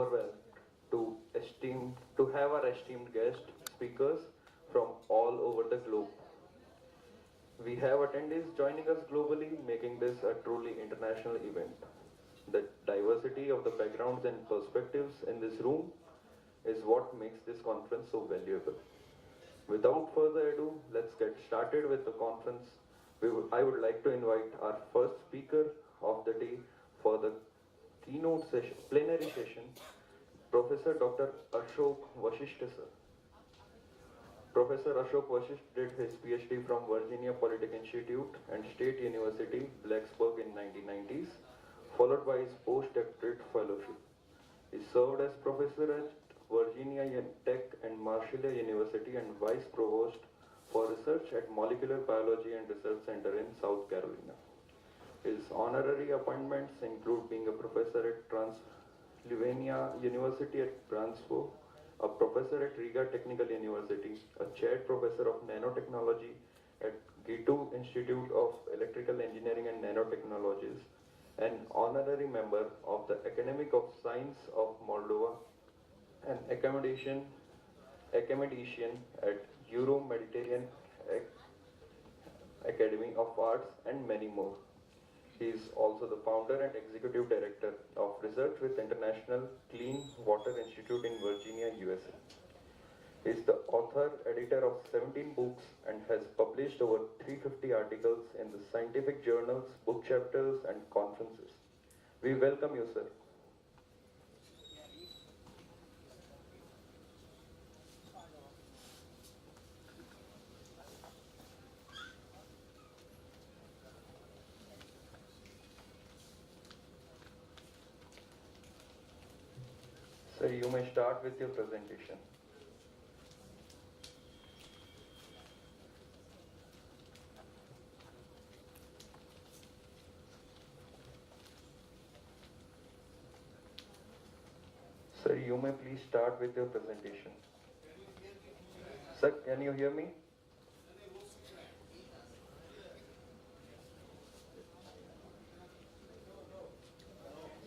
overwhelmed to have our esteemed guest speakers from all over the globe. We have attendees joining us globally, making this a truly international event. The diversity of the backgrounds and perspectives in this room is what makes this conference so valuable. Without further ado, let's get started with the conference. I would like to invite our first speaker of the day for the keynote session, plenary session, Professor Dr. Ashok Vashisht sir. Professor Ashok Vashisht did his PhD from Virginia Polytechnic Institute and State University, Blacksburg in 1990s, followed by his postdoctorate fellowship. He served as professor at Virginia Tech and Marshall University and vice provost for research at Molecular Biology and Research Center in South Carolina. His honorary appointments include being a professor at Transylvania University at Brownsville, a professor at Riga Technical University, a chaired professor of nanotechnology at Gitu Institute of Electrical Engineering and Nanotechnologies, an honorary member of the Academic of Science of Moldova, an academician at Euro-Mediterranean Academy of Arts, and many more. He is also the founder and executive director of research with International Clean Water Institute in Virginia, USA. He is the author, editor of 17 books and has published over 350 articles in the scientific journals, book chapters, and conferences. We welcome you, sir. Sir, you may start with your presentation. Sir, you may please start with your presentation. Sir, can you hear me?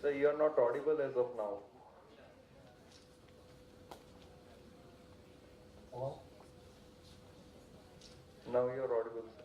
Sir, you are not audible as of now. Hello? Now you are audible, sir.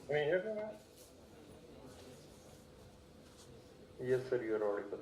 Can you hear me now? Yes, sir, you are audible.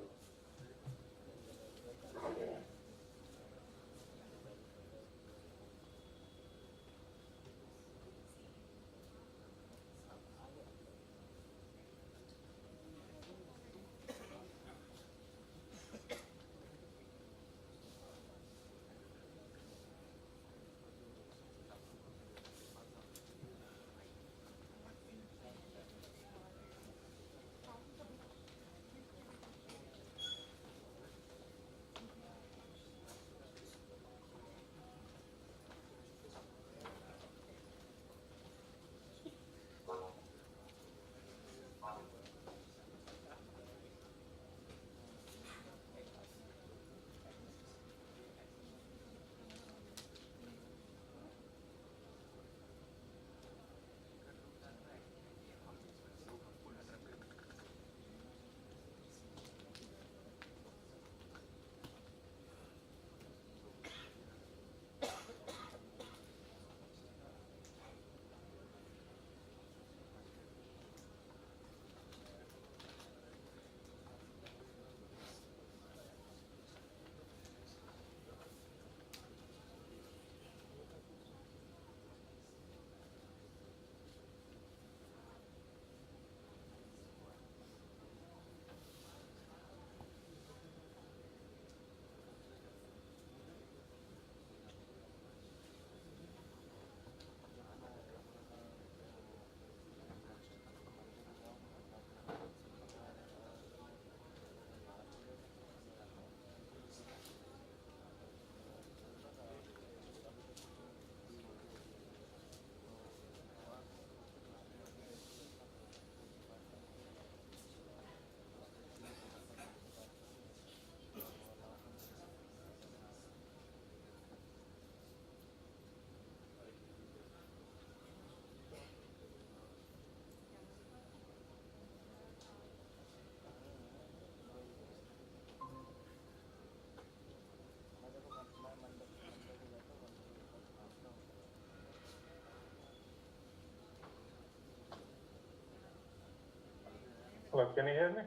Hello, can you hear me?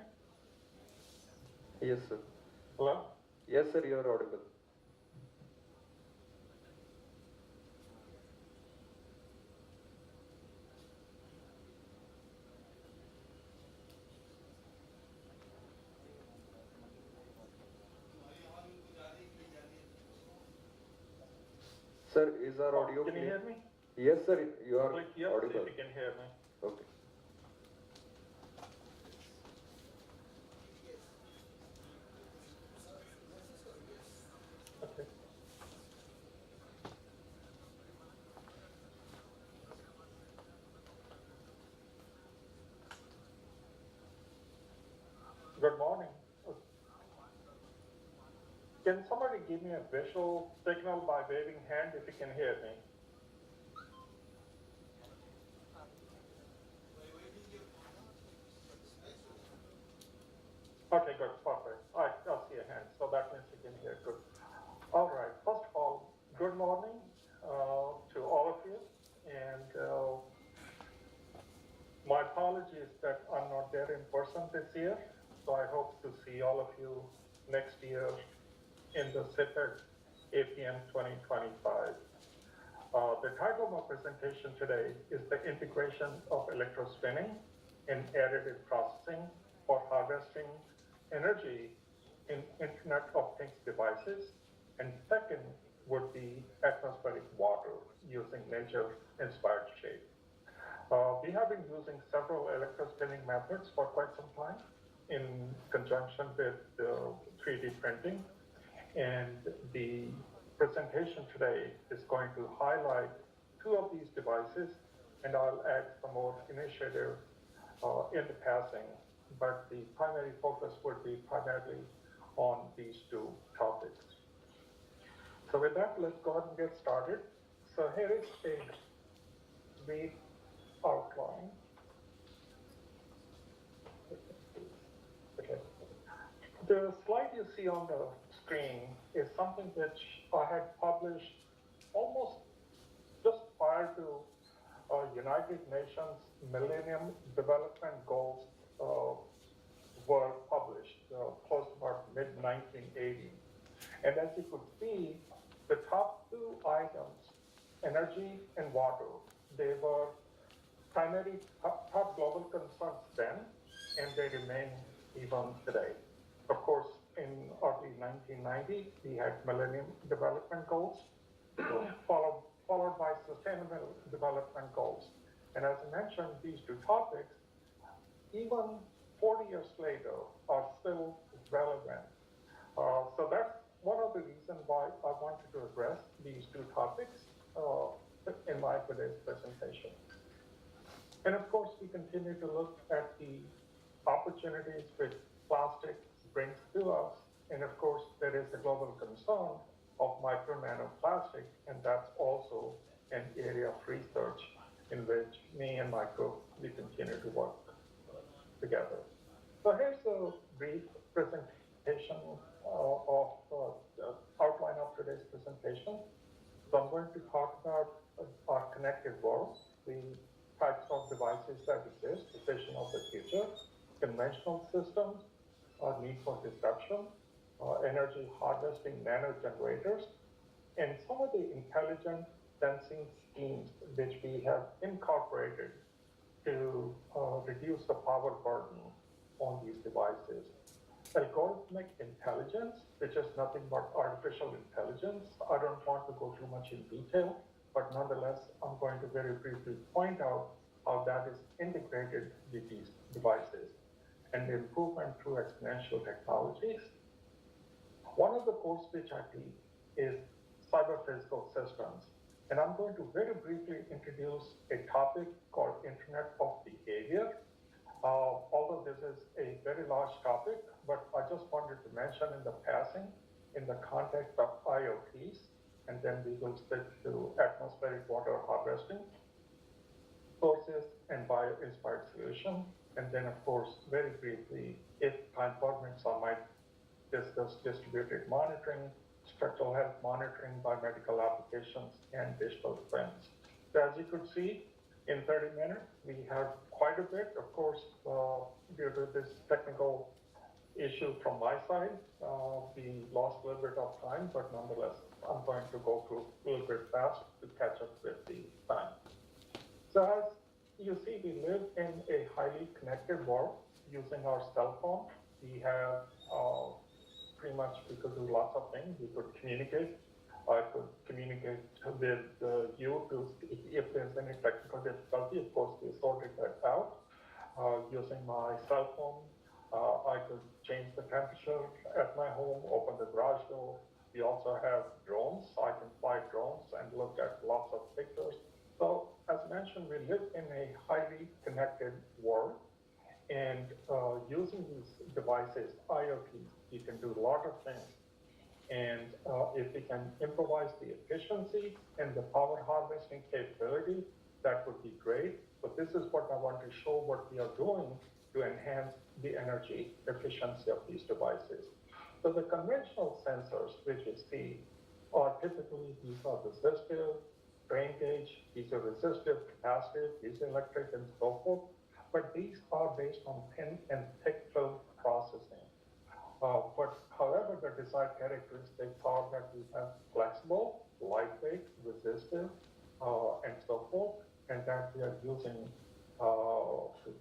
Yes, sir. Hello? Yes, sir, you are audible. Sir, is our Oh, audio can you clear? hear me? Yes, sir, you are Click yes audible. if you can hear me. Okay. Okay. Good morning. Can somebody give me a visual signal by waving hand if you can hear me? Okay, good, perfect. All right, I'll see your hand. So that means you can hear. Good. All right. First of all, good morning to all of you. And my apologies that I'm not there in person this year. So I hope to see all of you next year in the CIPEC APM 2025. The title of my presentation today is the integration of electrospinning in additive processing for harvesting energy in Internet of Things devices. And second would be atmospheric water using nature-inspired shape. We have been using several electrospinning methods for quite some time in conjunction with 3D printing. And the presentation today is going to highlight two of these devices, and I'll add some more initiatives in the passing, but the primary focus would be primarily on these two topics. So with that, let's go ahead and get started. So here is a brief outline. Okay. The slide you see on the screen is something which I had published almost just prior to United Nations Millennium Development Goals were published mid-1980s. And as you could see, the top two items, energy and water, they were primary top global concerns then, and they remain even today. Of course, in early 1990s, we had Millennium Development Goals, followed by Sustainable Development Goals. And as I mentioned, these two topics, even 40 years later, are still relevant. So that's one of the reasons why I wanted to address these two topics in my today's presentation. And of course, we continue to look at the opportunities which plastic brings to us. And of course, there is a global concern of micro nanoplastic, and that's also an area of research in which me and my group, we continue to work together. So here's a brief presentation of the outline of today's presentation. So I'm going to talk about our connected world, the types of devices that exist, the vision of the future, conventional systems, need for disruption, energy harvesting nanogenerators, and some of the intelligent sensing schemes which we have incorporated to reduce the power burden on these devices. Algorithmic intelligence, which is nothing but artificial intelligence. I don't want to go too much in detail, but nonetheless, I'm going to very briefly point out how that is integrated with these devices and the improvement through exponential technologies. One of the courses which I teach is cyber-physical systems. And I'm going to very briefly introduce a topic called Internet of Behavior. Although this is a very large topic, but I just wanted to mention in the passing, in the context of IoTs, and then we will stick to atmospheric water harvesting, sources, and bio-inspired solution. And then, of course, very briefly, if time permits, I might discuss distributed monitoring, structural health monitoring, biomedical applications, and digital twins. So as you could see, in 30 minutes, we have quite a bit. Of course, due to this technical issue from my side, we lost a little bit of time, but nonetheless, I'm going to go through a little bit fast to catch up with the time. So as you see, we live in a highly connected world using our cell phone. We have pretty much, we could do lots of things. We could communicate. I could communicate with you to if there's any technical difficulty. Of course, we sorted that out using my cell phone. I could change the temperature at my home, open the garage door. We also have drones. I can fly drones and look at lots of pictures. So as mentioned, we live in a highly connected world. And using these devices, IoTs, you can do a lot of things. And if we can improvise the efficiency and the power harvesting capability, that would be great. But this is what I want to show what we are doing to enhance the energy efficiency of these devices. So the conventional sensors, which you see, are typically, these are resistive, strain gauge, piezoresistive, capacitive, piezoelectric, and so forth. But these are based on thin and thick film processing. But however, the desired characteristics are that we have flexible, lightweight, resistive, and so forth, and that we are using,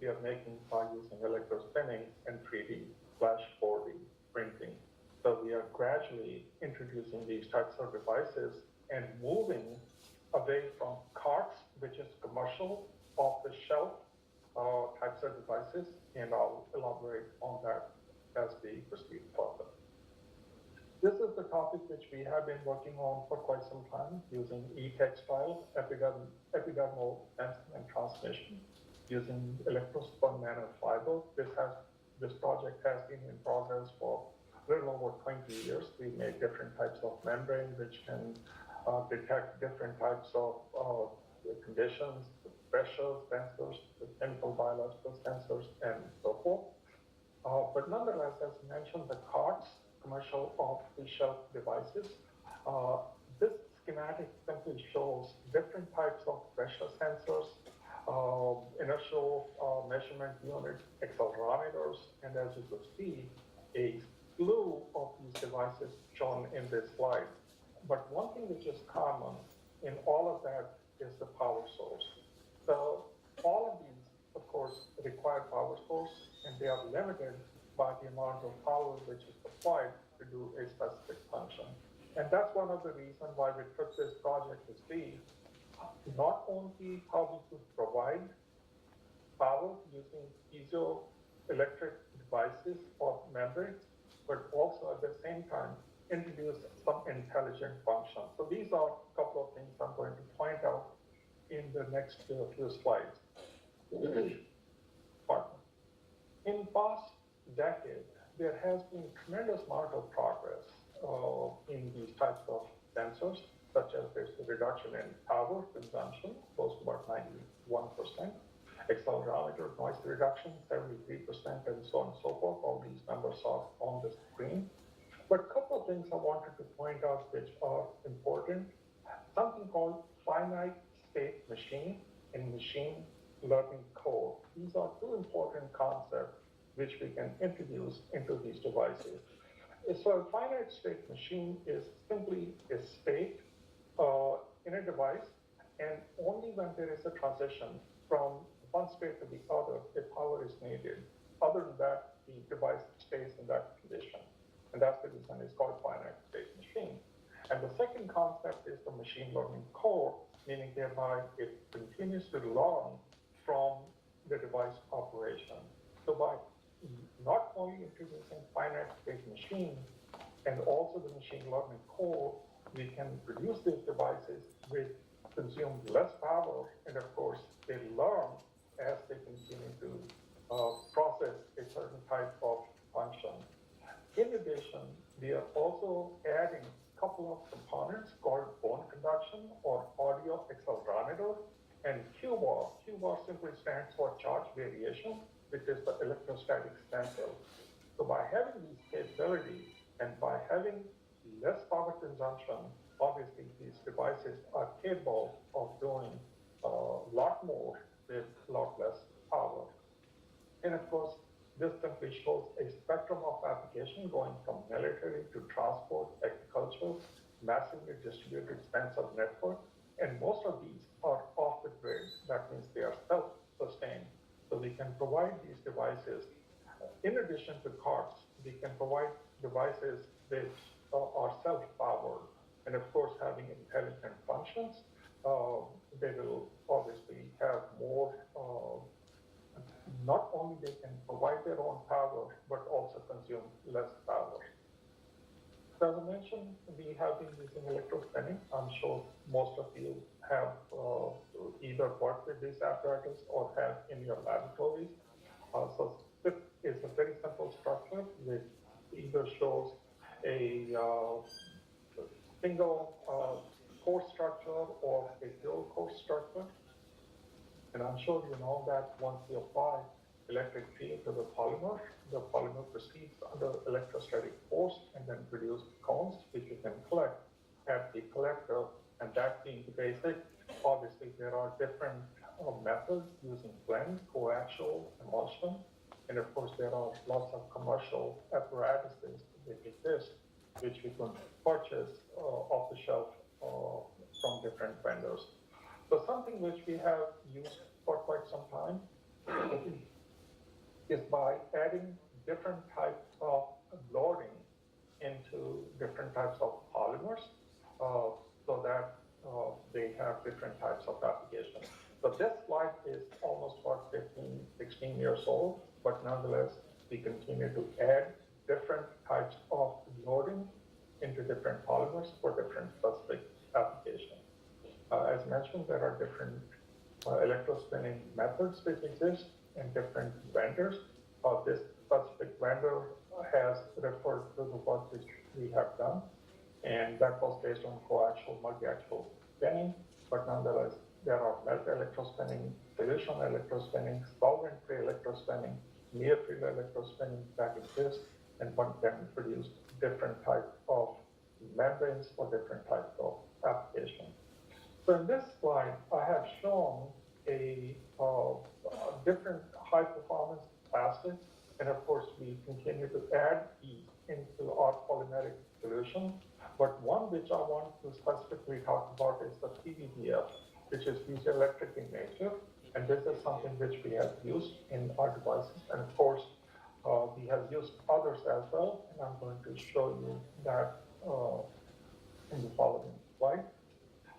we are making by using electrospinning and 3D flash 4D printing. So we are gradually introducing these types of devices and moving away from carts, which is commercial, off-the-shelf types of devices, and I'll elaborate on that as we proceed further. This is the topic which we have been working on for quite some time, using e-textile, epidermal sensing and transmission, using electrospun nanofiber. This project has been in progress for a little over 20 years. We made different types of membrane which can detect different types of conditions, pressure sensors, chemical biological sensors, and so forth. But nonetheless, as mentioned, the carts, commercial off-the-shelf devices, this schematic simply shows different types of pressure sensors, inertial measurement units, accelerometers, and as you could see, a slew of these devices shown in this slide. But one thing which is common in all of that is the power source. So all of these, of course, require power source, and they are limited by the amount of power which is supplied to do a specific function. And that's one of the reasons why we took this project to see not only how we could provide power using piezoelectric devices or membranes, but also at the same time introduce some intelligent functions. So these are a couple of things I'm going to point out in the next few slides. Pardon. In past decade, there has been tremendous amount of progress in these types of sensors, such as there's a reduction in power consumption, close to about 91%, accelerometer noise reduction, 73%, and so on and so forth. All these numbers are on the screen. But a couple of things I wanted to point out which are important. Something called finite state machine and machine learning code. These are two important concepts which we can introduce into these devices. So a finite state machine is simply a state in a device, and only when there is a transition from one state to the other, a power is needed. Other than that, the device stays in that condition. And that's the reason it's called finite state machine. And the second concept is the machine learning core, meaning thereby it continues to learn from the device operation. So by not only introducing finite state machine and also the machine learning core, we can produce these devices which consume less power, and of course they learn as they continue to process a certain type of function. In addition, we are also adding a couple of components called bone conduction or audio accelerometer and QBAR. QBAR simply stands for charge variation, which is the electrostatic sensor. So by having these capabilities and by having less power consumption, obviously these devices are capable of doing a lot more with a lot less power. And of course, this simply shows a spectrum of application going from military to transport, agriculture, massively distributed sensor network, and most of these are off the grid. That means they are self-sustained. So we can provide these devices. In addition to cars, we can provide devices which are self-powered, and of course having intelligent functions. They will obviously have more, not only they can provide their own power, but also consume less power. So as I mentioned, we have been using electrospinning. I'm sure most of you have either worked with these apparatus or have in your laboratories. So this is a very simple structure which either shows a single core structure or a dual core structure. And I'm sure you know that once you apply electric field to the polymer proceeds under electrostatic force and then produce cones, which you can collect at the collector. And that being basic, obviously there are different methods using blend, coaxial, emulsion. And of course, there are lots of commercial apparatuses which exist, which we can purchase off the shelf from different vendors. So something which we have used for quite some time is by adding different types of loading into different types of polymers so that they have different types of applications. So this slide is almost about 15, 16 years old, but nonetheless, we continue to add different types of loading into different polymers for different specific applications. As mentioned, there are different electrospinning methods which exist and different vendors. This specific vendor has referred to the work which we have done, and that was based on coaxial multi-axial spinning, but nonetheless, there are melt electrospinning, solution electrospinning, solvent-free electrospinning, near-field electrospinning that exist, and one can produce different types of membranes for different types of applications. So in this slide, I have shown a different high-performance plastics, and of course, we continue to add these into our polymeric solution, but one which I want to specifically talk about is the PVDF, which is piezoelectric in nature. And this is something which we have used in our devices. And of course, we have used others as well. And I'm going to show you that in the following slide.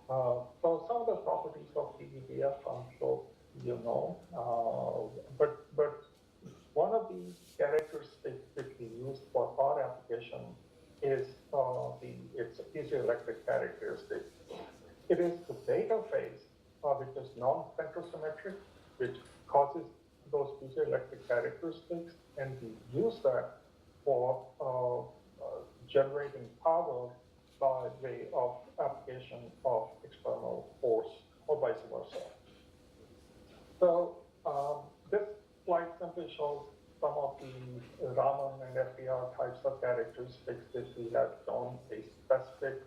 So some of the properties of PVDF, I'm sure you know, but one of the characteristics which we use for our application is its piezoelectric characteristic. It is the beta phase, which is non-centrosymmetric, which causes those piezoelectric characteristics, and we use that for generating power by way of application of external force or vice versa. So this slide simply shows some of the Raman and FDR types of characteristics that we have shown. A specific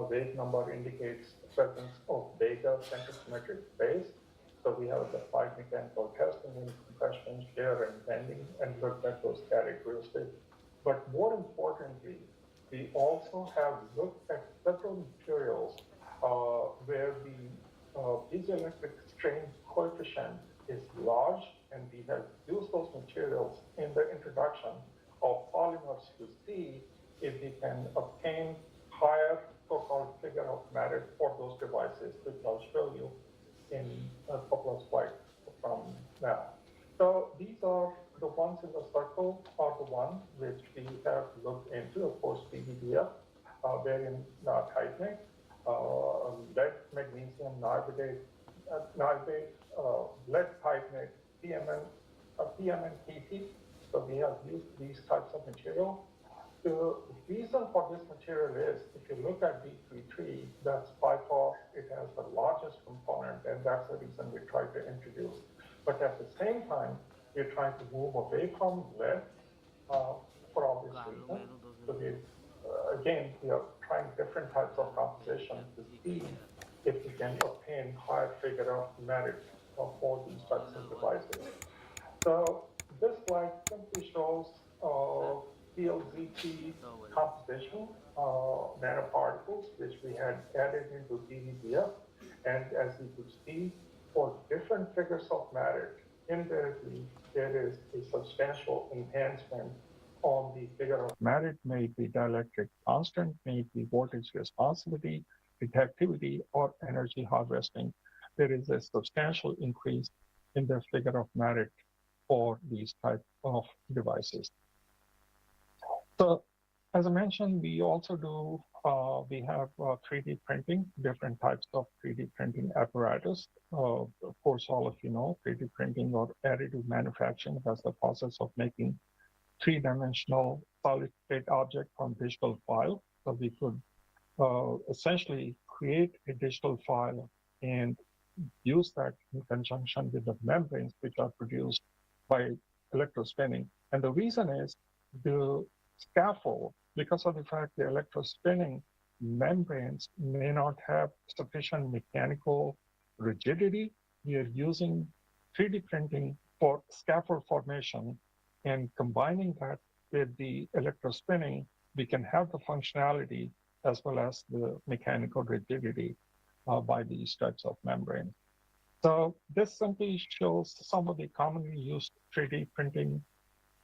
wave number indicates the presence of beta centrosymmetric phase. So we have applied mechanical testing in compression, shear, and bending, and looked at those characteristics. But more importantly, we also have looked at several materials where the piezoelectric strain coefficient is large, and we have used those materials in the introduction of polymers to see if we can obtain higher so-called figure of merit for those devices, which I'll show you in a couple of slides from now. So these are the ones in the circle are the ones which we have looked into, of course, PVDF, barium titanate, lead, magnesium, niobate, lead titanate, PM and PT. So we have used these types of material. The reason for this material is, if you look at D33, that's by far, it has the largest component, and that's the reason we tried to introduce. But at the same time, we're trying to move away from lead for obvious reasons. So again, we are trying different types of composition to see if we can obtain higher figure of merit for these types of devices. So this slide simply shows PLZT composition nanoparticles, which we had added into PVDF. And as you could see, for different figures of merit, invariably, there is a substantial enhancement on the figure of merit, may it be dielectric constant, may it be voltage responsivity, detectivity, or energy harvesting. There is a substantial increase in the figure of merit for these type of devices. So as I mentioned, we also do, we have 3D printing, different types of 3D printing apparatus. Of course, all of you know 3D printing or additive manufacturing. That's the process of making three-dimensional solid state object from digital file. So we could essentially create a digital file and use that in conjunction with the membranes which are produced by electrospinning. And the reason is the scaffold, because of the fact the electrospinning membranes may not have sufficient mechanical rigidity, we are using 3D printing for scaffold formation, and combining that with the electrospinning, we can have the functionality as well as the mechanical rigidity by these types of membrane. So this simply shows some of the commonly used 3D printing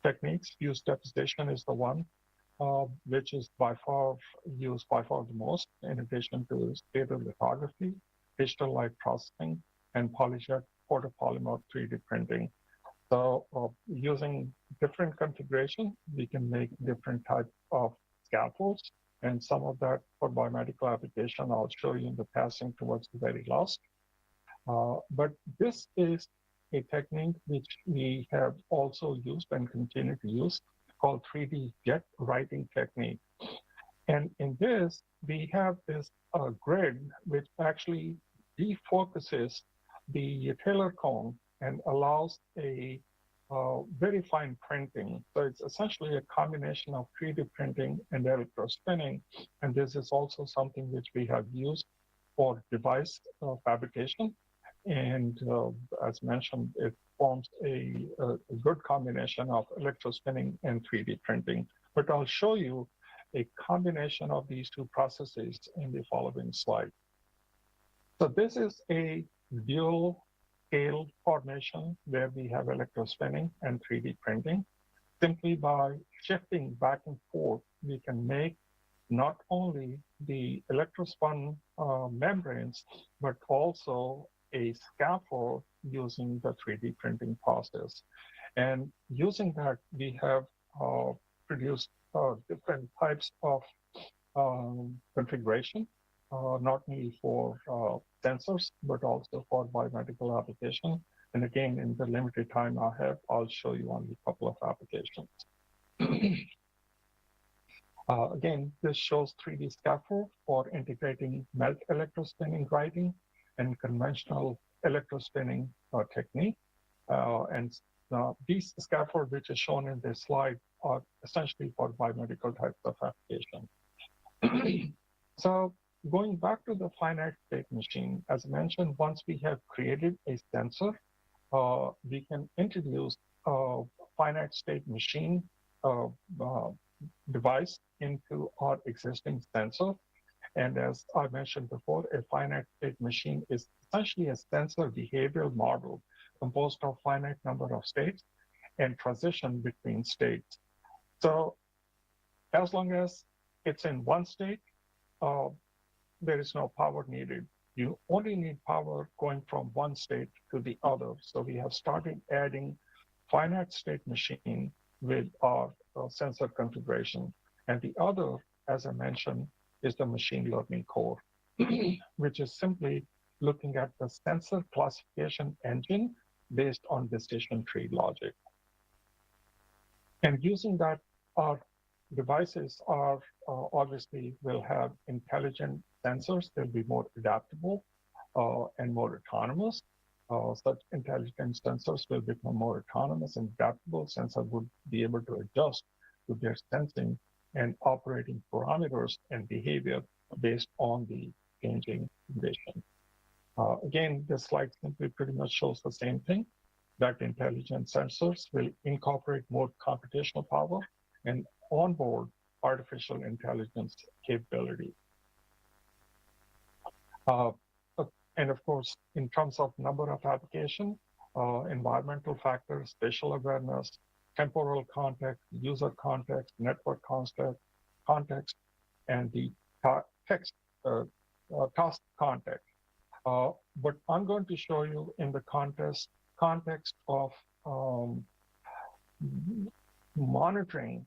techniques. Fused deposition is the one, which is used by far the most, in addition to stereolithography, digital light processing, and polyjet photopolymer 3D printing. So using different configuration, we can make different types of scaffolds, and some of that for biomedical application, I'll show you in the passing towards the very last. But this is a technique which we have also used and continue to use, called 3D jet writing technique. And in this, we have this grid which actually defocuses the Taylor cone and allows a very fine printing. So it's essentially a combination of 3D printing and electrospinning. And this is also something which we have used for device fabrication. And as mentioned, it forms a good combination of electrospinning and 3D printing. But I'll show you a combination of these two processes in the following slide. So this is a dual scale formation where we have electrospinning and 3D printing. Simply by shifting back and forth, we can make not only the electrospun membranes, but also a scaffold using the 3D printing process. And using that, we have produced different types of configuration, not only for sensors, but also for biomedical application. And again, in the limited time I have, I'll show you only a couple of applications. Again, this shows 3D scaffold for integrating melt electrospinning grinding and conventional electrospinning technique. And these scaffolds, which are shown in this slide, are essentially for biomedical types of application. So going back to the finite state machine, as mentioned, once we have created a sensor, we can introduce a finite state machine uh, uh, device into our existing sensor. And as I mentioned before, a finite state machine is essentially a sensor behavioral model composed of finite number of states and transition between states. So as long as it's in one state, uh, there is no power needed. You only need power going from one state to the other. So we have started adding finite state machine with our sensor configuration. And the other, as I mentioned, is the machine learning core, which is simply looking at the sensor classification engine based on decision tree logic. And using that, our devices are obviously will have intelligent sensors. They'll be more adaptable and more autonomous. Such intelligent sensors will become more autonomous and adaptable. Sensor would be able to adjust to their sensing and operating parameters and behavior based on the changing condition. Again, this slide simply pretty much shows the same thing, that intelligent sensors will incorporate more computational power and onboard artificial intelligence capability. Uh, and of course, in terms of number of application, environmental factors, spatial awareness, temporal context, user context, network context, and the text task context. But I'm going to show you in the context of monitoring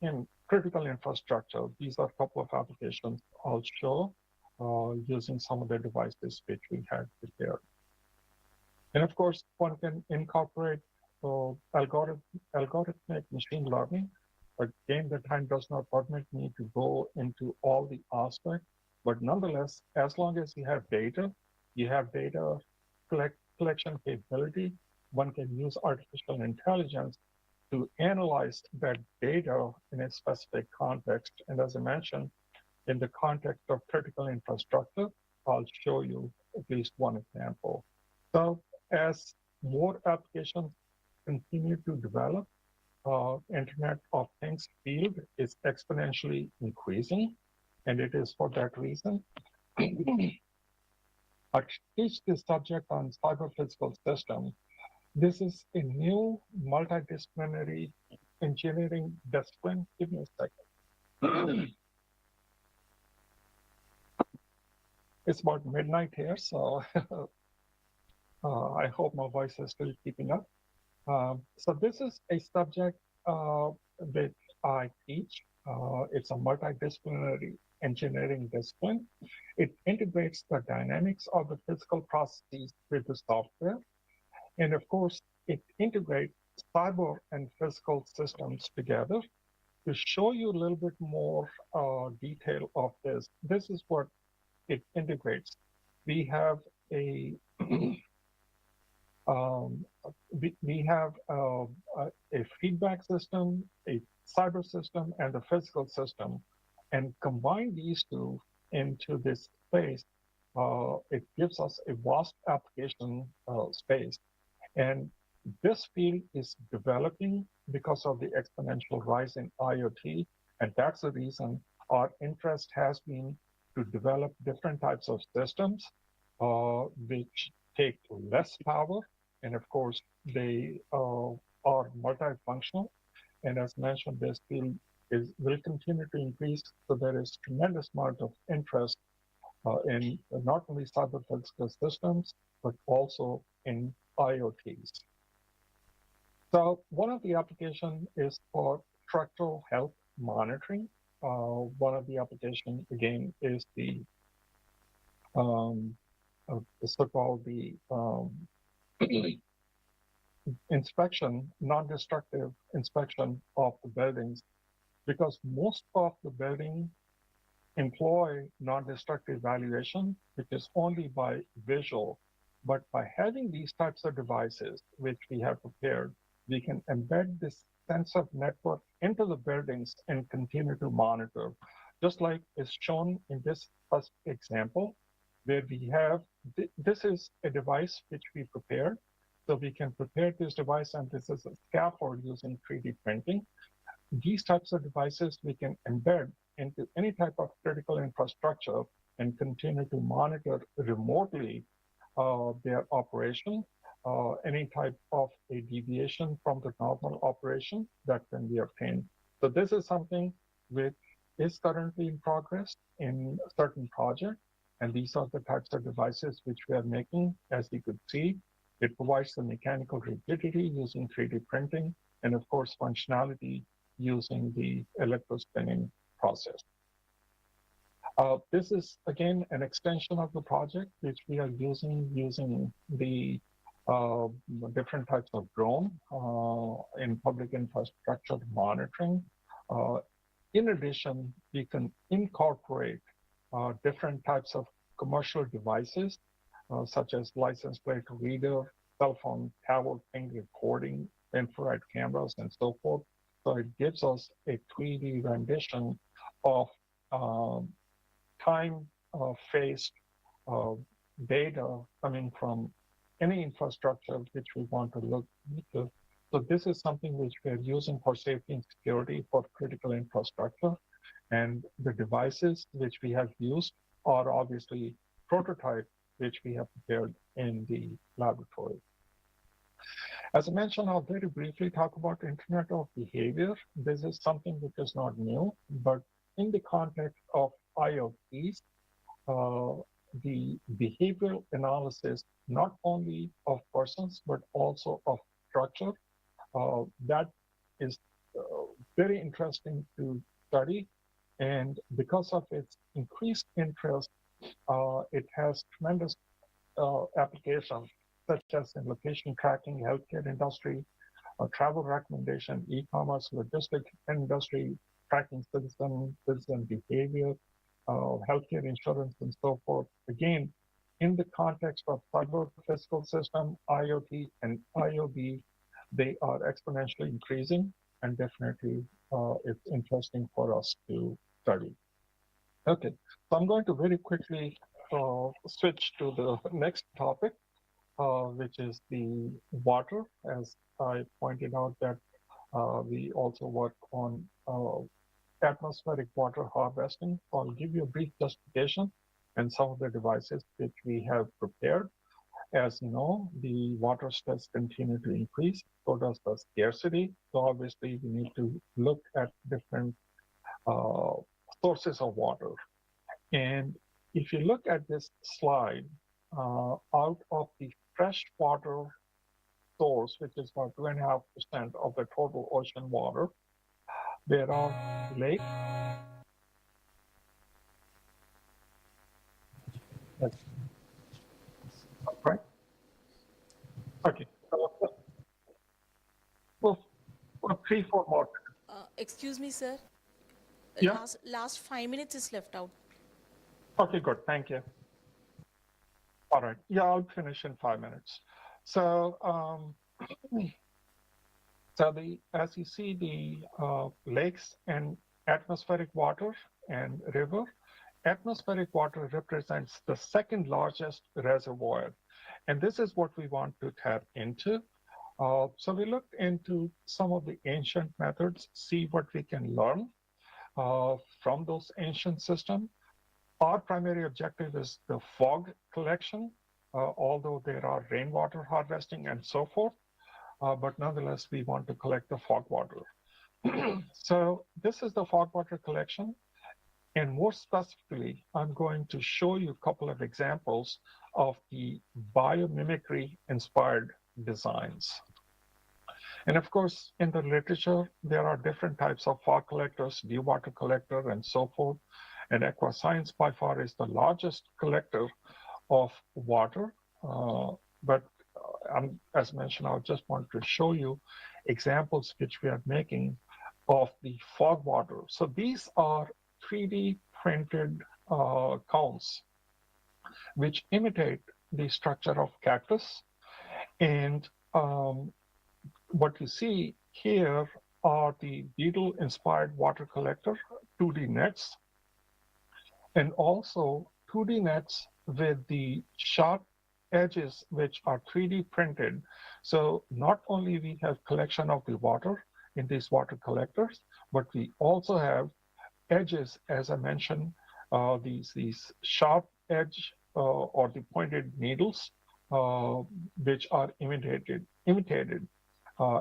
in critical infrastructure. These are a couple of applications I'll show using some of the devices which we had prepared. And of course, one can incorporate algorithmic machine learning. Again, the time does not permit me to go into all the aspects, but nonetheless, as long as you have data collection capability, one can use artificial intelligence to analyze that data in a specific context. And as I mentioned, in the context of critical infrastructure, I'll show you at least one example. So as more applications continue to develop, Internet of Things field is exponentially increasing, and it is for that reason. I teach this subject on cyber physical systems. This is a new multidisciplinary engineering discipline. Give me a second. It's about midnight here, so I hope my voice is still keeping up. So this is a subject that I teach. It's a multidisciplinary engineering discipline. It integrates the dynamics of the physical processes with the software. And of course, it integrates cyber and physical systems together. To show you a little bit more detail of this, this is what it integrates. We have a we have a feedback system, a cyber system, and a physical system, and combine these two into this space. It gives us a vast application space, and this field is developing because of the exponential rise in IoT. And that's the reason our interest has been to develop different types of systems which take less power. And of course, they are multifunctional. And as mentioned, this field will continue to increase. So there is tremendous amount of interest in not only cyber physical systems, but also in IoTs. So one of the applications is for structural health monitoring. One of the applications, again, is the um, so-called the inspection, non-destructive inspection of the buildings, because most of the building employ non-destructive evaluation, which is only by visual. But by having these types of devices, which we have prepared, we can embed this sense of network into the buildings and continue to monitor. Just like is shown in this first example, where we have, this is a device which we prepared. So we can prepare this device, and this is a scaffold using 3D printing. These types of devices we can embed into any type of critical infrastructure and continue to monitor remotely their operation, any type of a deviation from the normal operation that can be obtained. So this is something which is currently in progress in certain projects, and these are the types of devices which we are making. As you could see, it provides the mechanical rigidity using 3D printing, and of course functionality using the electrospinning process. This is, again, an extension of the project, which we are using the different types of drone in public infrastructure monitoring. In addition, we can incorporate different types of commercial devices, such as license plate reader, cell phone tower ping recording, infrared cameras, and so forth. So it gives us a 3D rendition of time-phased data coming from any infrastructure which we want to look into. So this is something which we're using for safety and security for critical infrastructure. And the devices which we have used are obviously prototypes which we have prepared in the laboratory. As I mentioned, I'll very briefly talk about Internet of Behavior. This is something which is not new, but in the context of IoTs, the behavioral analysis, not only of persons, but also of structure, that is very interesting to study. And because of its increased interest, it has tremendous applications, such as in location tracking, healthcare industry, travel recommendation, e-commerce, logistics industry, tracking citizen behavior, healthcare insurance, and so forth. Again, in the context of cyber physical system, IoT, and IoB, they are exponentially increasing, and definitely it's interesting for us to study. Okay, so I'm going to very quickly switch to the next topic, which is the water. As I pointed out that we also work on atmospheric water harvesting. So I'll give you a brief justification and some of the devices which we have prepared. As you know, the water stress continue to increase, so does the scarcity. So obviously we need to look at different uh, sources of water. And if you look at this slide, out of the fresh water source, which is about 2.5% of the total ocean water, there are lakes. That's right. Okay. Well, 3, 4 more. Excuse me, sir. Yeah. Last 5 minutes is left out. Okay, good. Thank you. All right. Yeah, I'll finish in 5 minutes. So, as you see, the lakes and atmospheric water and river, atmospheric water represents the second largest reservoir. And this is what we want to tap into. So we looked into some of the ancient methods, see what we can learn from those ancient systems. Our primary objective is the fog collection, although there are rainwater harvesting and so forth, but nonetheless, we want to collect the fog water. So this is the fog water collection. And more specifically, I'm going to show you a couple of examples of the biomimicry inspired designs. And of course, in the literature, there are different types of fog collectors, dew water collector, and so forth. And Aquascience by far is the largest collector of water. But as mentioned, I just want to show you examples which we are making of the fog water. So these are 3D printed cones which imitate the structure of cactus. And what you see here are the beetle-inspired water collector 2D nets, and also 2D nets with the sharp edges which are 3D printed. So not only we have collection of the water in these water collectors, but we also have edges, as I mentioned, these sharp edge or the pointed needles, which are imitated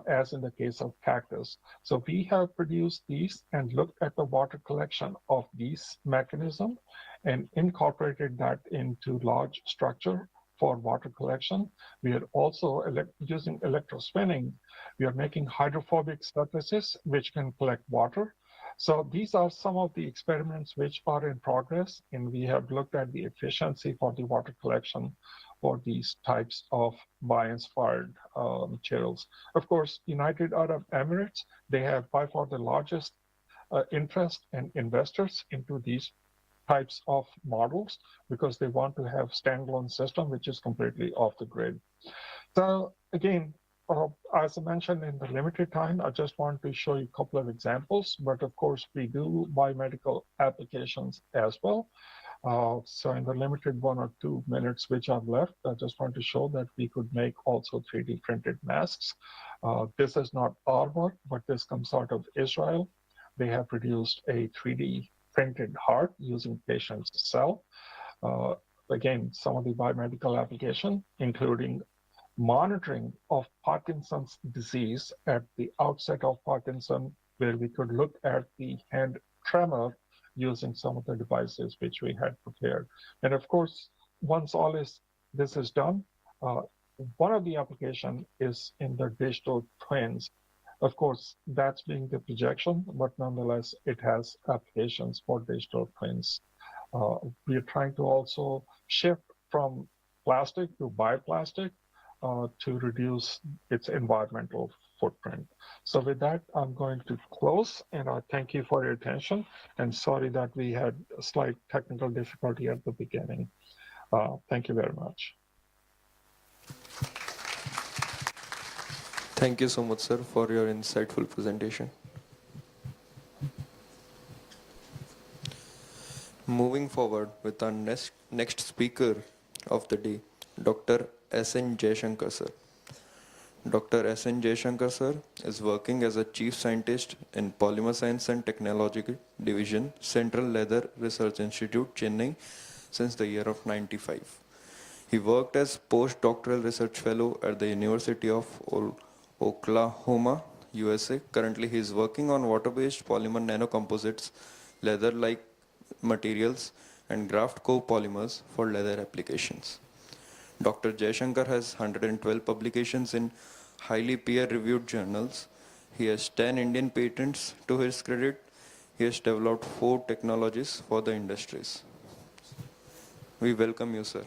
as in the case of cactus. So we have produced these and looked at the water collection of these mechanism and incorporated that into large structure for water collection. We are also using electrospinning. We are making hydrophobic surfaces which can collect water. So these are some of the experiments which are in progress, and we have looked at the efficiency for the water collection for these types of bio-inspired materials. Of course, United Arab Emirates, they have by far the largest interest and investors into these types of models because they want to have standalone system which is completely off the grid. So again, as I mentioned in the limited time, I just want to show you a couple of examples, but of course we do biomedical applications as well. So in the limited 1 or 2 minutes which are left, I just want to show that we could make also 3D printed masks. This is not our work, but this comes out of Israel. They have produced a 3D printed heart using patient's cell. Uh, Again, some of the biomedical application, including monitoring of Parkinson's disease at the outset of Parkinson, where we could look at the hand tremor using some of the devices which we had prepared. And of course, once this is done, uh, one of the application is in the digital twins. Of course, that's being the projection, but nonetheless, it has applications for digital twins. We are trying to also shift from plastic to bioplastic to reduce its environmental footprint. So with that, I'm going to close, and I thank you for your attention. And sorry that we had a slight technical difficulty at the beginning. Thank you very much. Thank you so much, sir, for your insightful presentation. Moving forward with our next speaker of the day, Dr. S.N. Jaishankar, sir. Dr. S.N. Jaishankar, sir, is working as a Chief Scientist in Polymer Science and Technology Division, Central Leather Research Institute, Chennai, since the year of 95. He worked as postdoctoral research fellow at the University of Oklahoma, USA. Currently, he is working on water-based polymer nanocomposites, leather-like materials, and graft copolymers for leather applications. Dr. Jaishankar has 112 publications in highly peer-reviewed journals. He has 10 Indian patents to his credit. He has developed 4 technologies for the industries. We welcome you, sir.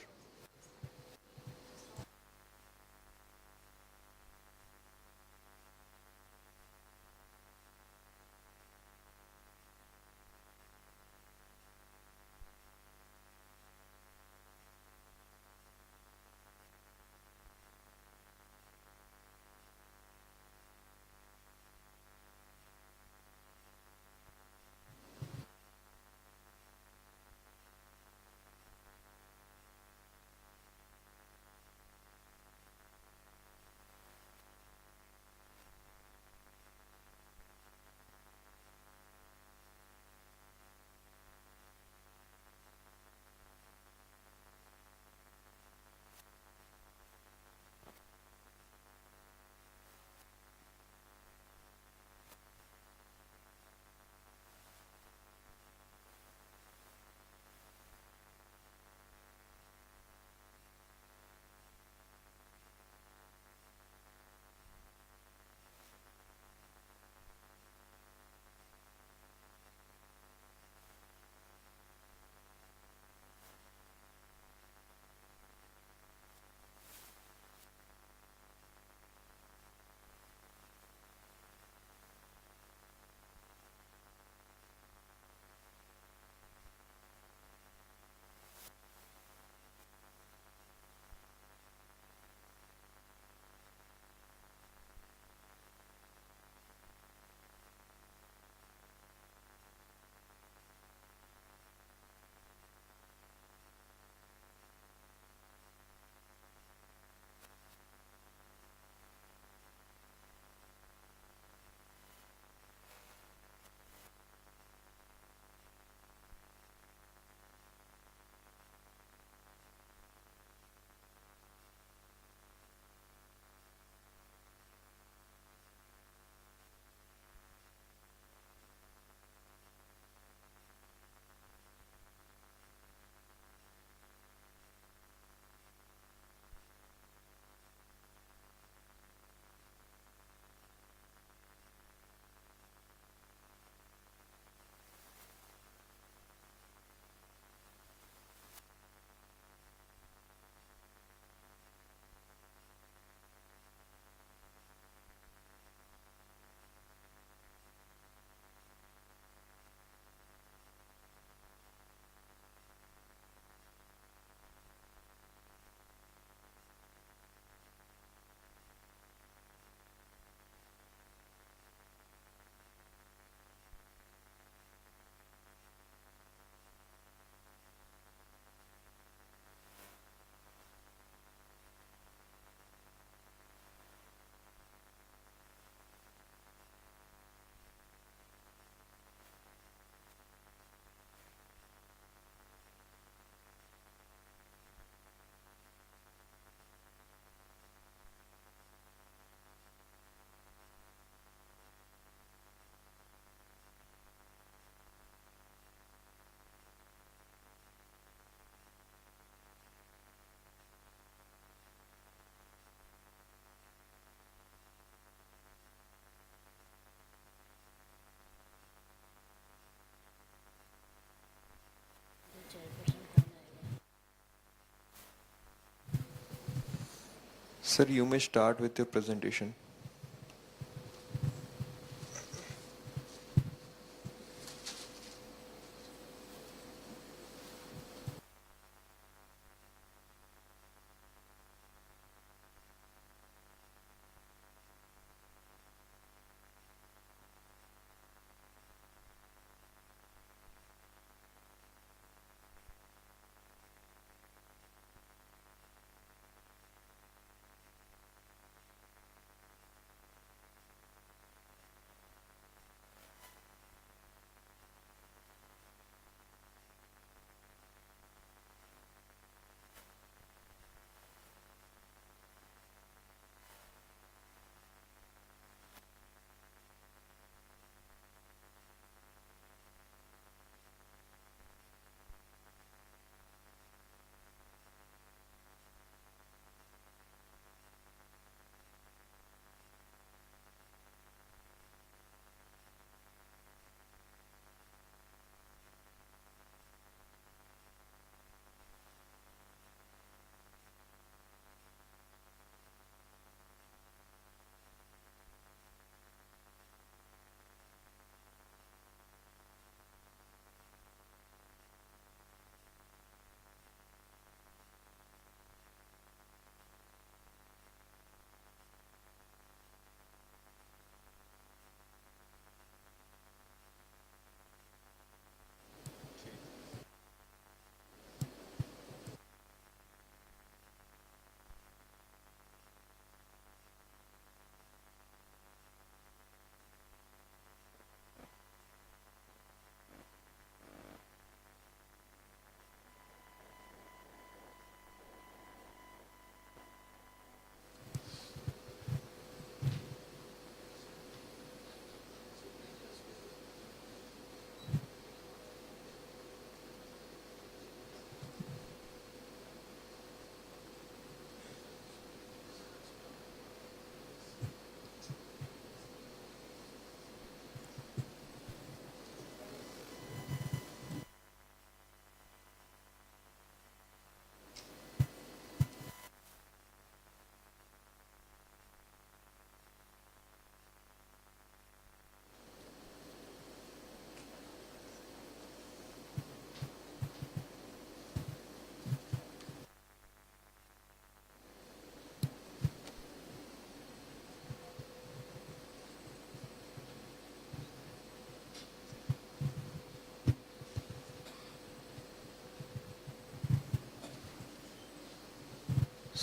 Sir, you may start with your presentation.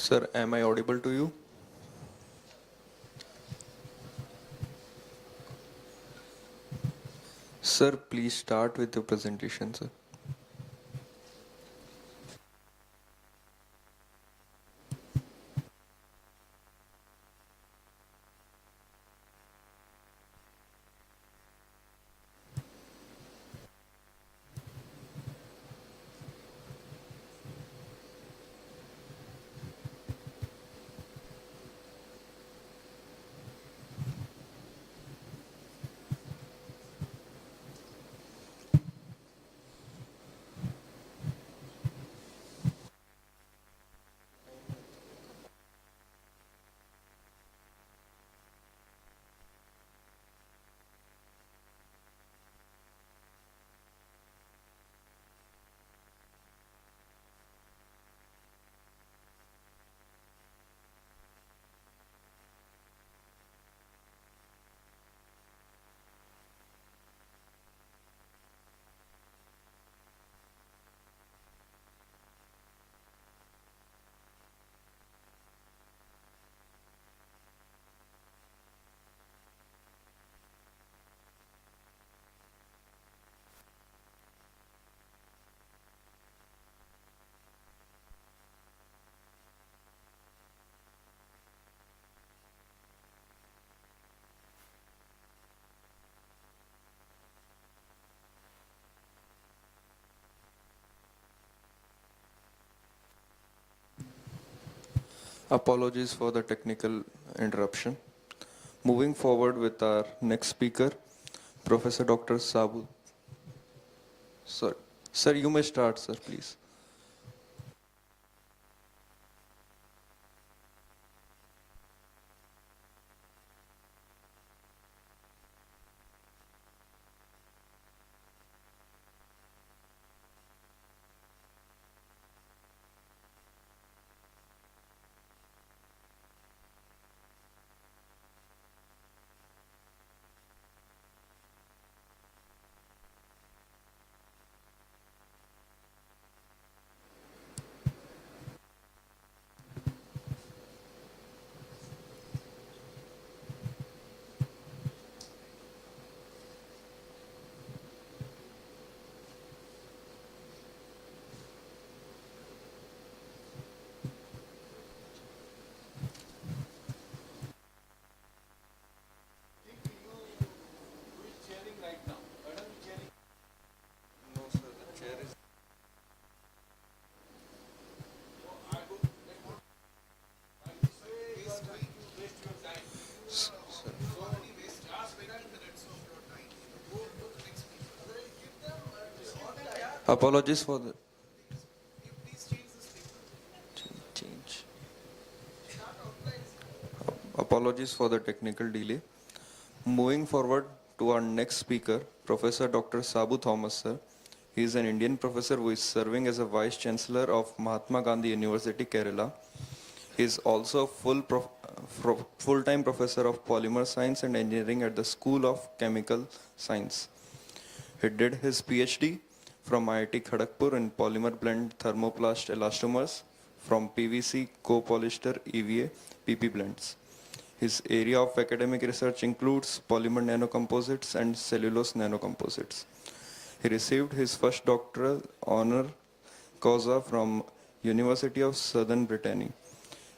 Sir, am I audible to you? Sir, please start with your presentation, sir. Apologies for the technical interruption. Moving forward with our next speaker, Professor Dr. Sabu. Sir, sir, you may start, sir, please. Apologies for the change. Apologies for the technical delay. Moving forward to our next speaker, Professor Dr. Sabu Thomas, sir. He is an Indian professor who is serving as a Vice Chancellor of Mahatma Gandhi University, Kerala. He is also full-time professor of polymer science and engineering at the School of Chemical Science. He did his PhD from IIT Kharagpur in polymer blend thermoplast elastomers from PVC copolyester EVA PP blends. His area of academic research includes polymer nanocomposites and cellulose nanocomposites. He received his first doctoral honor causa from University of Southern Brittany.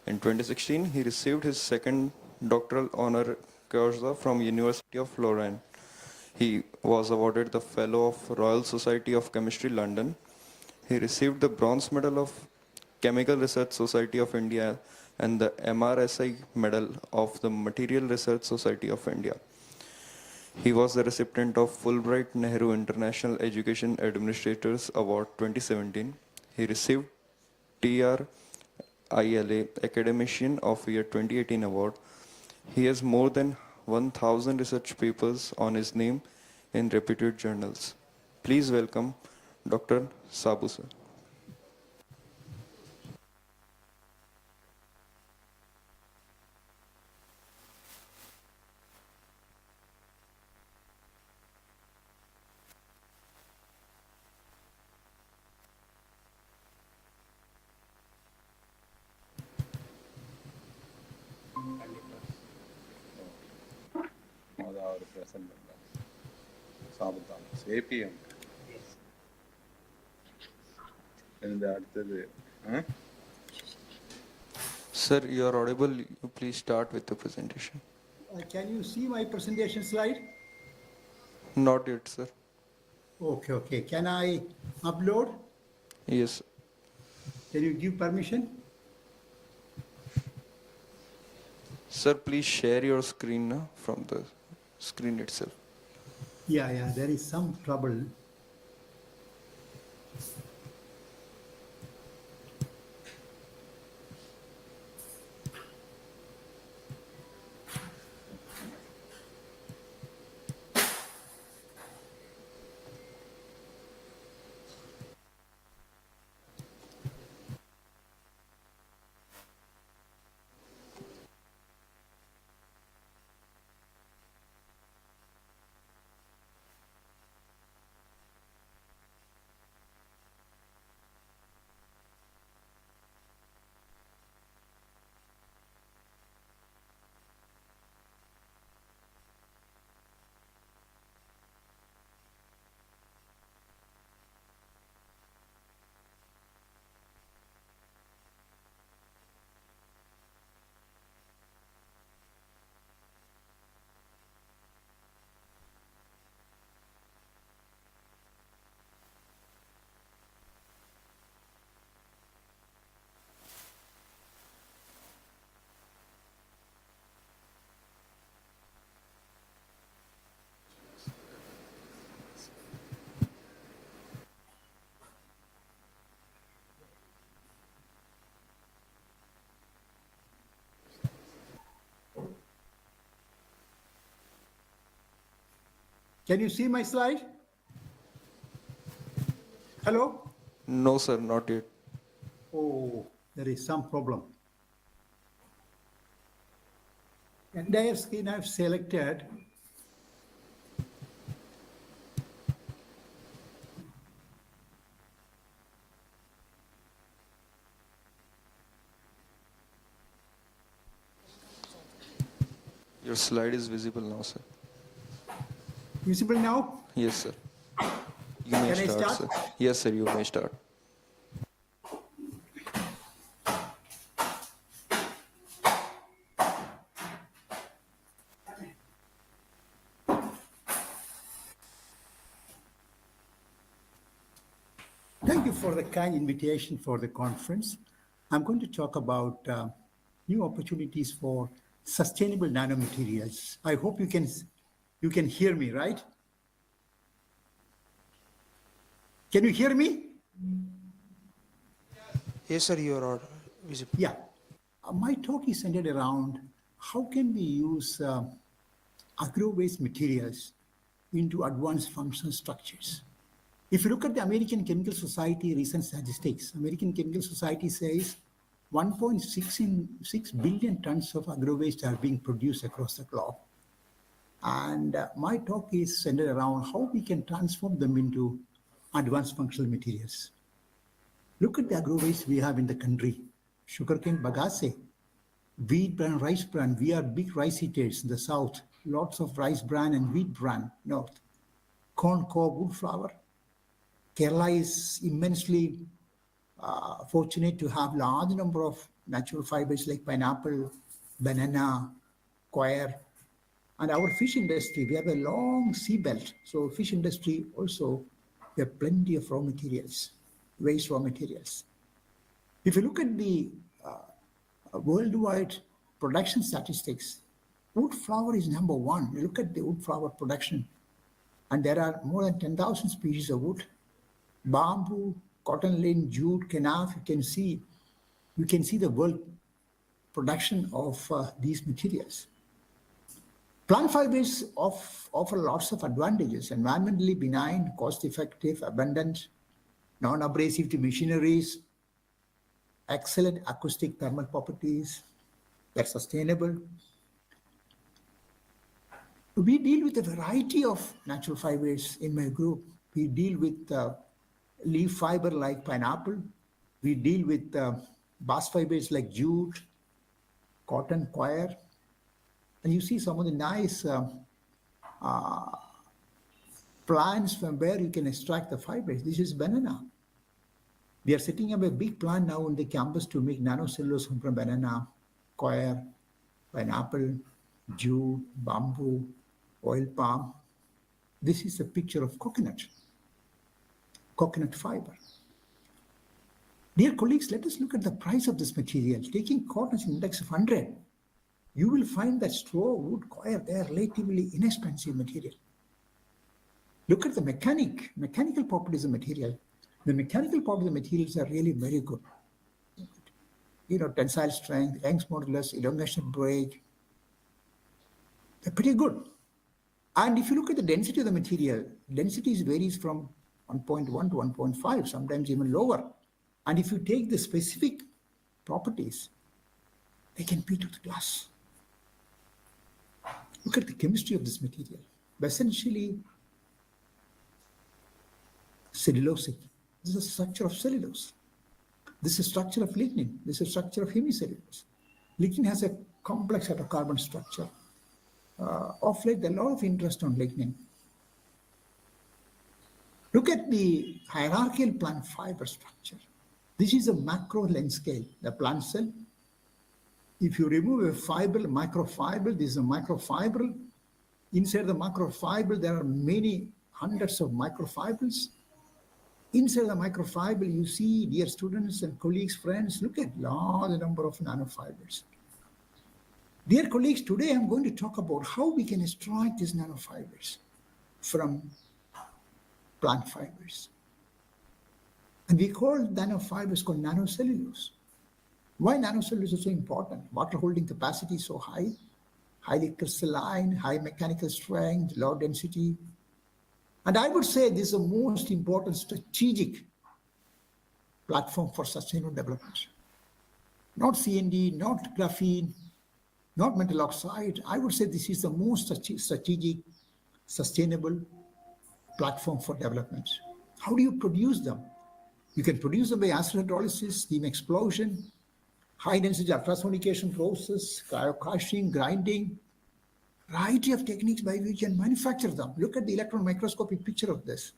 In 2016, he received his second doctoral honor causa from University of Lorraine. He was awarded the Fellow of Royal Society of Chemistry, London. He received the Bronze Medal of Chemical Research Society of India and the MRSI Medal of the Material Research Society of India. He was the recipient of Fulbright Nehru International Education Administrators Award 2017. He received TRILA Academician of Year 2018 award. He has more than 1,000 research papers on his name in reputed journals. Please welcome Dr. Sabu, sir. Our present members. Sabu Thomas, APM. And அடுத்தது Sir, you are audible. You please start with the presentation. Can you see my presentation slide? Not yet, sir. Okay. Can I upload? Yes. Can you give permission? Sir, please share your screen now from the screen itself. Yeah, there is some trouble. Can you see my slide? Hello? No, sir, not yet. Oh, there is some problem. Entire screen I've selected. Your slide is visible now, sir. Visible now? Yes, sir. You may Can I start, start? sir. Yes, sir, you may start. Thank you for the kind invitation for the conference. I'm going to talk about new opportunities for sustainable nanomaterials. I hope you can hear me, right? Can you hear me? Yes, sir, you are visible. Yeah. My talk is centered around how can we use agro-waste materials into advanced functional structures. If you look at the American Chemical Society recent statistics, American Chemical Society says 1.6 billion tons of agro-waste are being produced across the globe. And my talk is centered around how we can transform them into advanced functional materials. Look at the agro-waste we have in the country. Sugarcane bagasse, wheat bran, rice bran. We are big rice eaters in the south. Lots of rice bran and wheat bran north. Corn cob, wood flour. Kerala is immensely fortunate to have large number of natural fibers like pineapple, banana, coir. And our fish industry, we have a long sea belt. So fish industry also, we have plenty of raw materials, waste raw materials. If you look at the worldwide production statistics, wood flour is number one. You look at the wood flour production, and there are more than 10,000 species of wood. Bamboo, cotton lint, jute, kenaf, you can see the world production of these materials. Plant fibers offer lots of advantages: environmentally benign, cost-effective, abundant, non-abrasive to machineries, excellent acoustic thermal properties, they're sustainable. We deal with a variety of natural fibers in my group. We deal with leaf fiber like pineapple. We deal with bast fibers like jute, cotton, coir. And you see some of the nice plants from where you can extract the fibers. This is banana. We are setting up a big plant now on the campus to make nanocellulose from banana, coir, pineapple, jute, bamboo, oil palm. This is a picture of coconut fiber. Dear colleagues, let us look at the price of this material. Taking cotton's index of 100, you will find that straw, wood, coir, they are relatively inexpensive material. Look at the mechanical properties of material. The mechanical properties of materials are really very good. Tensile strength, Young's modulus, elongation break, they're pretty good. And if you look at the density of the material, density varies from 1.1 to 1.5, sometimes even lower. And if you take the specific properties, they can beat with glass. Look at the chemistry of this material. Essentially, cellulosic. This is a structure of cellulose. This is a structure of lignin. This is a structure of hemicellulose. Lignin has a complex cytocarbon structure. Of late, there's a lot of interest on lignin. Look at the hierarchical plant fiber structure. This is a macro length scale, the plant cell. If you remove a fiber, microfiber, this is a microfibril. Inside the microfibril, there are many hundreds of microfibers. Inside the microfibril, you see, dear students and colleagues, friends, look at large number of nanofibers. Dear colleagues, today I'm going to talk about how we can extract these nanofibers from plant fibers. And we call nanofibers called nanocellulose. Why nanocellulose is so important? Water holding capacity is so high, highly crystalline, high mechanical strength, low density. And I would say this is the most important strategic platform for sustainable development. Not CND, not graphene, not metal oxide. I would say this is the most strategic, sustainable platform for development. How do you produce them? You can produce them by acid hydrolysis, steam explosion, high-density ultrasonication process, cryocrashing, grinding, variety of techniques by which you can manufacture them. Look at the electron microscopic picture of this.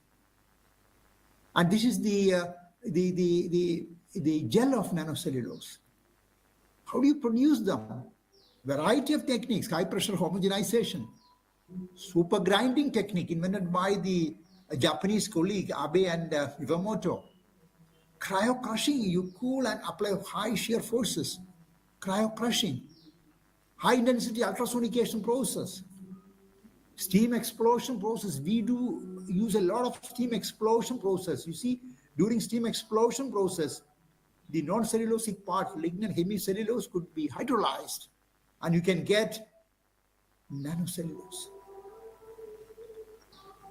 And this is the gel of nanocellulose. How do you produce them? Variety of techniques: high pressure homogenization, super grinding technique invented by the Japanese colleague Abe and Iwamoto. Cryocrushing, you cool and apply high shear forces. Cryocrushing, high density ultrasonication process. Steam explosion process, we do use a lot of steam explosion process. You see, during steam explosion process, the non-cellulosic part, lignin hemicellulose, could be hydrolyzed, and you can get nanocellulose.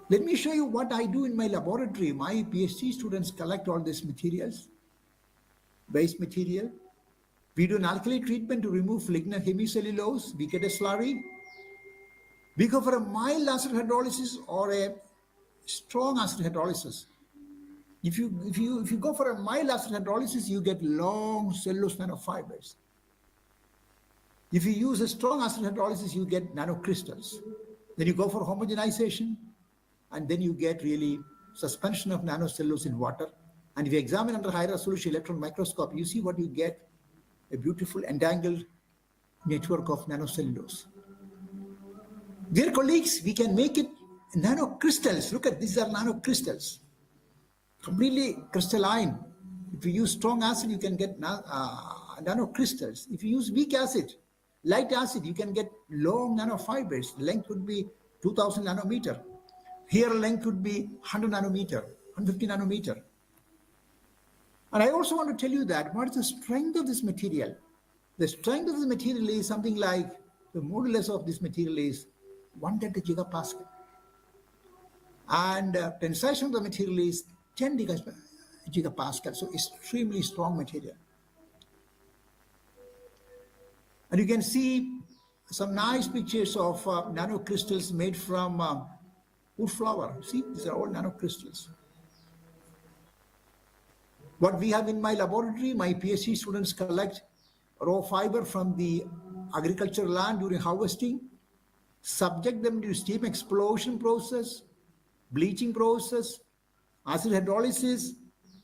Let me show you what I do in my laboratory. My PhD students collect all these materials, waste material. We do an alkali treatment to remove lignin hemicellulose. We get a slurry. We go for a mild acid hydrolysis or a strong acid hydrolysis. If you go for a mild acid hydrolysis, you get long cellulose nanofibers. If you use a strong acid hydrolysis, you get nanocrystals. Then you go for homogenization, and then you get really suspension of nanocellulose in water. And if you examine under high resolution electron microscope, you see what you get, a beautiful entangled network of nanocellulose. Dear colleagues, we can make it nanocrystals. Look at these are nanocrystals, completely crystalline. If you use strong acid, you can get nanocrystals. If you use weak acid, light acid, you can get long nanofibers. The length would be 2000 nanometer. Here length would be 100 nanometer, 150 nanometer. And I also want to tell you that what is the strength of this material? The strength of this material is something like, the modulus of this material is 110 gigapascal. And tensile of the material is 10 gigapascal, so extremely strong material. And you can see some nice pictures of nanocrystals made from wood flower. See, these are all nanocrystals. What we have in my laboratory, my PhD students collect raw fiber from the agricultural land during harvesting, subject them to steam explosion process, bleaching process, acid hydrolysis.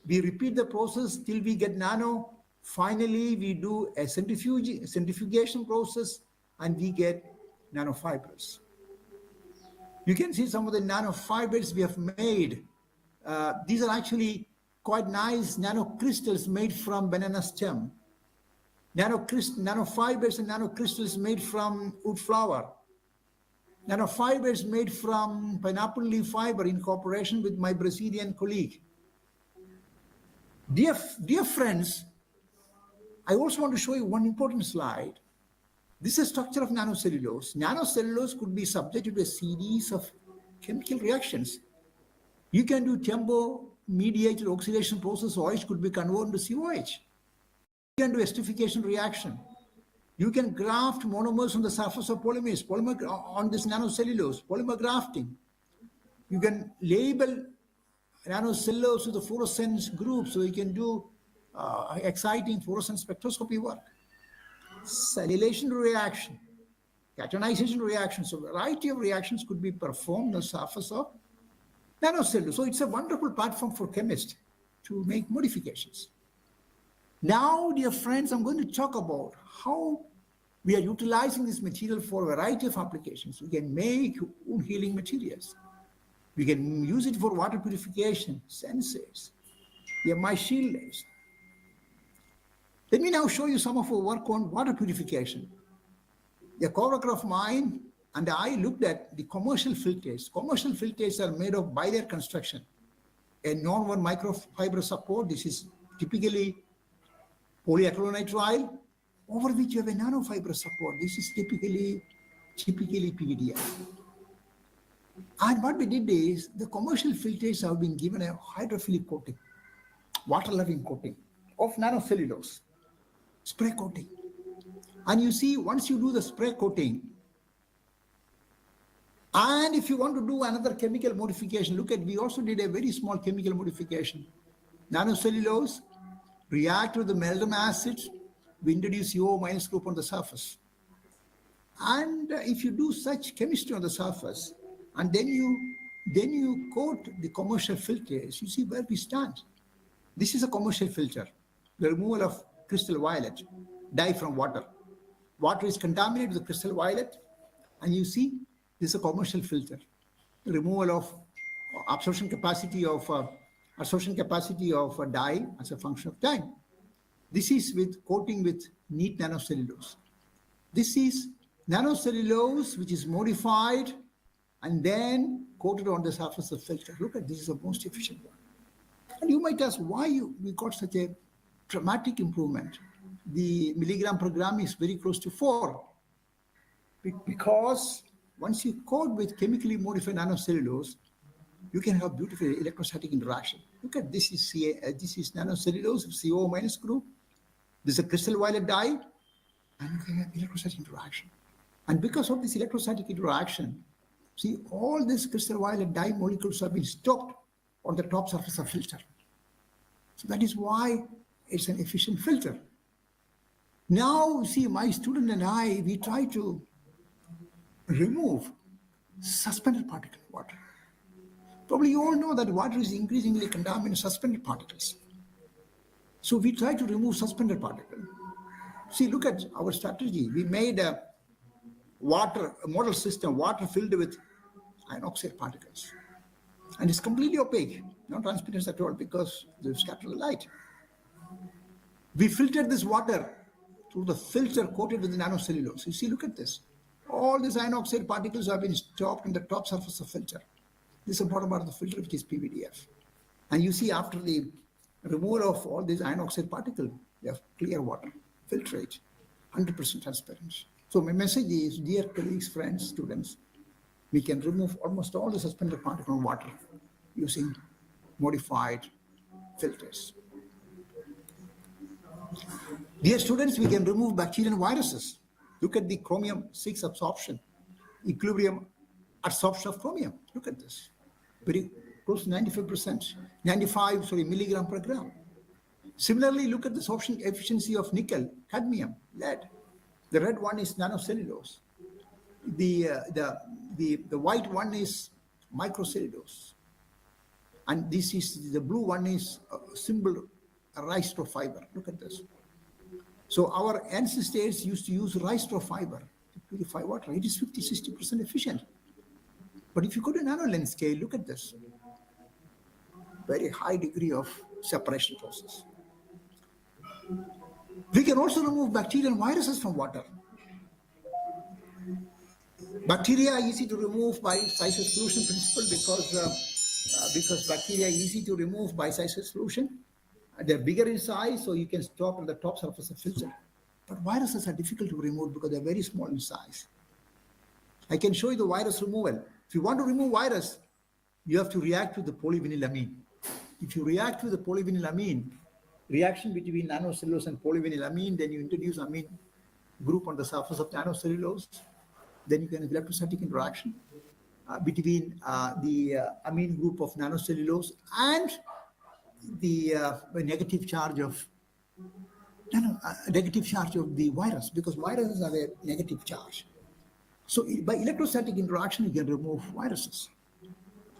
We repeat the process till we get nano. Finally, we do a centrifugation process and we get nanofibers. You can see some of the nanofibers we have made. These are actually quite nice nanocrystals made from banana stem. Nanofibers and nanocrystals made from wood flower. Nanofibers made from pineapple leaf fiber in cooperation with my Brazilian colleague. Dear friends, I also want to show you one important slide. This is structure of nanocellulose. Nanocellulose could be subjected to a series of chemical reactions. You can do TEMBO-mediated oxidation process, OH could be converted to COH. You can do esterification reaction. You can graft monomers on the surface of polymers, on this nanocellulose, polymer grafting. You can label nanocellulose with the fluorescence group, so you can do exciting fluorescence spectroscopy work. Cellulation reaction, cationization reaction, so a variety of reactions could be performed on the surface of nanocellulose. So it's a wonderful platform for chemists to make modifications. Now, dear friends, I'm going to talk about how we are utilizing this material for a variety of applications. We can make wound healing materials. We can use it for water purification, sensors, EMI shielders. Let me now show you some of our work on water purification. A coworker of mine and I looked at the commercial filters. Commercial filters are made of bilayer construction. A non-one microfiber support. This is typically polyacrylonitrile, over which you have a nanofiber support. This is typically PVDF. And what we did is, the commercial filters have been given a hydrophilic coating, water-loving coating of nanocellulose, spray coating. And you see, once you do the spray coating, and if you want to do another chemical modification, look at, we also did a very small chemical modification. Nanocellulose, react with the meldum acid, we introduce UO minus group on the surface. And if you do such chemistry on the surface, and then you coat the commercial filters, you see where we stand. This is a commercial filter, the removal of crystal violet, dye from water. Water is contaminated with the crystal violet, and you see this is a commercial filter, the removal of absorption capacity of dye as a function of time. This is with coating with neat nanocellulose. This is nanocellulose which is modified and then coated on the surface of filter. Look at this is the most efficient one. And you might ask why we got such a dramatic improvement. The milligram per gram is very close to 4. Because once you coat with chemically modified nanocellulose, you can have beautiful electrostatic interaction. Look at this is this is nanocellulose, CO minus group. This is a crystal violet dye, and you can have electrostatic interaction. And because of this electrostatic interaction, see all these crystal violet dye molecules have been stopped on the top surface of filter. So that is why it's an efficient filter. Now, see, my student and I, we try to remove suspended particle water. Probably you all know that water is increasingly contaminated with suspended particles. So we try to remove suspended particle. See, look at our strategy. We made a model system, water filled with iron oxide particles. And it's completely opaque, not transparent at all because they scatter the light. We filtered this water through the filter coated with nanocellulose. You see, look at this. All these iron oxide particles have been stopped on the top surface of filter. This is the bottom part of the filter, which is PVDF. And you see after the removal of all these iron oxide particles, we have clear water, filtrate, 100% transparent. So my message is, dear colleagues, friends, students, we can remove almost all the suspended particle in water using modified filters. Dear students, we can remove bacteria and viruses. Look at the chromium-6 absorption, equilibrium absorption of chromium. Look at this. Very close to 95%, milligram per gram. Similarly, look at the absorption efficiency of nickel, cadmium, lead. The red one is nanocellulose. The white one is microcellulose. And this is the blue one is simple rice straw fiber. Look at this. So our ancestors used to use rice straw fiber to purify water. It is 50-60% efficient. But if you go to nano-length scale, look at this. Very high degree of separation process. We can also remove bacteria and viruses from water. Bacteria are easy to remove by size exclusion principle because bacteria are easy to remove by size exclusion. They're bigger in size, so you can stop on the top surface of filter. But viruses are difficult to remove because they're very small in size. I can show you the virus removal. If you want to remove virus, you have to react with the polyvinylamine. If you react with the polyvinylamine, reaction between nanocellulose and polyvinylamine, then you introduce amine group on the surface of nanocellulose. Then you can have electrostatic interaction between the amine group of nanocellulose and the negative charge of the virus, because viruses have a negative charge. So by electrostatic interaction, you can remove viruses.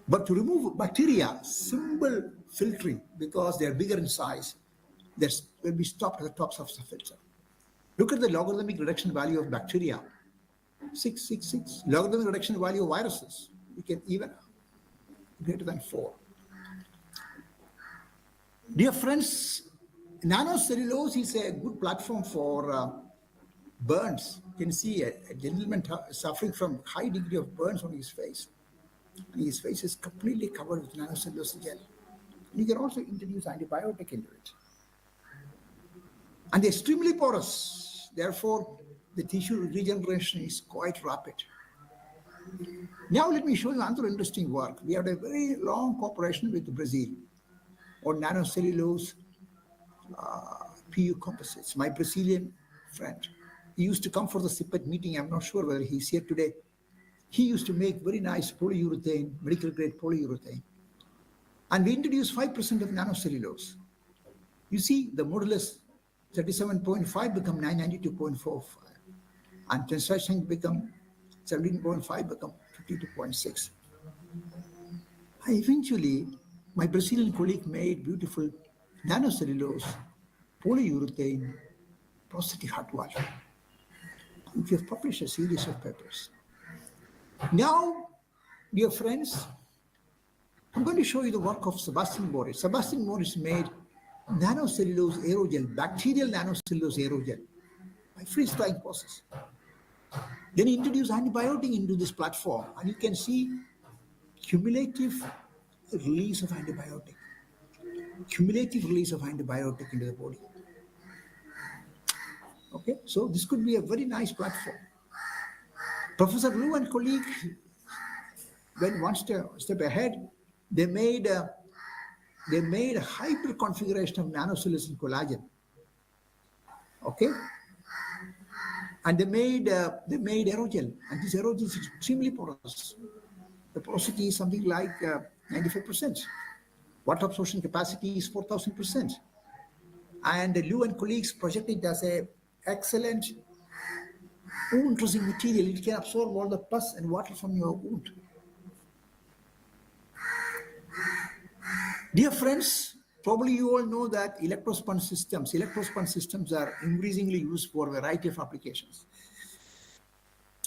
But to remove bacteria, simple filtering, because they're bigger in size, they will be stopped at the top of the filter. Look at the logarithmic reduction value of bacteria, 666. Logarithmic reduction value of viruses, we can even greater than 4. Dear friends, nanocellulose is a good platform for burns. You can see a gentleman suffering from high degree of burns on his face. And his face is completely covered with nanocellulose gel. You can also introduce antibiotic into it. And they're extremely porous. Therefore, the tissue regeneration is quite rapid. Now let me show you another interesting work. We had a very long cooperation with Brazil on nanocellulose PU composites. My Brazilian friend, he used to come for the CPET meeting. I'm not sure whether he's here today. He used to make very nice polyurethane, medical grade polyurethane. And we introduced 5% of nanocellulose. You see the modulus 37.5 become 992.45. And tensile strength become 17.5 become 52.6. Eventually, my Brazilian colleague made beautiful nanocellulose polyurethane prosthetic heart valve. We have published a series of papers. Now, dear friends, I'm going to show you the work of Sebastian Boris. Sebastian Boris made nanocellulose aerogel, bacterial nanocellulose aerogel by freeze-drying process. Then he introduced antibiotic into this platform, and you can see cumulative release of antibiotic. Cumulative release of antibiotic into the body. Okay, so this could be a very nice platform. Professor Liu and colleagues went one step ahead. They made a hybrid configuration of nanocellulose and collagen. Okay, and they made aerogel, and this aerogel is extremely porous. The porosity is something like 95%. Water absorption capacity is 4,000%. And Liu and colleagues projected it as a excellent wound dressing material. It can absorb all the pus and water from your wound. Dear friends, probably you all know that electrosponge systems are increasingly used for a variety of applications.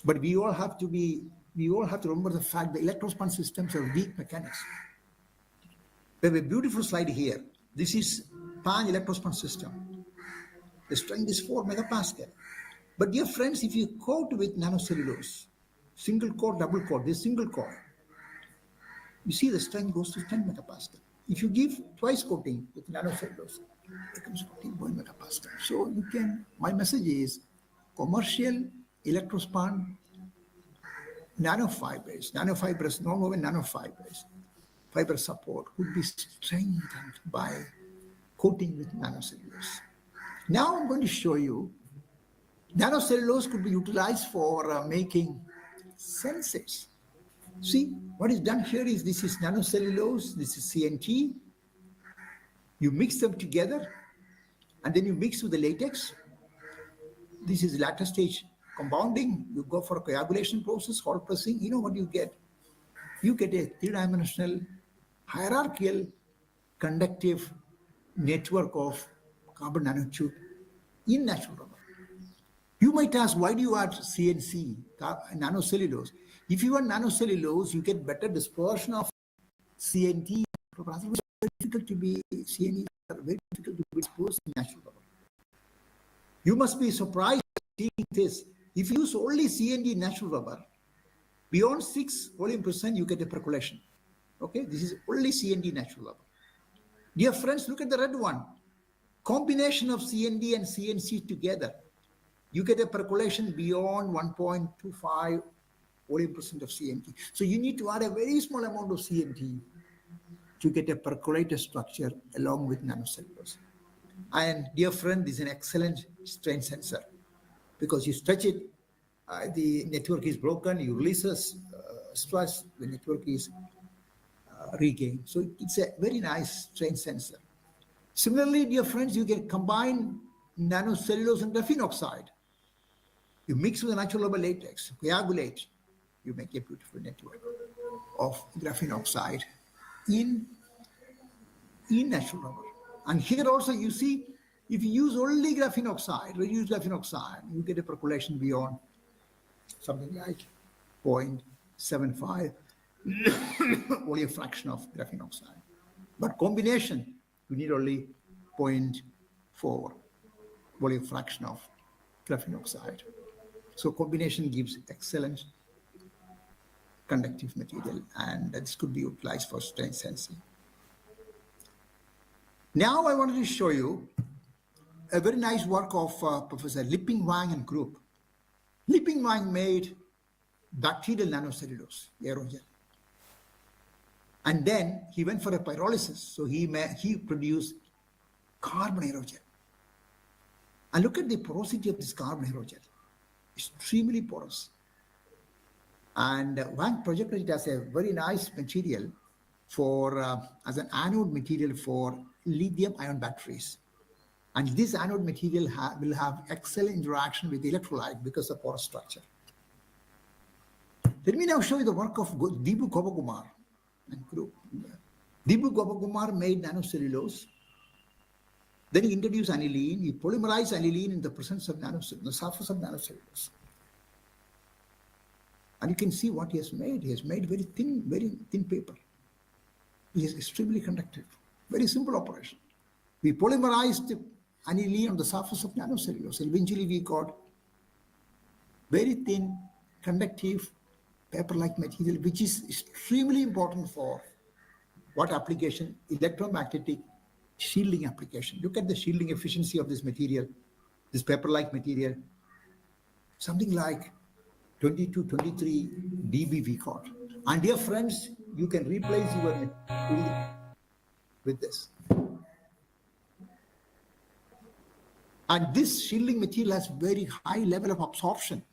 But we all have to remember the fact that electrosponge systems are weak mechanics. We have a beautiful slide here. This is pan electrosponge system. The strength is 4 megapascal. But dear friends, if you coat with nanocellulose, single core, double core, this single core, you see the strength goes to 10 megapascal. If you give twice coating with nanocellulose, it becomes 14 megapascal. So you can, my message is commercial electrosponge nanofibers, non-woven nanofibers, fiber support could be strengthened by coating with nanocellulose. Now I'm going to show you nanocellulose could be utilized for making sensors. See, what is done here is this is nanocellulose, this is CNT. You mix them together and then you mix with the latex. This is latter stage compounding. You go for a coagulation process, hot pressing. You know what you get? You get a three-dimensional hierarchical conductive network of carbon nanotube in natural rubber. You might ask, why do you add CNC, nanocellulose? If you add nanocellulose, you get better dispersion of CNT. Otherwise, it's very difficult to be CNE, very difficult to be dispersed in natural rubber. You must be surprised seeing this. If you use only CND natural rubber, beyond 6 volume percent, you get a percolation. Okay, this is only CND natural rubber. Dear friends, look at the red one. Combination of CND and CNC together, you get a percolation beyond 1.25 volume percent of CNT. So you need to add a very small amount of CNT to get a percolated structure along with nanocellulose. And dear friend, this is an excellent strain sensor because you stretch it, the network is broken, you release stress, the network is regained. So it's a very nice strain sensor. Similarly, dear friends, you can combine nanocellulose and graphene oxide. You mix with a natural rubber latex, coagulate, you make a beautiful network of graphene oxide in natural rubber. And here also you see, if you use only graphene oxide, reduced graphene oxide, you get a percolation beyond something like 0.75 only a fraction of graphene oxide. But combination, you need only 0.4 volume fraction of graphene oxide. So combination gives excellent conductive material, and this could be utilized for strain sensing. Now I wanted to show you a very nice work of Professor Lipping Wang and group. Lipping Wang made bacterial nanocellulose, aerogel. And then he went for a pyrolysis. So he produced carbon aerogel. And look at the porosity of this carbon aerogel. Extremely porous. And Wang projected it as a very nice material for as an anode material for lithium ion batteries. And this anode material will have excellent interaction with the electrolyte because of porous structure. Let me now show you the work of Dibu Gopakumar and group. Dibu Gopakumar made nanocellulose. Then he introduced aniline. He polymerized aniline in the presence of the surface of nanocellulose. And you can see what he has made. He has made very thin paper. It is extremely conductive. Very simple operation. We polymerized aniline on the surface of nanocellulose. Eventually we got very thin, conductive, paper-like material, which is extremely important for what application? Electromagnetic shielding application. Look at the shielding efficiency of this material, this paper-like material, something like 20 to 23 dB we got. And dear friends, you can replace your shielding with this. And this shielding material has very high level of absorption.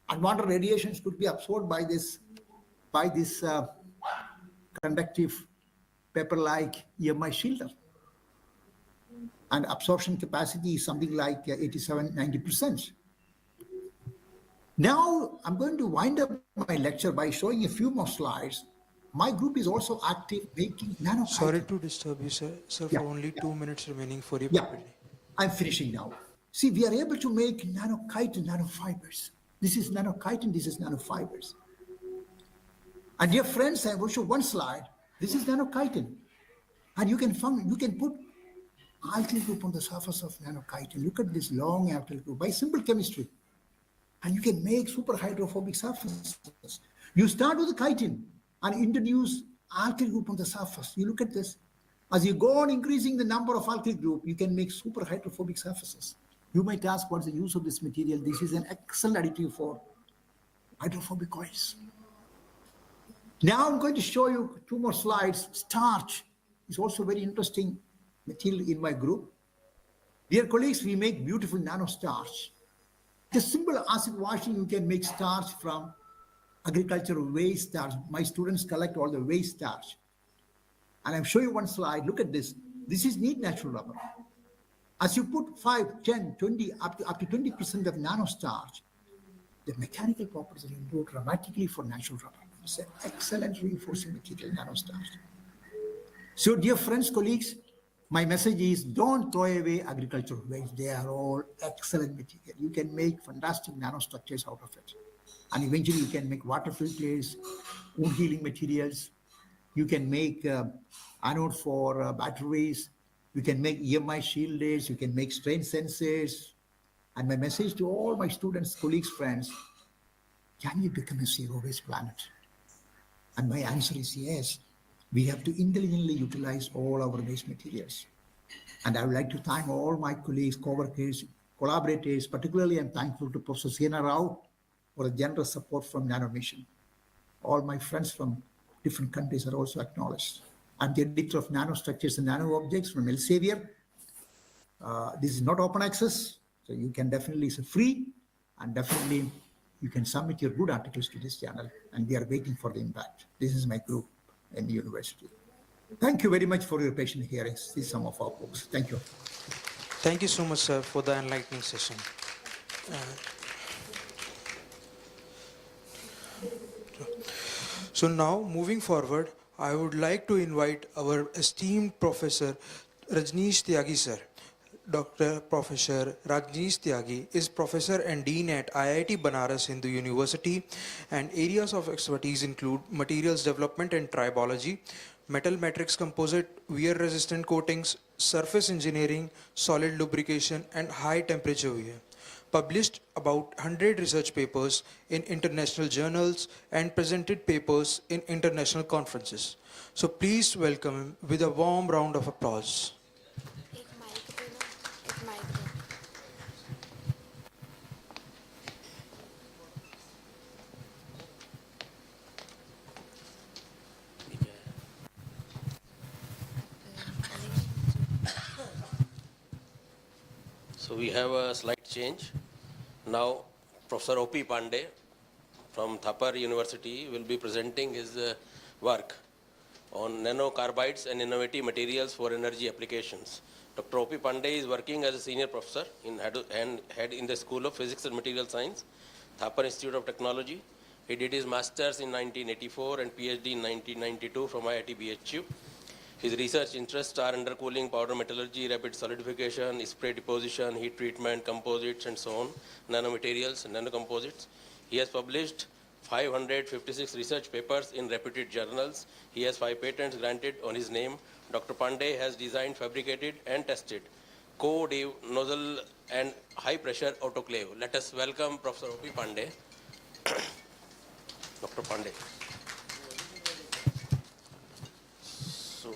Unwanted radiations could be absorbed by this conductive paper-like EMI shielder. And absorption capacity is something like 87–90%. Now I'm going to wind up my lecture by showing a few more slides. My group is also active making nano. Sorry to disturb you, sir. Sir, for only 2 minutes remaining for your Yeah, PPT. I'm finishing now. See, we are able to make nanochitin nanofibers. This is nanochitin, this is nanofibers. And dear friends, I will show one slide. This is nanochitin. And you can put alkyl group on the surface of nanochitin. Look at this long alkyl group by simple chemistry. And you can make super hydrophobic surfaces. You start with the chitin and introduce alkyl group on the surface. You look at this. As you go on increasing the number of alkyl group, you can make super hydrophobic surfaces. You might ask, what's the use of this material? This is an excellent additive for hydrophobic coils. Now I'm going to show you 2 more slides. Starch is also very interesting material in my group. Dear colleagues, we make beautiful nano starch. The simple acid washing, you can make starch from agricultural waste starch. My students collect all the waste starch. And I'm showing you one slide. Look at this. This is neat natural rubber. As you put 5, 10, 20, up to 20% of nano starch, the mechanical properties will improve dramatically for natural rubber. It's an excellent reinforcing material, nano starch. So, dear friends, colleagues, my message is don't throw away agricultural waste. They are all excellent material. You can make fantastic nanostructures out of it. And eventually you can make water filters, wound healing materials. You can make anode for batteries. You can make EMI shielders. You can make strain sensors. And my message to all my students, colleagues, friends, can we become a zero waste planet? And my answer is yes. We have to intelligently utilize all our waste materials. And I would like to thank all my colleagues, co-workers, collaborators. Particularly, I'm thankful to Professor Siena Rao for the generous support from Nano Mission. All my friends from different countries are also acknowledged. I'm the editor of Nanostructures and Nano Objects from Elsevier. This is not open access, so you can definitely, it's free, and definitely you can submit your good articles to this channel, and we are waiting for the impact. This is my group in the university. Thank you very much for your patient hearings. These are some of our books. Thank you. Thank you so much, sir, for the enlightening session. So now, moving forward, I would like to invite our esteemed Professor Rajneesh Tyagi, sir. Dr. Professor Rajneesh Tyagi is Professor and Dean at IIT Banaras Hindu University, and areas of expertise include materials development and tribology, metal matrix composite, wear-resistant coatings, surface engineering, solid lubrication, and high-temperature wear. Published about 100 research papers in international journals and presented papers in international conferences. So please welcome him with a warm round of applause. So we have a slight change. Now Professor O.P. Pandey from Thapar University will be presenting his work on nanocarbides and innovative materials for energy applications. Dr. O.P. Pandey is working as a senior professor and head in the School of Physics and Material Science, Thapar Institute of Technology. He did his master's in 1984 and PhD in 1992 from IIT BHU. His research interests are undercooling, powder metallurgy, rapid solidification, spray deposition, heat treatment, composites, and so on, nanomaterials and nanocomposites. He has published 556 research papers in reputed journals. He has 5 patents granted on his name. Dr. Pandey has designed, fabricated, and tested co-Dave nozzle and high pressure autoclave. Let us welcome Professor O.P. Pandey. Dr. Pandey. So,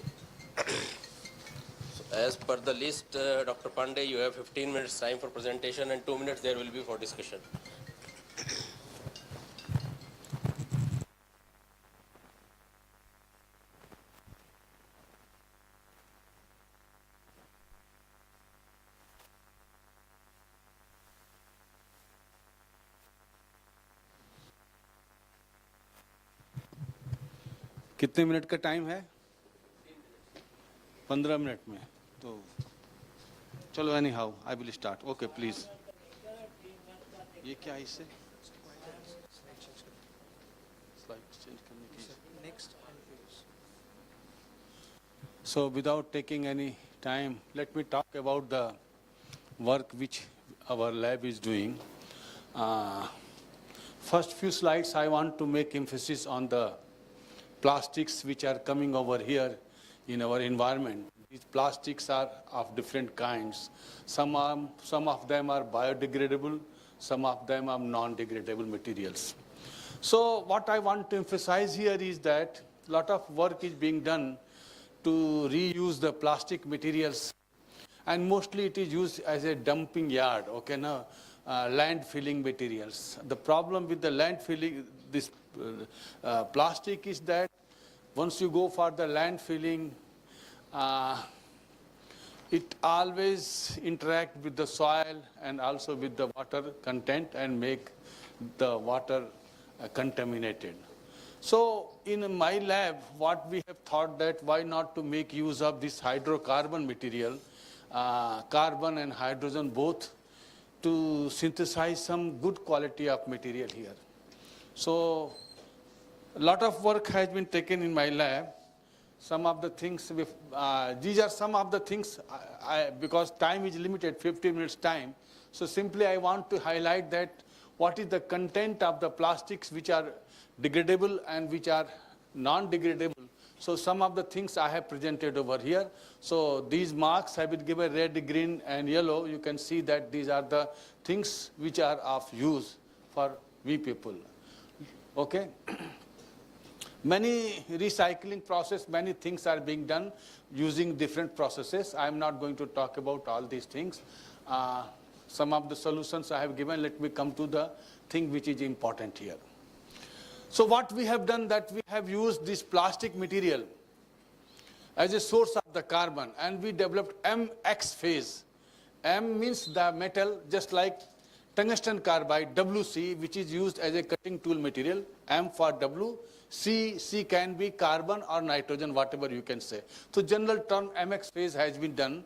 as per the list, Dr. Pandey, you have 15 minutes time for presentation and 2 minutes there will be for discussion. कितने minute का time है? 15 minute में तो चलो any how I will start. Okay please. ये क्या है इससे? स्लाइड चेंज करने की. So without taking any time, let me talk about the work which our lab is doing. First few slides I want to make emphasis on the plastics which are coming over here in our environment. These plastics are of different kinds. Some of them are biodegradable, some of them are non-degradable materials. So what I want to emphasize here is that a lot of work is being done to reuse the plastic materials, and mostly it is used as a dumping yard, okay, no, landfilling materials. The problem with the landfilling, this plastic is that once you go for the landfilling, it always interact with the soil and also with the water content and make the water contaminated. So in my lab, what we have thought that why not to make use of this hydrocarbon material, carbon and hydrogen both, to synthesize some good quality of material here. So a lot of work has been taken in my lab. Some of the things, these are some of the things, because time is limited, 15 minutes time. So simply I want to highlight that what is the content of the plastics which are degradable and which are non-degradable. So some of the things I have presented over here. So these marks have been given red, green and yellow. You can see that these are the things which are of use for we people. Okay. Many recycling process, many things are being done using different processes. I am not going to talk about all these things. Some of the solutions I have given, let me come to the thing which is important here. So what we have done, that we have used this plastic material as a source of the carbon, and we developed MX phase. M means the metal, just like tungsten carbide, WC, which is used as a cutting tool material. M for W. C can be carbon or nitrogen, whatever you can say. So general term MX phase has been done.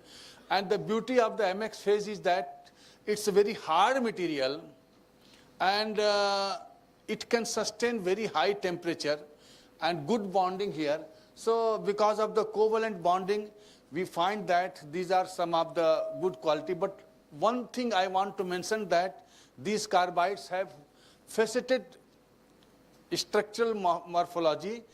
And the beauty of the MX phase is that it's a very hard material, and it can sustain very high temperature and good bonding here. So because of the covalent bonding, we find that these are some of the good quality. But one thing I want to mention, that these carbides have faceted structural morphology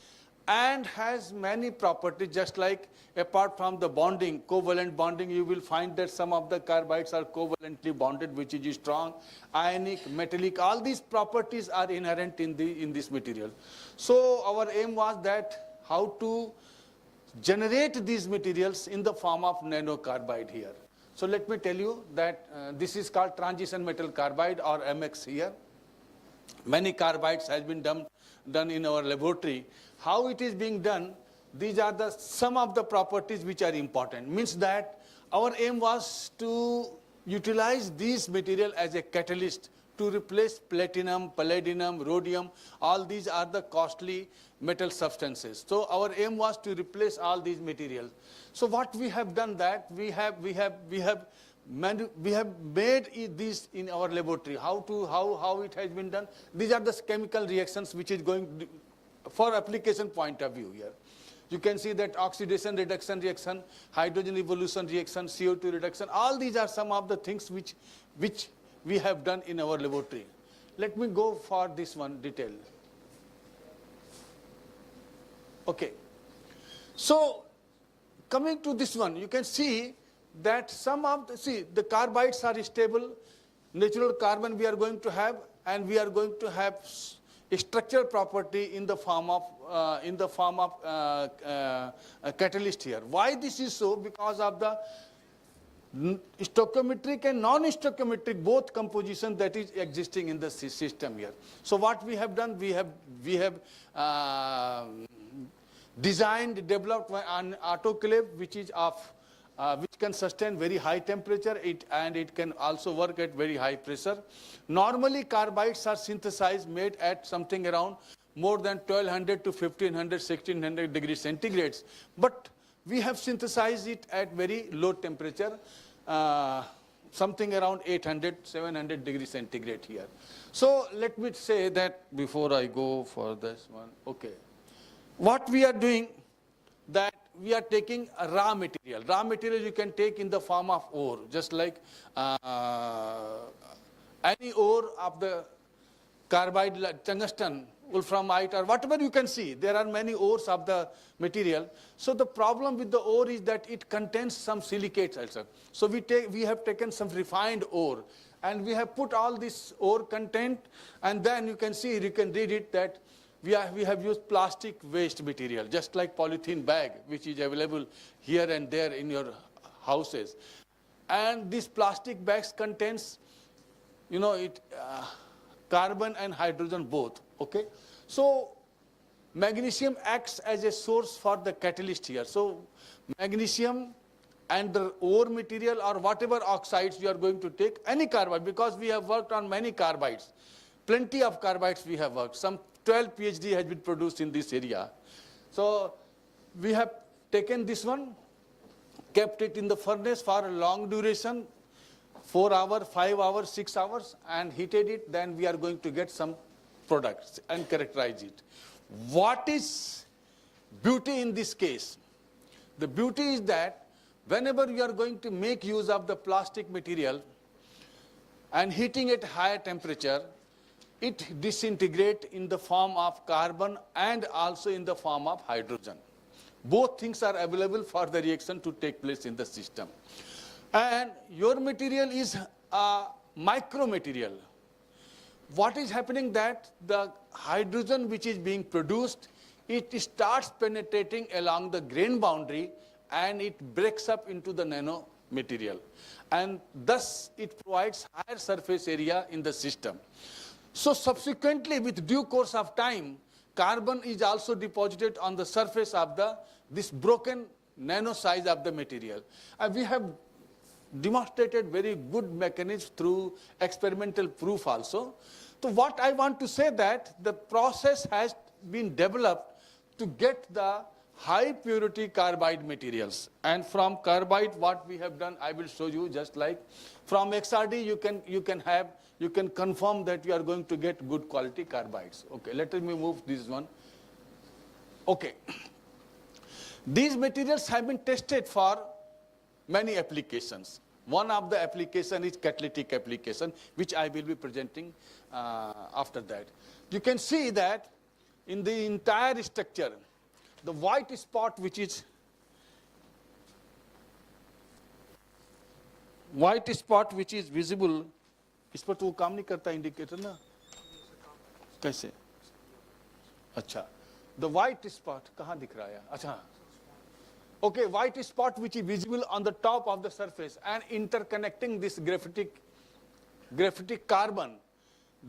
and has many properties, just like apart from the bonding, covalent bonding, you will find that some of the carbides are covalently bonded, which is strong, ionic, metallic. All these properties are inherent in this material. So our aim was that how to generate these materials in the form of nanocarbide here. So let me tell you that this is called transition metal carbide, or MX here. Many carbides has been done in our laboratory. How it is being done, these are some of the properties which are important. Means that our aim was to utilize this material as a catalyst to replace platinum, palladium, rhodium. All these are the costly metal substances. So our aim was to replace all these materials. So what we have done, that we have made this in our laboratory. How it has been done? These are the chemical reactions which is going for application point of view here. You can see that oxidation reduction reaction, hydrogen evolution reaction, CO2 reduction. All these are some of the things which we have done in our laboratory. Let me go for this one detail. Okay. So coming to this one, you can see that some of the, see, the carbides are stable, natural carbon we are going to have, and we are going to have a structural property in the form of catalyst here. Why this is so? Because of the stoichiometric and non-stoichiometric both composition that is existing in the system here. So what we have done, we have designed, developed an autoclave which is of which can sustain very high temperature, and it can also work at very high pressure. Normally carbides are synthesized, made at something around more than 1200 to 1500, 1600 degrees centigrades. But we have synthesized it at very low temperature, something around 800, 700 degrees centigrade here. So let me say that before I go for this one, okay. What we are doing, that we are taking a raw material. Raw material you can take in the form of ore, just like any ore of the carbide, like tungsten, wolframite, or whatever you can see. There are many ores of the material. So the problem with the ore is that it contains some silicates also. So we have taken some refined ore, and we have put all this ore content, and then you can see, you can read it, that we have used plastic waste material, just like polythene bag, which is available here and there in your houses. And these plastic bags contains, you know, carbon and hydrogen both, okay? So magnesium acts as a source for the catalyst here. So magnesium and the ore material or whatever oxides you are going to take, any carbide, because we have worked on many carbides, plenty of carbides we have worked. Some 12 PhD has been produced in this area. So we have taken this one, kept it in the furnace for a long duration, 4 hours, 5 hours, 6 hours, and heated it. Then we are going to get some products and characterize it. What is beauty in this case? The beauty is that whenever you are going to make use of the plastic material and heating at higher temperature, it disintegrates in the form of carbon and also in the form of hydrogen. Both things are available for the reaction to take place in the system. And your material is a micro material. What is happening, that the hydrogen which is being produced, it starts penetrating along the grain boundary, and it breaks up into the nano material. And thus it provides higher surface area in the system. So subsequently, with due course of time, carbon is also deposited on the surface of this broken nano size of the material. And we have demonstrated very good mechanism through experimental proof also. So what I want to say, that the process has been developed to get the high purity carbide materials. And from carbide, what we have done, I will show you, just like from XRD, you can confirm that you are going to get good quality carbides. Okay, let me move this one. Okay. These materials have been tested for many applications. One of the application is catalytic application, which I will be presenting after that. You can see that in the entire structure, the white spot which is visible, इस पर तो वो काम नहीं करता indicator ना, कैसे? अच्छा, the white spot कहाँ दिख रहा है? अच्छा, okay, white spot which is visible on the top of the surface and interconnecting this graphitic carbon.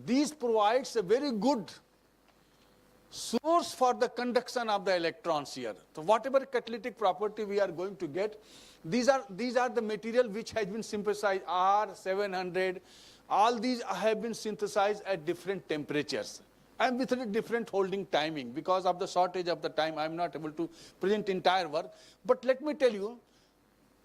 These provides a very good source for the conduction of the electrons here. So whatever catalytic property we are going to get, these are the material which has been synthesized, R700. All these have been synthesized at different temperatures and with a different holding timing. Because of the shortage of the time, I am not able to present entire work. But let me tell you,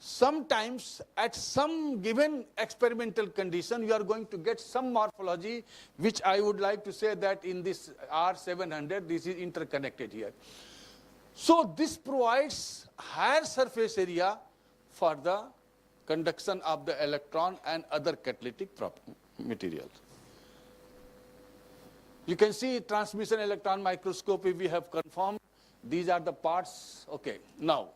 sometimes at some given experimental condition, you are going to get some morphology, which I would like to say that in this R700, this is interconnected here. So this provides higher surface area for the conduction of the electron and other catalytic materials. You can see transmission electron microscopy we have confirmed. These are the parts. Okay, now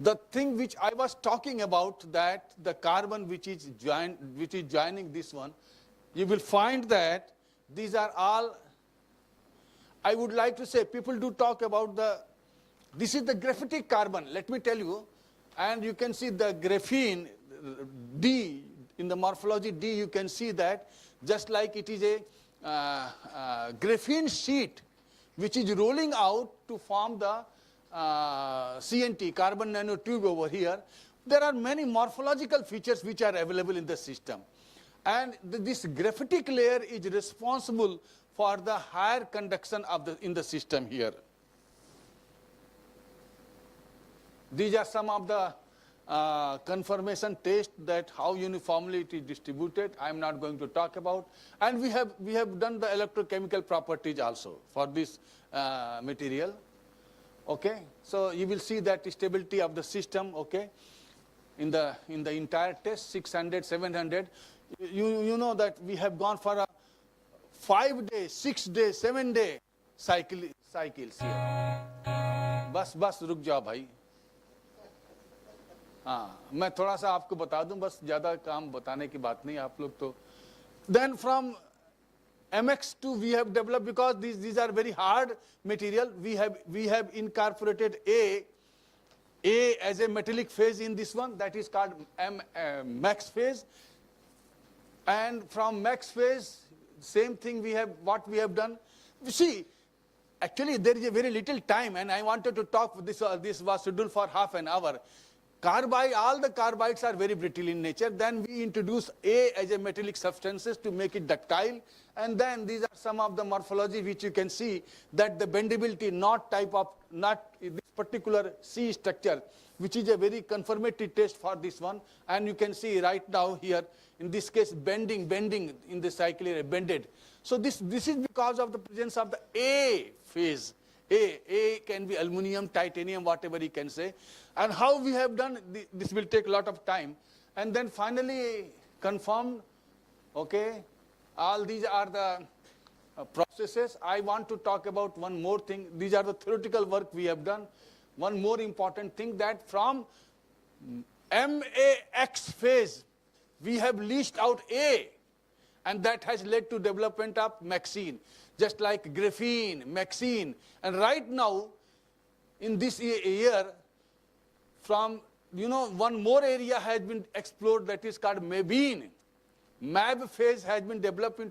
the thing which I was talking about, that the carbon which is joining this one, you will find that these are all, I would like to say, people do talk about this is the graphitic carbon, let me tell you, and you can see the graphene, D, in the morphology D, you can see that just like it is a graphene sheet which is rolling out to form the CNT, carbon nanotube over here. There are many morphological features which are available in the system. And this graphitic layer is responsible for the higher conduction of in the system here. These are some of the confirmation tests that how uniformly it is distributed. I am not going to talk about. And we have done the electrochemical properties also for this material. Okay, so you will see that stability of the system. Okay, in the entire test, 600, 700. You know that we have gone for a 5-day, 6-day, 7-day cycles here. बस रुक जाओ भाई. हाँ, मैं थोड़ा सा आपको बता दूं, बस ज़्यादा काम बताने की बात नहीं आप लोग तो. Then from MX2 we have developed, because these are very hard material, we have incorporated A as a metallic phase in this one, that is called max phase. And from max phase, same thing what we have done. You see, actually there is a very little time and I wanted to talk, this was scheduled for half an hour. All the carbides are very brittle in nature. Then we introduce A as a metallic substances to make it ductile. And then these are some of the morphology which you can see that the bendability, not this particular C structure, which is a very confirmatory test for this one. And you can see right now here, in this case, bending in the cycle area, bended. So this is because of the presence of the A phase. A can be aluminum, titanium, whatever you can say. And how we have done, this will take a lot of time. And then finally confirmed, okay, all these are the processes. I want to talk about one more thing. These are the theoretical work we have done. One more important thing, that from MAX phase, we have leached out A, and that has led to development of MXene, just like graphene, MXene. And right now, in this year, from, one more area has been explored that is called MABene. MAB phase has been developed in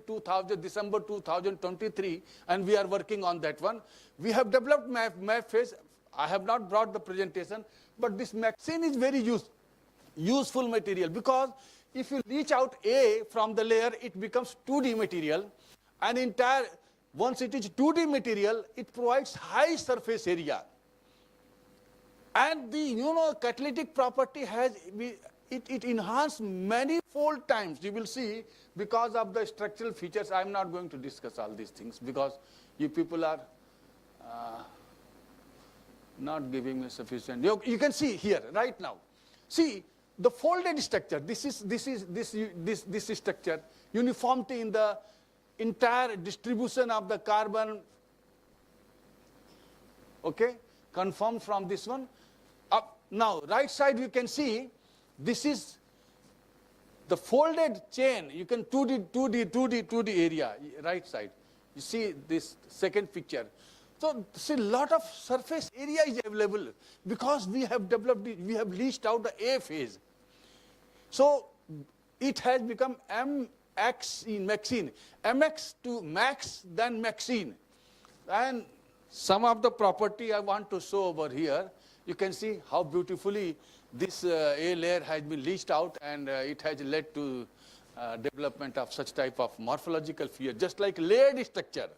December 2023, and we are working on that one. We have developed MAB phase. I have not brought the presentation, but this MXene is very useful material, because if you leach out A from the layer, it becomes 2D material, and once it is 2D material, it provides high surface area. And the catalytic property it enhanced many-fold times. You will see, because of the structural features. I am not going to discuss all these things because you people are not giving me sufficient. You can see here right now. See the folded structure. This structure, uniformity in the entire distribution of the carbon. Okay, confirmed from this one. Now, right side you can see, this is the folded chain. You can 2D area, right side. You see this second picture. So, see, lot of surface area is available because we have developed it, we have leached out the A phase. So, it has become MXene, MX to max, then MXene. And some of the property I want to show over here. You can see how beautifully this A layer has been leached out, and it has led to development of such type of morphological feature, just like layered structure.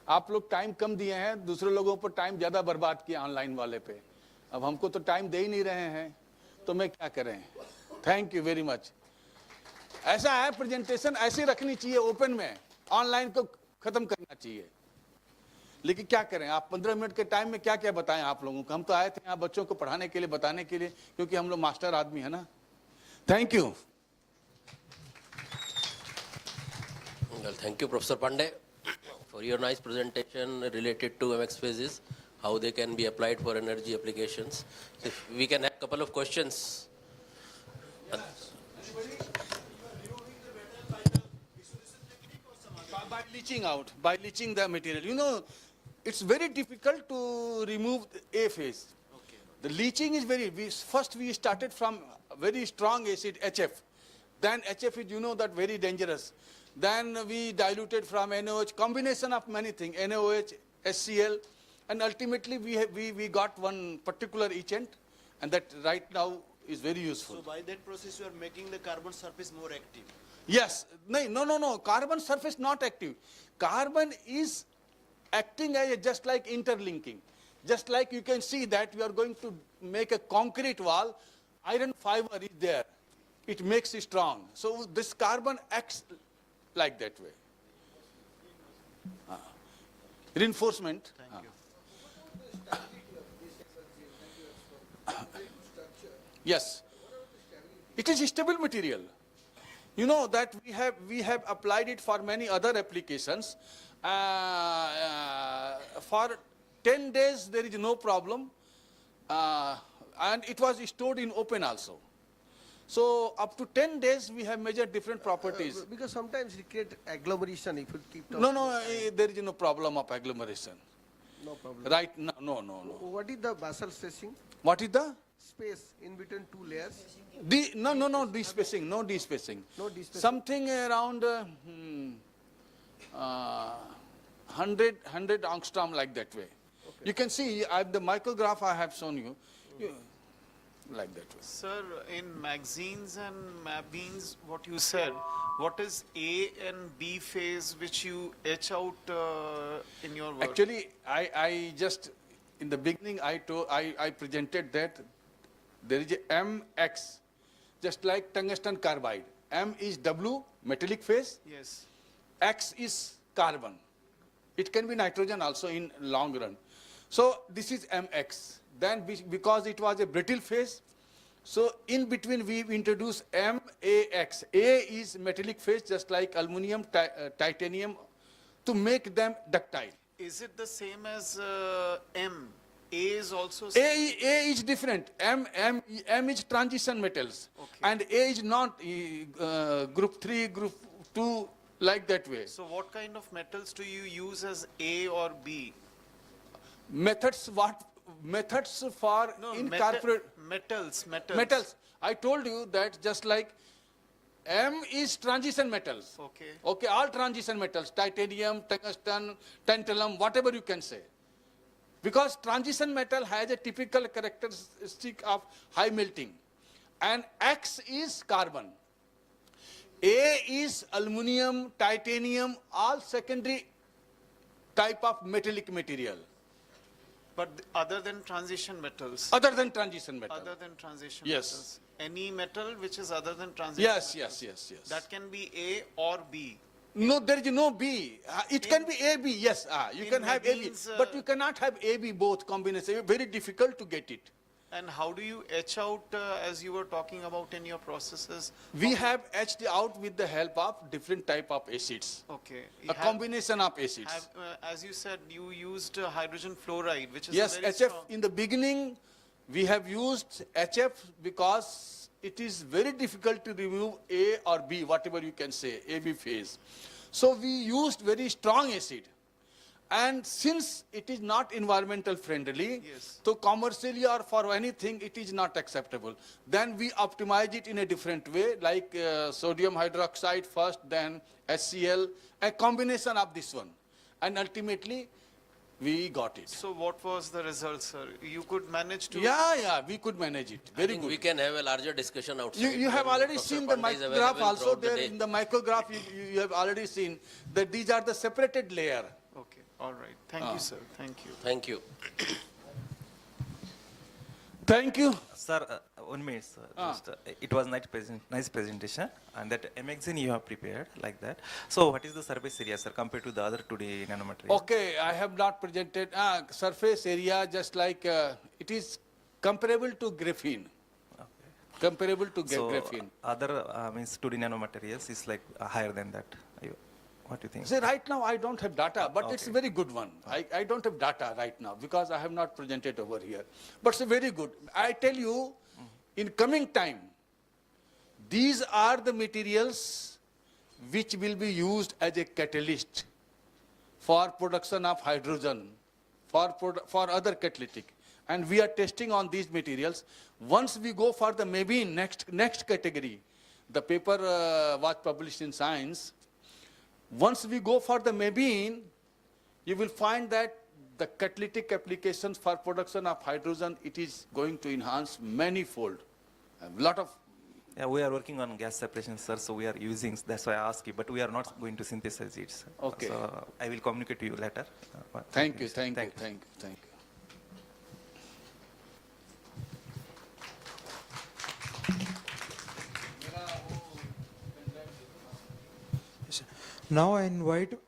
आप लोग time कम दिए हैं, दूसरे लोगों पर time ज़्यादा बर्बाद किया ऑनलाइन वाले पे. अब हमको तो टाइम दे ही नहीं रहे हैं, तो मैं क्या करें. Thank you very much. ऐसा है, प्रेजेंटेशन ऐसे रखनी चाहिए ओपन में, ऑनलाइन को ख़त्म करना चाहिए. लेकिन क्या करें, आप 15 मिनट के टाइम में क्या क्या बताएं आप लोगों को. हम तो आए थे यहाँ बच्चों को पढ़ाने के लिए, बताने के लिए, क्योंकि हम लोग मास्टर आदमी है ना. Thank you. Well, thank you, Professor Pandey, for your nice presentation related to MX phases. how they can be applied for energy applications. So if we can have a couple of questions. By leaching out, by leaching the material. You know, it's very difficult to remove the A phase. The leaching is first we started from a very strong acid, HF. Then HF is, you know, that very dangerous. Then we diluted from NaOH, combination of many things, NaOH, SCl, and ultimately we got one particular agent, and that right now is very useful. So by that process, you are making the carbon surface more active. Yes, no, carbon surface not active. Carbon is acting as just like interlinking. Just like you can see that we are going to make a concrete wall, iron fiber is there. It makes it strong. So this carbon acts like that way. Reinforcement. Thank you. Yes. It is a stable material. You know that we have applied it for many other applications. For 10 days there is no problem, and it was stored in open also. So up to 10 days we have measured different properties. Because sometimes it create agglomeration if you keep talking. No, there is no problem of agglomeration. No problem. Right? No. What is the basal spacing? What is the? Space in between two layers? No de-spacing, no de-spacing. No de-spacing. Something around 100 angstrom like that way. Okay. You can see the micrograph I have shown you, like that way. Sir, in magazines and mapbeans, what you said, what is A and B phase which you etch out in your work? Actually, I just, in the beginning, I presented that there is a MX, just like tungsten carbide. M is W, metallic phase. Yes. X is carbon. It can be nitrogen also in long run. So this is MX. Then because it was a brittle phase, so in between we introduce MAX. A is metallic phase, just like aluminum, titanium, to make them ductile. Is it the same as M? A is also A same? is different. M is transition metals. Okay. And A is not group 3, group 2, like that way. So what kind of metals do you use as A or B? Methods for incorporate metals. metals. I told you that just like M is transition metals. Okay. Okay, all transition metals, titanium, tungsten, tantalum, whatever you can say. Because transition metal has a typical characteristic of high melting. And X is carbon. A is aluminum, titanium, all secondary type of metallic material. But other than transition metals? Other than transition metal. Other than transition Yes. metals? Any metal which is other than transition Yes. That can be A or B? No, there is no B. It can be AB, yes. You can have AB, means, but you cannot have AB both combination. Very difficult to get it. And how do you etch out, as you were talking about in your processes? We have etched out with the help of different type of acids. Okay. A combination of acids. As you said, you used hydrogen fluoride, which is Yes, a very HF. strong. In the beginning, we have used HF because it is very difficult to remove A or B, whatever you can say, AB phase. So we used very strong acid. And since it is not environmental friendly, Yes. so commercially or for anything, it is not acceptable. Then we optimize it in a different way, like sodium hydroxide first, then HCl, a combination of this one. And ultimately, we got it. So what was the result, sir? You could manage to... Yeah, we could manage it. Very good. We can have a larger discussion outside. You have already Dr. seen the Pandey is micrograph available also throughout the there. day. In the micrograph, you have already seen that these are the separated layer. Okay, all right. Thank you, sir. Thank you. Thank you. Thank you. Sir, 1 minute, sir. Just, it was nice presentation, and that magazine you have prepared like that. So, what is the surface area, sir, compared to the other 2D nanomaterial? Okay, I have not presented surface area just like it is comparable to graphene. Okay. Comparable to So, graphene. other means 2D nanomaterials is like higher than that. What do you think? See, right now I don't have data, but it's a Okay. very good one. I don't have data right now because I have not presented over here. But it's very good. I tell you, in coming time, these are the materials which will be used as a catalyst for production of hydrogen, for other catalytic. And we are testing on these materials. Once we go for the maybe next category, the paper was published in Science. Once we go for the mebane, you will find that the catalytic applications for production of hydrogen, it is going to enhance manifold. A lot of. Yeah, we are working on gas separation, sir, so we are using, that's why I ask you, but we are not going to synthesize it, sir. Okay. So I will communicate to you later. Thank you, thank you. Yes, sir. Now I invite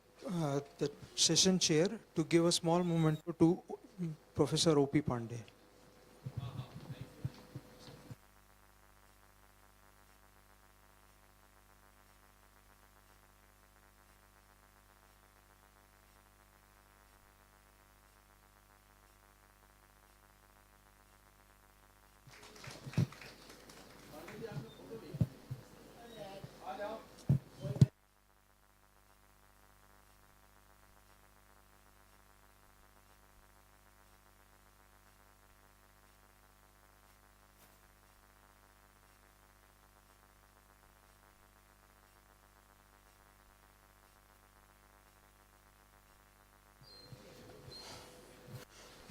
the session chair to give a small moment to Professor O.P. Pandey.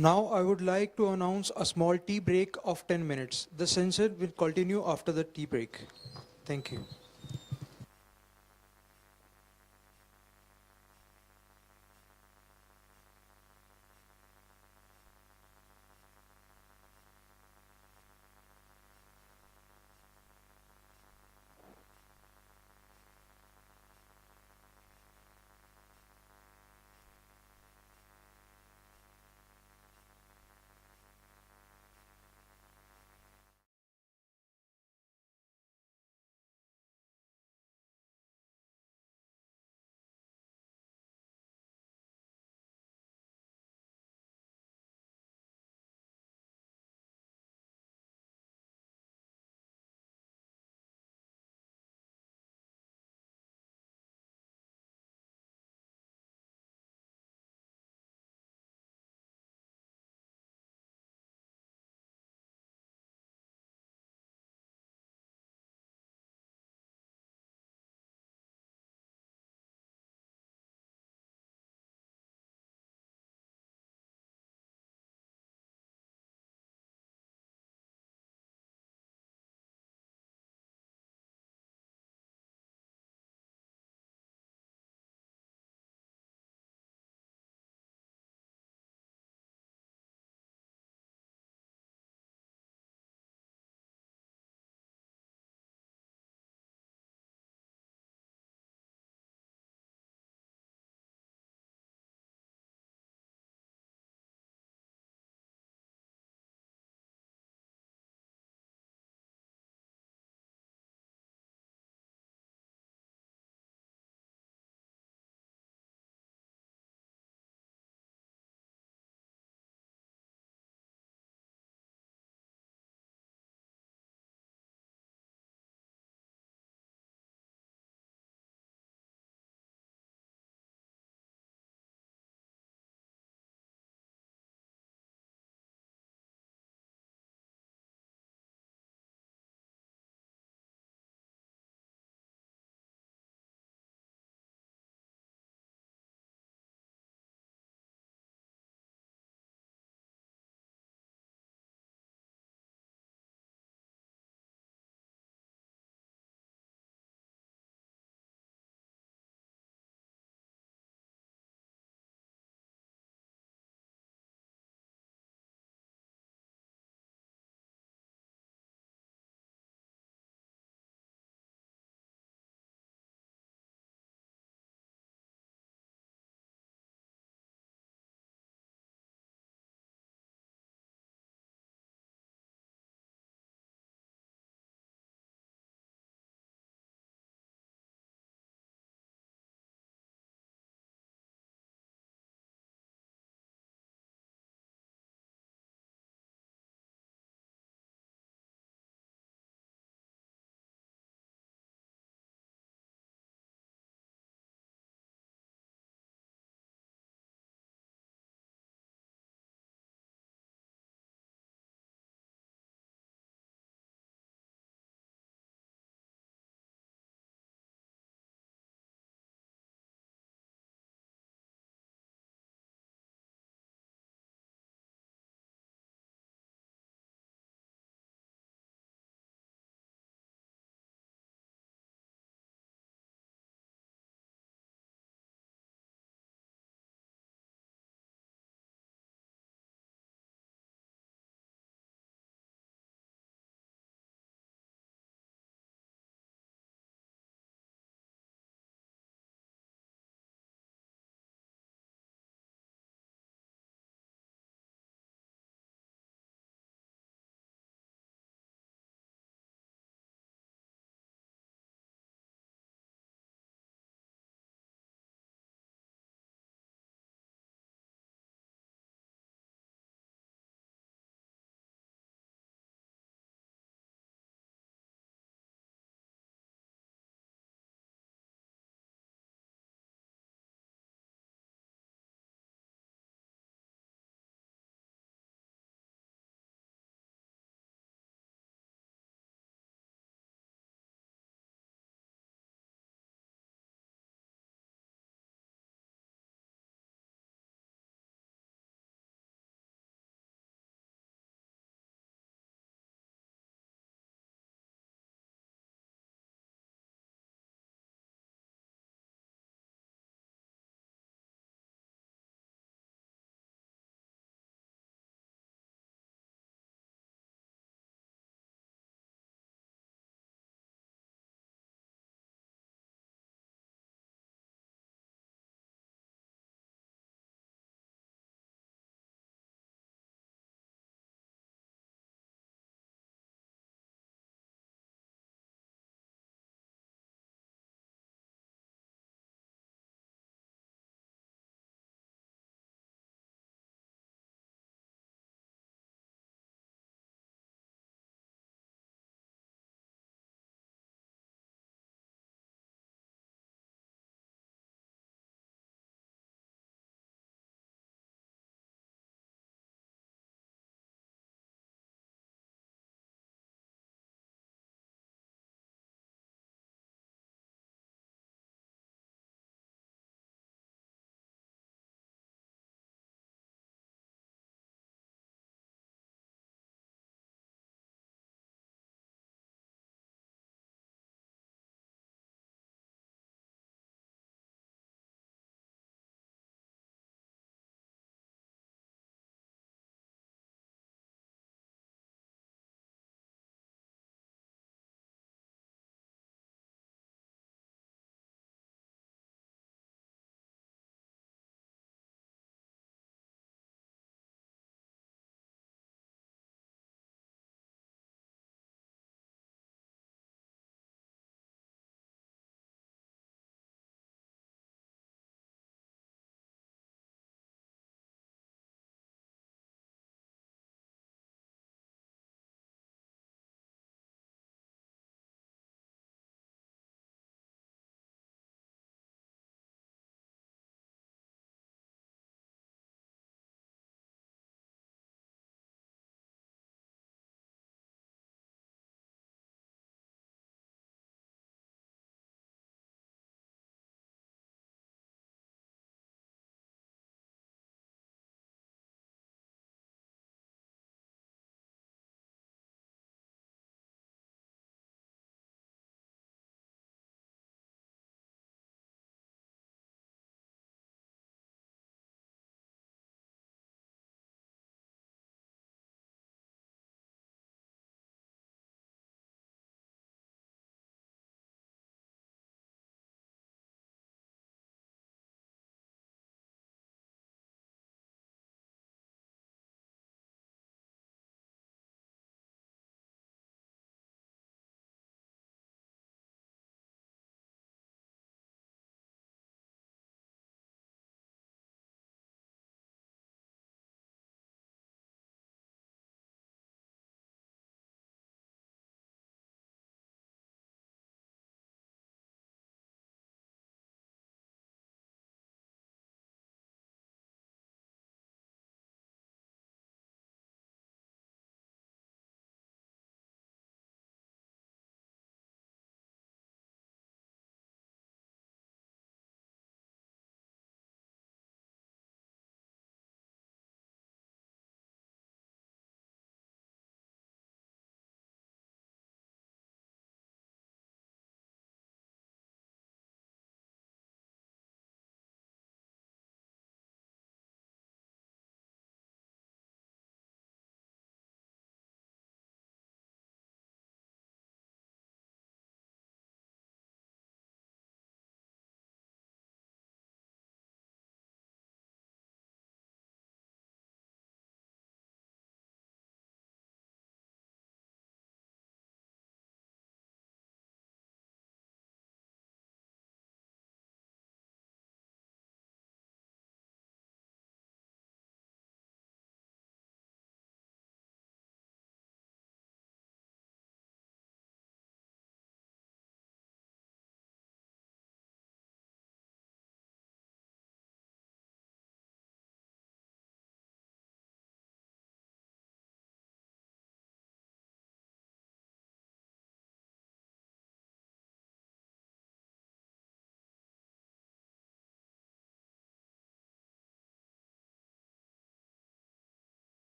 Now I would like to announce a small tea break of 10 minutes. The session will continue after the tea break. Thank you.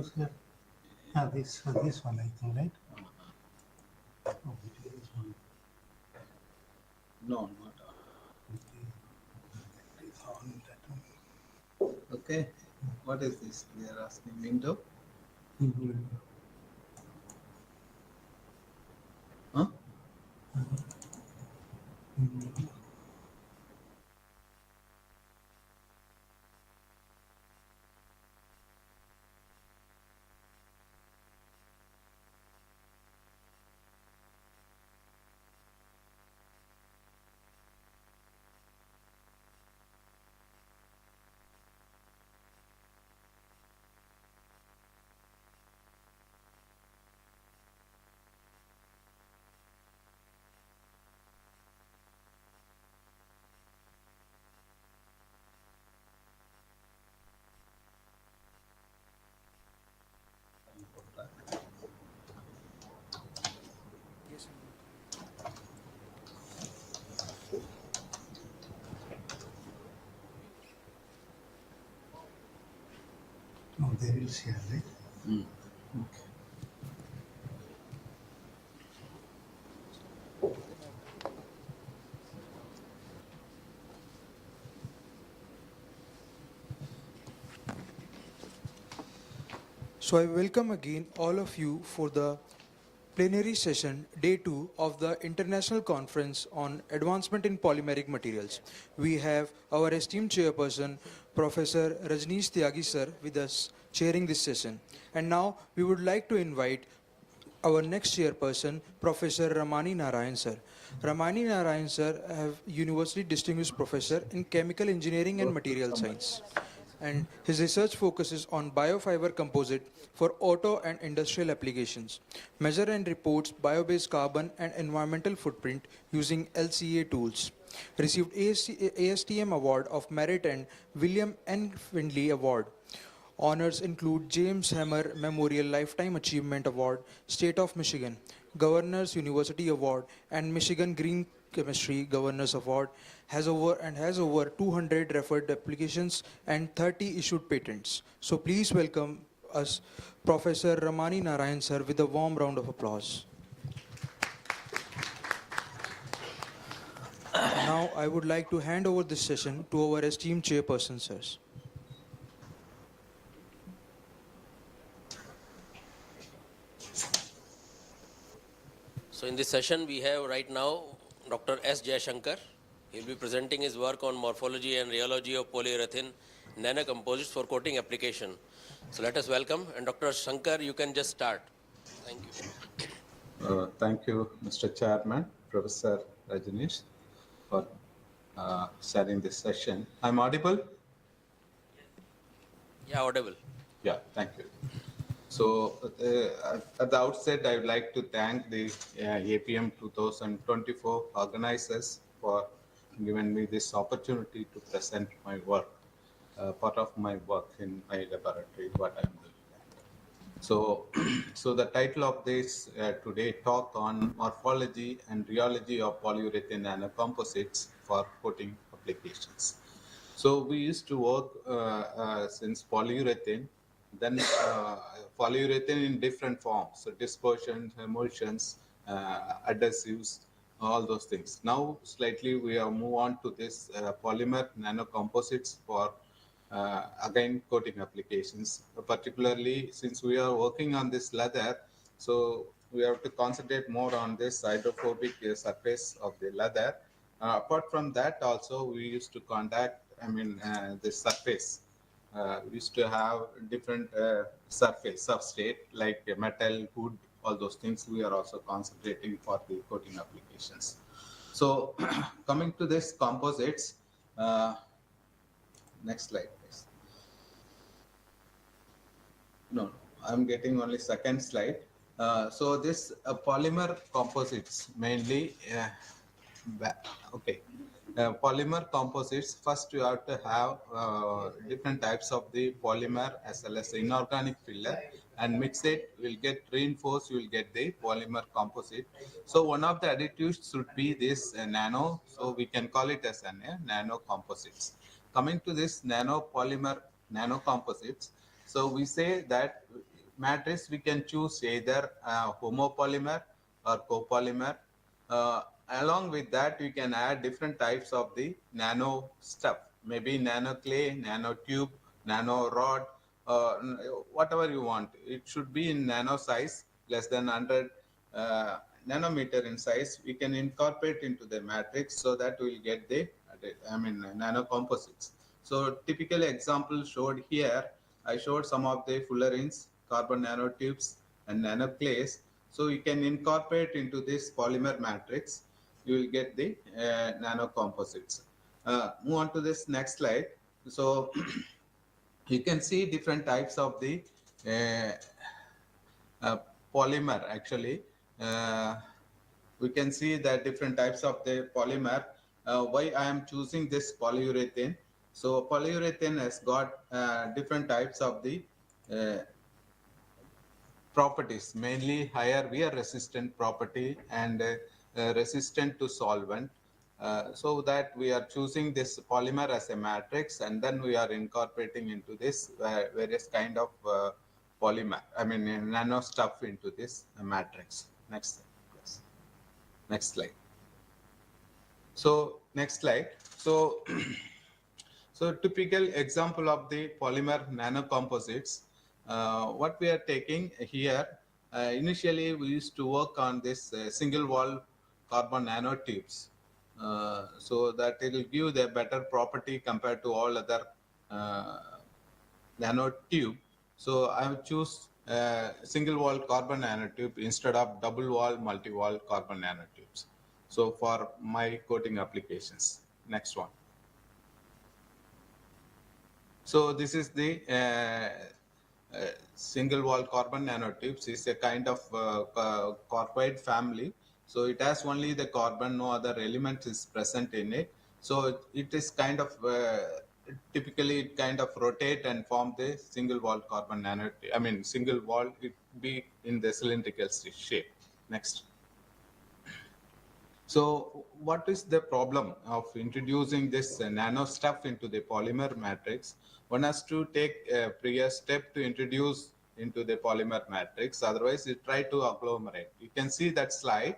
This one, I think, right? Oh, this one. No, not. It is on that one. Okay. What is this? They are asking window. Mhm. Huh? Mhm. Yes, Oh, they will share, right? Mm. Okay. so I welcome again all of you for the plenary session, day 2 of the International Conference on Advancement in Polymeric Materials. We have our esteemed chairperson, Professor Rajneesh Tyagi sir, with us chairing this session. And now we would like to invite our next chairperson, Professor Ramani Narayan sir. Ramani Narayan sir have University Distinguished Professor in Chemical Engineering and Material Science, and his research focuses on biofiber composite for auto and industrial applications. Measure and reports bio-based carbon and environmental footprint using LCA tools. Received ASTM Award of Merit and William N. Findley Award. Honors include James Hammer Memorial Lifetime Achievement Award, State of Michigan, Governor's University Award, and Michigan Green Chemistry Governors Award. Has over 200 referred applications and 30 issued patents. So please welcome us Professor Ramani Narayan sir with a warm round of applause. Now I would like to hand over this session to our esteemed chairperson sirs. So in this session, we have right now Dr. S. Jayashankar. He'll be presenting his work on morphology and rheology of polyurethane nanocomposites for coating application. So let us welcome, and Dr. Shankar, you can just start. Thank you. Thank you, Mr. Chairman, Professor Rajneesh, for sharing this session. I'm audible? Yeah, audible. Yeah, thank you. So at the outset, I would like to thank the APM 2024 organizers for giving me this opportunity to present my work, part of my work in my laboratory, what I'm doing. So, so the title of this today talk on morphology and rheology of polyurethane nanocomposites for coating applications. So we used to work since polyurethane, then polyurethane in different forms, so dispersions, emulsions, adhesives, all those things. Now slightly we have moved on to this polymer nanocomposites for again coating applications, particularly since we are working on this leather, so we have to concentrate more on this hydrophobic surface of the leather. Apart from that also we used to contact, the surface. We used to have different surface, substrate like metal, wood, all those things we are also concentrating for the coating applications. So coming to this composites, next slide please. No, I'm getting only second slide. So this polymer composites mainly, okay. Polymer composites, first you have to have different types of the polymer as well as inorganic filler, and mix it, will get reinforced, you will get the polymer composite. So one of the additives should be this nano, so we can call it as nano composites. Coming to this nano polymer nano composites, so we say that matrix, we can choose either homopolymer or copolymer. Along with that, we can add different types of the nano stuff, maybe nano clay, nano tube, nano rod, whatever you want. It should be in nano size, less than 100 nanometer in size. We can incorporate into the matrix so that we will get the, nano composites. So typical example showed here, I showed some of the fullerenes, carbon nanotubes, and nanoclays. So you can incorporate into this polymer matrix, you will get the nano composites. Move on to this next slide. So you can see different types of the uh, polymer actually. We can see that different types of the polymer. Why I am choosing this polyurethane? So polyurethane has got different types of the properties, mainly higher wear resistant property and resistant to solvent. So that we are choosing this polymer as a matrix, and then we are incorporating into this various kind of polymer, nano stuff into this matrix. Next slide, please. Next slide. So next slide. So so typical example of the polymer nanocomposites. What we are taking here, initially we used to work on this single wall carbon nanotubes. So that it will give the better property compared to all other uh, nanotube. So I will choose single wall carbon nanotube instead of double wall multi-wall carbon nanotubes. So for my coating applications. Next one. So this is the single wall carbon nanotubes. Is a kind of carbide family. So it has only the carbon, no other element is present in it. So it is kind of typically it kind of rotate and form the single wall carbon nanotube. Single wall, it be in the cylindrical shape. Next. So what is the problem of introducing this nano stuff into the polymer matrix? One has to take a prior step to introduce into the polymer matrix. Otherwise, you try to agglomerate. You can see that slide.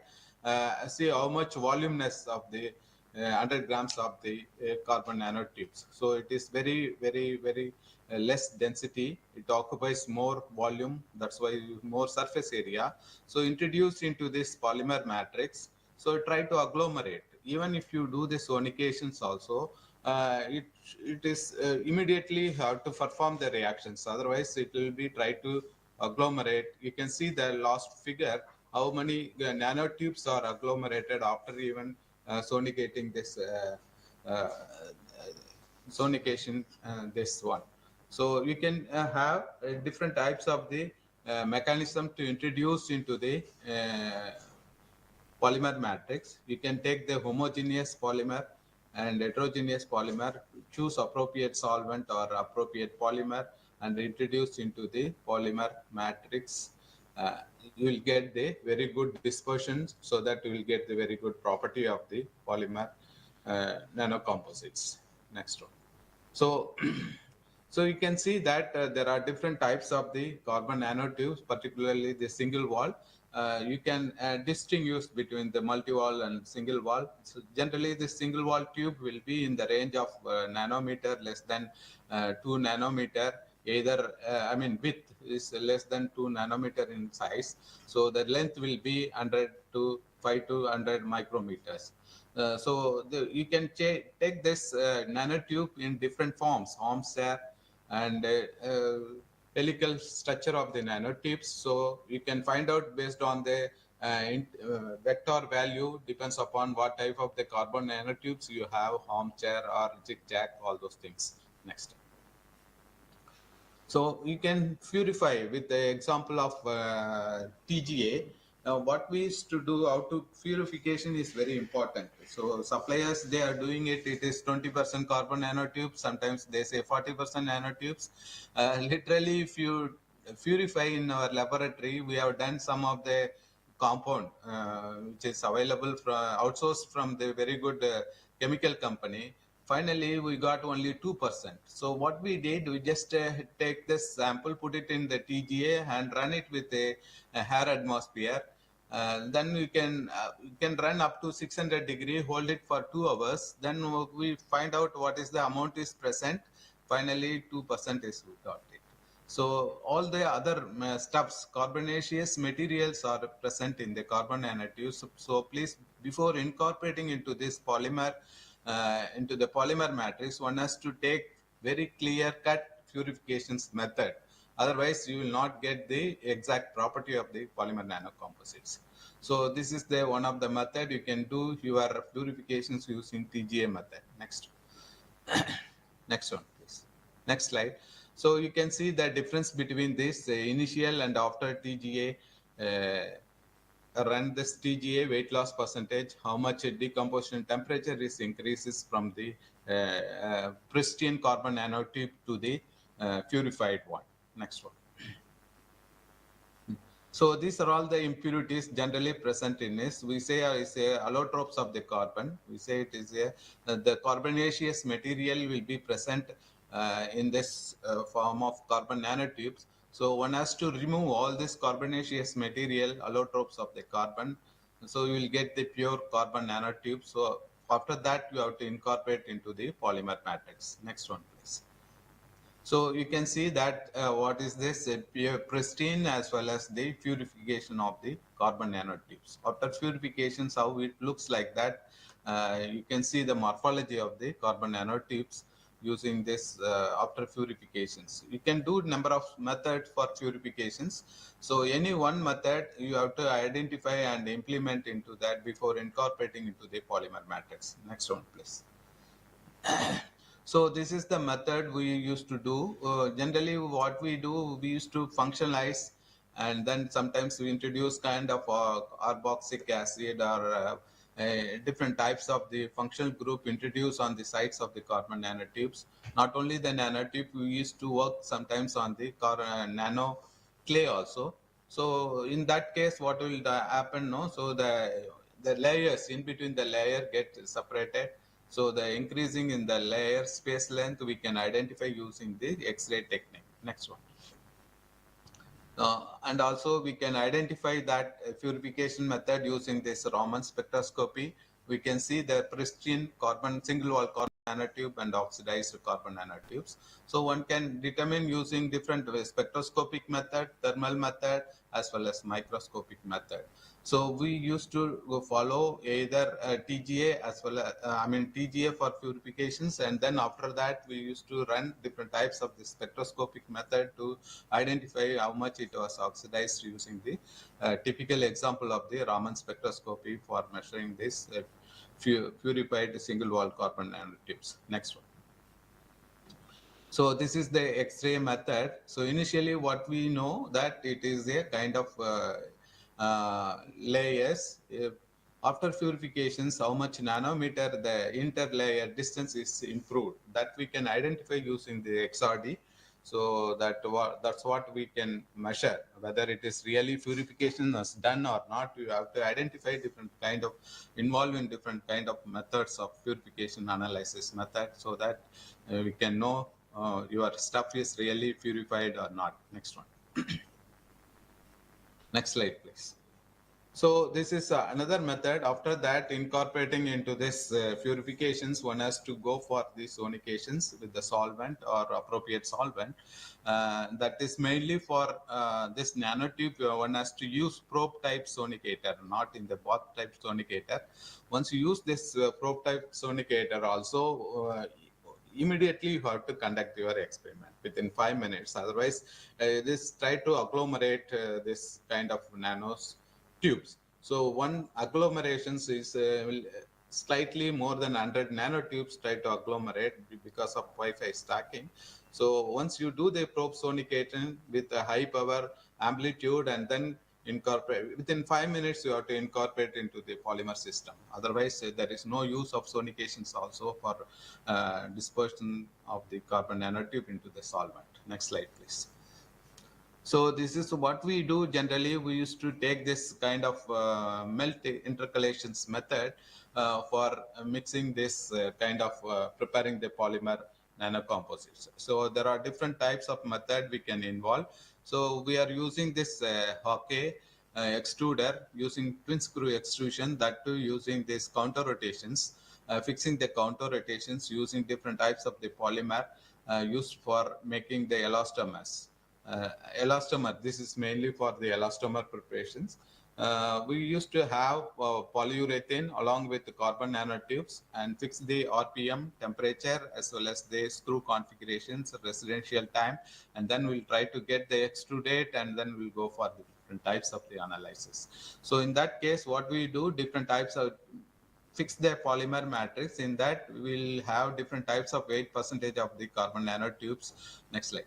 See how much voluminous of the 100 grams of the carbon nanotubes. So it is very, very, very less density. It occupies more volume. That's why more surface area. So introduced into this polymer matrix. So try to agglomerate. Even if you do the sonications also, it is immediately have to perform the reactions. Otherwise, it will be try to agglomerate. You can see the last figure, how many nanotubes are agglomerated after even sonicating this sonication, this one. So you can have different types of the mechanism to introduce into the polymer matrix. You can take the homogeneous polymer and heterogeneous polymer, choose appropriate solvent or appropriate polymer and introduce into the polymer matrix. You will get the very good dispersion, so that you will get the very good property of the polymer nanocomposites. Next one. So, so you can see that there are different types of the carbon nanotubes, particularly the single wall. You can distinguish between the multi-wall and single wall. So generally, the single wall tube will be in the range of nanometer, less than 2 nanometer. Either, width is less than 2 nanometer in size. So the length will be 100 to 5 to 100 micrometers. You can take this nanotube in different forms, arm share and helical structure of the nanotubes. So you can find out based on the vector value, depends upon what type of the carbon nanotubes you have, armchair or zigzag, all those things. Next. So you can purify with the example of TGA. Now, what we used to do out to purification is very important. So suppliers, they are doing it. It is 20% carbon nanotubes. Sometimes they say 40% nanotubes. Literally, if you purify in our laboratory, we have done some of the compound which is available from outsourced from the very good chemical company. finally we got only 2%. So what we did, we just take this sample, put it in the TGA and run it with a air atmosphere. Then we can run up to 600 degree, hold it for 2 hours. Then we find out what is the amount is present. Finally, 2% is we got it. So all the other stuffs, carbonaceous materials are present in the carbon nanotubes. So please, before incorporating into this polymer, into the polymer matrix, one has to take very clear cut purifications method. Otherwise, you will not get the exact property of the polymer nanocomposites. So this is the one of the method you can do your purifications using TGA method. Next. Next one, please. Next slide. So you can see the difference between this initial and after TGA. Run this TGA weight loss percentage, how much decomposition temperature is increases from the pristine carbon nanotube to the purified one. Next one. So these are all the impurities generally present in this. We say is allotropes of the carbon. We say it is the carbonaceous material will be present in this form of carbon nanotubes. So one has to remove all this carbonaceous material, allotropes of the carbon. So you will get the pure carbon nanotube. So after that, you have to incorporate into the polymer matrix. Next one, please. So you can see that what is this pure pristine as well as the purification of the carbon nanotubes. After purifications, how it looks like that, you can see the morphology of the carbon nanotubes using this after purifications. You can do number of methods for purifications. So any one method you have to identify and implement into that before incorporating into the polymer matrix. Next one, please. So this is the method we used to do. Generally, what we do, we used to functionalize, and then sometimes we introduce kind of carboxylic acid or different types of the functional group introduced on the sides of the carbon nanotubes. Not only the nanotube, we used to work sometimes on the nano clay also. So in that case, what will happen? No, so the layers in between the layer get separated. So the increasing in the layer space length we can identify using the X-ray technique. Next one. And also we can identify that purification method using this Raman spectroscopy. We can see the pristine carbon single wall carbon nanotube and oxidized carbon nanotubes. So one can determine using different spectroscopic method, thermal method, as well as microscopic method. So we used to follow either TGA as well as TGA for purifications, and then after that we used to run different types of the spectroscopic method to identify how much it was oxidized using the typical example of the Raman spectroscopy for measuring this purified single wall carbon nanotubes. Next one. So this is the X-ray method. So initially what we know that it is a kind of layers. After purifications, how much nanometer the interlayer distance is improved, that we can identify using the XRD. So that's what we can measure, whether it is really purification is done or not. You have to identify different kind of involved in different kind of methods of purification analysis method, so that we can know your stuff is really purified or not. Next one. Next slide, please. So this is another method. After that, incorporating into this purifications, one has to go for the sonications with the solvent or appropriate solvent. That is mainly for this nanotube. One has to use probe type sonicator, not in the bath type sonicator. Once you use this probe type sonicator also, immediately you have to conduct your experiment within 5 minutes. Otherwise, this try to agglomerate this kind of nanos tubes. So one agglomerations is slightly more than 100 nanotubes try to agglomerate because of Wi-Fi stacking. So once you do the probe sonication with a high power amplitude and then incorporate, within 5 minutes you have to incorporate into the polymer system. Otherwise, there is no use of sonications also for dispersion of the carbon nanotube into the solvent. Next slide, please. So this is what we do generally. We used to take this kind of melt intercalations method for mixing this kind of preparing the polymer nanocomposites. So there are different types of method we can involve. So we are using this Hockey extruder using twin screw extrusion, that too using these counter rotations, fixing the counter rotations using different types of the polymer used for making the elastomers. Elastomer, this is mainly for the elastomer preparations. We used to have polyurethane along with the carbon nanotubes and fix the RPM temperature as well as the screw configurations, residential time, and then we'll try to get the extrude date, and then we'll go for the different types of the analysis. So in that case, what we do, different types of fix the polymer matrix. In that we'll have different types of weight percentage of the carbon nanotubes. Next slide.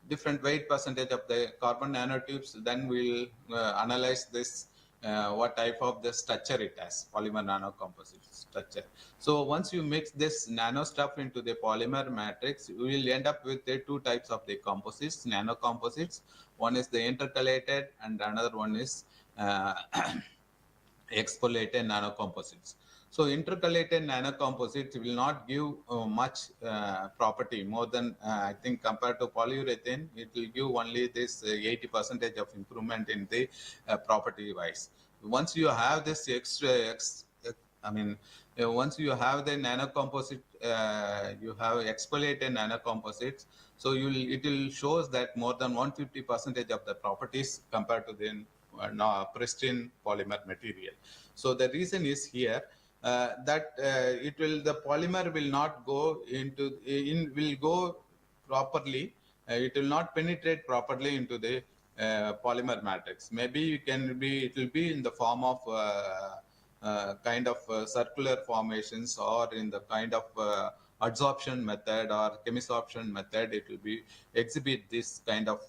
Different weight percentage of the carbon nanotubes, then we'll analyze this what type of the structure it has, polymer nanocomposite structure. So once you mix this nano stuff into the polymer matrix, we will end up with the two types of the composites, nanocomposites. One is the intercalated and another one is exfoliated nanocomposites. So intercalated nanocomposites will not give much property more than I think compared to polyurethane. It will give only this 80% of improvement in the property wise. Once you have this once you have the nanocomposite, you have exfoliated nanocomposites. So it will shows that more than 150% of the properties compared to the pristine polymer material. So the reason is here that the polymer will not go will go properly. It will not penetrate properly into the polymer matrix. Maybe it will be in the form of kind of circular formations, or in the kind of adsorption method or chemisorption method. It will be exhibit this kind of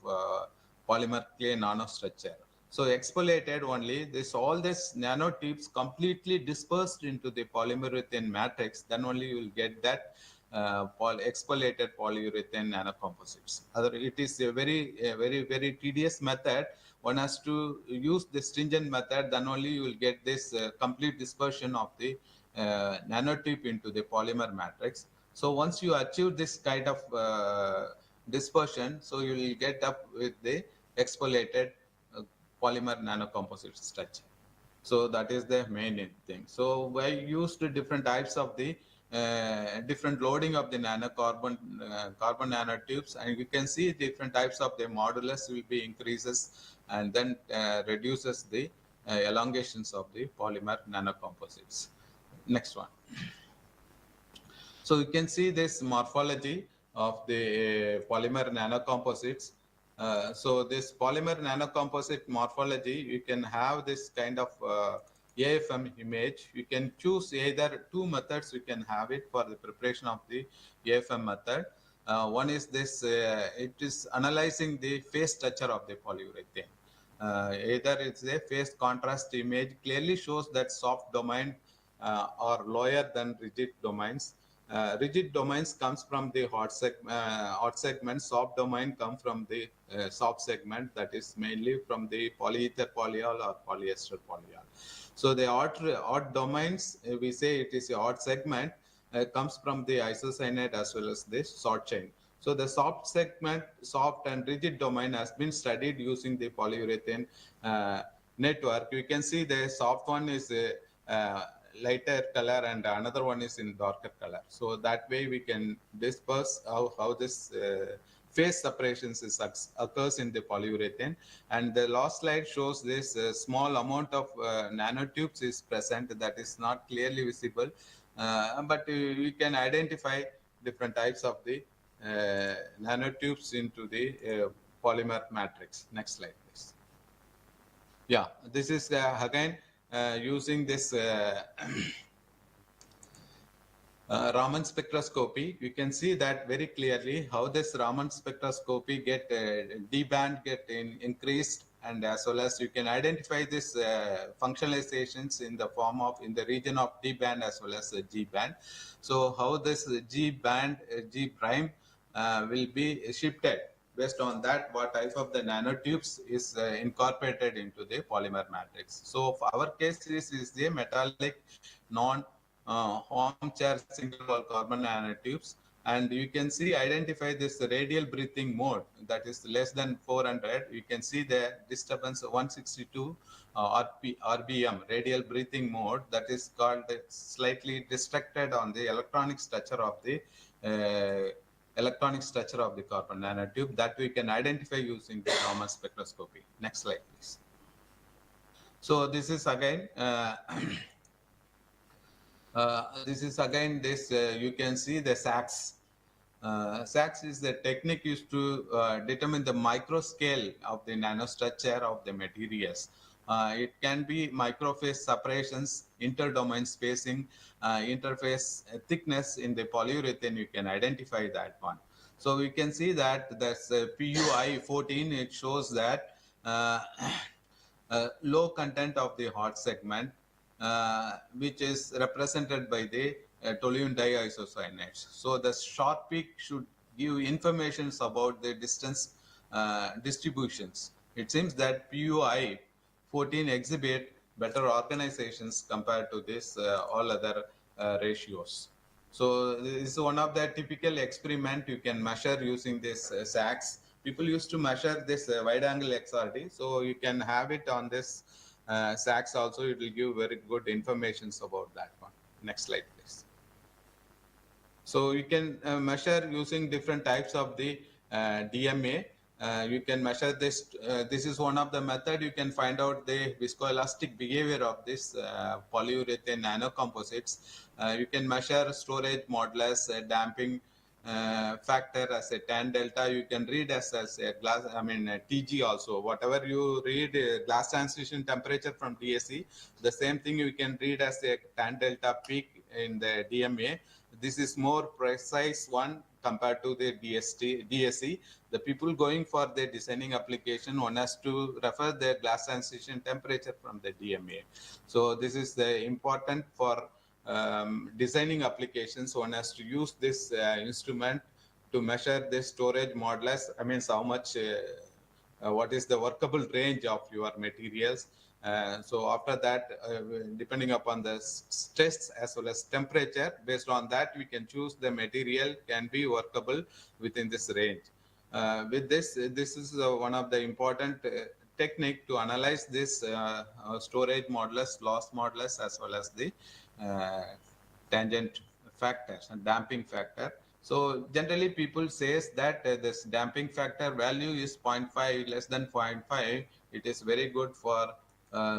polymer clay nanostructure. So exfoliated only, all these nanotubes completely dispersed into the polyurethane matrix, then only you will get that exfoliated polyurethane nanocomposites. It is a very tedious method. One has to use the stringent method, then only you will get this complete dispersion of the nanotube into the polymer matrix. So once you achieve this kind of dispersion, so you will get up with the exfoliated polymer nanocomposite structure. So that is the main thing. So I used different types of the different loading of the carbon nanotubes, and you can see different types of the modulus will be increases and then reduces the elongations of the polymer nanocomposites. Next one. So you can see this morphology of the polymer nanocomposites. So this polymer nanocomposite morphology, you can have this kind of AFM image. You can choose either two methods. You can have it for the preparation of the AFM method. One is this, it is analyzing the phase structure of the polyurethane. Either it's a phase contrast image, clearly shows that soft domain are lower than rigid domains. Rigid domains comes from the hot segment. Soft domain come from the soft segment, that is mainly from the polyether polyol or polyester polyol. So the odd domains, we say it is a odd segment, comes from the isocyanate as well as the short chain. So the soft segment, soft and rigid domain has been studied using the polyurethane network. You can see the soft one is lighter color and another one is in darker color. So that way we can disperse how this phase separations occurs in the polyurethane. And the last slide shows this small amount of nanotubes is present that is not clearly visible, but we can identify different types of the nanotubes into the polymer matrix. Next slide, please. Yeah, this is again using this Raman spectroscopy. You can see that very clearly how this Raman spectroscopy get D band increased, and as well as you can identify this functionalizations in the form of in the region of D band as well as G band. So how this G band G prime will be shifted based on that, what type of the nanotubes is incorporated into the polymer matrix. So for our case, this is the metallic non chair single wall carbon nanotubes. And you can see, identify this radial breathing mode that is less than 400. You can see the disturbance 162 RBM, radial breathing mode, that is called slightly distracted on the electronic structure of the carbon nanotube that we can identify using the Raman spectroscopy. Next slide, please. So this is again you can see the SAX. SAX is the technique used to determine the micro scale of the nanostructure of the materials. It can be microphase separations, interdomain spacing, interface thickness in the polyurethane. You can identify that one. So we can see that that's PUI 14. It shows that low content of the hot segment, which is represented by the toluene diisocyanates. So the short peak should give information about the distance distributions. It seems that PUI 14 exhibit better organizations compared to this all other ratios. So this is one of the typical experiment you can measure using this SAX. People used to measure this wide angle XRD. So you can have it on this SAX also. It will give very good information about that one. Next slide, please. So you can measure using different types of the DMA. You can measure this. This is one of the method. You can find out the viscoelastic behavior of this polyurethane nanocomposites. You can measure storage modulus, damping factor as a tan delta. You can read as a glass, TG also. Whatever you read, glass transition temperature from DSE, the same thing you can read as a tan delta peak in the DMA. This is more precise one compared to the DSE. The people going for the designing application, one has to refer the glass transition temperature from the DMA. So this is the important for designing applications. One has to use this instrument to measure the storage modulus. How much, what is the workable range of your materials. So after that, depending upon the stress as well as temperature, based on that, we can choose the material can be workable within this range. With this is one of the important technique to analyze this storage modulus, loss modulus, as well as the tangent factors and damping factor. So generally people says that this damping factor value is 0.5, less than 0.5. It is very good for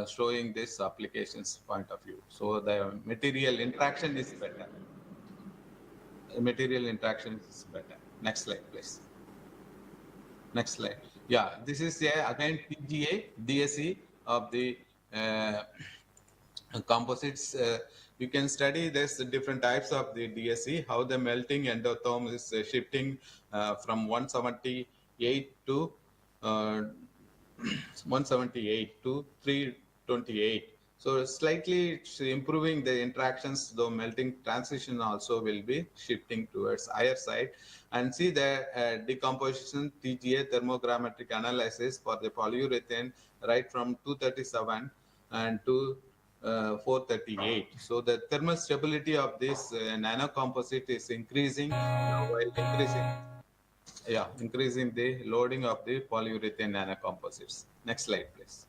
showing this applications point of view. So the material interaction is better. Material interaction is better. Next slide, please. Next slide. Yeah, this is again TGA, DSE of the composites. You can study this different types of the DSE, how the melting endotherm is shifting from 178 to 178 to 328. So slightly it's improving the interactions, though melting transition also will be shifting towards higher side. And see the decomposition TGA thermogrammetric analysis for the polyurethane right from 237 and to 438. So the thermal stability of this nanocomposite is increasing while increasing the loading of the polyurethane nanocomposites. Next slide, please.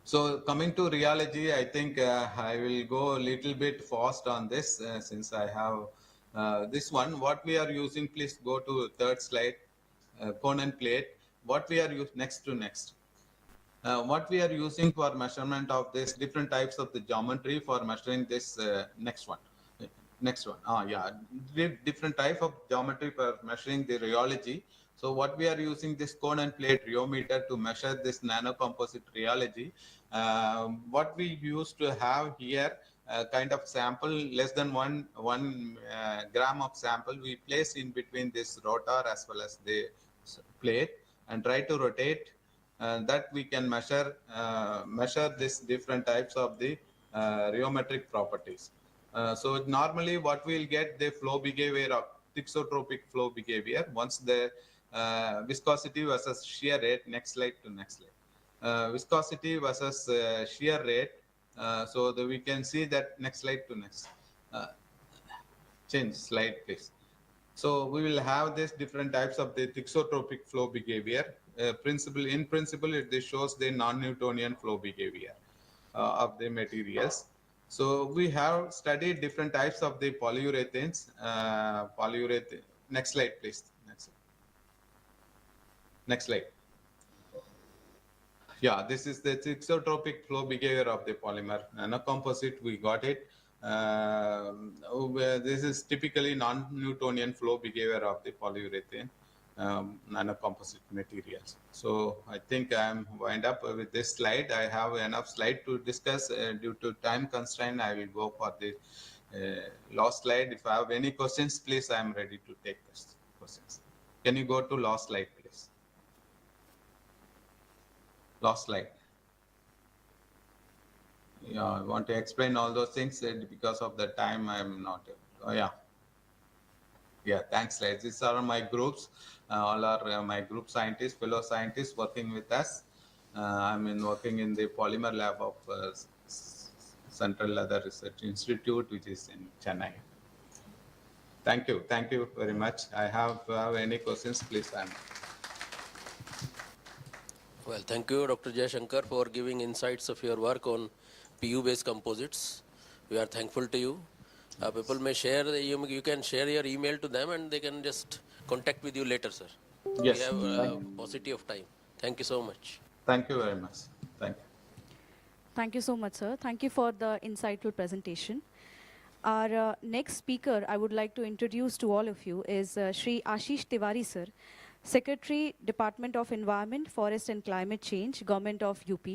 So coming to rheology, I think I will go a little bit fast on this since I have this one. What we are using, please go to third slide, cone and plate. What we are using next. What we are using for measurement of this different types of the geometry for measuring this next one. Different type of geometry for measuring the rheology. So what we are using this cone and plate rheometer to measure this nanocomposite rheology. What we used to have here, kind of sample less than one gram of sample we place in between this rotor as well as the plate and try to rotate. That we can measure this different types of the rheometric properties. So normally what we'll get the flow behavior of thixotropic flow behavior once the viscosity versus shear rate. Next slide to next slide. Viscosity versus shear rate. So that we can see that next slide to next. Change slide, please. So we will have this different types of the thixotropic flow behavior. In principle, this shows the non-Newtonian flow behavior of the materials. So we have studied different types of the polyurethanes. Next slide, please. Next slide. Yeah, this is the thixotropic flow behavior of the polymer nanocomposite. We got it. This is typically non-Newtonian flow behavior of the polyurethane nanocomposite materials. So I think I'm wind up with this slide. I have enough slide to discuss. Due to time constraint, I will go for the last slide. If I have any questions, please, I'm ready to take questions. Can you go to last slide, please? Last slide. Yeah, I want to explain all those things. Because of the time, I'm not. Oh, yeah. Yeah, thanks, slides. These are my groups. All are my group scientists, fellow scientists working with us. I'm working in the polymer lab of Central Leather Research Institute, which is in Chennai. Thank you. Thank you very much. I have any questions, please. Well, thank you, Dr. Jayashankar, for giving insights of your work on PU-based composites. We are thankful to you. People may share, you can share your email to them and they can just contact with you later, sir. Yes. We have a paucity of time. Thank you so much. Thank you very much. Thank you. Thank you so much, sir. Thank you for the insightful presentation. Our next speaker I would like to introduce to all of you is Shri Ashish Tiwari, sir, Secretary, Department of Environment, Forest and Climate Change, Government of UP.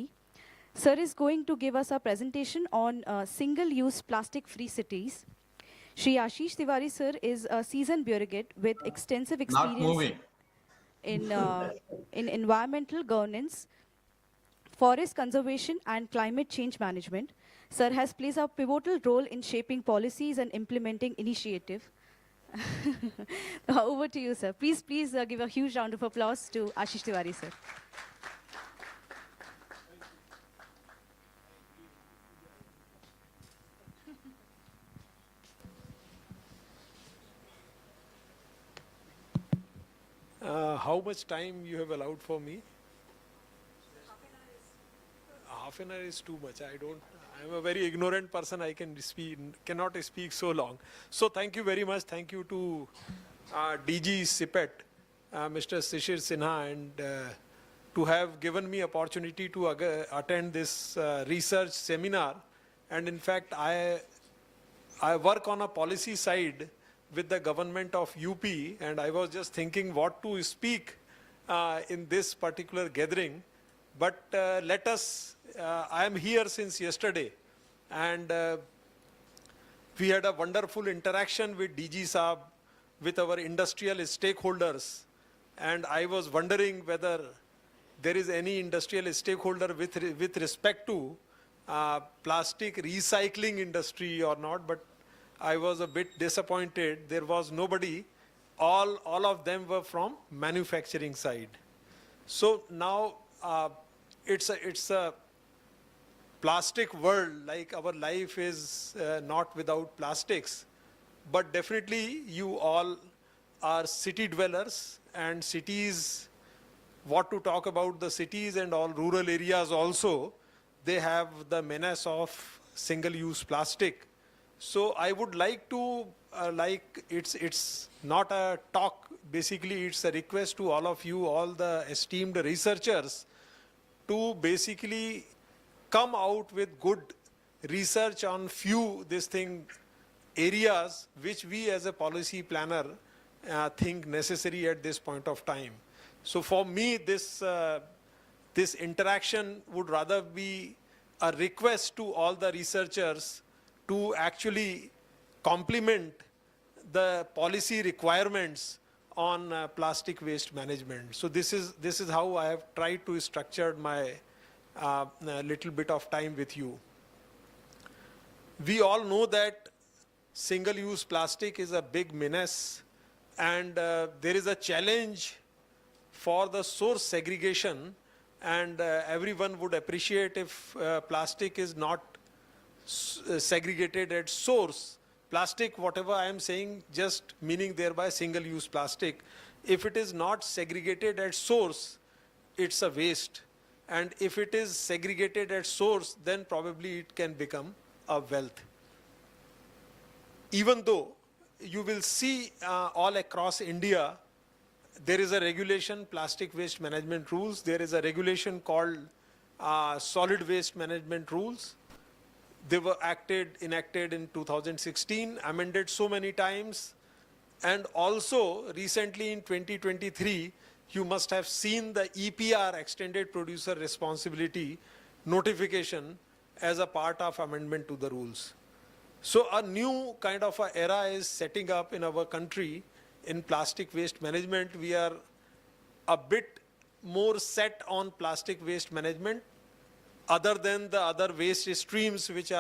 Sir is going to give us a presentation on single-use plastic-free cities. Shri Ashish Tiwari, sir, is a seasoned bureaucrat with extensive experience in environmental governance, forest conservation, and climate change management. Sir has played a pivotal role in shaping policies and implementing initiatives. Over to you, sir. Please give a huge round of applause to Ashish Tiwari, sir. How much time you have allowed for me? Half an hour is too much. I'm a very ignorant person. I cannot speak so long. So thank you very much. Thank you to DG CPET, Mr. Shishir Sinha, and to have given me opportunity to attend this research seminar. And in fact, I work on a policy side with the government of UP, and I was just thinking what to speak in this particular gathering. But let us, I am here since yesterday, and we had a wonderful interaction with DG Saab, with our industrial stakeholders, and I was wondering whether there is any industrial stakeholder with respect to plastic recycling industry or not, but I was a bit disappointed. There was nobody. All of them were from manufacturing side. So now it's a plastic world, like our life is not without plastics. But definitely you all are city dwellers, and cities, what to talk about the cities and all rural areas also, they have the menace of single-use plastic. So I would like to, it's not a talk, basically it's a request to all of you, all the esteemed researchers, to basically come out with good research on few areas which we as a policy planner think necessary at this point of time. So for me, this interaction would rather be a request to all the researchers to actually complement the policy requirements on plastic waste management. So this is how I have tried to structure my little bit of time with you. We all know that single-use plastic is a big menace, and there is a challenge for the source segregation, and everyone would appreciate if plastic is not segregated at source. Plastic, whatever I am saying, just meaning thereby single-use plastic, if it is not segregated at source, it's a waste. And if it is segregated at source, then probably it can become a wealth. Even though you will see all across India, there is a regulation, plastic waste management rules. There is a regulation called solid waste management rules. They were enacted in 2016, amended so many times. And also recently in 2023, you must have seen the EPR, Extended Producer Responsibility notification, as a part of amendment to the rules. So a new kind of a era is setting up in our country in plastic waste management. We are a bit more set on plastic waste management, other than the other waste streams which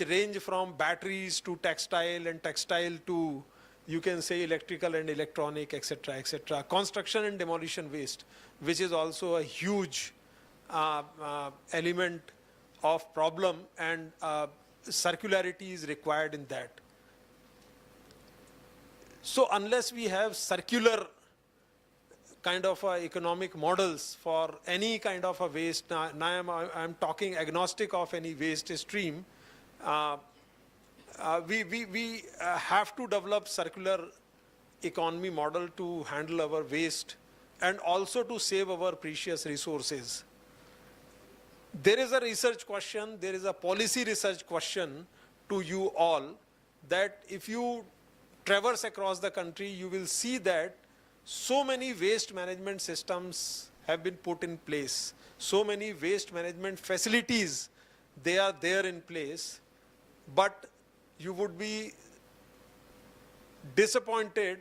range from batteries to textile, and textile to, you can say, electrical and electronic, etc., etc. Construction and demolition waste, which is also a huge element of problem, and circularity is required in that. So unless we have circular kind of economic models for any kind of a waste, now I'm talking agnostic of any waste stream, we have to develop circular economy model to handle our waste and also to save our precious resources. There is a research question, there is a policy research question to you all, that if you traverse across the country, you will see that so many waste management systems have been put in place. So many waste management facilities, they are there in place, but you would be disappointed,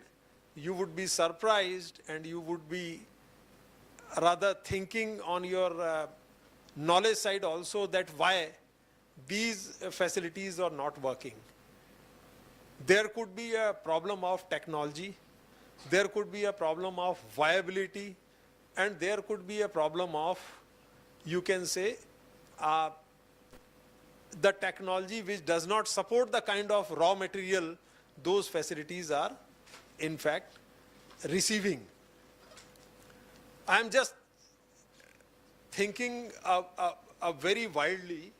you would be surprised, and you would be rather thinking on your knowledge side also that why these facilities are not working. There could be a problem of technology, there could be a problem of viability, and there could be a problem of, you can say, the technology which does not support the kind of raw material those facilities are in fact receiving. I am just thinking very wildly,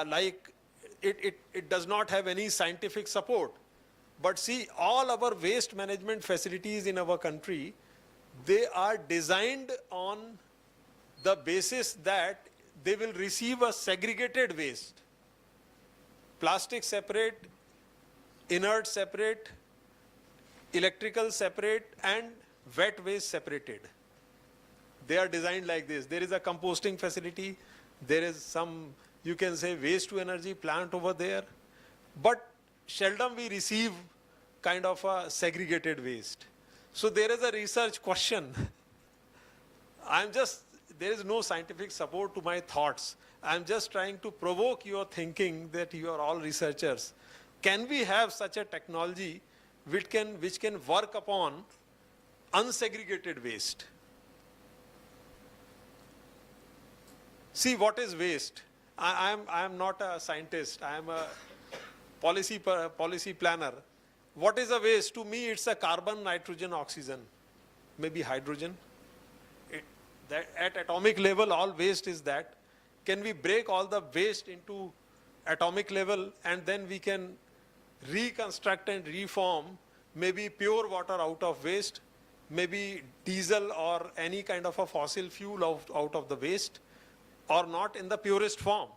like it does not have any scientific support. But see, all our waste management facilities in our country, they are designed on the basis that they will receive a segregated waste. Plastic separate, inert separate, electrical separate, and wet waste separated. They are designed like this. There is a composting facility, there is some, you can say, waste to energy plant over there, but seldom we receive kind of a segregated waste. So there is a research question. There is no scientific support to my thoughts. I'm just trying to provoke your thinking that you are all researchers. Can we have such a technology which can work upon unsegregated waste? See, what is waste? I am not a scientist. I am a policy planner. What is a waste? To me, it's a carbon, nitrogen, oxygen, maybe hydrogen. At atomic level, all waste is that. Can we break all the waste into atomic level, and then we can reconstruct and reform maybe pure water out of waste, maybe diesel or any kind of a fossil fuel out of the waste, or not in the purest form.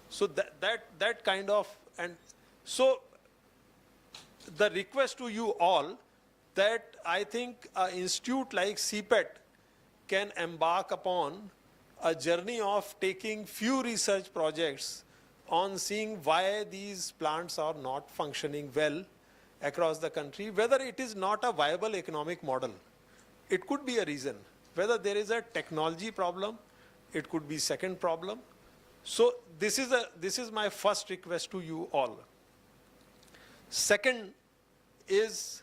So that kind of, and so the request to you all that I think an institute like CPET can embark upon a journey of taking few research projects on seeing why these plants are not functioning well across the country, whether it is not a viable economic model. It could be a reason. Whether there is a technology problem, it could be second problem, So this is my first request to you all. Second is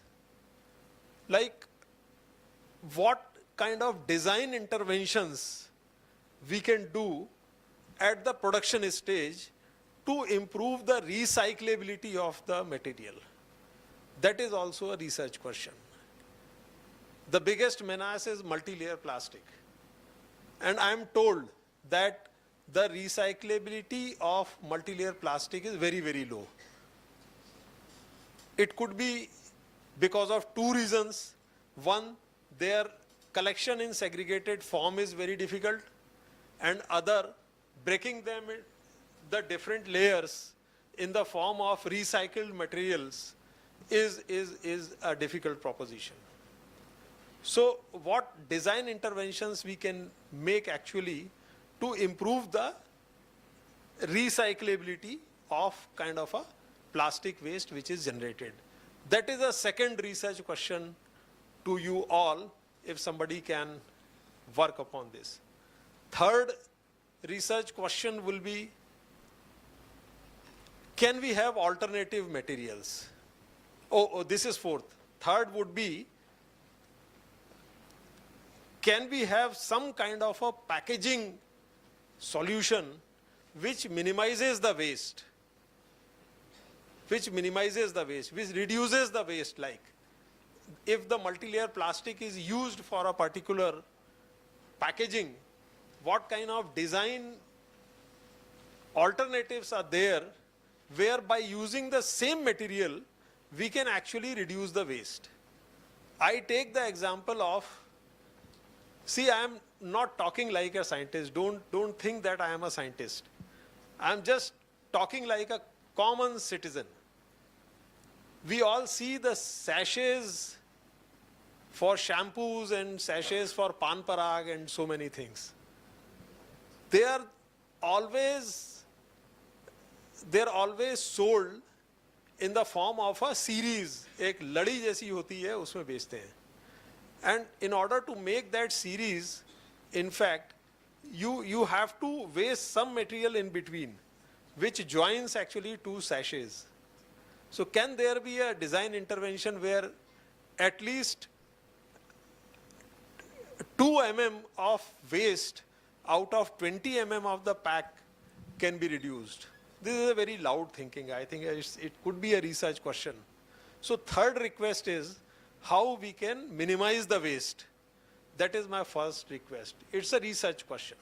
like what kind of design interventions we can do at the production stage to improve the recyclability of the material. That is also a research question. The biggest menace is multi-layer plastic. And I am told that the recyclability of multi-layer plastic is very, very low. It could be because of two reasons. One, their collection in segregated form is very difficult, and other, breaking them in the different layers in the form of recycled materials is a difficult proposition. So what design interventions we can make actually to improve the recyclability of kind of a plastic waste which is generated? That is a second research question to you all, if somebody can work upon this. Third research question will be, can we have alternative materials? Oh, this is fourth. Third would be, can we have some kind of a packaging solution which minimizes the waste? Which reduces the waste, like if the multi-layer plastic is used for a particular packaging, what kind of design alternatives are there where by using the same material, we can actually reduce the waste? I take the example of, see, I am not talking like a scientist. Don't think that I am a scientist. I am just talking like a common citizen. We all see the sachets for shampoos and sachets for pan parag and so many things. They're always sold in the form of a series. एक लड़ी जैसी होती है, उसमें बेचते हैं. And in order to make that series, in fact, you have to waste some material in between, which joins actually two sachets. So can there be a design intervention where at least 2 mm of waste out of 20 mm of the pack can be reduced? This is a very loud thinking. I think it could be a research question. So third request is how we can minimize the waste. That is my first request. It's a research question.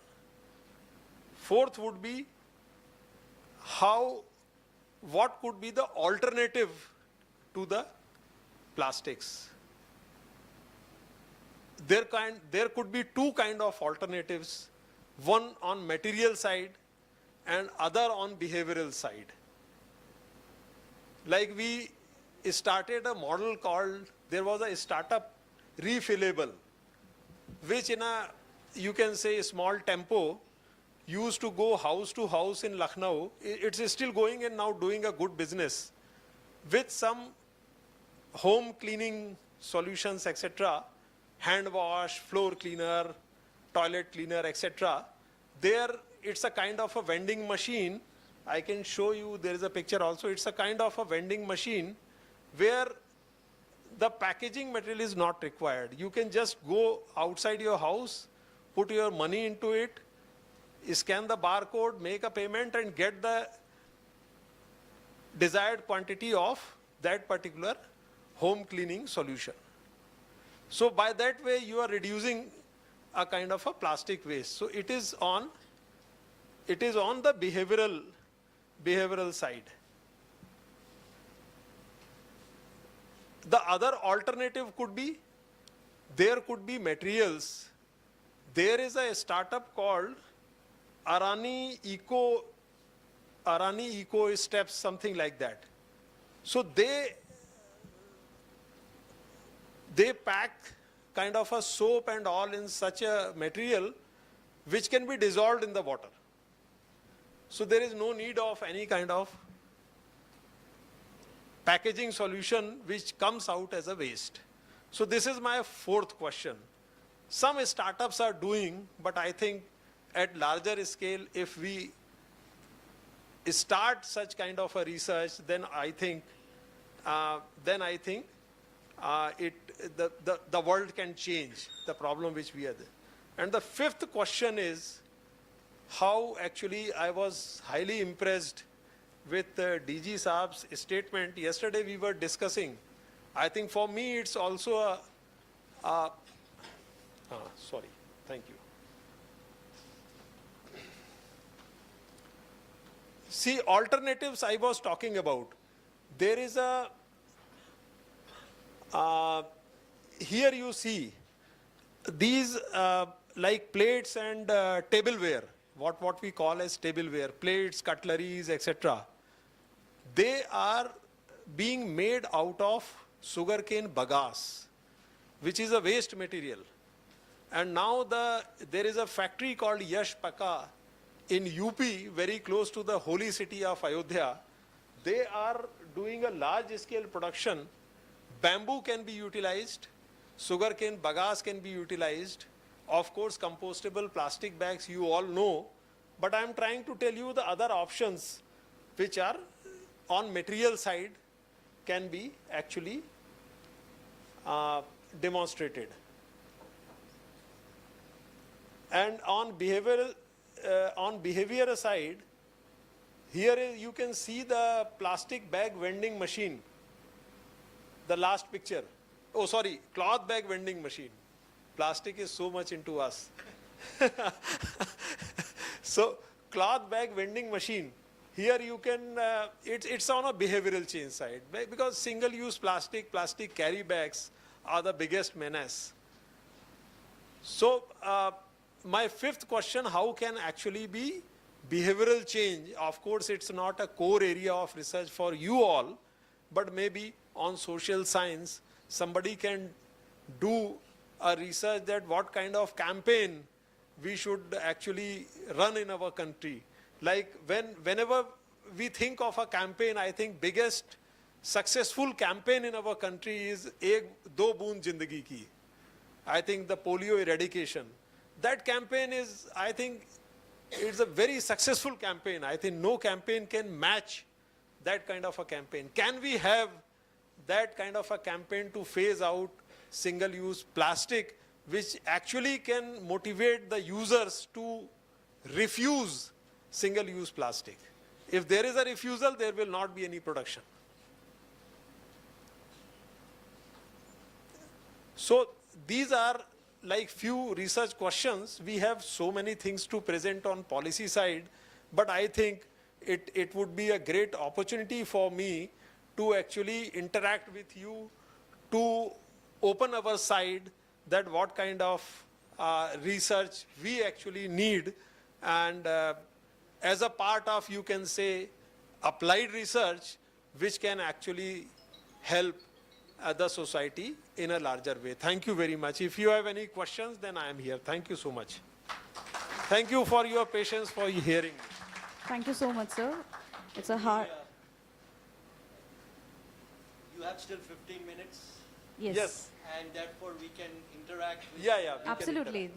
Fourth would be what could be the alternative to the plastics? There could be two kind of alternatives, one on material side and other on behavioral side. Like we started a model called, there was a startup refillable, which in a, you can say, small tempo, used to go house to house in Lucknow. It's still going and now doing a good business with some home cleaning solutions, etc. Hand wash, floor cleaner, toilet cleaner, etc. There, it's a kind of a vending machine. I can show you, there is a picture also. It's a kind of a vending machine where the packaging material is not required. You can just go outside your house, put your money into it, scan the barcode, make a payment, and get the desired quantity of that particular home cleaning solution. So by that way, you are reducing a kind of a plastic waste. So it is on the behavioral side. The other alternative could be, there could be materials. There is a startup called Arani Eco Steps, something like that. So they pack kind of a soap and all in such a material which can be dissolved in the water. So there is no need of any kind of packaging solution which comes out as a waste. So this is my fourth question. Some startups are doing, but I think at larger scale, if we start such kind of a research, then I think the world can change the problem which we are there. And the fifth question is how actually I was highly impressed with DG Saab's statement. Yesterday we were discussing. I think for me it's also sorry, thank you. See, alternatives I was talking about. There is a, here you see these like plates and tableware, what we call as tableware, plates, cutleries, etc. They are being made out of sugarcane bagasse, which is a waste material. And now there is a factory called Yash Paka in UP, very close to the holy city of Ayodhya. They are doing a large scale production. Bamboo can be utilized, sugarcane bagasse can be utilized, of course compostable plastic bags you all know, but I am trying to tell you the other options which are on material side can be actually demonstrated. And on behavioral side, here you can see the plastic bag vending machine, the last picture. Oh, sorry, cloth bag vending machine. Plastic is so much into us. So, cloth bag vending machine. Here you can, it's on a behavioral change side, because single-use plastic carry bags are the biggest menace. So, my fifth question, how can actually be behavioral change? Of course, it's not a core area of research for you all, but maybe on social science, somebody can do a research that what kind of campaign we should actually run in our country. Like whenever we think of a campaign, I think biggest successful campaign in our country is Ek Do Boond Zindagi Ki. I think the polio eradication. That campaign is, I think, it's a very successful campaign. I think no campaign can match that kind of a campaign. Can we have that kind of a campaign to phase out single-use plastic, which actually can motivate the users to refuse single-use plastic? If there is a refusal, there will not be any production. So these are like few research questions. We have so many things to present on policy side, but I think it would be a great opportunity for me to actually interact with you, to open our side that what kind of research we actually need, and as a part of, you can say, applied research, which can actually help the society in a larger way. Thank you very much. If you have any questions, then I am here. Thank you so much. Thank you for your patience, for hearing me. Thank you so much, sir. It's a hard... You have still 15 minutes? Yes. And therefore we can interact with... Yeah. Absolutely.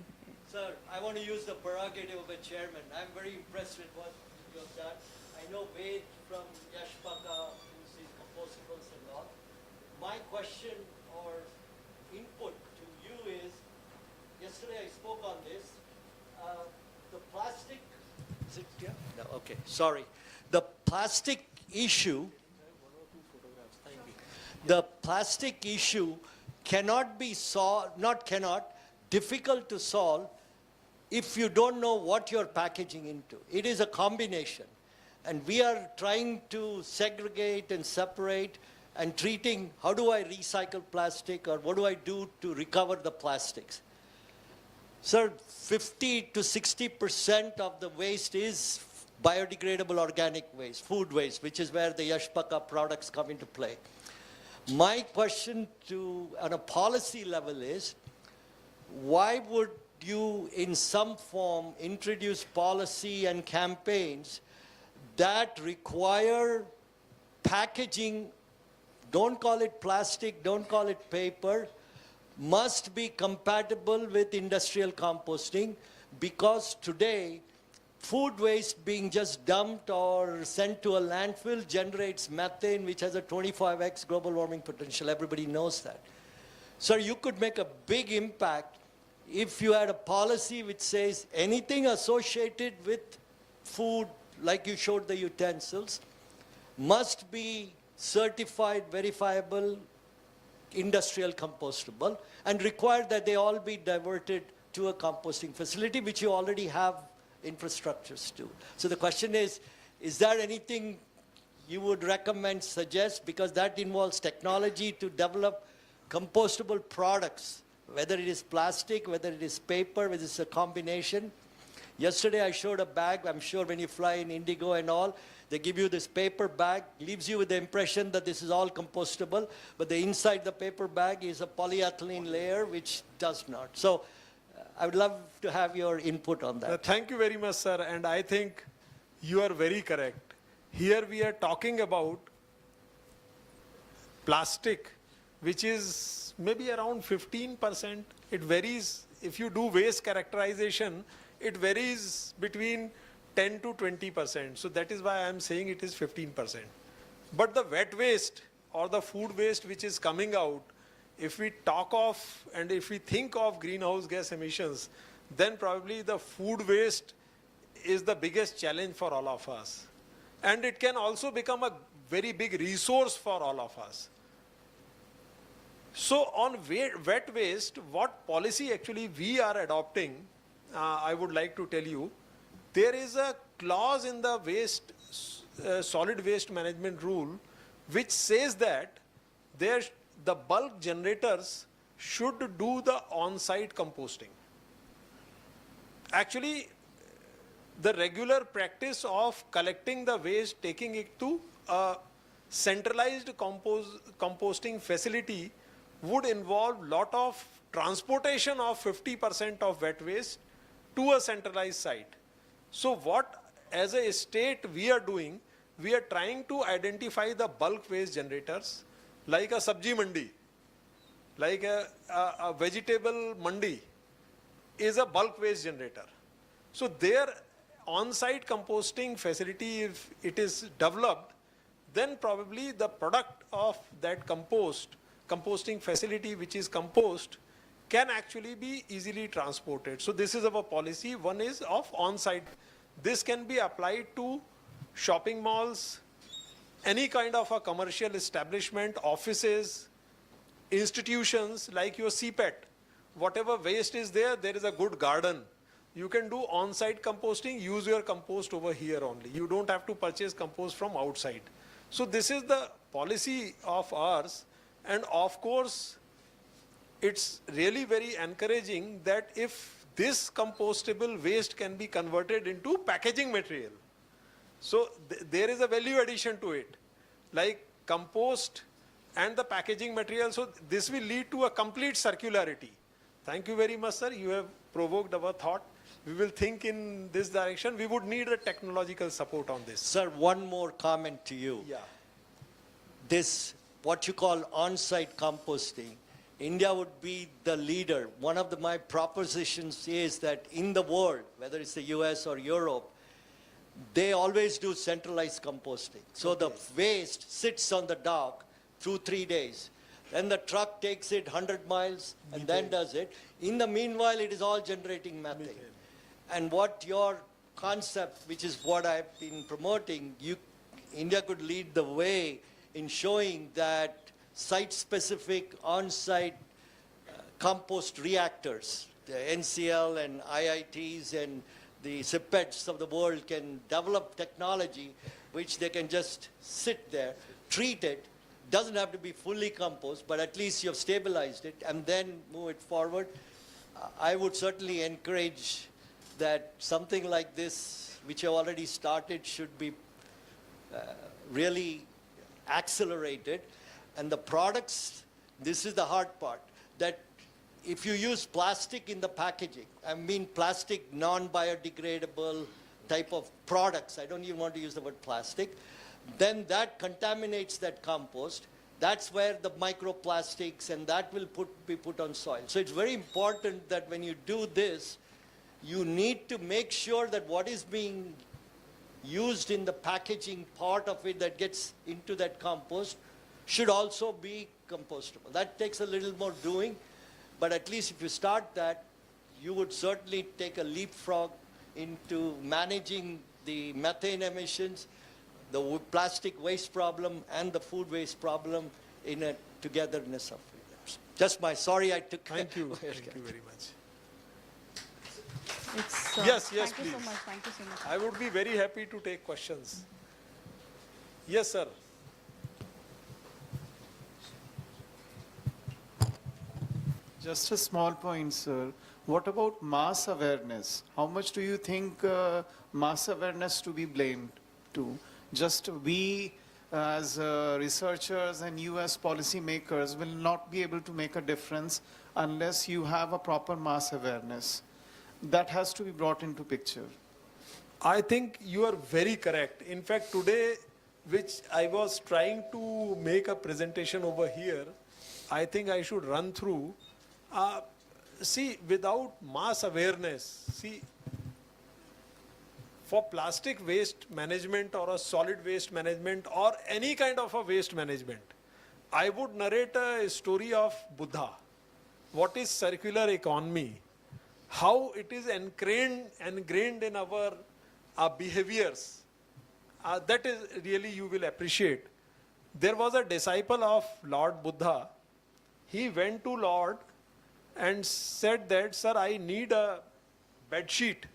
Sir, I want to use the prerogative of a chairman. I'm very impressed with what you have done. I know Ved from Yashpaka, who sees compostables and all. My question or input to you is, yesterday I spoke on this, the plastic, is it here? No, okay, sorry. The plastic issue, the plastic issue cannot be solved, difficult to solve if you don't know what you're packaging into. It is a combination. And we are trying to segregate and separate and treating, how do I recycle plastic, or what do I do to recover the plastics? Sir, 50 to 60% of the waste is biodegradable organic waste, food waste, which is where the Yashpaka products come into play. My question on a policy level is, why would you in some form introduce policy and campaigns that require packaging, don't call it plastic, don't call it paper, must be compatible with industrial composting, because today food waste being just dumped or sent to a landfill generates methane, which has a 25x global warming potential. Everybody knows that. So you could make a big impact if you had a policy which says anything associated with food, like you showed the utensils, must be certified, verifiable, industrial compostable, and require that they all be diverted to a composting facility, which you already have infrastructures to. So the question is there anything you would recommend, suggest, because that involves technology to develop compostable products, whether it is plastic, whether it is paper, whether it's a combination. Yesterday I showed a bag, I'm sure when you fly in Indigo and all, they give you this paper bag, leaves you with the impression that this is all compostable, but the inside the paper bag is a polyethylene layer which does not. So I would love to have your input on that. Thank you very much, sir. And I think you are very correct. Here we are talking about plastic, which is maybe around 15%. It varies. If you do waste characterization, it varies between 10 to 20%. So that is why I am saying it is 15%. But the wet waste or the food waste which is coming out, if we talk of and if we think of greenhouse gas emissions, then probably the food waste is the biggest challenge for all of us. And it can also become a very big resource for all of us. So on wet waste, what policy actually we are adopting, I would like to tell you, there is a clause in the solid waste management rule which says that the bulk generators should do the on-site composting. Actually, the regular practice of collecting the waste, taking it to a centralized composting facility would involve lot of transportation of 50% of wet waste to a centralized site. So what as a state we are doing, we are trying to identify the bulk waste generators like a sabji mandi, like a vegetable mandi is a bulk waste generator. So their on-site composting facility, if it is developed, then probably the product of that composting facility which is compost can actually be easily transported. So this is our policy. One is of on-site. This can be applied to shopping malls, any kind of a commercial establishment, offices, institutions like your CPET. Whatever waste is there, there is a good garden. You can do on-site composting, use your compost over here only. You don't have to purchase compost from outside. So this is the policy of ours. And of course, it's really very encouraging that if this compostable waste can be converted into packaging material. So there is a value addition to it, like compost and the packaging material. So this will lead to a complete circularity. Thank you very much, sir. You have provoked our thought. We will think in this direction. We would need a technological support on this. Sir, one more comment to you. Yeah. This, what you call on-site composting, India would be the leader. One of my propositions is that in the world, whether it's the US or Europe, they always do centralized composting. So the waste sits on the dock through 3 days. Then the truck takes it 100 miles and then does it. In the meanwhile, it is all generating methane. And what your concept, which is what I've been promoting, India could lead the way in showing that site-specific, on-site compost reactors, the NCL and IITs and the CPETs of the world can develop technology which they can just sit there, treat it, doesn't have to be fully compost, but at least you've stabilized it and then move it forward. I would certainly encourage that something like this, which have already started, should be really accelerated. And the products, this is the hard part, that if you use plastic in the packaging, I mean plastic non-biodegradable type of products, I don't even want to use the word plastic, then that contaminates that compost. That's where the microplastics and that will be put on soil. So it's very important that when you do this, you need to make sure that what is being used in the packaging part of it that gets into that compost should also be compostable. That takes a little more doing, but at least if you start that, you would certainly take a leapfrog into managing the methane emissions, the plastic waste problem, and the food waste problem in a togetherness of it. Just sorry I took... Thank you. Thank you very much. It's, Yes, thank please. you so much. Thank you so much. I would be very happy to take questions. Yes, sir. Just a small point, sir. What about mass awareness? How much do you think mass awareness to be blamed to? Just we as researchers and you as policymakers will not be able to make a difference unless you have a proper mass awareness. That has to be brought into picture. I think you are very correct. In fact, today, which I was trying to make a presentation over here, I think I should run through. See, without mass awareness, see, for plastic waste management or a solid waste management or any kind of a waste management, I would narrate a story of Buddha. What is circular economy? How it is ingrained in our behaviors. That is really you will appreciate. There was a disciple of Lord Buddha. He went to Lord and said that, sir, I need a bed sheet.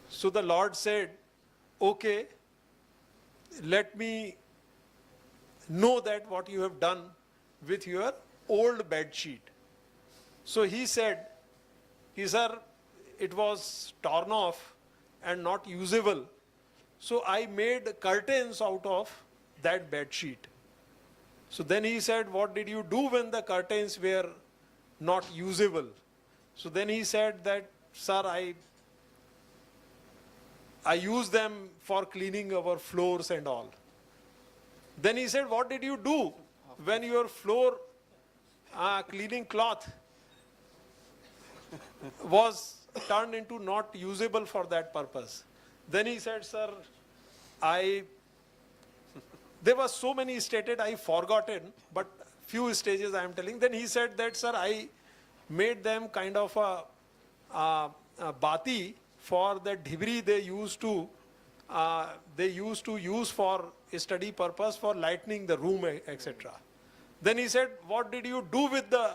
So the Lord said, okay, let me know that what you have done with your old bed sheet. So he said, sir, it was torn off and not usable. So I made curtains out of that bed sheet. So then he said, what did you do when the curtains were not usable? So then he said that, sir, I use them for cleaning our floors and all. Then he said, what did you do when your floor cleaning cloth was turned into not usable for that purpose? Then he said, sir, there were so many stated, I forgotten, but few stages I am telling. Then he said that, sir, I made them kind of a bati for the dhibri they used to use for study purpose for lightening the room, etc. Then he said, what did you do with the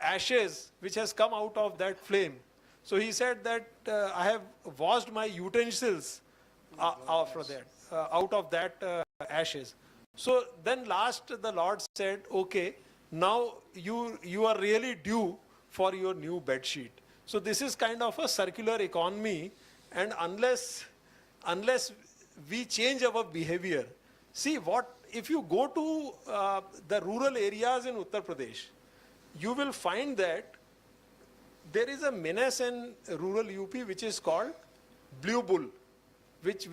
ashes which has come out of that flame? So he said that I have washed my utensils out of that ashes. So then last the Lord said, okay, now you are really due for your new bed sheet. So this is kind of a circular economy, and unless we change our behavior, see what, if you go to the rural areas in Uttar Pradesh, you will find that there is a menace in rural UP which is called blue bull, which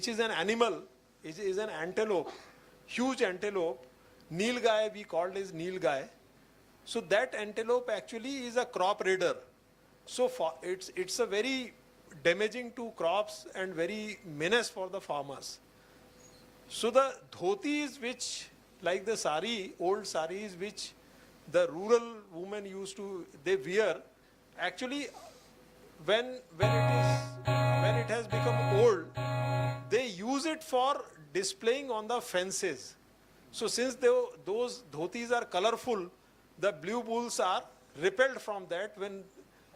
is an animal, is an antelope, huge antelope. Nilgai we called as Nilgai. So that antelope actually is a crop raider. So it's a very damaging to crops and very menace for the farmers. So the dhotis which, like the sari, old saris which the rural women they wear, actually when it has become old, they use it for displaying on the fences. So since those dhotis are colorful, the blue bulls are repelled from that when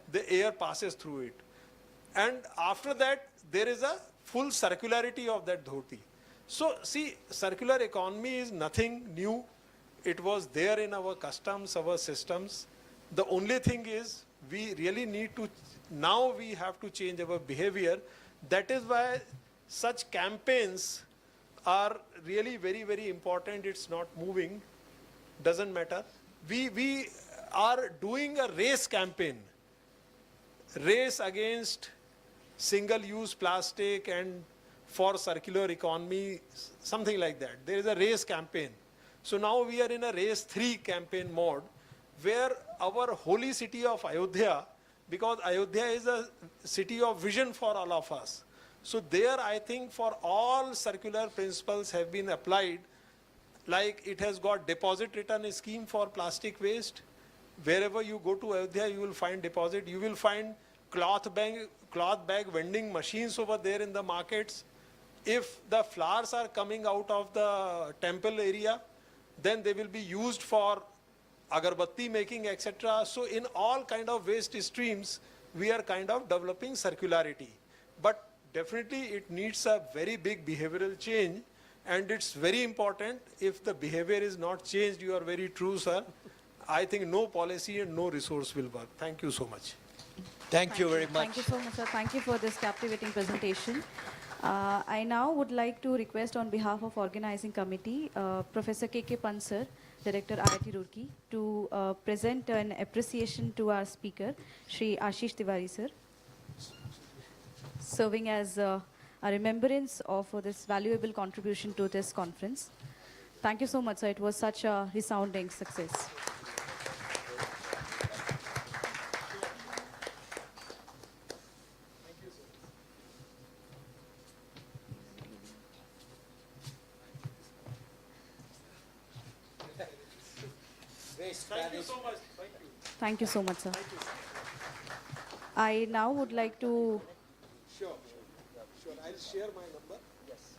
the air passes through it. And after that, there is a full circularity of that dhoti. So see, circular economy is nothing new. It was there in our customs, our systems. The only thing is we really need to, now we have to change our behavior. That is why such campaigns are really very, very important. It's not moving, doesn't matter. We are doing a race campaign. Race against single-use plastic and for circular economy, something like that. There is a race campaign. So now we are in a race 3 campaign mode, where our holy city of Ayodhya because Ayodhya is a city of vision for all of us. So there, I think for all circular principles have been applied, like it has got deposit return scheme for plastic waste. Wherever you go to Ayodhya, you will find deposit. You will find cloth bag vending machines over there in the markets. If the flowers are coming out of the temple area, then they will be used for agarbatti making, etc. So in all kind of waste streams, we are kind of developing circularity. But definitely it needs a very big behavioral change, and it's very important. If the behavior is not changed, you are very true, sir. I think no policy and no resource will work. Thank you so much. Thank you very much. Thank you so much, sir. Thank you for this captivating presentation. I now would like to request on behalf of organizing committee, Professor K.K. Pant, sir, Director IIT Roorkee, to present an appreciation to our speaker, Shri Ashish Tiwari, sir, serving as a remembrance of this valuable contribution to this conference. Thank you so much, sir. It was such a resounding success. Thank you so much. Thank you. Thank you so much, sir. I now would like to... Sure. I'll share my number. Yes.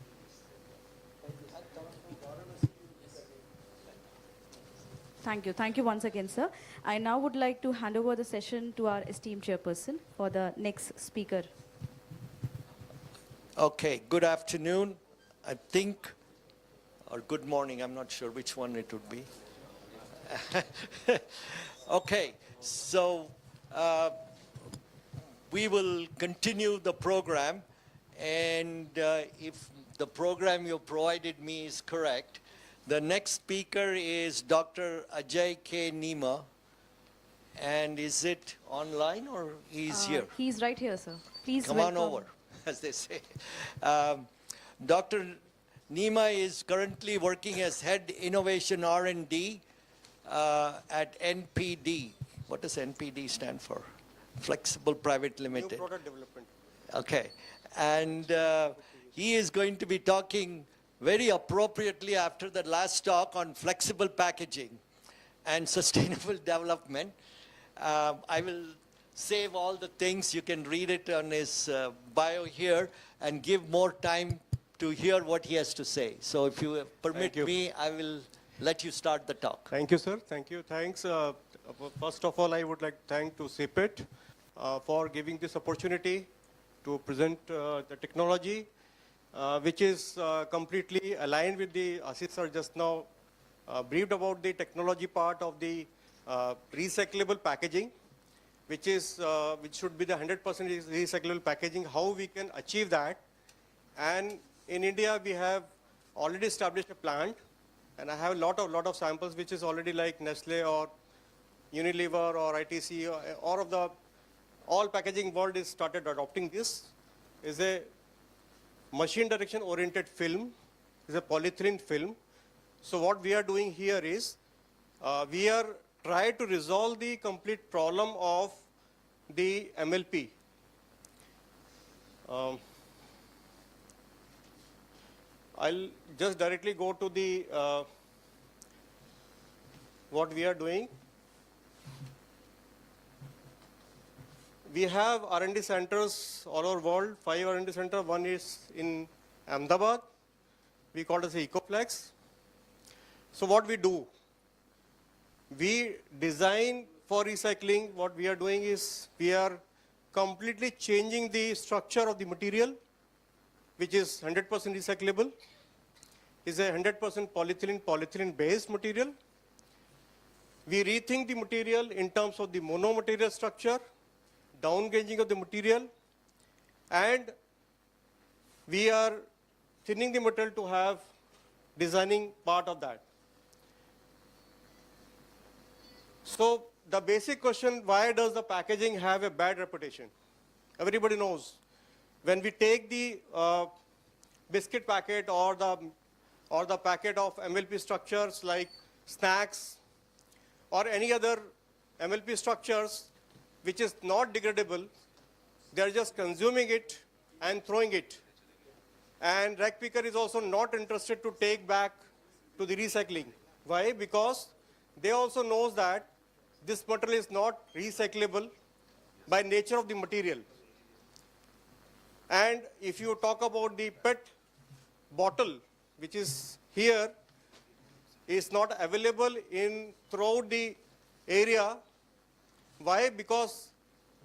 Thank you. Thank you once again, sir. I now would like to hand over the session to our esteemed chairperson for the next speaker. Okay, good afternoon, I think, or good morning, I'm not sure which one it would be. Okay, so we will continue the program, and if the program you provided me is correct, the next speaker is Dr. Ajay K. Nima. And is it online or he's here? He's right here, sir. Please come welcome. on over, as they say. Dr. Nima is currently working as Head Innovation R&D at NPD. What does NPD stand for? Flexible Private Limited. New Product Development. Okay. And he is going to be talking very appropriately after the last talk on flexible packaging and sustainable development. I will save all the things. You can read it on his bio here and give more time to hear what he has to say. So if you permit me, I will let you start the talk. Thank you, sir. Thank you. Thanks. First of all, I would like to thank to CPIT for giving this opportunity to present the technology, which is completely aligned with the Ashish sir just now briefed about the technology part of the recyclable packaging, which should be the 100% recyclable packaging, how we can achieve that. And in India, we have already established a plant, and I have a lot of samples, which is already like Nestle or Unilever or ITC, or all packaging world is started adopting this. Is a machine direction oriented film, is a polyethylene film. So what we are doing here is, we are trying to resolve the complete problem of the MLP. I'll just directly go to the what we are doing. We have R&D centers all over the world, 5 R&D centers. One is in Ahmedabad. We call it as EcoFlex. So what we do, we design for recycling. What we are doing is we are completely changing the structure of the material, which is 100% recyclable. Is a 100% polyethylene based material. We rethink the material in terms of the mono-material structure, down-gauging of the material, and we are thinning the material to have designing part of that. So the basic question, why does the packaging have a bad reputation? Everybody knows. When we take the biscuit packet or the packet of MLP structures like snacks or any other MLP structures, which is not degradable, they are just consuming it and throwing it. And rag picker is also not interested to take back to the recycling. Why? Because they also knows that this material is not recyclable by nature of the material. And if you talk about the PET bottle, which is here, is not available in throughout the area. Why? Because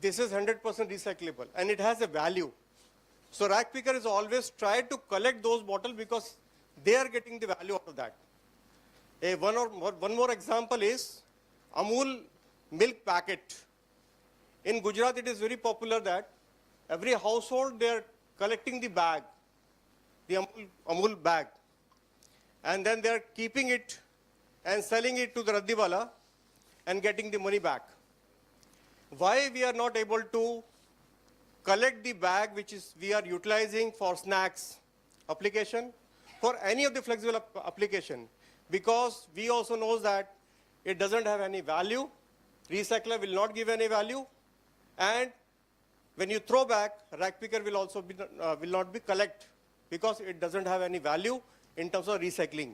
this is 100% recyclable and it has a value. So rag picker is always try to collect those bottles because they are getting the value out of that. One more example is Amul milk packet. In Gujarat, it is very popular that every household they are collecting the bag, the Amul bag, and then they are keeping it and selling it to the Raddiwala and getting the money back. Why we are not able to collect the bag which is we are utilizing for snacks application, for any of the flexible application? Because we also know that it doesn't have any value, recycler will not give any value, and when you throw back, rag picker will also be, will not be collect because it doesn't have any value in terms of recycling,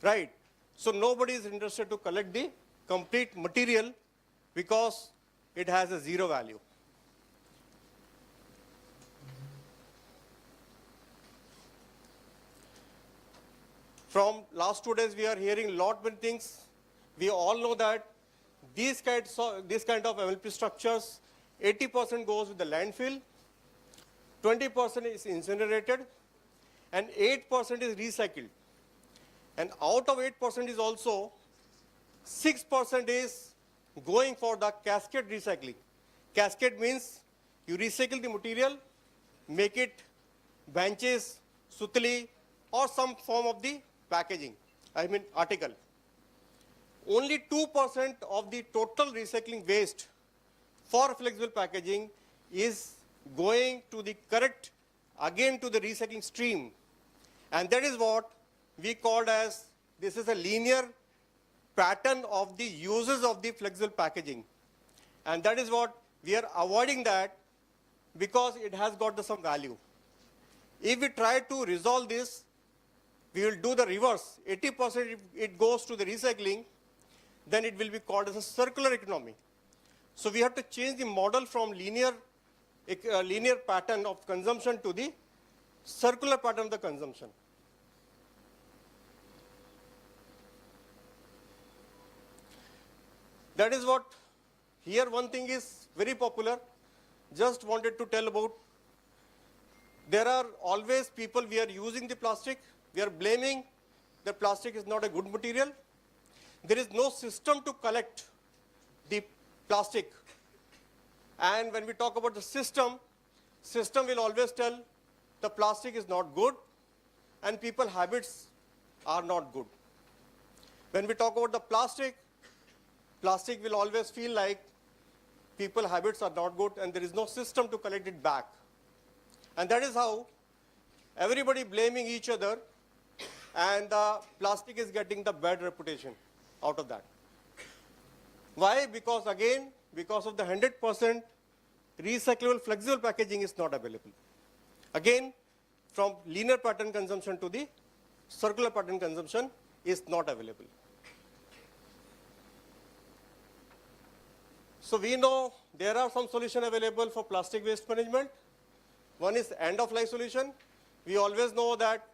right? So nobody is interested to collect the complete material because it has a zero value. From last 2 days, we are hearing lot many things. We all know that these kind of MLP structures, 80% goes with the landfill, 20% is incinerated, and 8% is recycled. And out of 8% is also 6% is going for the cascade recycling. Cascade means you recycle the material, make it benches, sutli, or some form of the packaging, article. Only 2% of the total recycling waste for flexible packaging is going to the correct, again to the recycling stream. And that is what we called as, this is a linear pattern of the uses of the flexible packaging. And that is what we are avoiding that because it has got some value. If we try to resolve this, we will do the reverse. 80% if it goes to the recycling, then it will be called as a circular economy. So we have to change the model from linear pattern of consumption to the circular pattern of the consumption. That is what, here one thing is very popular, just wanted to tell about. There are always people, we are using the plastic, we are blaming that plastic is not a good material. There is no system to collect the plastic. And when we talk about the system will always tell the plastic is not good and people habits are not good. When we talk about the plastic will always feel like people habits are not good and there is no system to collect it back. And that is how everybody blaming each other and the plastic is getting the bad reputation out of that. Why? Because again, because of the 100% recyclable flexible packaging is not available. Again, from linear pattern consumption to the circular pattern consumption is not available. So we know there are some solutions available for plastic waste management. One is end-of-life solution. We always know that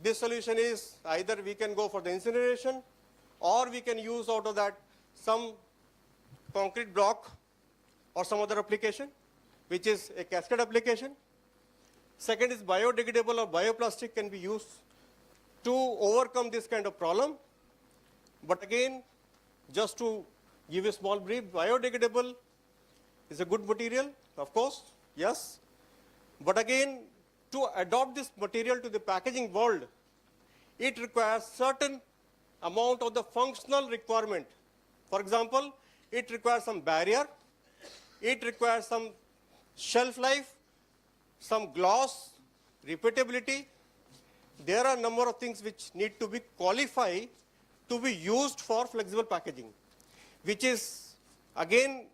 this solution is either we can go for the incineration or we can use out of that some concrete block or some other application, which is a cascade application. Second is biodegradable or bioplastic can be used to overcome this kind of problem. But again, just to give a small brief, biodegradable is a good material, of course, yes. But again, to adopt this material to the packaging world, it requires certain amount of the functional requirement. For example, it requires some barrier, it requires some shelf life, some gloss, repeatability. There are a number of things which need to be qualified to be used for flexible packaging, which is again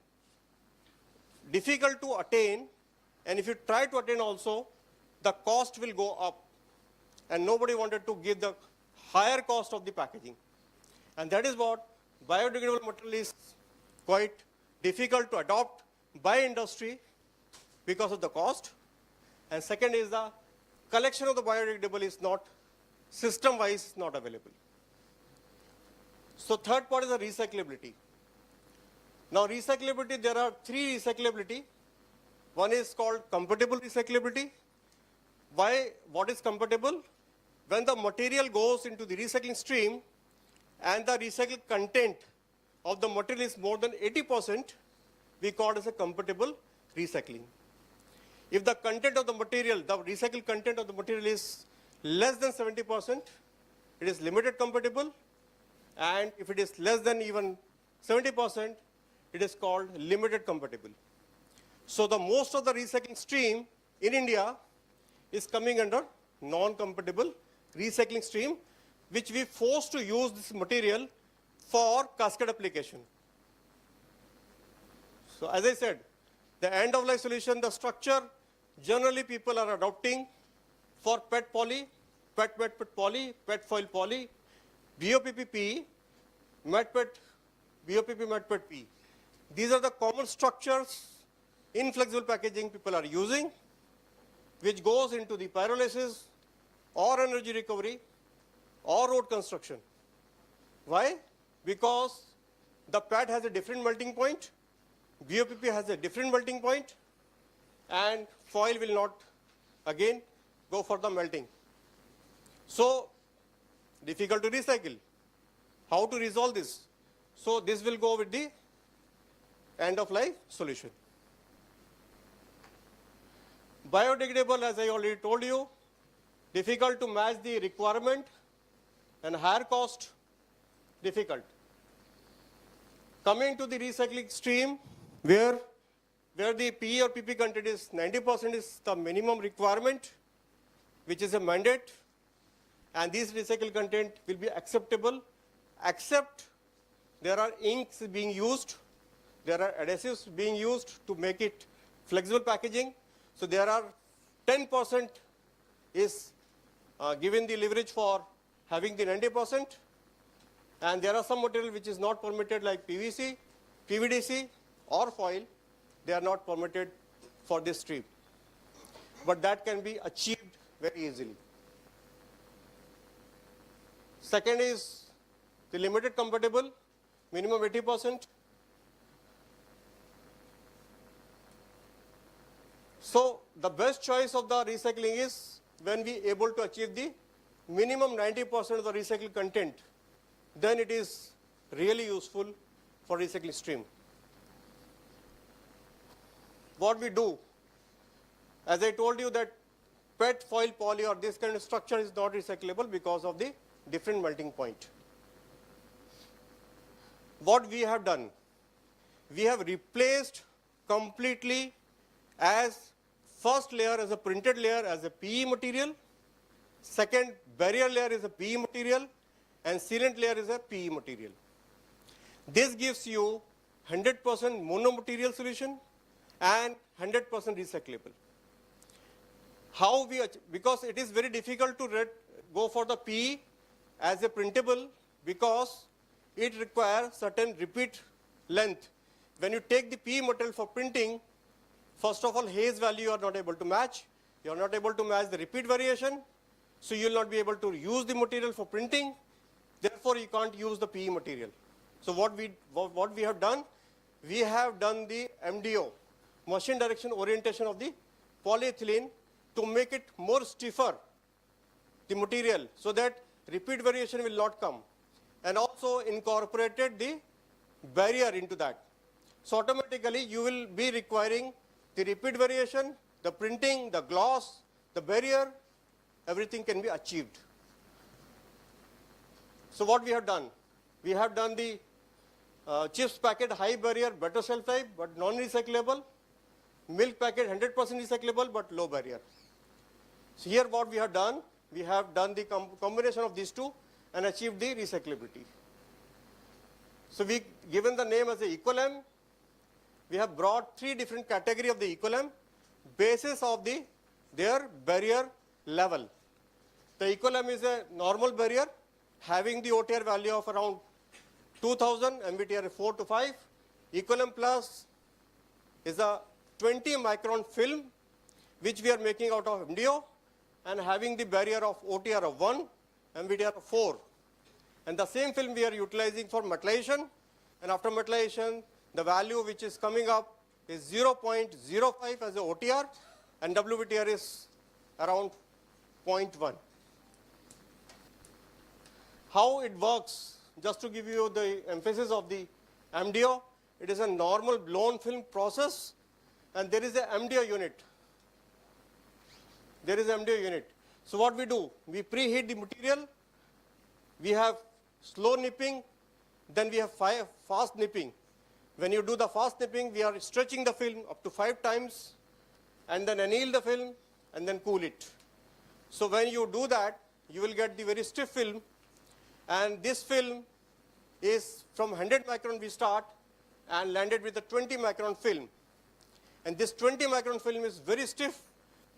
difficult to attain, and if you try to attain also, the cost will go up. And nobody wanted to give the higher cost of the packaging. And that is what biodegradable material is quite difficult to adopt by industry because of the cost. And second is the collection of the biodegradable is not system-wise not available. So third part is the recyclability. Now recyclability, there are three recyclability. One is called compatible recyclability. Why? What is compatible? When the material goes into the recycling stream and the recycled content of the material is more than 80%, we call it as a compatible recycling. If the content of the material, the recycled content of the material is less than 70%, it is limited compatible. And if it is less than even 70%, it is called limited compatible. So the most of the recycling stream in India is coming under non-compatible recycling stream, which we forced to use this material for cascade application. So as I said, the end-of-life solution, the structure, generally people are adopting for PET poly, PET poly, PET foil poly, BOPP PE, MAT-PET, BOPP MAT-PET PE. These are the common structures in flexible packaging people are using, which goes into the pyrolysis or energy recovery or road construction. Why? Because the PET has a different melting point, BOPP has a different melting point, and foil will not again go for the melting. So difficult to recycle. How to resolve this? So this will go with the end-of-life solution. Biodegradable, as I already told you, difficult to match the requirement and higher cost, difficult. Coming to the recycling stream, where the PE or PP content is 90% is the minimum requirement, which is a mandate, and this recycled content will be acceptable, except there are inks being used, there are adhesives being used to make it flexible packaging. So there are 10% is given the leverage for having the 90%, and there are some material which is not permitted like PVC, PVDC or foil. They are not permitted for this stream. But that can be achieved very easily. Second is the limited compatible, minimum 80%. So the best choice of the recycling is when we able to achieve the minimum 90% of the recycled content, then it is really useful for recycling stream. What we do, as I told you that PET foil poly or this kind of structure is not recyclable because of the different melting point. What we have done, we have replaced completely as first layer as a printed layer as a PE material, second barrier layer is a PE material, and sealant layer is a PE material. This gives you 100% monomaterial solution and 100% recyclable. How we, because it is very difficult to go for the PE as a printable because it requires certain repeat length. When you take the PE material for printing, first of all, haze value you are not able to match. You are not able to match the repeat variation. So you will not be able to use the material for printing. Therefore, you can't use the PE material. So what we have done, we have done the MDO, machine direction orientation of the polyethylene to make it more stiffer, the material, so that repeat variation will not come. And also incorporated the barrier into that. So automatically you will be requiring the repeat variation, the printing, the gloss, the barrier, everything can be achieved. So what we have done? We have done the chips packet high barrier, better shelf life, but non-recyclable. Milk packet 100% recyclable, but low barrier. So here what we have done the combination of these two and achieved the recyclability. So we given the name as a EqualM, we have brought 3 different categories of the equilibrium basis of their barrier level. The equilibrium is a normal barrier having the OTR value of around 2000, MVTR 4 to 5. Equilibrium plus is a 20 micron film which we are making out of MDO and having the barrier of OTR of 1, MVTR of 4. And the same film we are utilizing for metallization, and after metallization, the value which is coming up is 0.05 as a OTR, and WVTR is around 0.1. How it works, just to give you the emphasis of the MDO, it is a normal blown film process, and there is a MDO unit. There is MDO unit. So what we do, we preheat the material, we have slow nipping, then we have fast nipping. When you do the fast nipping, we are stretching the film up to 5 times, and then anneal the film, and then cool it. So when you do that, you will get the very stiff film, and this film is from 100 micron we start, and landed with a 20 micron film. And this 20 micron film is very stiff,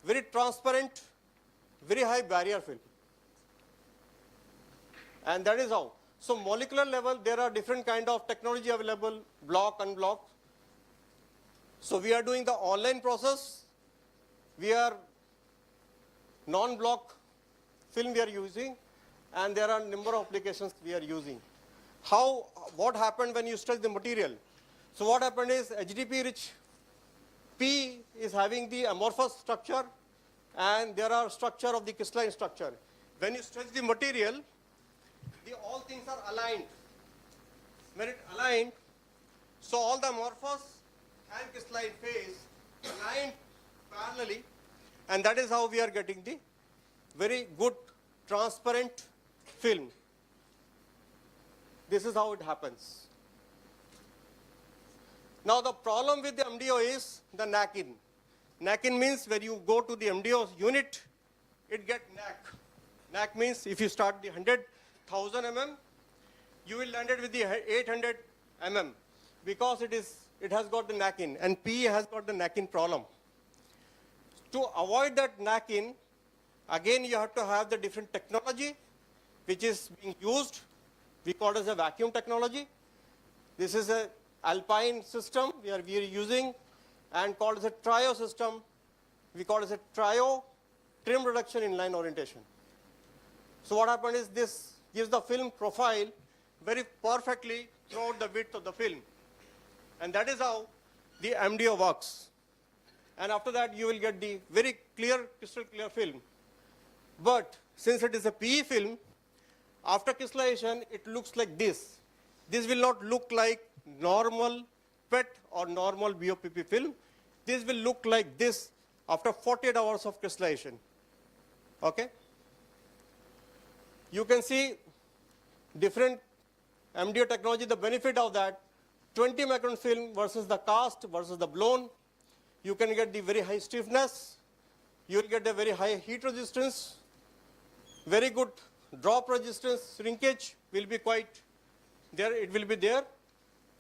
very transparent, very high barrier film. And that is how. So molecular level, there are different kind of technology available, block, unblock. So we are doing the online process. We are non-block film we are using, and there are a number of applications we are using. What happened when you stretch the material? So what happened is HDP rich P is having the amorphous structure, and there are structure of the crystalline structure. When you stretch the material, all things are aligned. When it aligned, so all the amorphous and crystalline phase aligned parallelly, and that is how we are getting the very good transparent film. This is how it happens. Now the problem with the MDO is the knack-in. Knack-in means when you go to the MDO unit, it gets knack. Knack means if you start the 100,000 mm, you will land it with the 800 mm because it has got the knack-in, and PE has got the knack-in problem. To avoid that knack-in, again you have to have the different technology which is being used. We call it as a vacuum technology. This is a alpine system we are using, and called as a trio system. We call it as a trio trim reduction in line orientation. So what happened is this gives the film profile very perfectly throughout the width of the film. And that is how the MDO works. And after that, you will get the very clear, crystal clear film. But since it is a PE film, after crystallization, it looks like this. This will not look like normal PET or normal BOPP film. This will look like this after 48 hours of crystallization. Okay? You can see different MDO technology, the benefit of that, 20 micron film versus the cast versus the blown. You can get the very high stiffness. You will get a very high heat resistance. Very good drop resistance. Shrinkage will be quite there. It will be there.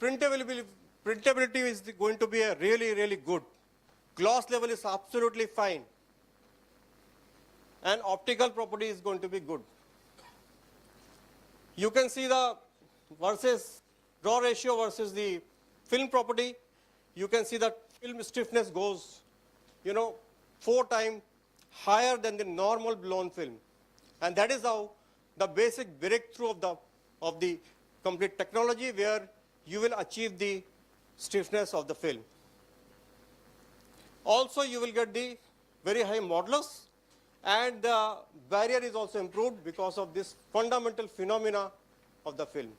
Printability is going to be a really, really good. Gloss level is absolutely fine. And optical property is going to be good. You can see the versus draw ratio versus the film property. You can see that film stiffness goes, 4 times higher than the normal blown film. And that is how the basic breakthrough of the complete technology, where you will achieve the stiffness of the film. Also, you will get the very high modulus, and the barrier is also improved because of this fundamental phenomena of the film.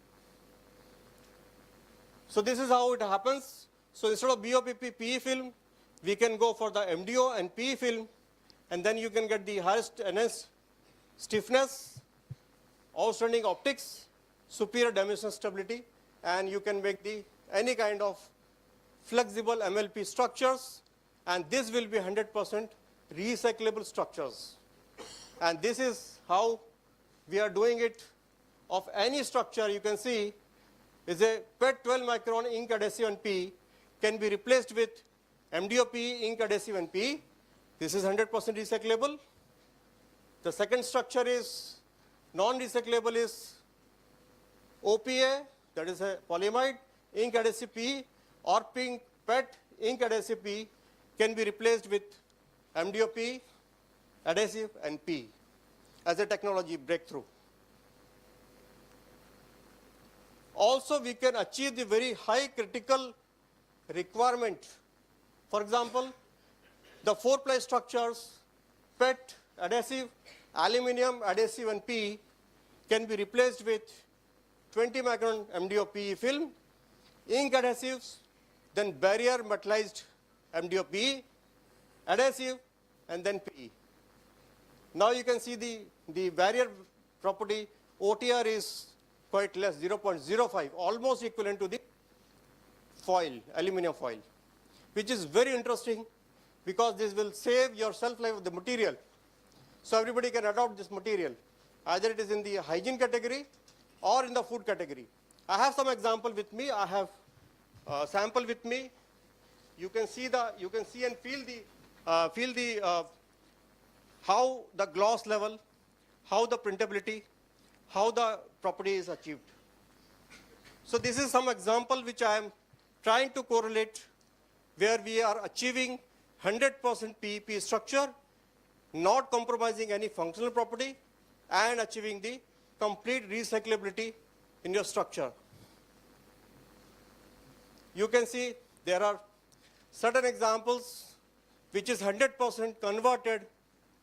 So this is how it happens. So instead of BOPP PE film, we can go for the MDO and PE film, and then you can get the highest enhanced stiffness, outstanding optics, superior dimensional stability, and you can make any kind of flexible MLP structures, and this will be 100% recyclable structures. And this is how we are doing it. Of any structure, you can see is a PET 12 micron ink adhesive and P. can be replaced with MDOP, ink adhesive, and PE. This is 100% recyclable. The second structure is non-recyclable is OPA, that is a polyamide, ink adhesive PE, or pink PET, ink adhesive PE can be replaced with MDOP, adhesive, and PE as a technology breakthrough. Also, we can achieve the very high critical requirement. For example, the 4-ply structures, PET, adhesive, aluminum, adhesive, and PE can be replaced with 20 micron MDO-PE film, ink adhesives, then barrier metallized MDO-PE, adhesive, and then PE. Now you can see the barrier property, OTR is quite less, 0.05, almost equivalent to the foil, aluminum foil, which is very interesting because this will save your shelf life of the material. So everybody can adopt this material, either it is in the hygiene category or in the food category. I have some example with me. I have a sample with me. You can see and feel the how the gloss level, how the printability, how the property is achieved. So this is some example which I am trying to correlate where we are achieving 100% PEP structure, not compromising any functional property, and achieving the complete recyclability in your structure. You can see there are certain examples which is 100% converted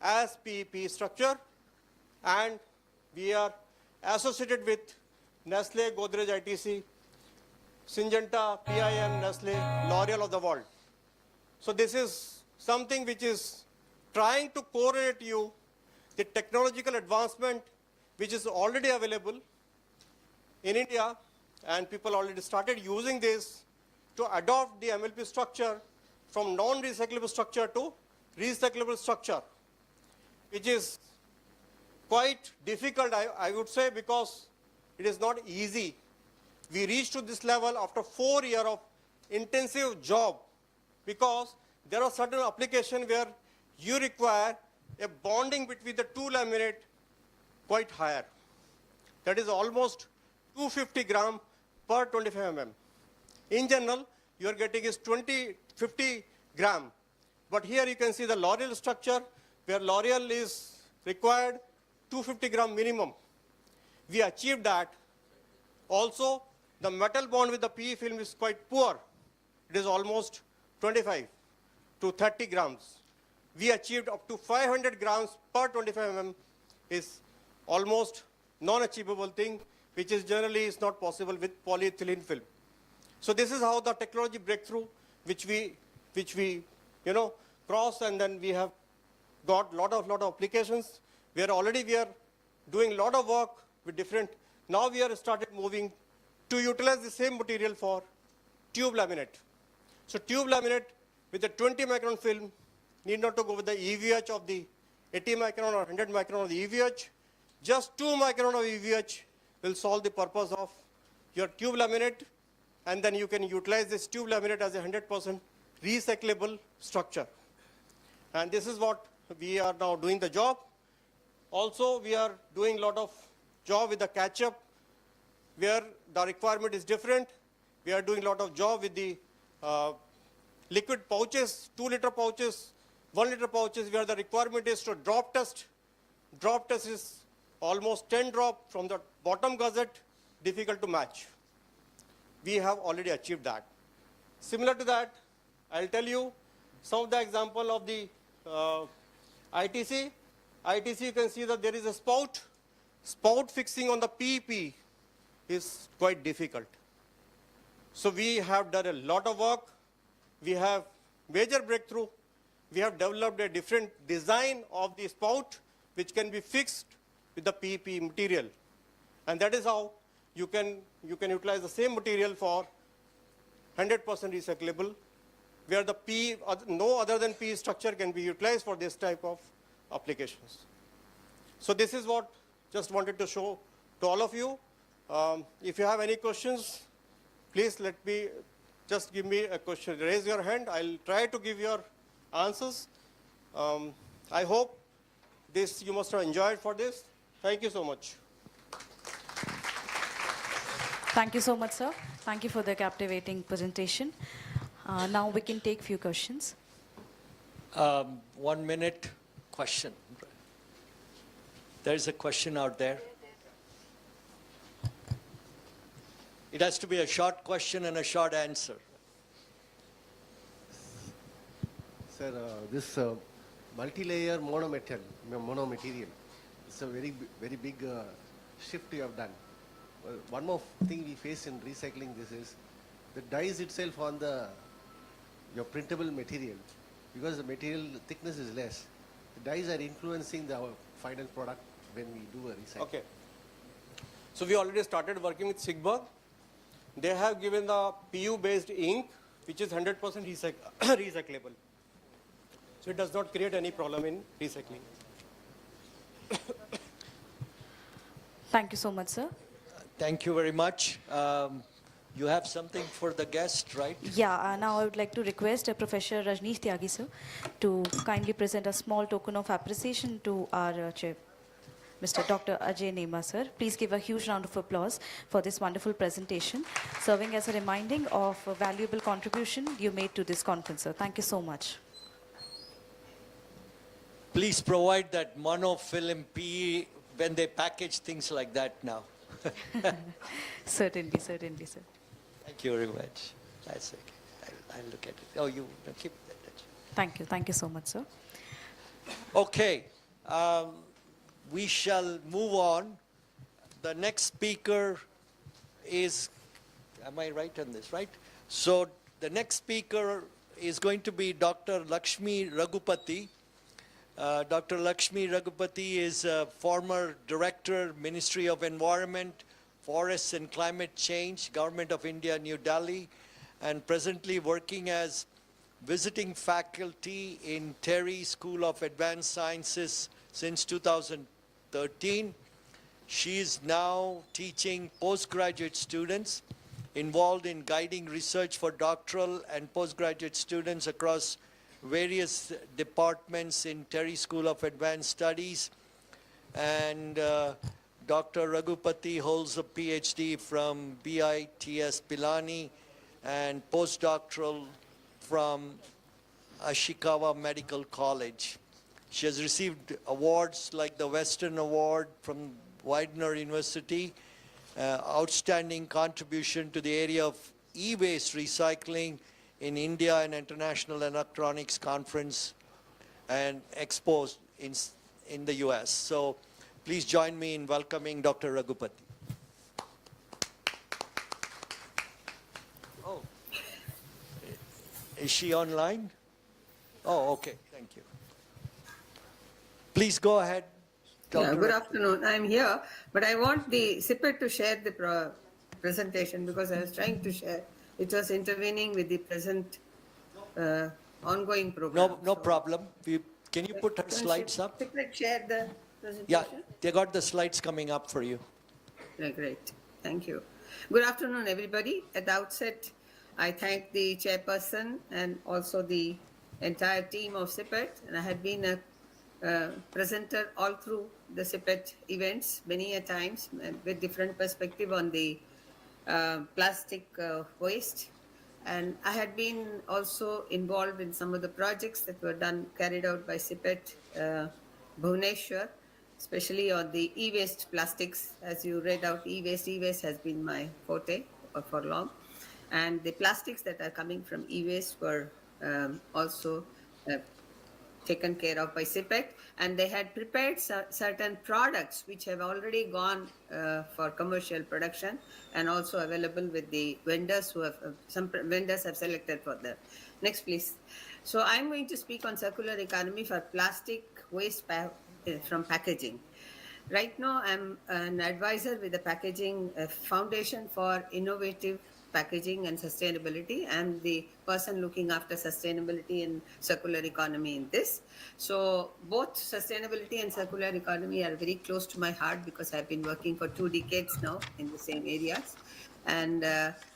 as PEP structure, and we are associated with Nestle, Godrej ITC, Syngenta, PIM, Nestle, L'Oreal of the world. So this is something which is trying to correlate you the technological advancement which is already available in India, and people already started using this to adopt the MLP structure from non-recyclable structure to recyclable structure, which is quite difficult, I would say, because it is not easy. We reached to this level after 4 years of intensive job, because there are certain applications where you require a bonding between the two laminate quite higher. That is almost 250 gram per 25 mm. In general, you are getting is 50 gram. But here you can see the L'Oreal structure, where L'Oreal is required 250 gram minimum. We achieved that. Also, the metal bond with the PE film is quite poor. It is almost 25 to 30 grams. We achieved up to 500 grams per 25 mm is almost non-achievable thing, which is generally is not possible with polyethylene film. So this is how the technology breakthrough, which we cross, and then we have got lot of applications. We are doing a lot of work with different. Now we are started moving to utilize the same material for tube laminate. So tube laminate with a 20 micron film need not to go with the EVH of the 80 micron or 100 micron of the EVH. Just 2 micron of EVH will solve the purpose of your tube laminate, and then you can utilize this tube laminate as a 100% recyclable structure. And this is what we are now doing the job. Also, we are doing a lot of job with the catch-up, where the requirement is different. We are doing a lot of job with the liquid pouches, 2 liter pouches, 1 liter pouches, where the requirement is to drop test. Drop test is almost 10 drop from the bottom gusset, difficult to match. We have already achieved that. Similar to that, I'll tell you some of the example of the ITC. ITC, you can see that there is a spout. Spout fixing on the PEP is quite difficult. So we have done a lot of work. We have major breakthrough. We have developed a different design of the spout, which can be fixed with the PEP material. And that is how you can utilize the same material for 100% recyclable, where the PE, no other than PE structure can be utilized for this type of applications. So this is what just wanted to show to all of you. If you have any questions, please let me just give me a question. Raise your hand. I'll try to give your answers. I hope this you must have enjoyed for this. Thank you so much. Thank you so much, sir. Thank you for the captivating presentation. Now we can take few questions. 1 minute question. There's a question out there. It has to be a short question and a short answer. Sir, this multi-layer monomaterial, it's a very big shift you have done. One more thing we face in recycling this is the dyes itself on your printable material, because the material thickness is less. The dyes are influencing the final product when we do a recycling. Okay. So we already started working with Sigma. They have given the PU-based ink, which is 100% recyclable. So it does not create any problem in recycling. Thank you so much, sir. Thank you very much. You have something for the guest, right? Yeah, now I would like to request Professor Rajneesh Tyagi, sir, to kindly present a small token of appreciation to our chair, Mr. Dr. Ajay Nema, sir. Please give a huge round of applause for this wonderful presentation, serving as a reminding of a valuable contribution you made to this conference, sir. Thank you so much. Please provide that monofilm PE when they package things like that now. Certainly, certainly, sir. Thank you very much. That's okay. I'll look at it. Oh, you keep that. Thank you so much, sir. Okay, we shall move on. The next speaker is, am I right on this, right? So the next speaker is going to be Dr. Lakshmi Raghupati. Dr. Lakshmi Raghupati is a former Director, Ministry of Environment, Forests and Climate Change, Government of India, New Delhi, and presently working as visiting faculty in Terry School of Advanced Sciences since 2013. She is now teaching postgraduate students, involved in guiding research for doctoral and postgraduate students across various departments in Terry School of Advanced Studies. And Dr. Raghupati holds a PhD from BITS Pilani and postdoctoral from Ashikawa Medical College. She has received awards like the Western Award from Widener University, outstanding contribution to the area of e-waste recycling in India and International Electronics Conference and Expo in the US. So please join me in welcoming Dr. Raghupati. Oh, is she online? Oh, okay, thank you. Please go ahead. Yeah, good afternoon. I'm here, but I want the CIPET to share the presentation because I was trying to share. It was intervening with the present ongoing program. No problem. Can you put her slides up? CIPET share the presentation? Yeah, they got the slides coming up for you. Yeah, great. Thank you. Good afternoon, everybody. At the outset, I thank the chairperson and also the entire team of CIPET. And I had been a presenter all through the CIPET events many a times with different perspective on the plastic waste. And I had been also involved in some of the projects that were carried out by CIPET Bhubaneswar, especially on the e-waste plastics. As you read out, e-waste has been my forte for long. And the plastics that are coming from e-waste were also taken care of by CIPET, and they had prepared certain products which have already gone for commercial production and also available with the vendors who have, some vendors have selected for them. Next, please. So I'm going to speak on circular economy for plastic waste from packaging. Right now, I'm an advisor with the Packaging Foundation for Innovative Packaging and Sustainability. I'm the person looking after sustainability and circular economy in this. So both sustainability and circular economy are very close to my heart because I've been working for 2 decades now in the same areas. And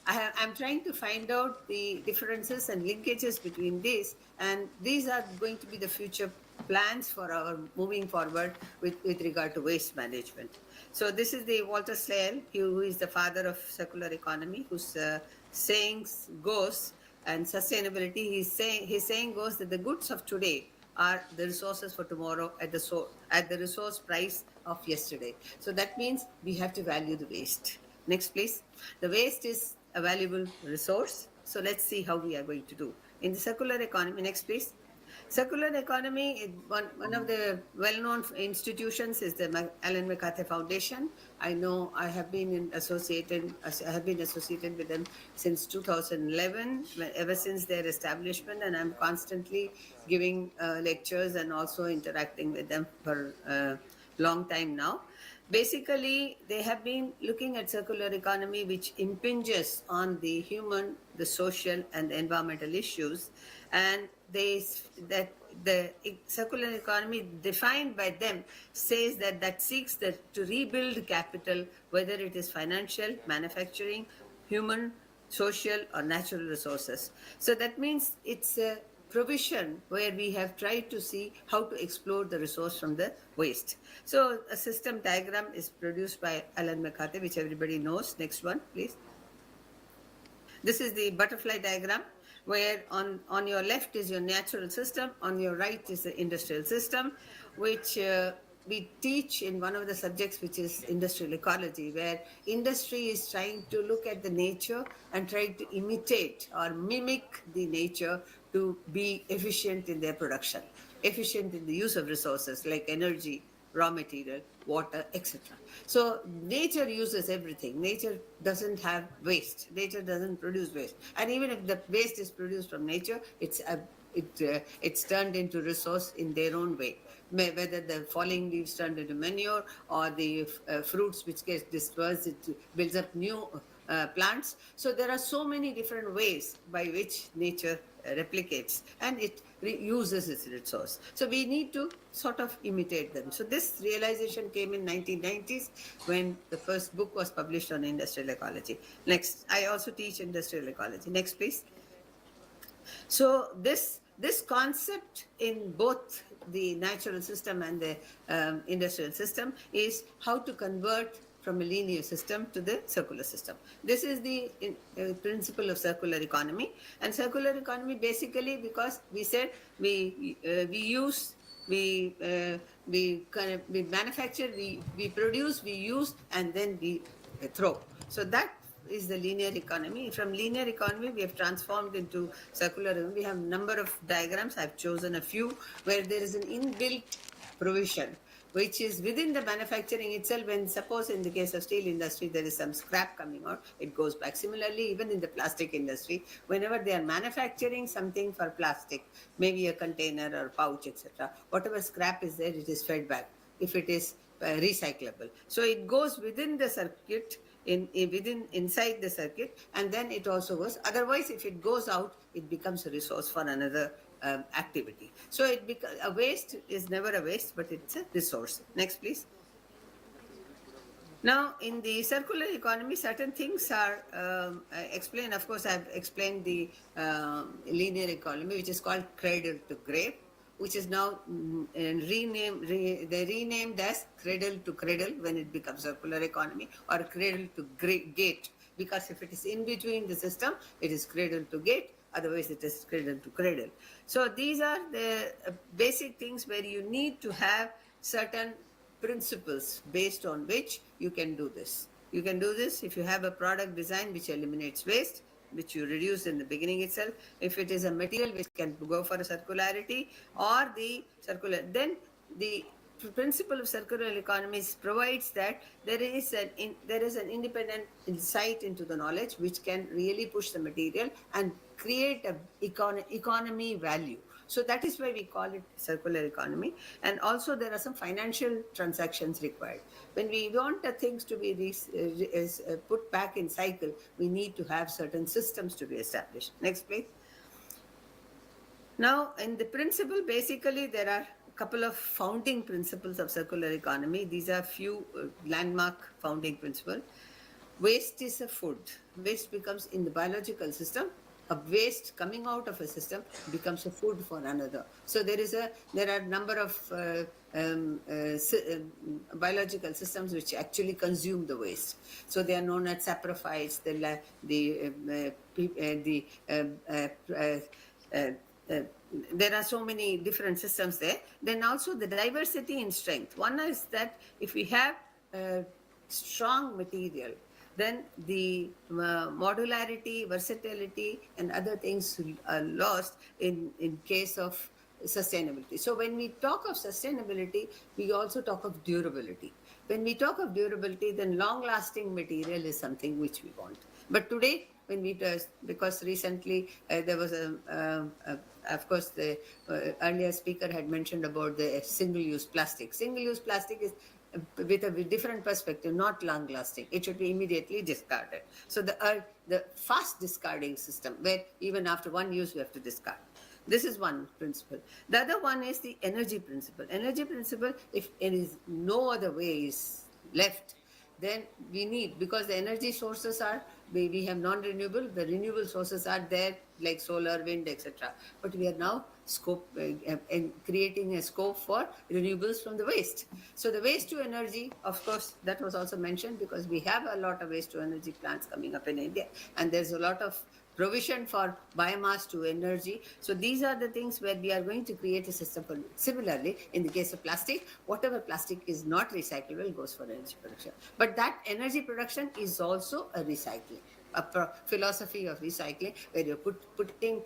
I'm trying to find out the differences and linkages between these, and these are going to be the future plans for our moving forward with regard to waste management. So this is the Walter Slale, who is the father of circular economy, whose sayings goes, and sustainability, his saying goes that the goods of today are the resources for tomorrow at the resource price of yesterday. So that means we have to value the waste. Next, please. The waste is a valuable resource. So let's see how we are going to do. In the circular economy, next, please. Circular economy, one of the well-known institutions is the Ellen MacArthur Foundation. I know I have been associated with them since 2011, ever since their establishment, and I'm constantly giving lectures and also interacting with them for a long time now. Basically, they have been looking at circular economy, which impinges on the human, the social, and the environmental issues, and that the circular economy defined by them says that seeks to rebuild capital, whether it is financial, manufacturing, human, social, or natural resources. So that means it's a provision where we have tried to see how to explore the resource from the waste. So a system diagram is produced by Ellen MacArthur, which everybody knows. Next one, please. This is the butterfly diagram, where on your left is your natural system, on your right is the industrial system, which we teach in one of the subjects, which is industrial ecology, where industry is trying to look at the nature and try to imitate or mimic the nature to be efficient in their production, efficient in the use of resources like energy, raw material, water, etc. So nature uses everything. Nature doesn't have waste. Nature doesn't produce waste. And even if the waste is produced from nature, it's turned into resource in their own way. Whether the falling leaves turned into manure or the fruits which get dispersed, it builds up new plants. So there are so many different ways by which nature replicates, and it uses its resource. So we need to sort of imitate them. So this realization came in 1990s when the first book was published on industrial ecology. Next, I also teach industrial ecology. Next, please. So this concept in both the natural system and the industrial system is how to convert from a linear system to the circular system. This is the principle of circular economy. And circular economy basically, because we said we manufacture, we produce, we use, and then we throw. So that is the linear economy. From linear economy, we have transformed into circular economy. We have a number of diagrams. I've chosen a few where there is an inbuilt provision, which is within the manufacturing itself. When suppose in the case of steel industry, there is some scrap coming out, it goes back. Similarly, even in the plastic industry, whenever they are manufacturing something for plastic, maybe a container or pouch, etc., whatever scrap is there, it is fed back if it is recyclable. So it goes within the circuit, inside the circuit, and then it also goes. Otherwise, if it goes out, it becomes a resource for another activity. So a waste is never a waste, but it's a resource. Next, please. Now, in the circular economy, certain things are explained. Of course, I've explained the linear economy, which is called cradle to grave, which is now they renamed as cradle to cradle when it becomes circular economy, or cradle to gate, because if it is in between the system, it is cradle to gate, otherwise it is cradle to cradle. So these are the basic things where you need to have certain principles based on which you can do this. You can do this if you have a product design which eliminates waste, which you reduce in the beginning itself. If it is a material which can go for a circularity or the circular, then the principle of circular economy provides that there is an independent insight into the knowledge which can really push the material and create a economy value. So that is why we call it circular economy. And also there are some financial transactions required. When we want the things to be put back in cycle, we need to have certain systems to be established. Next, please. Now, in the principle, basically, there are a couple of founding principles of circular economy. These are few landmark founding principles. waste is a food. Waste becomes, in the biological system, a waste coming out of a system becomes a food for another. So there are a number of biological systems which actually consume the waste. So they are known as saprophytes, there are so many different systems there. Then also the diversity in strength. One is that if we have strong material, then the modularity, versatility, and other things are lost in case of sustainability. So when we talk of sustainability, we also talk of durability. When we talk of durability, then long-lasting material is something which we want. But today, when we because recently there was of course, the earlier speaker had mentioned about the single-use plastic. Single-use plastic is with a different perspective, not long-lasting. It should be immediately discarded. So the fast discarding system, where even after one use, we have to discard. This is one principle. The other one is the energy principle. Energy principle, if there is no other way is left, then we need, because the energy sources are, we have non-renewable, the renewable sources are there, like solar, wind, etc. But we are now creating a scope for renewables from the waste. So the waste to energy, of course, that was also mentioned, because we have a lot of waste to energy plants coming up in India, and there's a lot of provision for biomass to energy. So these are the things where we are going to create a system for. Similarly, in the case of plastic, whatever plastic is not recyclable goes for energy production. But that energy production is also a recycling, a philosophy of recycling, where you're putting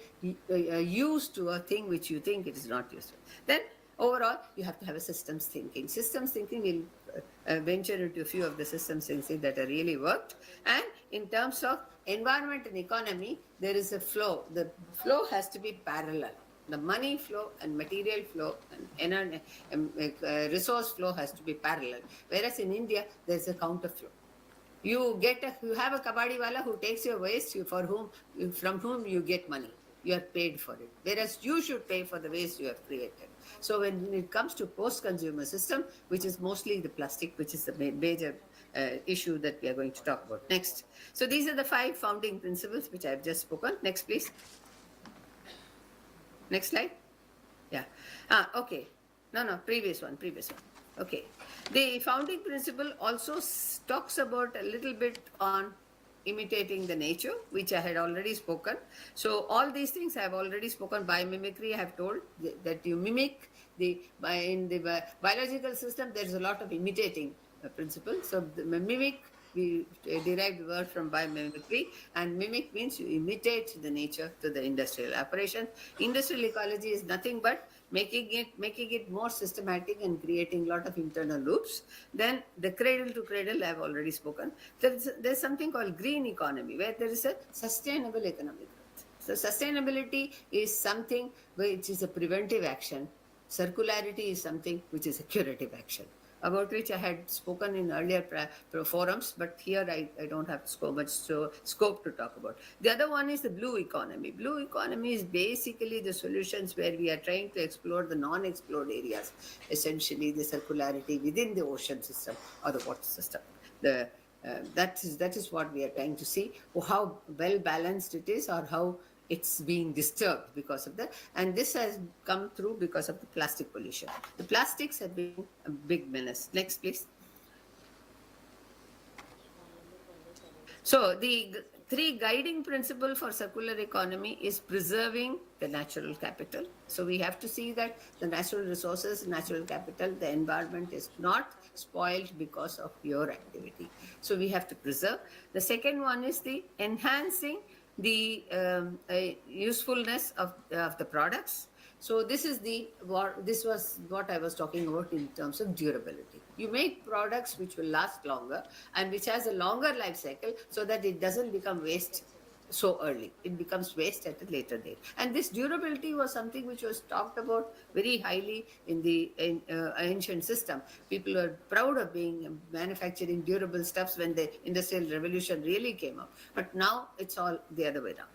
use to a thing which you think it is not useful. Then overall, you have to have a systems thinking. Systems thinking will venture into a few of the systems thinking that are really worked. And in terms of environment and economy, there is a flow. The flow has to be parallel. The money flow and material flow and resource flow has to be parallel. Whereas in India, there's a counter flow. You have a kabadi wala who takes your waste, from whom you get money. You are paid for it. Whereas you should pay for the waste you have created. So when it comes to post-consumer system, which is mostly the plastic, which is the major issue that we are going to talk about next. So these are the 5 founding principles which I have just spoken. Next, please. Next slide. Yeah. Okay. No, previous one. Okay. The founding principle also talks about a little bit on imitating the nature, which I had already spoken. So all these things I have already spoken. By mimicry, I have told that you mimic in the biological system, there's a lot of imitating principle. So the mimic, we derived the word from biomimicry, and mimic means you imitate the nature to the industrial operation. Industrial ecology is nothing but making it more systematic and creating a lot of internal loops. Then the cradle to cradle, I have already spoken. There's something called green economy, where there is a sustainable economic growth. So sustainability is something which is a preventive action. Circularity is something which is a curative action, about which I had spoken in earlier forums, but here I don't have so much scope to talk about. The other one is the blue economy. Blue economy is basically the solutions where we are trying to explore the non-explored areas, essentially the circularity within the ocean system or the water system. That is what we are trying to see, how well balanced it is, or how it's being disturbed because of that. And this has come through because of the plastic pollution. The plastics have been a big menace. Next, please. So the 3 guiding principle for circular economy is preserving the natural capital. So we have to see that the natural resources, natural capital, the environment is not spoiled because of your activity. So we have to preserve. The second one is the enhancing the usefulness of the products. So this was what I was talking about in terms of durability. You make products which will last longer and which has a longer life cycle, so that it doesn't become waste so early. It becomes waste at a later date. And this durability was something which was talked about very highly in the ancient system. People were proud of manufacturing durable stuffs when the Industrial Revolution really came up. But now it's all the other way around.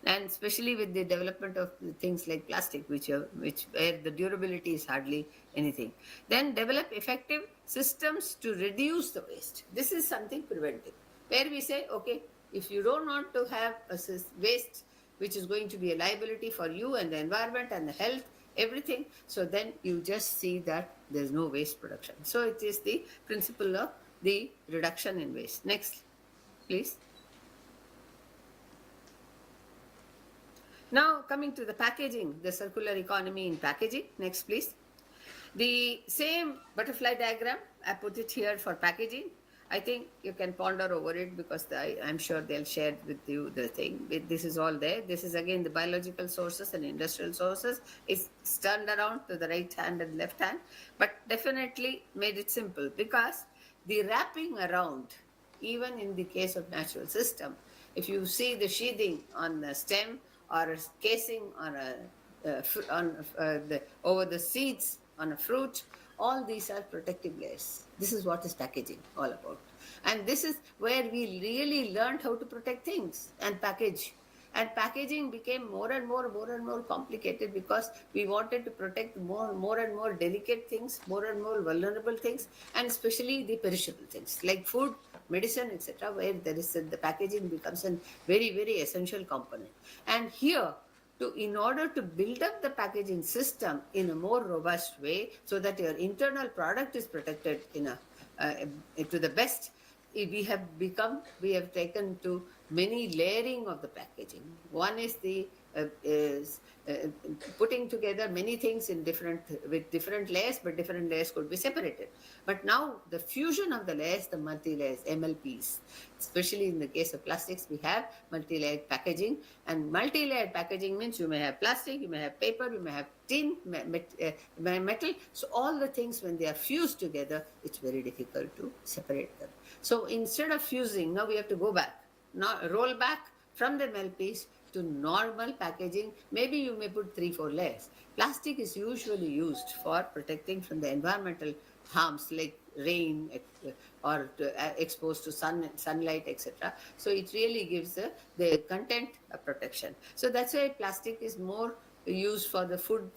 And especially with the development of things like plastic, where the durability is hardly anything. Then develop effective systems to reduce the waste. This is something preventive. where we say, okay, if you don't want to have a waste which is going to be a liability for you and the environment and the health, everything, so then you just see that there's no waste production. So it is the principle of the reduction in waste. Next, please. Now coming to the packaging, the circular economy in packaging. Next, please. The same butterfly diagram, I put it here for packaging. I think you can ponder over it because I'm sure they'll share with you the thing. This is all there. This is again the biological sources and industrial sources. It's turned around to the right hand and left hand, but definitely made it simple because the wrapping around, even in the case of natural system, if you see the sheathing on the stem or a casing on over the seeds on a fruit, all these are protective layers. This is what is packaging all about. And this is where we really learned how to protect things and package. And packaging became more and more complicated because we wanted to protect more and more delicate things, more and more vulnerable things, and especially the perishable things like food, medicine, etc., where there is the packaging becomes a very essential component. And here, in order to build up the packaging system in a more robust way so that your internal product is protected to the best, we have taken to many layering of the packaging. One is putting together many things with different layers, but different layers could be separated. But now the fusion of the layers, the multi-layers, MLPs, especially in the case of plastics, we have multi-layered packaging. And multi-layered packaging means you may have plastic, you may have paper, you may have tin, metal. So all the things, when they are fused together, it's very difficult to separate them. So instead of fusing, now we have to go back, roll back from the MLPs to normal packaging. Maybe you may put 3-4 layers. Plastic is usually used for protecting from the environmental harms like rain or exposed to sunlight, etc. So it really gives the content a protection. So that's why plastic is more used for the food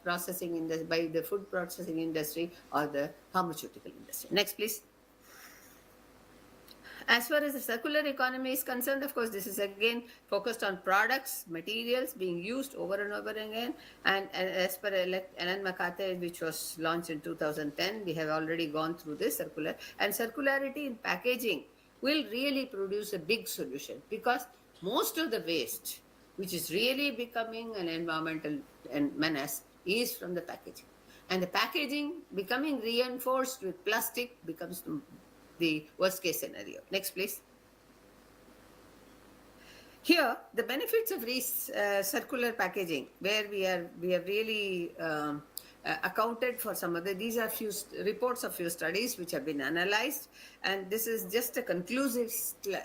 processing by the food processing industry or the pharmaceutical industry. Next, please. As far as the circular economy is concerned, of course, this is again focused on products, materials being used over and over again. And as per Ellen MacArthur, which was launched in 2010, we have already gone through this circular. And circularity in packaging will really produce a big solution because most of the waste, which is really becoming an environmental menace, is from the packaging. And the packaging becoming reinforced with plastic becomes the worst case scenario. Next, please. Here, the benefits of circular packaging, where we have really accounted for some of these are few reports of few studies which have been analyzed, and this is just a conclusive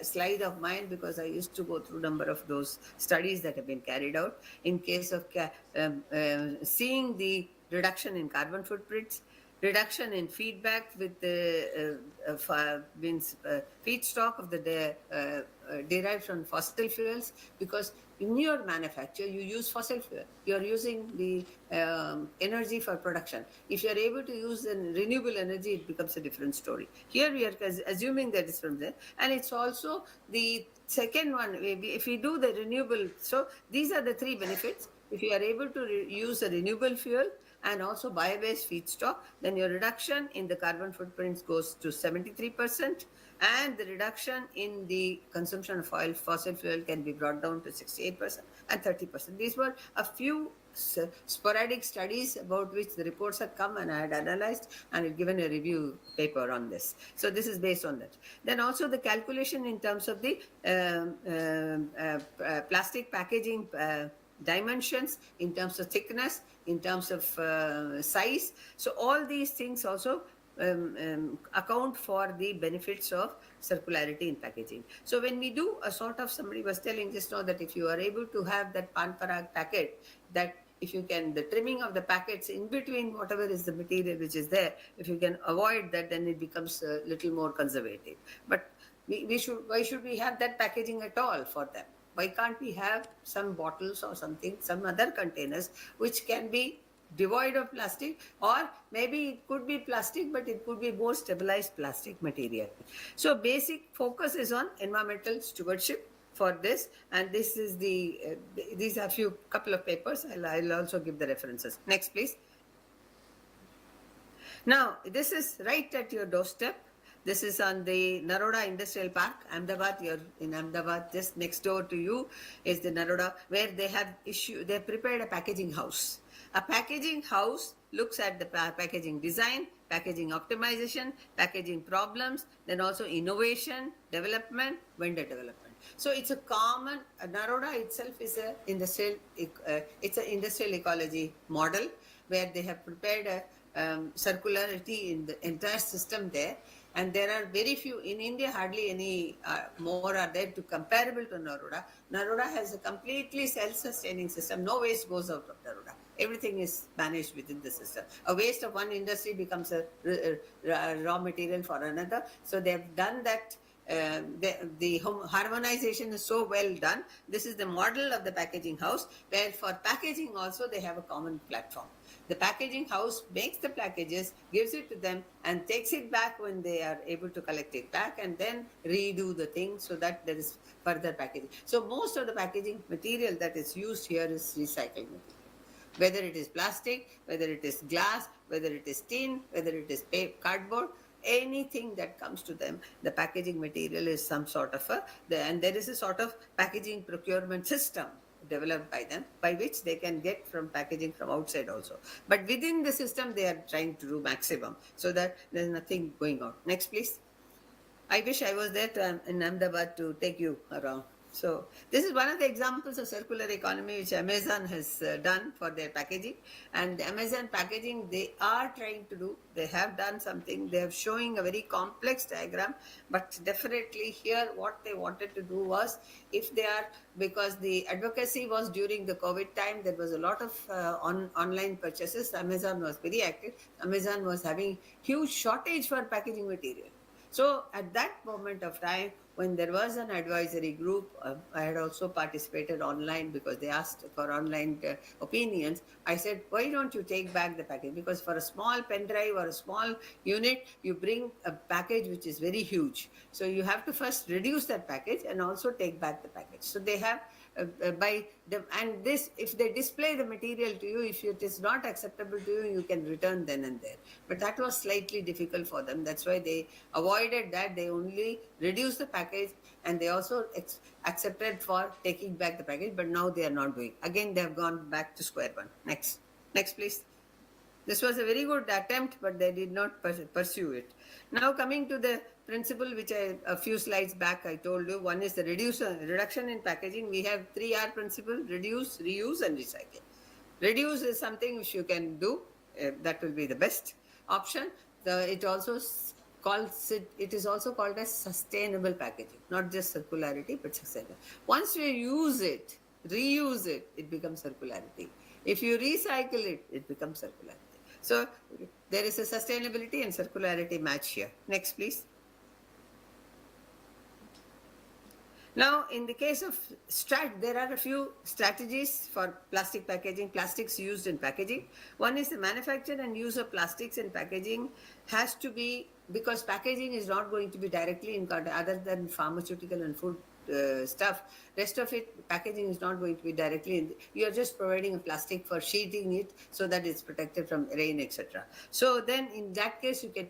slide of mine because I used to go through a number of those studies that have been carried out in case of seeing the reduction in carbon footprints, reduction in feedback with the feedstock of the derived from fossil fuels, because in your manufacture you use fossil fuel, you are using the energy for production. If you are able to use renewable energy, it becomes a different story. Here we are assuming that it's from there, and it's also the second one. If we do the renewable, so these are the three benefits. If you are able to use a renewable fuel and also bio-based feedstock, then your reduction in the carbon footprints goes to 73%, and the reduction in the consumption of fossil fuel can be brought down to 68% and 30%. These were a few sporadic studies about which the reports had come, and I had analyzed and had given a review paper on this. So this is based on that. Then also the calculation in terms of the plastic packaging dimensions, in terms of thickness, in terms of size. So all these things also account for the benefits of circularity in packaging. So when we do a sort of, somebody was telling just now that if you are able to have that pan parag packet, that if you can, the trimming of the packets in between whatever is the material which is there, if you can avoid that, then it becomes a little more conservative. But why should we have that packaging at all for them? Why can't we have some bottles or something, some other containers which can be devoid of plastic, or maybe it could be plastic, but it could be more stabilized plastic material. So basic focus is on environmental stewardship for this, and this is these are few couple of papers. I'll also give the references. Next, please. Now, this is right at your doorstep. This is on the Naroda Industrial Park, Ahmedabad. You're in Ahmedabad. Just next door to you is the Naroda, where they have prepared a packaging house. A packaging house looks at the packaging design, packaging optimization, packaging problems, then also innovation, development, vendor development. So it's a common, Naroda itself is it's an industrial ecology model where they have prepared a circularity in the entire system there. And there are very few, in India, hardly any more are there to comparable to Naroda. Naroda has a completely self-sustaining system. No waste goes out of Naroda. Everything is managed within the system. A waste of one industry becomes a raw material for another. So they've done that. The harmonization is so well done. This is the model of the packaging house, where for packaging also they have a common platform. The packaging house makes the packages, gives it to them, and takes it back when they are able to collect it back, and then redo the thing so that there is further packaging. So most of the packaging material that is used here is recycled material. Whether it is plastic, whether it is glass, whether it is tin, whether it is cardboard, anything that comes to them, the packaging material is some sort of and there is a sort of packaging procurement system developed by them, by which they can get from packaging from outside also. But within the system, they are trying to do maximum so that there's nothing going on. Next, please. I wish I was there in Ahmedabad to take you around. So this is one of the examples of circular economy which Amazon has done for their packaging. And Amazon packaging, they are trying to do, they have done something, they are showing a very complex diagram, but definitely here what they wanted to do was, if they are, because the advocacy was during the COVID time, there was a lot of online purchases. Amazon was very active. Amazon was having huge shortage for packaging material. So at that moment of time, when there was an advisory group, I had also participated online because they asked for online opinions. I said, why don't you take back the package? Because for a small pen drive or a small unit, you bring a package which is very huge. So you have to first reduce that package and also take back the package. So they have and this, if they display the material to you, if it is not acceptable to you, you can return then and there. But that was slightly difficult for them. That's why they avoided that. They only reduced the package, and they also accepted for taking back the package, but now they are not doing. Again, they have gone back to square one. Next, please. This was a very good attempt, but they did not pursue it. Now coming to the principle, which a few slides back I told you, one is the reduction in packaging. We have 3R principle: reduce, reuse, and recycle. Reduce is something which you can do. That will be the best option. It is also called as sustainable packaging, not just circularity, but sustainable. Once you use it, reuse it, it becomes circularity. If you recycle it, it becomes circularity. So there is a sustainability and circularity match here. Next, please. Now, in the case of there are a few strategies for plastic packaging, plastics used in packaging. One is the manufacture and use of plastics in packaging has to be, because packaging is not going to be directly in contact, other than pharmaceutical and food stuff. Rest of it, packaging is not going to be directly you are just providing a plastic for sheeting it so that it's protected from rain, etc. So then in that case, you can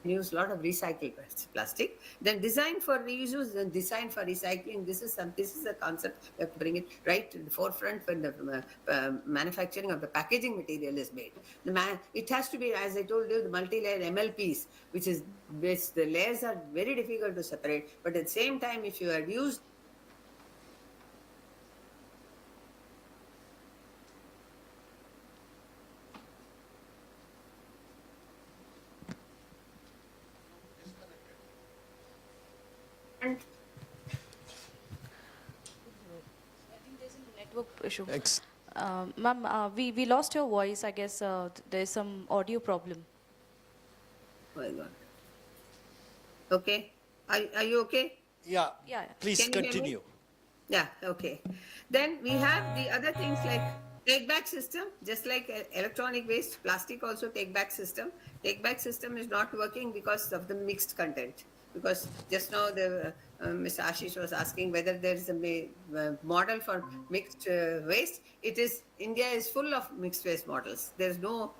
use a lot of recycled plastic. Then design for reuse and design for recycling. This is a concept. You have to bring it right to the forefront when the manufacturing of the packaging material is made. It has to be, as I told you, the multi-layer MLPs, which the layers are very difficult to separate. But at the same time, if you had used Network issue. Ma'am, we lost your voice. I guess there's some audio problem. Oh my God. Okay. Are you okay? Yeah. Yeah. Please Can you hear me? continue. Yeah, okay. Then we have the other things like Take back system, just like electronic waste, plastic also take back system. Take back system is not working because of the mixed content. Because just now the Mr. Ashish was asking whether there is a model for mixed waste. It is, India is full of mixed waste models. There's no,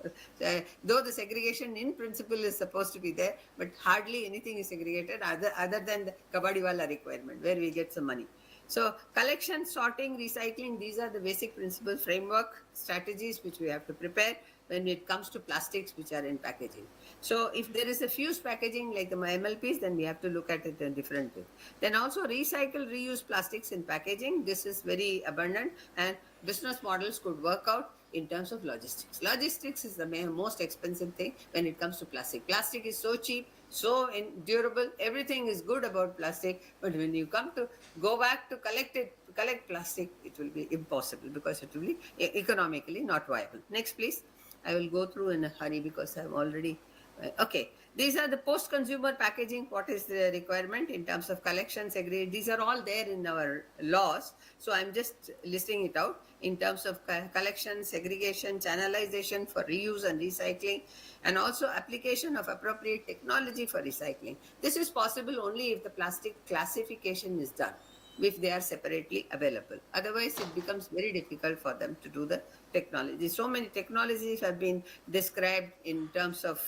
though the segregation in principle is supposed to be there, but hardly anything is segregated other than the Kabadiwala requirement where we get some money. So collection, sorting, recycling, these are the basic principles, framework, strategies which we have to prepare when it comes to plastics which are in packaging. So if there is a fused packaging like the MLPs, then we have to look at it in different way. Then also recycle, reuse plastics in packaging. This is very abundant and business models could work out in terms of logistics. Logistics is the most expensive thing when it comes to plastic. Plastic is so cheap, so durable, everything is good about plastic, but when you come to go back to collect plastic, it will be impossible because it will be economically not viable. Next, please. I will go through in a hurry because I'm already okay. These are the post-consumer packaging. What is the requirement in terms of collection, segregation? These are all there in our laws. So I'm just listing it out in terms of collection, segregation, channelization for reuse and recycling, and also application of appropriate technology for recycling. This is possible only if the plastic classification is done, if they are separately available. Otherwise, it becomes very difficult for them to do the technology. So many technologies have been described in terms of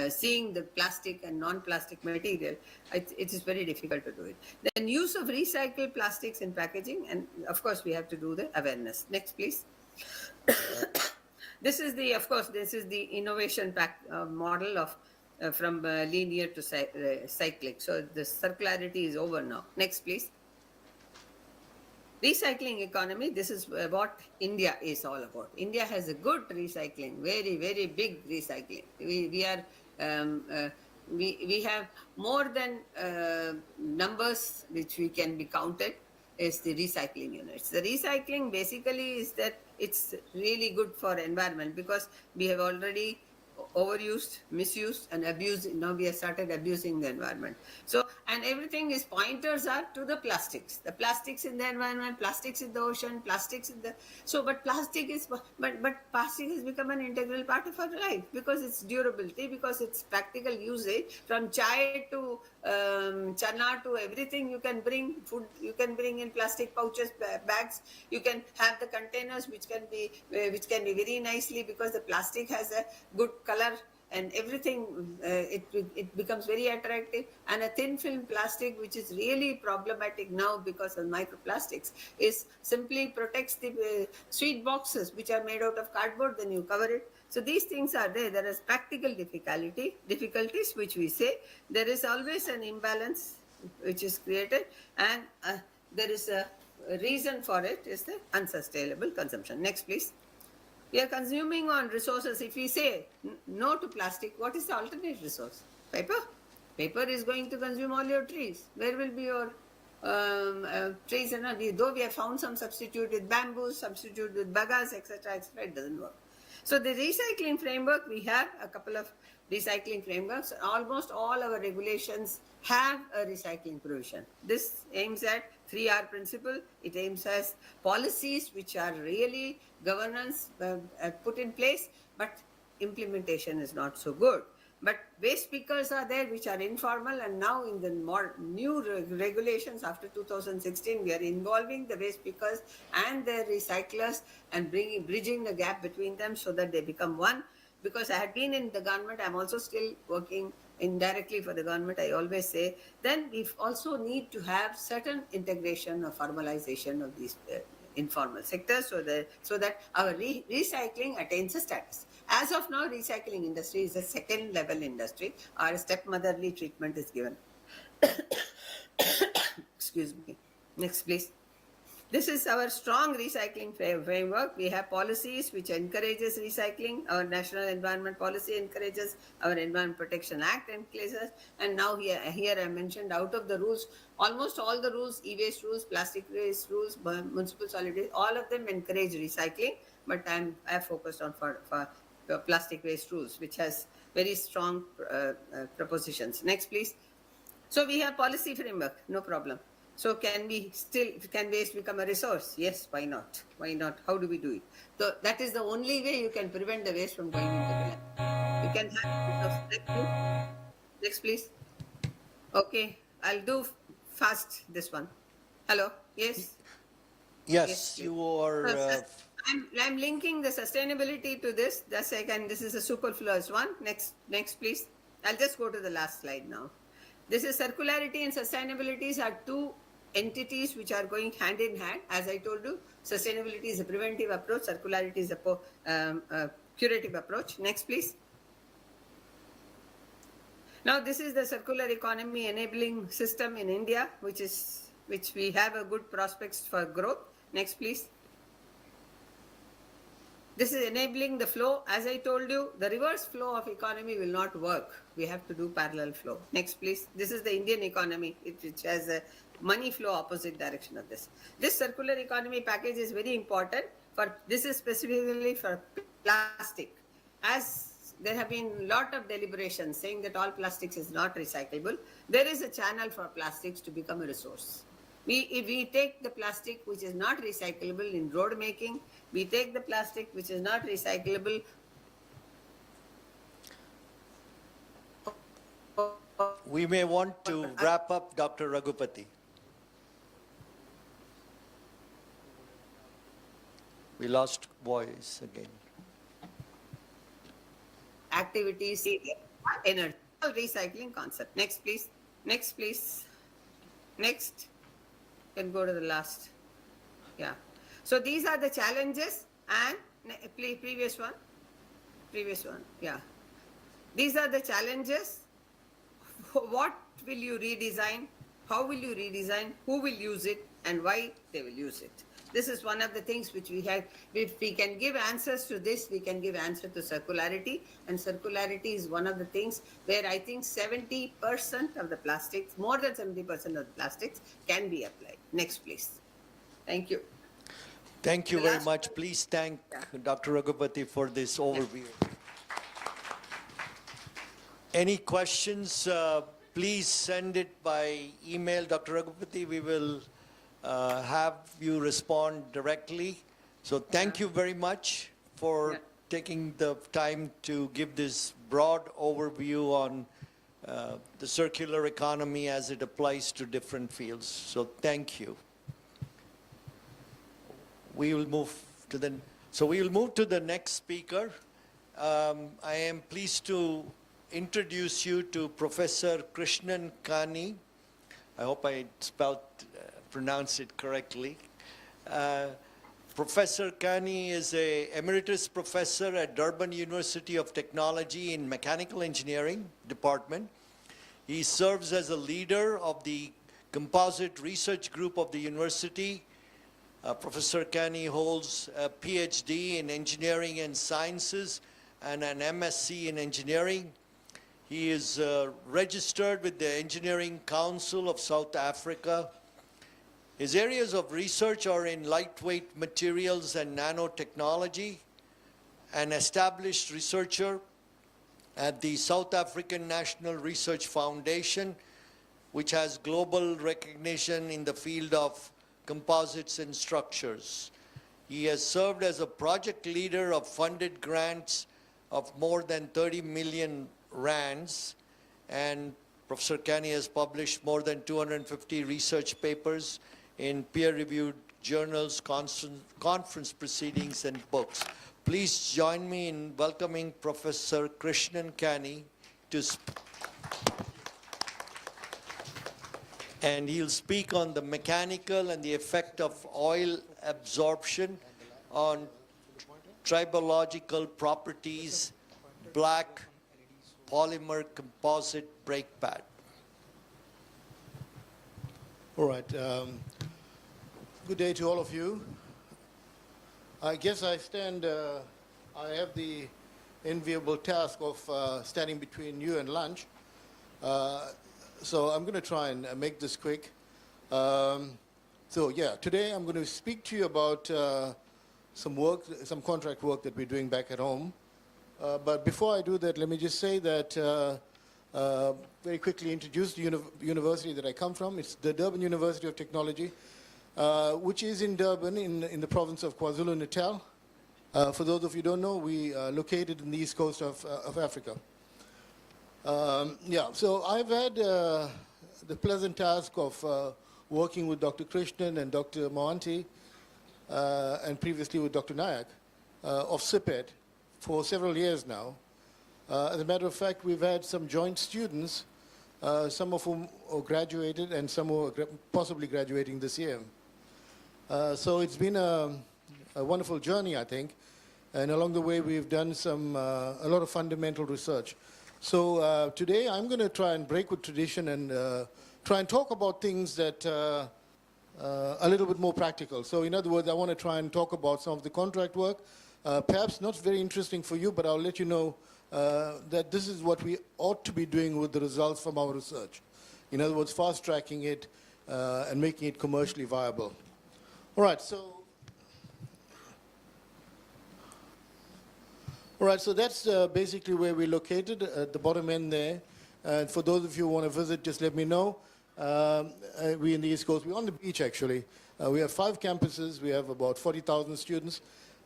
seeing the plastic and non-plastic material. It is very difficult to do it. Then use of recycled plastics in packaging, and of course, we have to do the awareness. Next, please. This is the, of course, this is the innovation model of from linear to cyclic. So the circularity is over now. Next, please. Recycling economy, this is what India is all about. India has a good recycling, very, very big recycling. We have more than numbers which we can be counted is the recycling units. The recycling basically is that it's really good for environment because we have already overused, misused, and abused. Now we have started abusing the environment. So, and everything is pointers are to the plastics. The plastics in the environment, plastics in the ocean, plastics in the. So, but plastic is, but plastic has become an integral part of our life because it's durability, because it's practical usage. From chai to chana to everything, you can bring food. You can bring in plastic pouches, bags. You can have the containers which can be very nicely because the plastic has a good color and everything, it becomes very attractive. And a thin film plastic, which is really problematic now because of microplastics, is simply protects the sweet boxes which are made out of cardboard, then you cover it. So these things are there. There is practical difficulties which we say. There is always an imbalance which is created, and there is a reason for it is the unsustainable consumption. Next, please. We are consuming on resources. If we say no to plastic, what is the alternate resource? Paper. Paper is going to consume all your trees. Where will be your trees? And though we have found some substitute with bamboo, substitute with bagas, etc., it doesn't work. So the recycling framework, we have a couple of recycling frameworks. Almost all our regulations have a recycling provision. This aims at 3R principle. It aims at policies which are really governance put in place, but implementation is not so good. But waste pickers are there which are informal, and now in the more new regulations after 2016, we are involving the waste pickers and the recyclers and bridging the gap between them so that they become one. Because I had been in the government, I'm also still working indirectly for the government. I always say, then we also need to have certain integration or formalization of these informal sectors so that our recycling attains a status. As of now, recycling industry is a second level industry. Our stepmotherly treatment is given. Excuse me. Next, please. This is our strong recycling framework. We have policies which encourages recycling. Our National Environment Policy encourages, our Environment Protection Act encourages, and now here I mentioned out of the rules, almost all the rules, e-waste rules, plastic waste rules, municipal solid waste, all of them encourage recycling, but I focused on for plastic waste rules, which has very strong propositions. Next, please. So we have policy framework, no problem. So can waste become a resource? Yes, why not? Why not? How do we do it? So that is the only way you can prevent the waste from going into the land. You can have, next please. Okay, I'll do fast this one. Hello, yes? Yes, Please. you are. I'm linking the sustainability to this. This is a superfluous one. Next, please. I'll just go to the last slide now. This is circularity and sustainability are two entities which are going hand in hand. As I told you, sustainability is a preventive approach. Circularity is a curative approach. Next, please. Now, this is the circular economy enabling system in India, which we have a good prospects for growth. Next, please. This is enabling the flow. As I told you, the reverse flow of economy will not work. We have to do parallel flow. Next, please. This is the Indian economy, which has a money flow opposite direction of this. This circular economy package is very important. This is specifically for plastic. As there have been a lot of deliberations saying that all plastics is not recyclable, there is a channel for plastics to become a resource. If we take the plastic which is not recyclable in road making, we take the plastic which is not recyclable. We may want to wrap up, Dr. Raghupati. We lost voice again. Activities, energy, recycling concept. Next, please. Next, please. Next. Can go to the last. Yeah. So these are the challenges and previous one. Yeah. These are the challenges. What will you redesign? How will you redesign? Who will use it and why they will use it? This is one of the things which we have. If we can give answers to this, we can give answer to circularity. And circularity is one of the things where I think 70% of the plastics, more than 70% of the plastics can be applied. Next, please. Thank you. Thank you very much. Please thank Dr. Raghupati for this overview. Any questions, please send it by email, Dr. Raghupati. We will have you respond directly. So thank you very much for taking the time to give this broad overview on the circular economy as it applies to different fields. So thank you. We will move to the next speaker. I am pleased to introduce you to Professor Krishnan Kani. I hope I pronounced it correctly. Professor Kani is an emeritus professor at Durban University of Technology in Mechanical Engineering Department. He serves as a leader of the Composite Research Group of the university. Professor Kani holds a PhD in Engineering and Sciences and an MSc in Engineering. He is registered with the Engineering Council of South Africa. His areas of research are in lightweight materials and nanotechnology. An established researcher at the South African National Research Foundation, which has global recognition in the field of composites and structures. He has served as a project leader of funded grants of more than 30 million rands, and Professor Kani has published more than 250 research papers in peer-reviewed journals, conference proceedings, and books. Please join me in welcoming Professor Krishnan Kani to speak. And he'll speak on the mechanical and the effect of oil absorption on tribological properties, black polymer composite brake pad. All right. Good day to all of you. I guess I have the enviable task of standing between you and lunch. So I'm going to try and make this quick. Today I'm going to speak to you about some contract work that we're doing back at home. But before I do that, let me just say that very quickly introduce the university that I come from. It's the Durban University of Technology, which is in Durban in the province of KwaZulu-Natal. For those of you who don't know, we are located in the east coast of Africa. Yeah, so I've had the pleasant task of working with Dr. Krishnan and Dr. Mohanty, and previously with Dr. Nayak of CIPET for several years now. As a matter of fact, we've had some joint students, some of whom are graduated and some who are possibly graduating this year. So it's been a wonderful journey, I think. And along the way, we've done a lot of fundamental research. So today, I'm going to try and break with tradition and try and talk about things that are a little bit more practical. So in other words, I want to try and talk about some of the contract work. Perhaps not very interesting for you, but I'll let you know that this is what we ought to be doing with the results from our research. In other words, fast-tracking it and making it commercially viable. All right, so that's basically where we're located, at the bottom end there. And for those of you who want to visit, just let me know. We're in the East Coast. We're on the beach, actually. We have 5 campuses. We have about 40,000 students.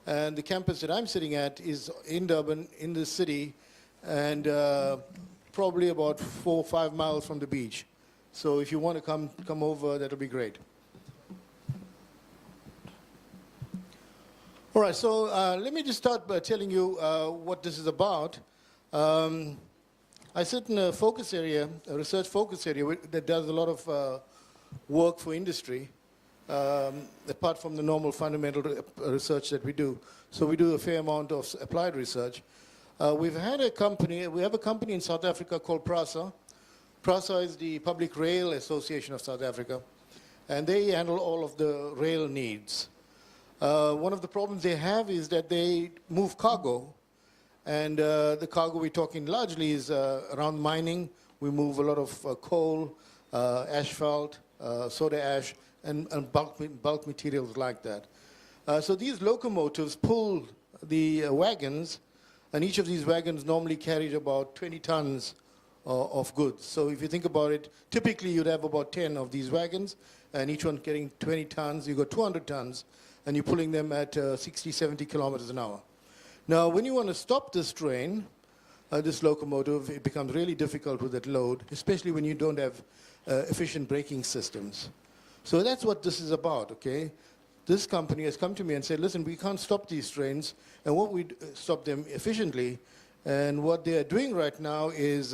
And the campus that I'm sitting at is in Durban, in the city, and probably about 4 or 5 miles from the beach. So if you want to come over, that'll be great. All right, so let me just start by telling you what this is about. I sit in a focus area, a research focus area that does a lot of work for industry, apart from the normal fundamental research that we do. So we do a fair amount of applied research. We have a company in South Africa called PRASA. PRASA is the Public Rail Association of South Africa, and they handle all of the rail needs. One of the problems they have is that they move cargo, and the cargo we're talking largely is around mining. We move a lot of coal, asphalt, soda ash, and bulk materials like that. So these locomotives pull the wagons, and each of these wagons normally carries about 20 tons of goods. So if you think about it, typically you'd have about 10 of these wagons, and each one carrying 20 tons. You've got 200 tons, and you're pulling them at 60, 70 kilometers an hour. Now, when you want to stop this train, this locomotive, it becomes really difficult with that load, especially when you don't have efficient braking systems. So that's what this is about, okay? This company has come to me and said, listen, we can't stop these trains, and what we stop them efficiently, and what they are doing right now is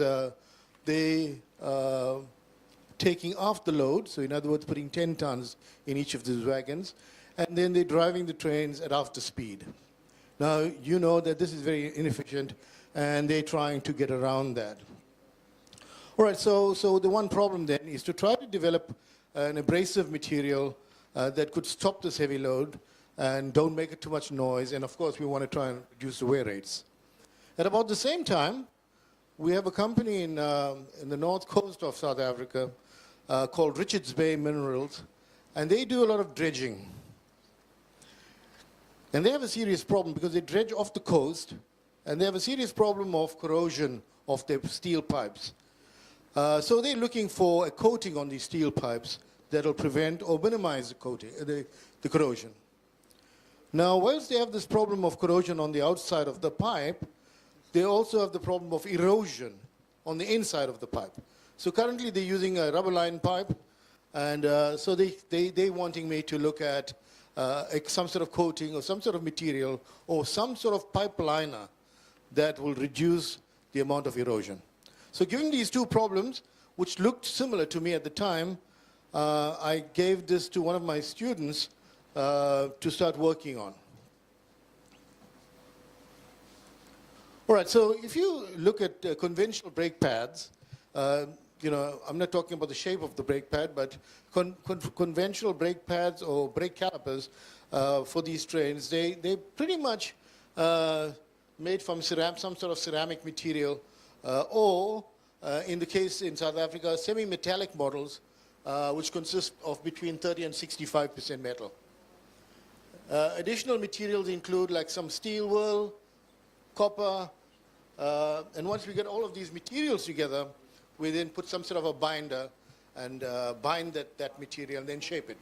taking off the load, so in other words, putting 10 tons in each of these wagons, and then they're driving the trains at half the speed. Now, you know that this is very inefficient, and they're trying to get around that. All right, so the one problem then is to try to develop an abrasive material that could stop this heavy load and don't make it too much noise, and of course, we want to try and reduce the wear rates. At about the same time, we have a company in the north coast of South Africa called Richards Bay Minerals, and they do a lot of dredging. And they have a serious problem because they dredge off the coast, and they have a serious problem of corrosion of their steel pipes. So they're looking for a coating on these steel pipes that will prevent or minimize the corrosion. Now, whilst they have this problem of corrosion on the outside of the pipe, they also have the problem of erosion on the inside of the pipe. So currently they're using a rubber line pipe, and so they're wanting me to look at some sort of coating or some sort of material or some sort of pipe liner that will reduce the amount of erosion. So given these two problems, which looked similar to me at the time, I gave this to one of my students to start working on. All right, so if you look at conventional brake pads, I'm not talking about the shape of the brake pad, but conventional brake pads or brake calipers for these trains, they pretty much made from some sort of ceramic material, or in the case in South Africa, semi-metallic models, which consist of between 30 and 65% metal. Additional materials include like some steel wool, copper, And once we get all of these materials together, we then put some sort of a binder and bind that material and then shape it.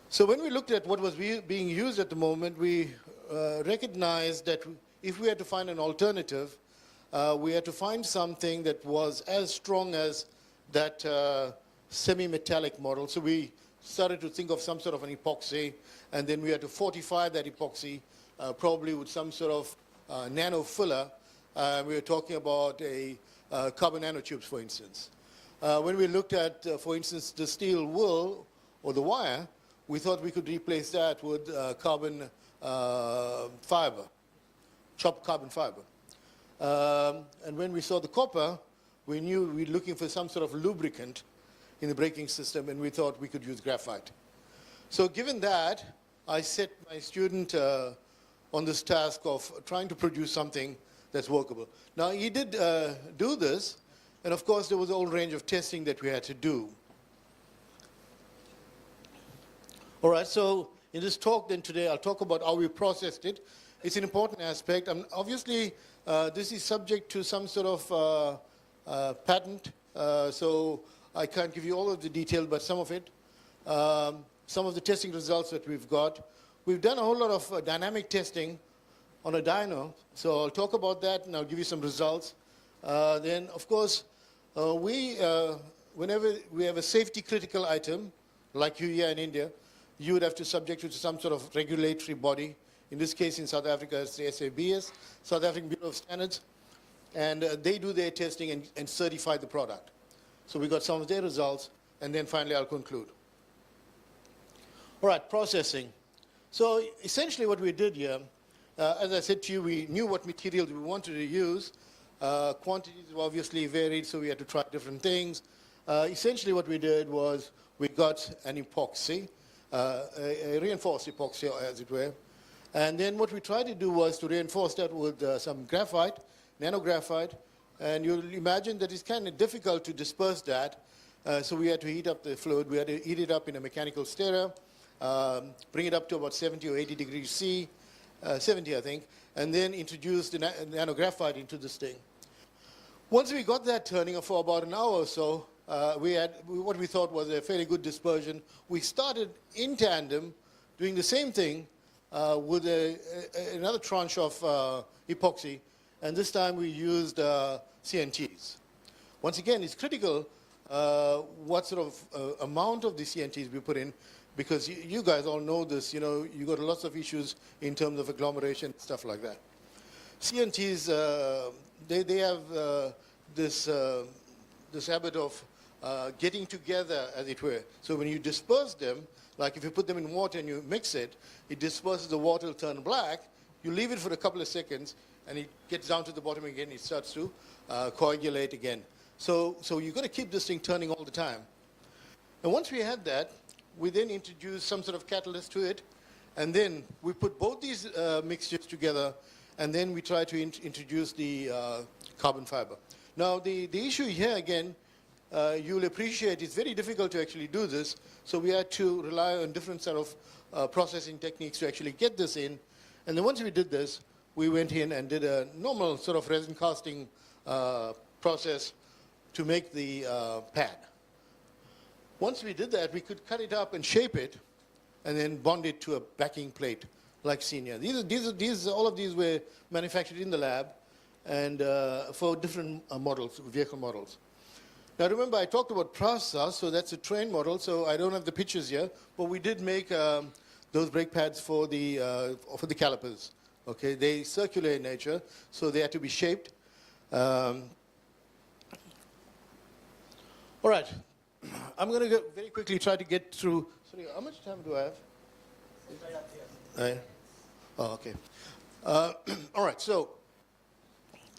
So when we looked at what was being used at the moment, we recognized that if we had to find an alternative, we had to find something that was as strong as that semi-metallic model. So we started to think of some sort of an epoxy, and then we had to fortify that epoxy, probably with some sort of nano filler. We were talking about a carbon nanotubes, for instance. When we looked at, for instance, the steel wool or the wire, we thought we could replace that with carbon fiber, chopped carbon fiber. And when we saw the copper, we knew we were looking for some sort of lubricant in the braking system, and we thought we could use graphite. So given that, I set my student on this task of trying to produce something that's workable. Now, he did do this, and of course, there was a whole range of testing that we had to do. All right, so in this talk then today, I'll talk about how we processed it. It's an important aspect. Obviously, this is subject to some sort of patent, so I can't give you all of the detail, but some of it. Some of the testing results that we've got. We've done a whole lot of dynamic testing on a dyno, so I'll talk about that and I'll give you some results. Then, of course, whenever we have a safety critical item, like you here in India, you would have to subject it to some sort of regulatory body. In this case, in South Africa, it's the SABS, South African Bureau of Standards, and they do their testing and certify the product. So we got some of their results, and then finally I'll conclude. All right, processing. So essentially what we did here, as I said to you, we knew what materials we wanted to use. Quantities obviously varied, so we had to try different things. Essentially what we did was we got an epoxy, a reinforced epoxy, as it were. And then what we tried to do was to reinforce that with some graphite, nanographite. And you'll imagine that it's kind of difficult to disperse that. So we had to heat up the fluid. We had to heat it up in a mechanical stirrer, bring it up to about 70 or 80 degrees C, 70 I think, and then introduce the nanographite into this thing. Once we got that turning for about an hour or so, we had what we thought was a fairly good dispersion. We started in tandem doing the same thing with another tranche of epoxy, and this time we used CNTs. Once again, it's critical what sort of amount of the CNTs we put in, because you guys all know this, you know, you got lots of issues in terms of agglomeration, stuff like that. CNTs, they have this habit of getting together, as it were. So when you disperse them, like if you put them in water and you mix it, it disperses, the water will turn black. You leave it for a couple of seconds, and it gets down to the bottom again. It starts to coagulate again. So you've got to keep this thing turning all the time. And once we had that, we then introduced some sort of catalyst to it, and then we put both these mixtures together, and then we try to introduce the carbon fiber. Now, the issue here again, you'll appreciate it's very difficult to actually do this, so we had to rely on different sort of processing techniques to actually get this in. And then once we did this, we went in and did a normal sort of resin casting process to make the pad. Once we did that, we could cut it up and shape it, and then bond it to a backing plate, like seen here. All of these were manufactured in the lab, and for different models, vehicle models. Now remember, I talked about Prasa, so that's a train model, so I don't have the pictures here, but we did make those brake pads for the calipers. Okay, they circular in nature, so they had to be shaped. All right, I'm going to very quickly try to get through. Sorry, how much time do I have? Right. Oh, okay. All right, so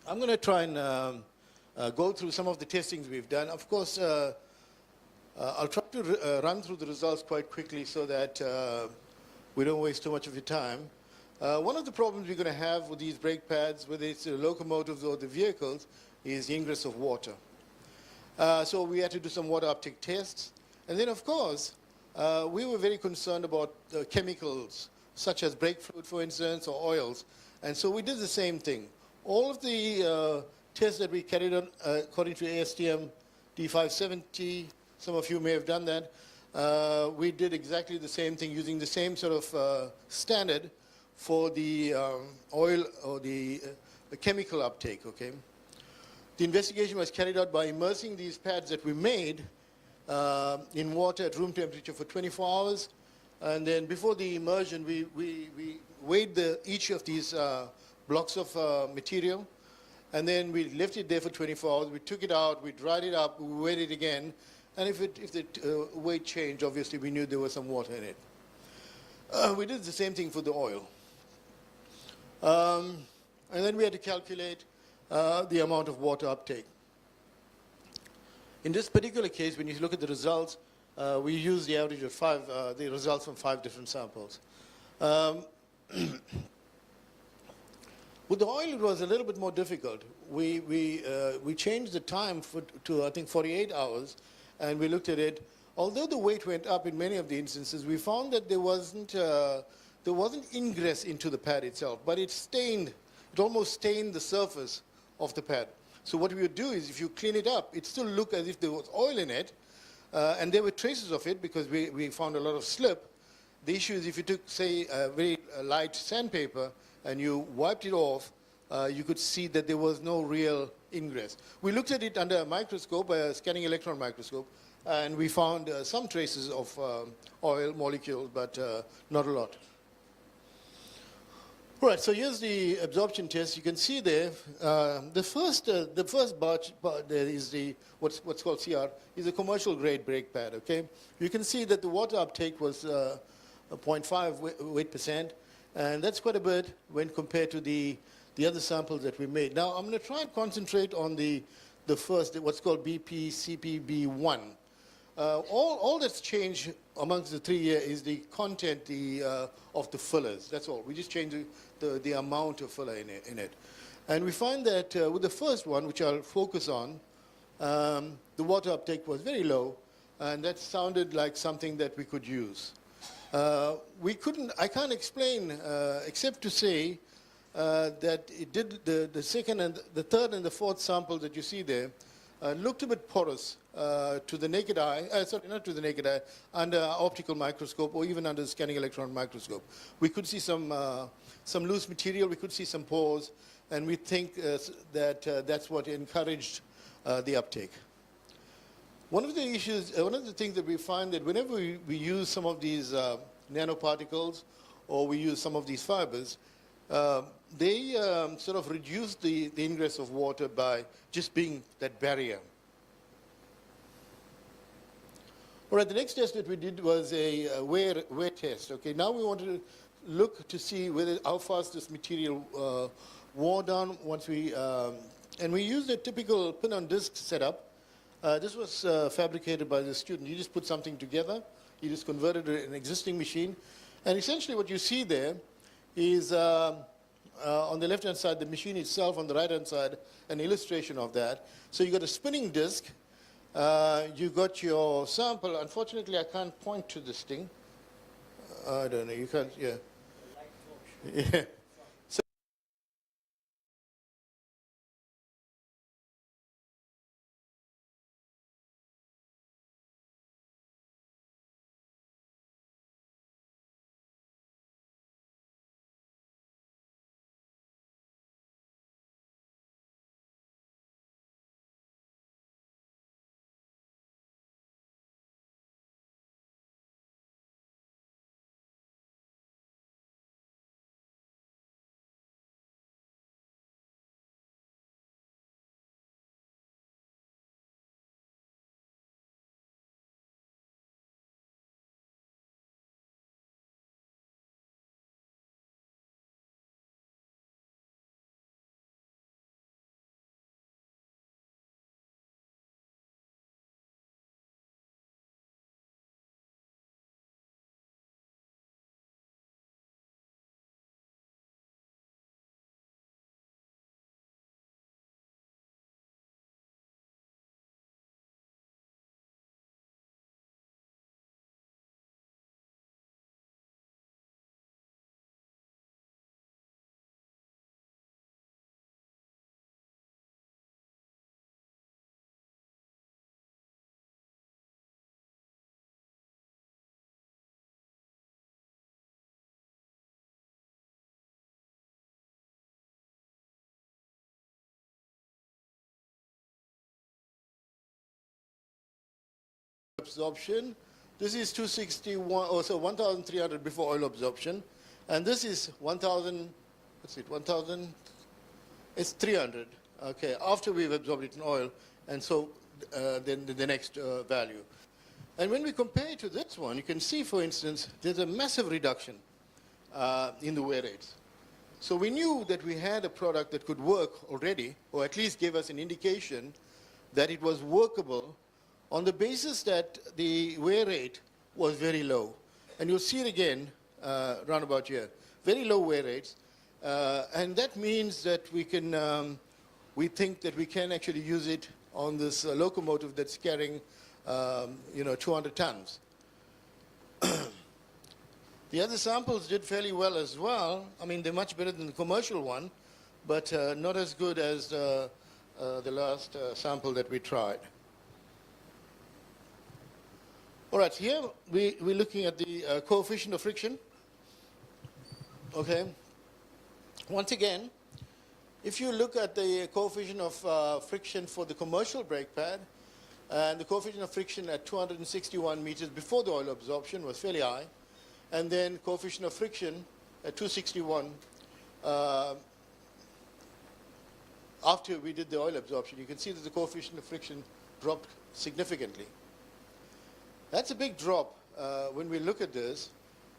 I'm going to try and go through some of the testings we've done. Of course, I'll try to run through the results quite quickly so that we don't waste too much of your time. One of the problems we're going to have with these brake pads, whether it's the locomotives or the vehicles, is the ingress of water. So we had to do some water uptake tests. And then, of course, we were very concerned about chemicals, such as brake fluid, for instance, or oils. And so we did the same thing. all of the tests that we carried on according to ASTM D570, some of you may have done that, we did exactly the same thing using the same sort of standard for the oil or the chemical uptake, okay? The investigation was carried out by immersing these pads that we made in water at room temperature for 24 hours. And then before the immersion, we weighed each of these blocks of material. And then we left it there for 24 hours. We took it out, we dried it up, we weighed it again. And if the weight changed, obviously we knew there was some water in it. We did the same thing for the oil. And then we had to calculate the amount of water uptake. In this particular case, when you look at the results, we used the average of the results from 5 different samples. With the oil, it was a little bit more difficult. We changed the time to, I think, 48 hours, and we looked at it. Although the weight went up in many of the instances, we found that there wasn't ingress into the pad itself, but it almost stained the surface of the pad. So what we would do is, if you clean it up, it still looked as if there was oil in it, and there were traces of it because we found a lot of slip. The issue is if you took, say, a very light sandpaper and you wiped it off, you could see that there was no real ingress. We looked at it under a microscope, a scanning electron microscope, and we found some traces of oil molecules, but not a lot. All right, so here's the absorption test. You can see there, the first bar there is what's called CR, is a commercial grade brake pad, okay? You can see that the water uptake was 0.5 weight percent, and that's quite a bit when compared to the other samples that we made. Now, I'm going to try and concentrate on the first, what's called BPCPB1. All that's changed amongst the 3 here is the content of the fillers. That's all. We just changed the amount of filler in it. And we find that with the first one, which I'll focus on, the water uptake was very low, and that sounded like something that we could use. I can't explain, except to say that it did the second and the third and the fourth sample that you see there looked a bit porous to the naked eye, sorry, not to the naked eye, under optical microscope or even under the scanning electron microscope. We could see some loose material, we could see some pores, and we think that that's what encouraged the uptake. One of the things that we find that whenever we use some of these nanoparticles or we use some of these fibers, they sort of reduce the ingress of water by just being that barrier. All right, the next test that we did was a wear test. Okay, now we want to look to see how fast this material wore down once and we used a typical pin-on-disc setup. This was fabricated by the student. You just put something together, you just converted it to an existing machine, and essentially what you see there is on the left-hand side, the machine itself, on the right-hand side, an illustration of that. So you got a spinning disc, you got your sample. Unfortunately, I can't point to this thing. I don't know, you can't, yeah. Yeah. absorption. This is 261, or so 1,300 before oil absorption. And this is 1,000, what's it, 1,000, it's 300, okay, after we've absorbed it in oil. And so then the next value. And when we compare it to this one, you can see, for instance, there's a massive reduction in the wear rates. So we knew that we had a product that could work already, or at least gave us an indication that it was workable on the basis that the wear rate was very low. And you'll see it again round about here. Very low wear rates. And that means that we can, we think that we can actually use it on this locomotive that's carrying 200 tons. The other samples did fairly well as well. I mean, they're much better than the commercial one, but not as good as the last sample that we tried. All right, here we're looking at the coefficient of friction. Okay. Once again, if you look at the coefficient of friction for the commercial brake pad, and the coefficient of friction at 261 meters before the oil absorption was fairly high, and then coefficient of friction at 261 after we did the oil absorption, you can see that the coefficient of friction dropped significantly. That's a big drop when we look at this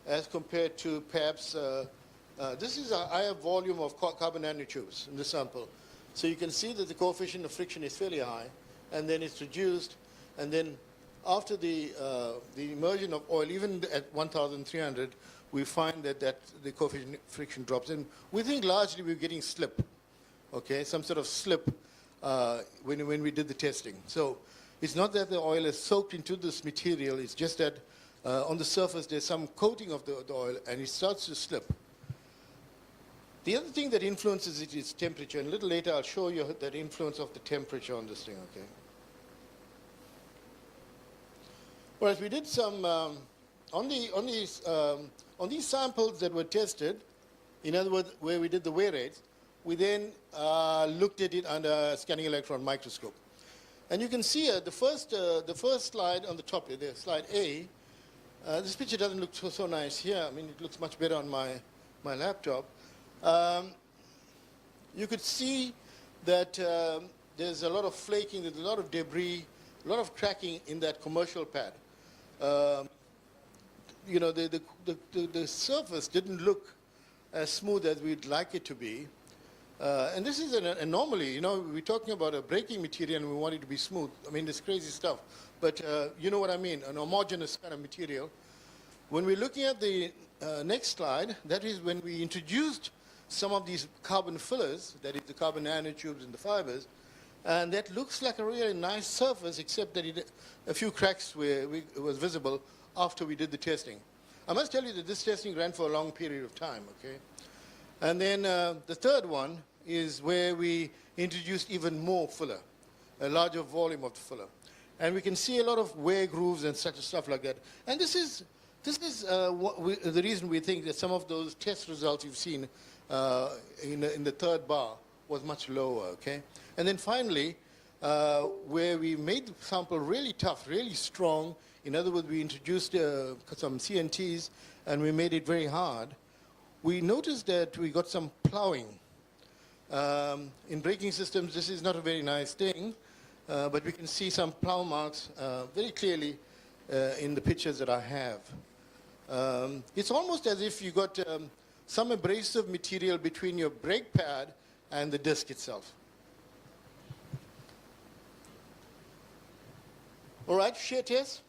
as compared to perhaps, this is a higher volume of carbon nanotubes in the sample. So you can see that the coefficient of friction is fairly high, and then it's reduced, and then after the immersion of oil, even at 1,300, we find that the coefficient of friction drops. And we think largely we're getting slip, okay, some sort of slip when we did the testing. So it's not that the oil is soaked into this material, it's just that on the surface there's some coating of the oil and it starts to slip. The other thing that influences it is temperature, and a little later I'll show you that influence of the temperature on this thing, okay? Whereas we did some, on these samples that were tested, in other words, where we did the wear rates, we then looked at it under a scanning electron microscope. And you can see the first slide on the top there, slide A. This picture doesn't look so nice here. I mean, it looks much better on my laptop. You could see that there's a lot of flaking, there's a lot of debris, a lot of cracking in that commercial pad. You know, the surface didn't look as smooth as we'd like it to be. And this is an anomaly. You know, we're talking about a braking material and we want it to be smooth. I mean, this crazy stuff. But you know what I mean, an homogeneous kind of material. When we're looking at the next slide, that is when we introduced some of these carbon fillers, that is the carbon nanotubes and the fibers, and that looks like a really nice surface, except that a few cracks was visible after we did the testing. I must tell you that this testing ran for a long period of time, okay? And then the third one is where we introduced even more filler, a larger volume of the filler. And we can see a lot of wear grooves and such stuff like that. And this is the reason we think that some of those test results you've seen in the third bar was much lower, okay? And then finally, where we made the sample really tough, really strong, in other words, we introduced some CNTs and we made it very hard, we noticed that we got some plowing. In braking systems, this is not a very nice thing, but we can see some plow marks very clearly in the pictures that I have. It's almost as if you got some abrasive material between your brake pad and the disc itself. All right, shear test.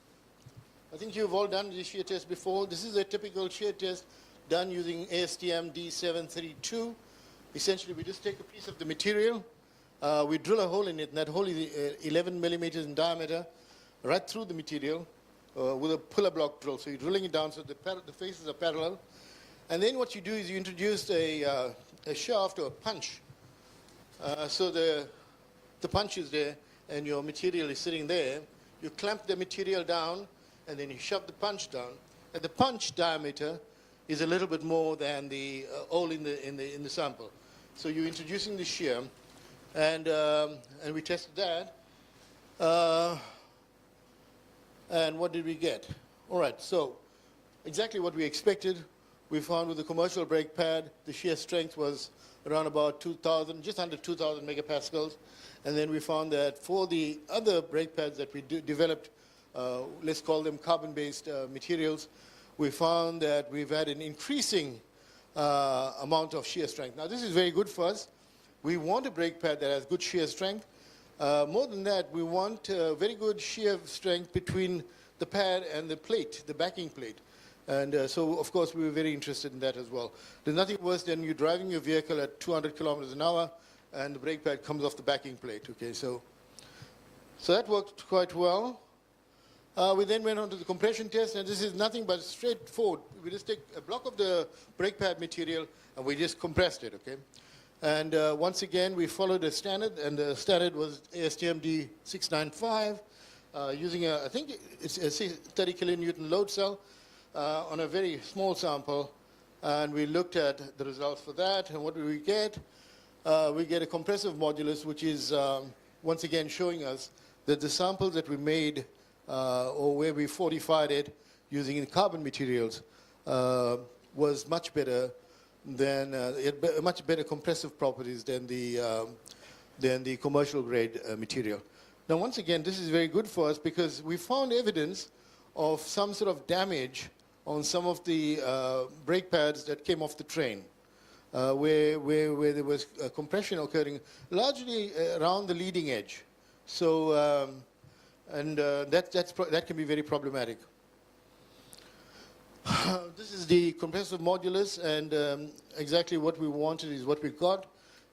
I think you've all done the shear test before. This is a typical shear test done using ASTM D732. Essentially, we just take a piece of the material, we drill a hole in it, and that hole is 11 millimeters in diameter, right through the material with a puller block drill. So you're drilling it down so the faces are parallel. And then what you do is you introduce a shaft or a punch. So the punch is there, and your material is sitting there. You clamp the material down, and then you shove the punch down. And the punch diameter is a little bit more than the hole in the sample. So you're introducing the shear, and we tested that. And what did we get? All right, so exactly what we expected. We found with the commercial brake pad, the shear strength was around about 2,000, just under 2,000 megapascals. And then we found that for the other brake pads that we developed, let's call them carbon-based materials, we found that we've had an increasing amount of shear strength. Now, this is very good for us. We want a brake pad that has good shear strength. More than that, we want very good shear strength between the pad and the plate, the backing plate. And so, of course, we were very interested in that as well. There's nothing worse than you driving your vehicle at 200 kilometers an hour and the brake pad comes off the backing plate. Okay, so that worked quite well. We then went on to the compression test, and this is nothing but straightforward. We just take a block of the brake pad material and we just compressed it, okay? And once again, we followed a standard, and the standard was ASTM D695, using I think it's a 30 kilonewton load cell on a very small sample. And we looked at the results for that, and what do we get? We get a compressive modulus, which is once again showing us that the samples that we made or where we fortified it using carbon materials was much better than it had much better compressive properties than the commercial grade material. Now, once again, this is very good for us because we found evidence of some sort of damage on some of the brake pads that came off the train, where there was compression occurring largely around the leading edge. So, that can be very problematic. This is the compressive modulus, and exactly what we wanted is what we got.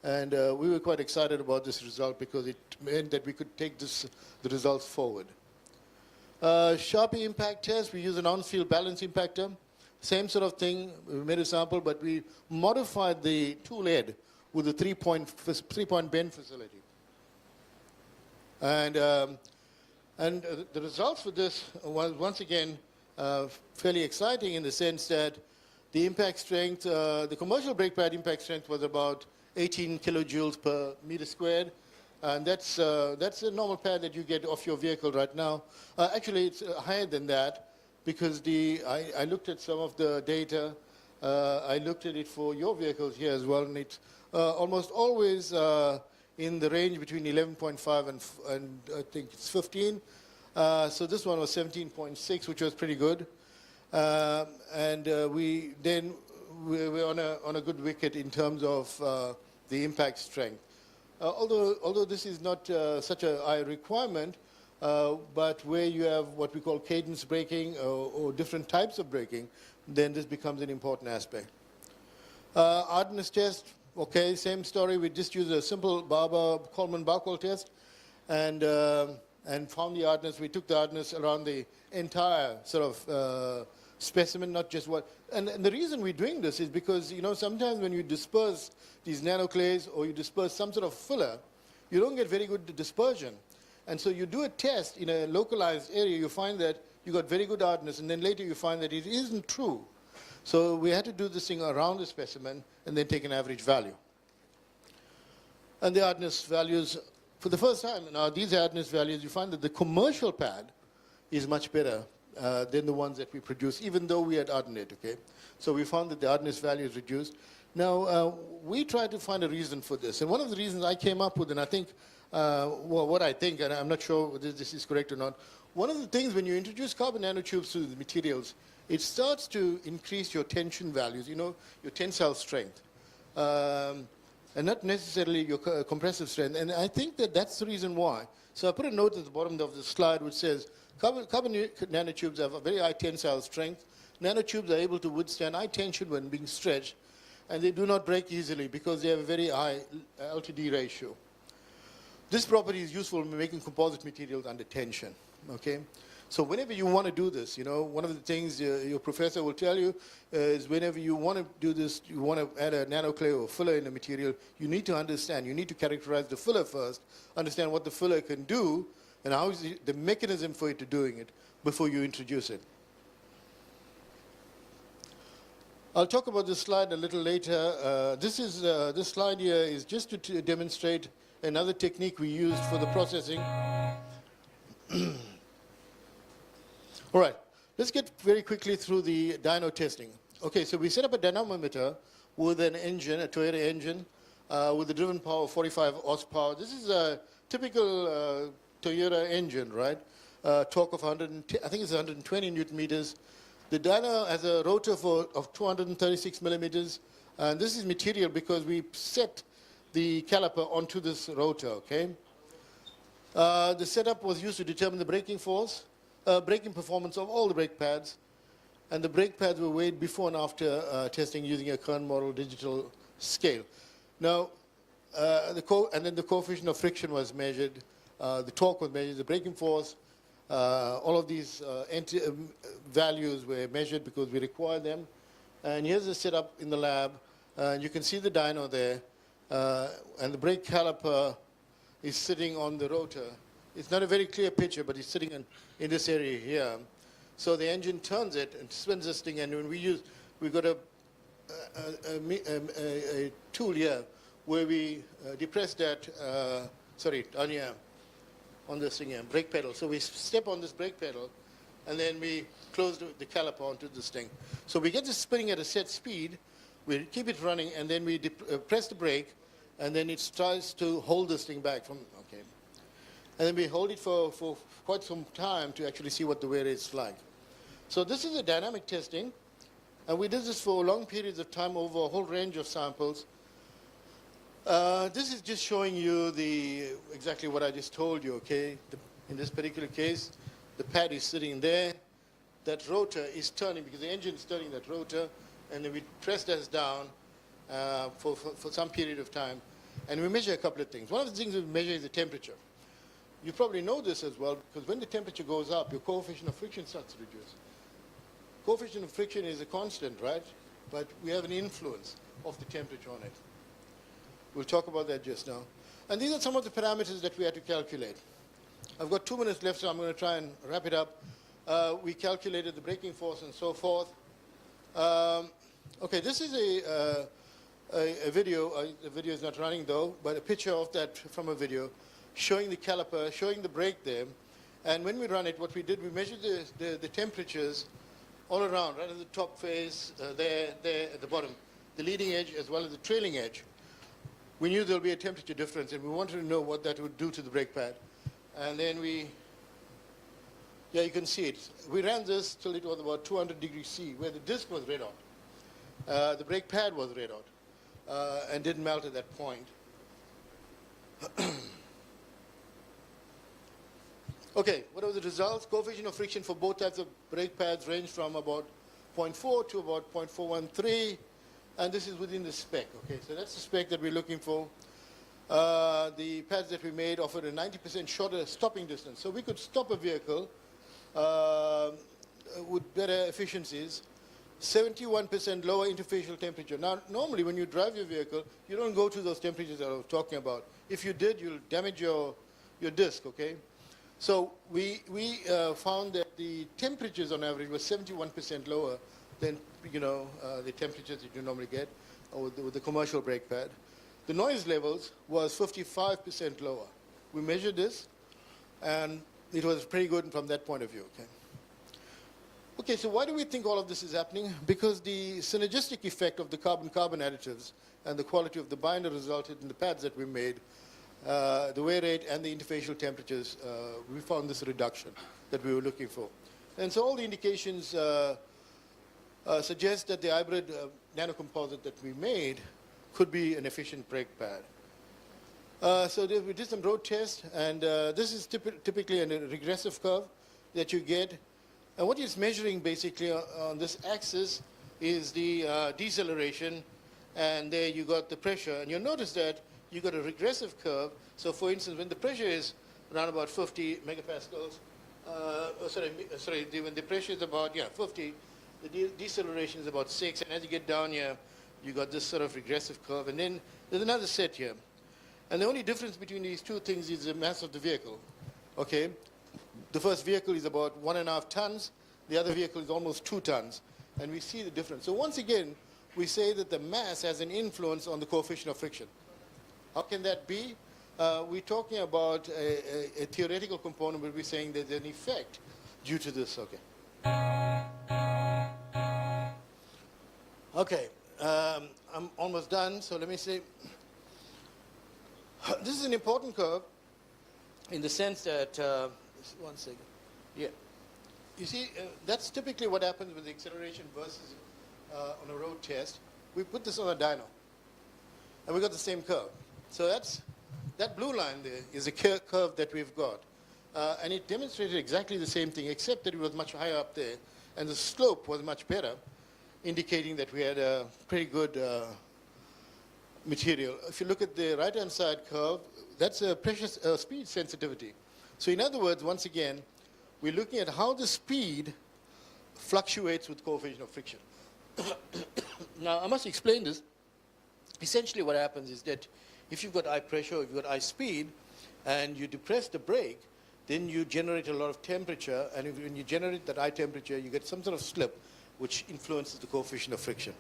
And we were quite excited about this result because it meant that we could take the results forward. Sharpie impact test, we use an on-field balance impactor. Same sort of thing, we made a sample, but we modified the tool head with a three-point bend facility. And the results for this was, once again, fairly exciting in the sense that the impact strength, the commercial brake pad impact strength was about 18 kilojoules per meter squared. And that's a normal pad that you get off your vehicle right now. Actually, it's higher than that because I looked at some of the data. I looked at it for your vehicles here as well, and it's almost always in the range between 11.5 and I think it's 15. So this one was 17.6, which was pretty good. And we were on a good wicket in terms of the impact strength. Although this is not such a high requirement, but where you have what we call cadence braking or different types of braking, then this becomes an important aspect. Hardness test, okay, same story. We just used a simple Coleman-Barkwell test and found the hardness. We took the hardness around the entire sort of specimen, not just what. And the reason we're doing this is because, you know, sometimes when you disperse these nanoclays or you disperse some sort of filler, you don't get very good dispersion. And so you do a test in a localized area, you find that you got very good hardness, and then later you find that it isn't true. So we had to do this thing around the specimen and then take an average value. And the hardness values, for the first time, now these hardness values, you find that the commercial pad is much better than the ones that we produce, even though we had hardened it, okay? So we found that the hardness value is reduced. Now, we tried to find a reason for this. And one of the reasons I came up with, and I think, well, what I think, and I'm not sure whether this is correct or not, one of the things when you introduce carbon nanotubes to the materials, it starts to increase your tension values, you know, your tensile strength, and not necessarily your compressive strength. And I think that that's the reason why. So I put a note at the bottom of the slide which says, carbon nanotubes have a very high tensile strength. Nanotubes are able to withstand high tension when being stretched, and they do not break easily because they have a very high LTD ratio. This property is useful in making composite materials under tension, okay? So whenever you want to do this, you know, one of the things your professor will tell you is whenever you want to do this, you want to add a nanoclay or filler in a material, you need to understand, you need to characterize the filler first, understand what the filler can do, and how is the mechanism for it to doing it before you introduce it. I'll talk about this slide a little later. This slide here is just to demonstrate another technique we used for the processing. All right, let's get very quickly through the dyno testing. Okay, so we set up a dynamometer with an engine, a Toyota engine, with a driven power of 45 horsepower. This is a typical Toyota engine, right? Torque of 110, I think it's 120 newton meters. The dyno has a rotor of 236 millimeters, and this is material because we set the caliper onto this rotor, okay? The setup was used to determine the braking force, braking performance of all the brake pads, and the brake pads were weighed before and after testing using a current model digital scale. Now, and then the coefficient of friction was measured, the torque was measured, the braking force, all of these values were measured because we require them. And here's the setup in the lab. You can see the dyno there, and the brake caliper is sitting on the rotor. It's not a very clear picture, but it's sitting in this area here. So the engine turns it and spins this thing, and when we've got a tool here where we depress that, down here, on this thing here, brake pedal. So we step on this brake pedal, and then we close the caliper onto this thing. So we get this spinning at a set speed, we keep it running, and then we press the brake, and then it tries to hold this thing back from, okay. And then we hold it for quite some time to actually see what the wear is like. So this is a dynamic testing, and we did this for long periods of time over a whole range of samples. This is just showing you exactly what I just told you, okay? In this particular case, the pad is sitting there. That rotor is turning because the engine is turning that rotor, and then we press this down for some period of time. And we measure a couple of things. One of the things we measure is the temperature. You probably know this as well, because when the temperature goes up, your coefficient of friction starts to reduce. Coefficient of friction is a constant, right? But we have an influence of the temperature on it. We'll talk about that just now. And these are some of the parameters that we had to calculate. I've got 2 minutes left, so I'm going to try and wrap it up. We calculated the braking force and so forth. Okay, this is a video. The video is not running, though, but a picture of that from a video showing the caliper, showing the brake there. And when we run it, what we did, we measured the temperatures all around, right at the top face, there, at the bottom, the leading edge as well as the trailing edge. We knew there would be a temperature difference, and we wanted to know what that would do to the brake pad. And then you can see it. We ran this till it was about 200 degrees C, where the disc was red hot. The brake pad was red hot, and didn't melt at that point. Okay, what are the results? Coefficient of friction for both types of brake pads range from about 0.4 to about 0.413, and this is within the spec. Okay, so that's the spec that we're looking for. The pads that we made offered a 90% shorter stopping distance, so we could stop a vehicle with better efficiencies. 71% lower interfacial temperature. Now, normally when you drive your vehicle, you don't go to those temperatures that I was talking about. If you did, you'll damage your disc, okay? So we found that the temperatures on average were 71% lower than the temperatures that you normally get with the commercial brake pad. The noise levels was 55% lower. We measured this, and it was pretty good from that point of view. Okay. Okay, so why do we think all of this is happening? Because the synergistic effect of the carbon-carbon additives and the quality of the binder resulted in the pads that we made, the wear rate and the interfacial temperatures, we found this reduction that we were looking for. And so all the indications suggest that the hybrid nanocomposite that we made could be an efficient brake pad. So we did some road tests, and this is typically a regressive curve that you get. And what it's measuring basically on this axis is the deceleration, and there you got the pressure. And you'll notice that you got a regressive curve. So for instance, when the pressure is around about 50 megapascals, when the pressure is about 50, the deceleration is about 6, and as you get down here, you got this sort of regressive curve. And then there's another set here. And the only difference between these two things is the mass of the vehicle. Okay? The first vehicle is about 1.5 tons. The other vehicle is almost 2 tons. And we see the difference. So once again, we say that the mass has an influence on the coefficient of friction. How can that be? We're talking about a theoretical component, but we're saying there's an effect due to this. Okay. Okay, I'm almost done, so let me say, this is an important curve in the sense that, just one second, yeah. You see, that's typically what happens with the acceleration versus on a road test. We put this on a dyno, and we got the same curve. So that blue line there is a curve that we've got. And it demonstrated exactly the same thing, except that it was much higher up there, and the slope was much better, indicating that we had a pretty good material. If you look at the right-hand side curve, that's a pressure speed sensitivity. So in other words, once again, we're looking at how the speed fluctuates with coefficient of friction. Now, I must explain this. Essentially what happens is that if you've got high pressure, if you've got high speed, and you depress the brake, then you generate a lot of temperature, and when you generate that high temperature, you get some sort of slip, which influences the coefficient of friction.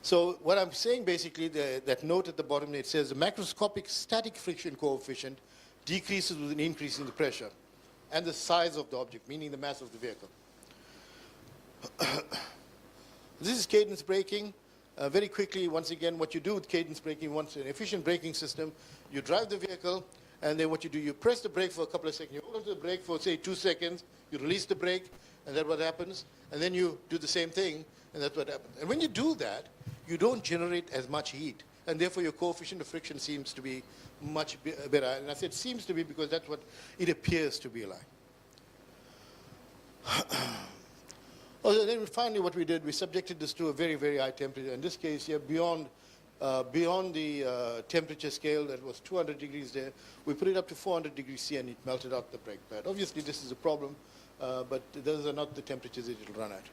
So what I'm saying basically, that note at the bottom, it says the macroscopic static friction coefficient decreases with an increase in the pressure and the size of the object, meaning the mass of the vehicle. This is cadence braking. Very quickly, once again, what you do with cadence braking, once an efficient braking system, you drive the vehicle, and then what you do, you press the brake for a couple of seconds. You hold onto the brake for, say, 2 seconds. You release the brake, and that's what happens. And then you do the same thing, and that's what happens. And when you do that, you don't generate as much heat, and therefore your coefficient of friction seems to be much better. And I said seems to be because that's what it appears to be like. Also, then finally what we did, we subjected this to a very, very high temperature. In this case here, beyond the temperature scale that was 200 degrees there, we put it up to 400 degrees C and it melted out the brake pad. Obviously this is a problem, but those are not the temperatures it will run at.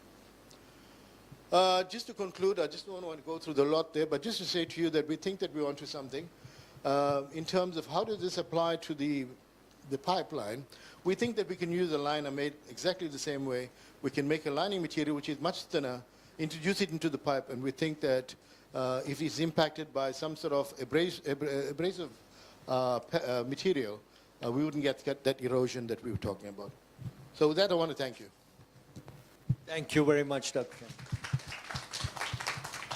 Just to conclude, I just don't want to go through the lot there, but just to say to you that we think that we're onto something. In terms of how does this apply to the pipeline, we think that we can use a liner made exactly the same way. We can make a lining material which is much thinner, introduce it into the pipe, and we think that if it's impacted by some sort of abrasive material, we wouldn't get that erosion that we were talking about. So with that, I want to thank you. Thank you very much, Dr.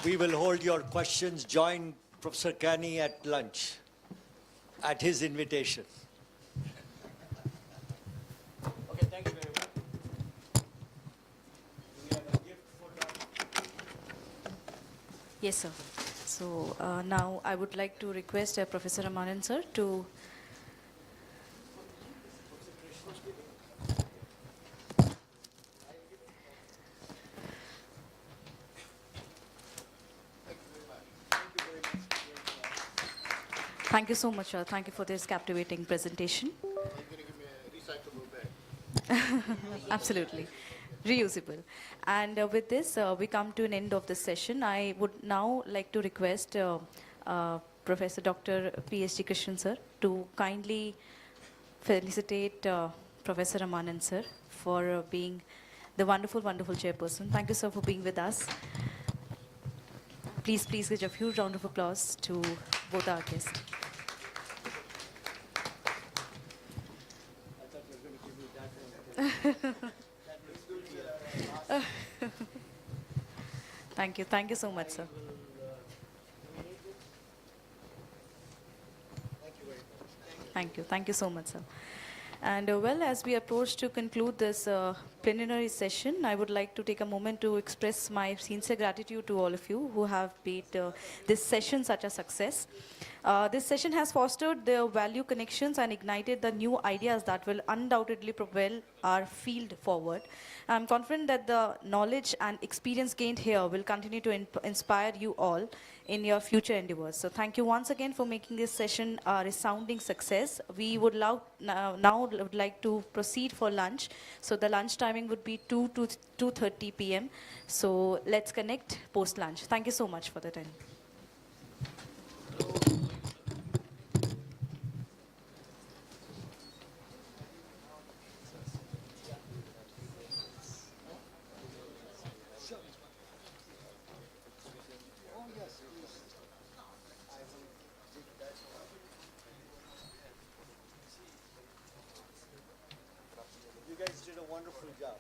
We will hold your questions. Join Professor Kani at lunch, at his invitation. Okay, thank you very much. We have a gift for Dr. Yes, sir. So now I would like to request Professor Ramanand, sir, to Thank you so much, sir. Thank you for this captivating presentation. Are you going to give me a recyclable bag? Absolutely. Reusable. And with this, we come to an end of this session. I would now like to request Professor Dr. P.H.D. Krishnan, sir, to kindly felicitate Professor Ramanand, sir, for being the wonderful, wonderful chairperson. Thank you, sir, for being with us. Please give a huge round of applause to both our guests. Thank you so much, sir. Thank you so much, sir. And well, as we approach to conclude this plenary session, I would like to take a moment to express my sincere gratitude to all of you who have made this session such a success. This session has fostered the value connections and ignited the new ideas that will undoubtedly propel our field forward. I'm confident that the knowledge and experience gained here will continue to inspire you all in your future endeavors. So thank you once again for making this session a resounding success. We would now would like to proceed for lunch. So the lunch timing would be 2 to 2:30 p.m. So let's connect post lunch. Thank you so much for the time. You guys did a wonderful job.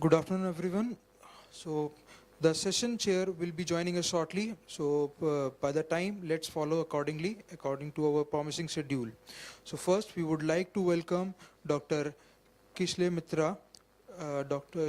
Good afternoon, everyone. So, the session chair will be joining us shortly. So, by the time, let's follow accordingly, according to our promising schedule. So, first, we would like to welcome Dr. Kishle Mitra.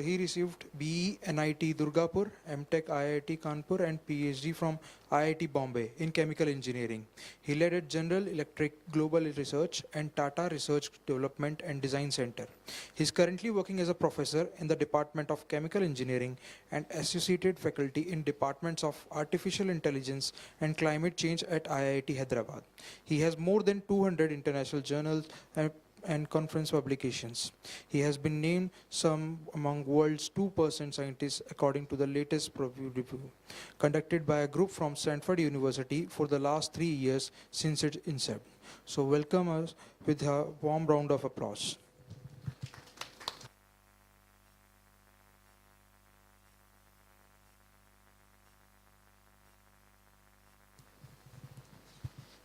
He received BE NIT Durgapur, MTech IIT Kanpur, and PhD from IIT Bombay in chemical engineering. He led at General Electric Global Research and Tata Research Development and Design Center. He is currently working as a professor in the Department of Chemical Engineering and associated faculty in Departments of Artificial Intelligence and Climate Change at IIT Hyderabad. He has more than 200 international journals and conference publications. He has been named some among world's 2% scientists according to the latest review conducted by a group from Stanford University for the last 3 years since its inception. So welcome us with a warm round of applause.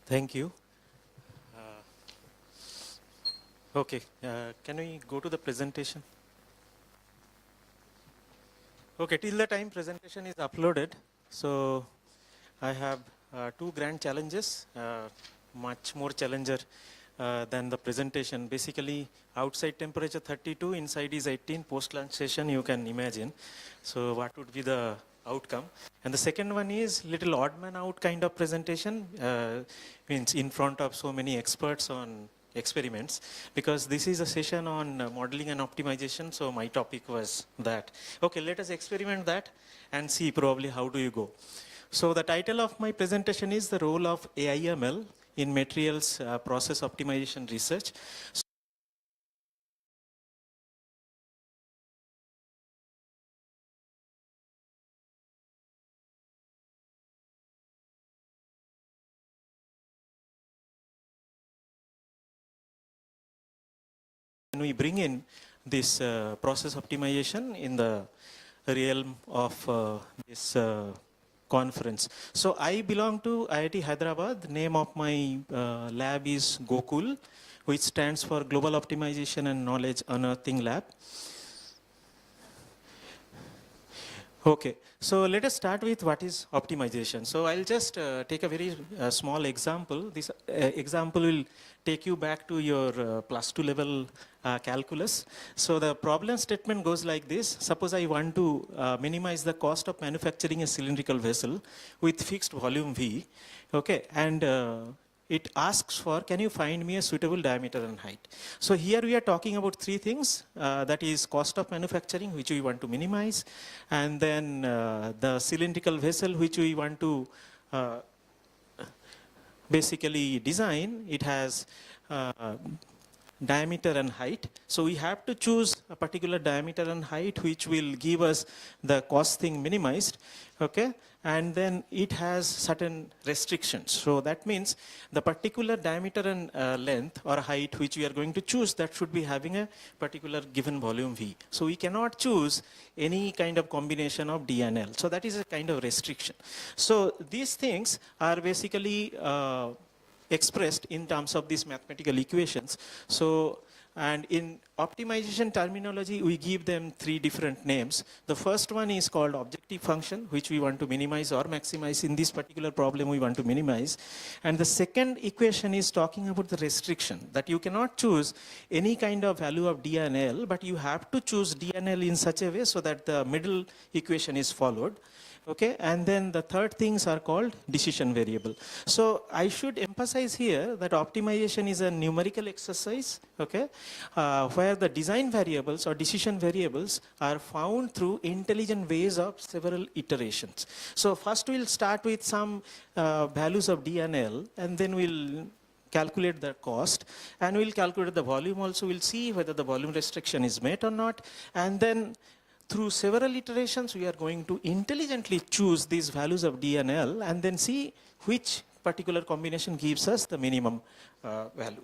Thank you. Okay, can we go to the presentation? Okay, till the time presentation is uploaded, so I have two grand challenges, much more challenger than the presentation. Basically, outside temperature 32, inside is 18, post-lunch session you can imagine. So what would be the outcome? And the second one is little odd man out kind of presentation, means in front of so many experts on experiments, because this is a session on modeling and optimization, so my topic was that. Okay, let us experiment that and see probably how do you go. So the title of my presentation is the role of AIML in materials process optimization research. When we bring in this process optimization in the realm of this conference. So I belong to IIT Hyderabad. The name of my lab is Gokul, which stands for Global Optimization and Knowledge Unearthing Lab. Okay, so let us start with what is optimization. So I'll just take a very small example. This example will take you back to your +2 level calculus. So the problem statement goes like this. Suppose I want to minimize the cost of manufacturing a cylindrical vessel with fixed volume V, okay, and it asks for, can you find me a suitable diameter and height? So here we are talking about three things, that is cost of manufacturing, which we want to minimize, and then the cylindrical vessel, which we want to basically design. It has diameter and height. So we have to choose a particular diameter and height which will give us the cost thing minimized, okay? And then it has certain restrictions. So that means the particular diameter and length or height which we are going to choose, that should be having a particular given volume V. So we cannot choose any kind of combination of D and L. So that is a kind of restriction. So these things are basically expressed in terms of these mathematical equations. So, and in optimization terminology, we give them three different names. The first one is called objective function, which we want to minimize or maximize. In this particular problem, we want to minimize. And the second equation is talking about the restriction, that you cannot choose any kind of value of D and L, but you have to choose D and L in such a way so that the middle equation is followed. Okay, and then the third things are called decision variable. So I should emphasize here that optimization is a numerical exercise, okay, where the design variables or decision variables are found through intelligent ways of several iterations. So first we'll start with some values of D and L, and then we'll calculate the cost, and we'll calculate the volume also. We'll see whether the volume restriction is met or not, and then through several iterations, we are going to intelligently choose these values of D and L and then see which particular combination gives us the minimum value.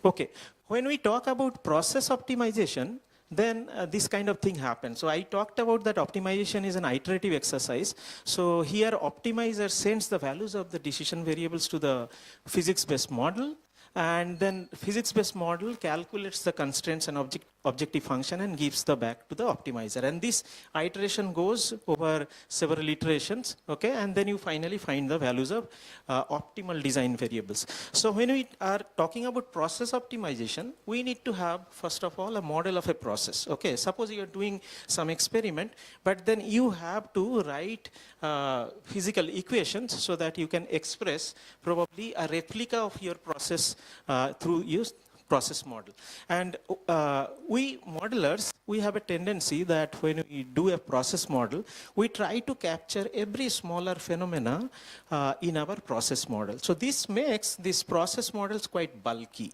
Okay, when we talk about process optimization, then this kind of thing happens. So I talked about that optimization is an iterative exercise. So here optimizer sends the values of the decision variables to the physics-based model, and then physics-based model calculates the constraints and objective function and gives the back to the optimizer. And this iteration goes over several iterations, okay? And then you finally find the values of optimal design variables. So when we are talking about process optimization, we need to have, first of all, a model of a process, okay? Suppose you are doing some experiment, but then you have to write physical equations so that you can express probably a replica of your process through use process model. And we modelers, we have a tendency that when we do a process model, we try to capture every smaller phenomena in our process model. So this makes these process models quite bulky.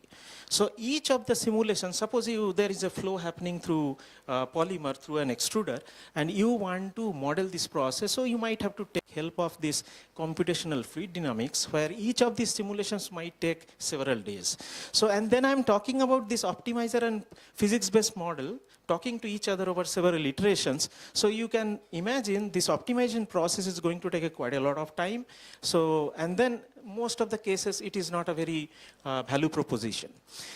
So each of the simulations, suppose there is a flow happening through polymer through an extruder, and you want to model this process, so you might have to take help of this computational fluid dynamics, where each of these simulations might take several days. So, and then I'm talking about this optimizer and physics-based model talking to each other over several iterations. So you can imagine this optimization process is going to take quite a lot of time. So, and then most of the cases, it is not a very value proposition.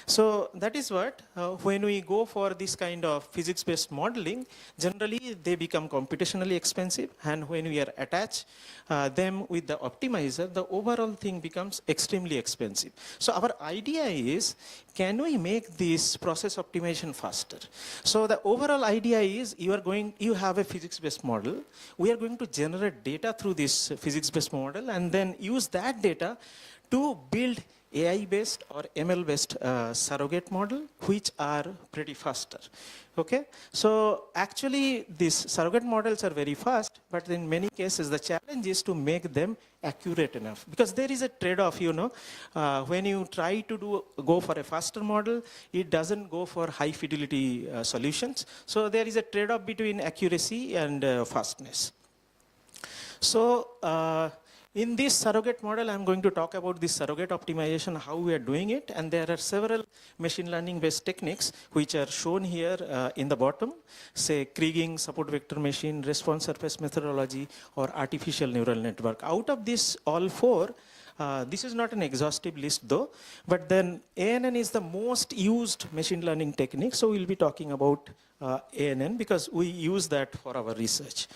So that is what, when we go for this kind of physics-based modeling, generally they become computationally expensive, and when we are attached them with the optimizer, the overall thing becomes extremely expensive. So our idea is, can we make this process optimization faster? So the overall idea is, you have a physics-based model. We are going to generate data through this physics-based model, and then use that data to build AI-based or ML-based surrogate model, which are pretty faster. Okay, so actually these surrogate models are very fast, but in many cases the challenge is to make them accurate enough, because there is a trade-off, you know. When you try to go for a faster model, it doesn't go for high fidelity solutions. So there is a trade-off between accuracy and fastness. So in this surrogate model, I'm going to talk about this surrogate optimization, how we are doing it. And there are several machine learning based techniques which are shown here in the bottom, say Kriging, support vector machine, response surface methodology, or artificial neural network. Out of this all four, this is not an exhaustive list though, but then ANN is the most used machine learning technique. So we'll be talking about ANN because we use that for our research.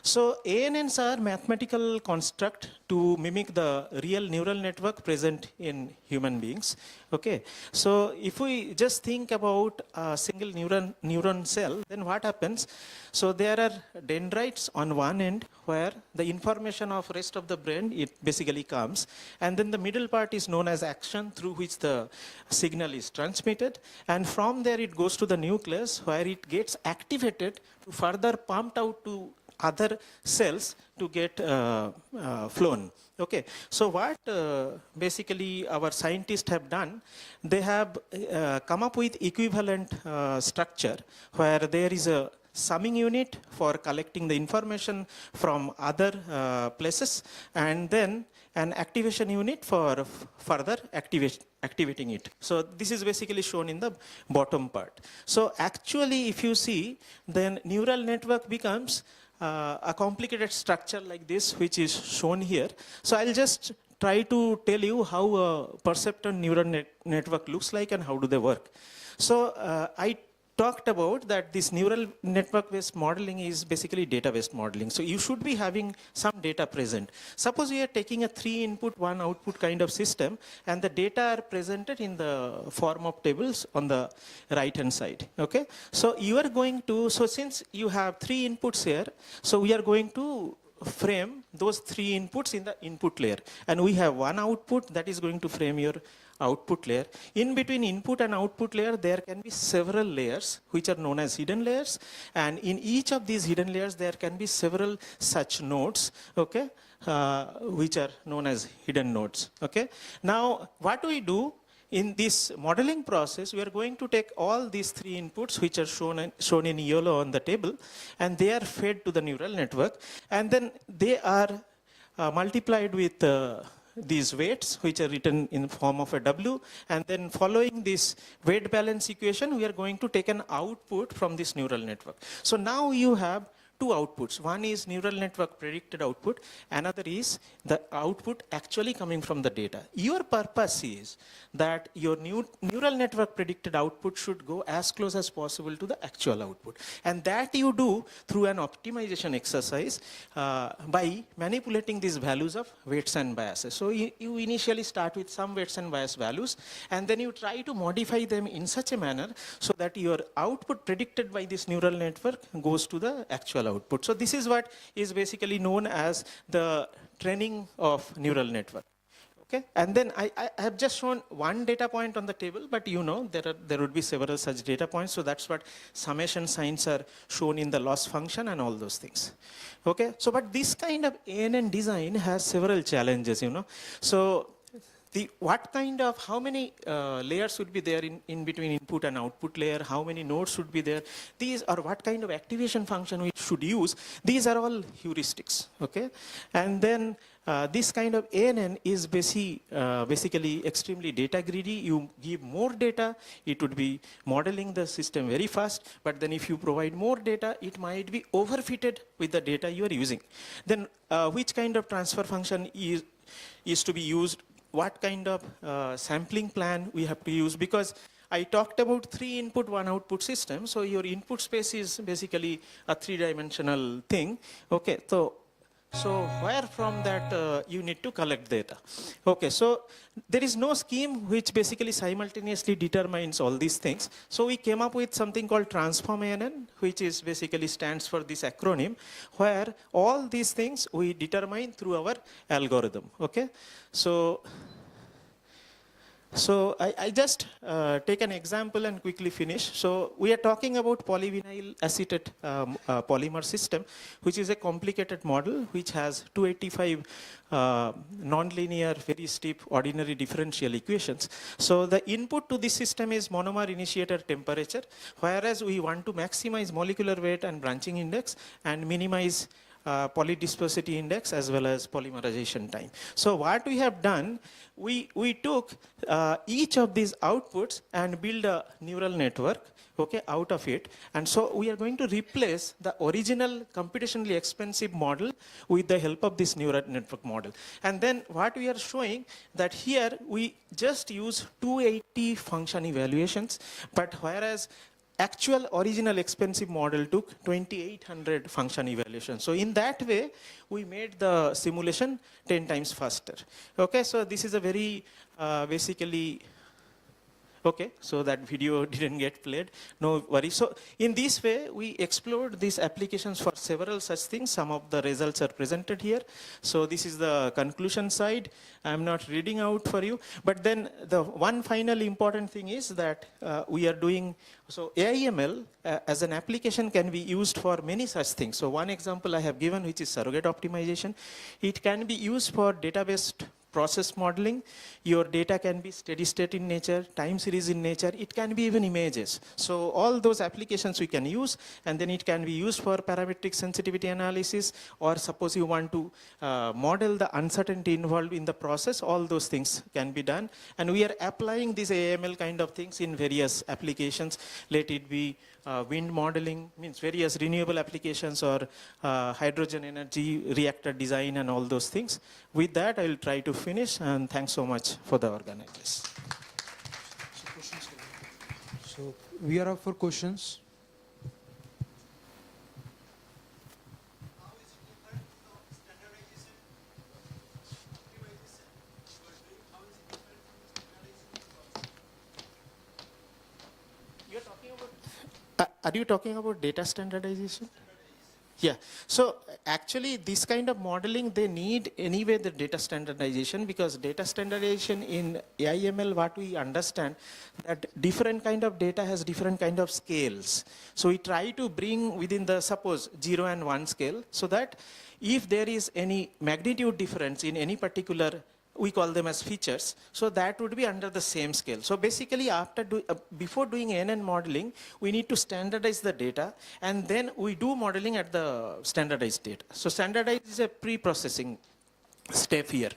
So ANNs are mathematical construct to mimic the real neural network present in human beings. Okay, so if we just think about a single neuron cell, then what happens? So there are dendrites on one end where the information of rest of the brain, it basically comes, and then the middle part is known as action, through which the signal is transmitted, and from there it goes to the nucleus where it gets activated to further pumped out to other cells to get flown. Okay, so what basically our scientists have done, they have come up with equivalent structure where there is a summing unit for collecting the information from other places, and then an activation unit for further activating it. So this is basically shown in the bottom part. So actually, if you see, then neural network becomes a complicated structure like this, which is shown here. So I'll just try to tell you how a perceptor neural network looks like and how do they work. So I talked about that this neural network-based modeling is basically data-based modeling. So you should be having some data present. Suppose you are taking a 3 input, 1 output kind of system, and the data are presented in the form of tables on the right-hand side. Okay, so you are going to, so since you have 3 inputs here, so we are going to frame those 3 inputs in the input layer, and we have 1 output that is going to frame your output layer. In between input and output layer, there can be several layers which are known as hidden layers, and in each of these hidden layers there can be several such nodes, okay, which are known as hidden nodes. Okay, now what do we do in this modeling process? We are going to take all these 3 inputs which are shown in yellow on the table, and they are fed to the neural network, and then they are multiplied with these weights which are written in the form of a W, and then following this weight balance equation, we are going to take an output from this neural network. So now you have two outputs. One is neural network predicted output, another is the output actually coming from the data. Your purpose is that your neural network predicted output should go as close as possible to the actual output. And that you do through an optimization exercise by manipulating these values of weights and biases. So you initially start with some weights and bias values, and then you try to modify them in such a manner so that your output predicted by this neural network goes to the actual output. So this is what is basically known as the training of neural network. Okay, and then I have just shown one data point on the table, but you know there would be several such data points. So that's what summation signs are shown in the loss function and all those things. Okay, so but this kind of ANN design has several challenges, you know. So how many layers should be there in between input and output layer, how many nodes should be there, these are what kind of activation function we should use, these are all heuristics, okay? And then this kind of ANN is basically extremely data greedy. You give more data, it would be modeling the system very fast, but then if you provide more data, it might be overfitted with the data you are using. Then which kind of transfer function is to be used, what kind of sampling plan we have to use, because I talked about 3 input, 1 output system. So your input space is basically a 3-dimensional thing. Okay, so where from that you need to collect data. Okay, so there is no scheme which basically simultaneously determines all these things. So we came up with something called transform ANN, which is basically stands for this acronym, where all these things we determine through our algorithm. Okay, so I just take an example and quickly finish. So we are talking about polyvinyl acetate polymer system, which is a complicated model which has 285 nonlinear, very steep ordinary differential equations. So the input to this system is monomer initiator temperature, whereas we want to maximize molecular weight and branching index and minimize polydispersity index as well as polymerization time. So what we have done, we took each of these outputs and build a neural network, okay, out of it. And so we are going to replace the original computationally expensive model with the help of this neural network model. And then what we are showing that here we just use 280 function evaluations, but whereas actual original expensive model took 2800 function evaluations. So in that way, we made the simulation 10 times faster. Okay, so this is a very basically, okay, so that video didn't get played, no worry. So in this way, we explored these applications for several such things. Some of the results are presented here. So this is the conclusion side. I'm not reading out for you, but then the one final important thing is that we are doing, so AIML as an application can be used for many such things. So one example I have given, which is surrogate optimization. It can be used for database process modeling. Your data can be steady state in nature, time series in nature, it can be even images. So all those applications we can use, and then it can be used for parametric sensitivity analysis, or suppose you want to model the uncertainty involved in the process, all those things can be done. And we are applying these AML kind of things in various applications. Let it be wind modeling, means various renewable applications, or hydrogen energy reactor design and all those things. With that, I will try to finish, and thanks so much for the organizers. So we are up for questions. Are you talking about data standardization? Yeah, so actually this kind of modeling, they need anyway the data standardization, because data standardization in AIML, what we understand, that different kind of data has different kind of scales. So we try to bring within the, suppose 0 and 1 scale, so that if there is any magnitude difference in any particular, we call them as features, so that would be under the same scale. So basically before doing ANN modeling, we need to standardize the data, and then we do modeling at the standardized data. So standardized is a pre-processing step here.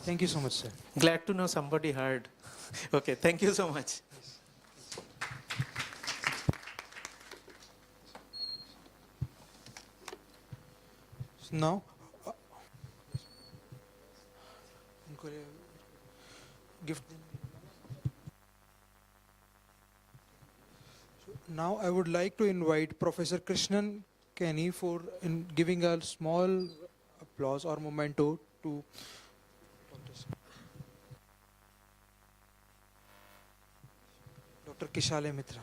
Thank you so much, sir. Glad to know somebody heard. Okay, thank you so much. So now, gift. Now I would like to invite Professor Krishnan Kenny for giving a small applause or memento to Dr. Kishale Mitra.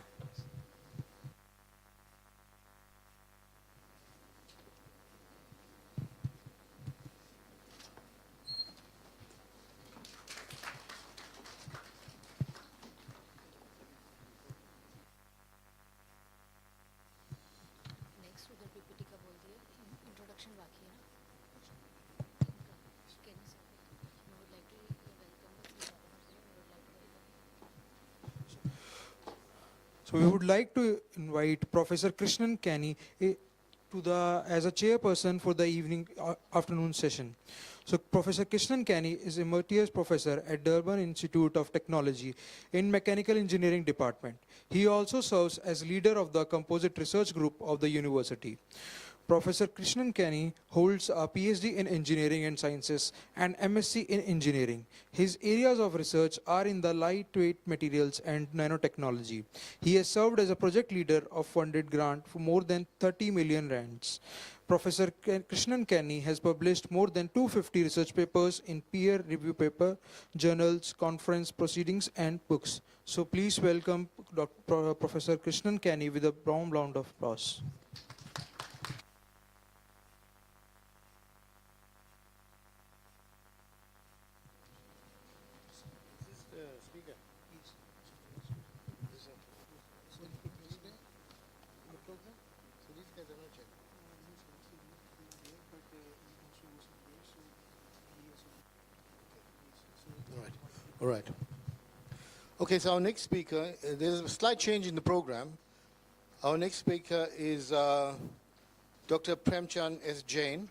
Next उधर PPT का बोल दिया introduction बाकी है ना can sir we would like to So we would like to invite Professor Krishnan Kenny as a chairperson for the afternoon session. So Professor Krishnan Kenny is Emeritus Professor at Durban Institute of Technology in Mechanical Engineering Department. He also serves as leader of the Composite Research Group of the university. Professor Krishnan Kenny holds a PhD in Engineering and Sciences and MSc in Engineering. His areas of research are in the lightweight materials and nanotechnology. He has served as a project leader of funded grant for more than 30 million rands. Professor Krishnan Kenny has published more than 250 research papers in peer review paper, journals, conference proceedings, and books. So please welcome Professor Krishnan Kenny with a warm round of applause. All right. Okay, so our next speaker, there's a slight change in the program. Our next speaker is Dr. Premchand S. Jain,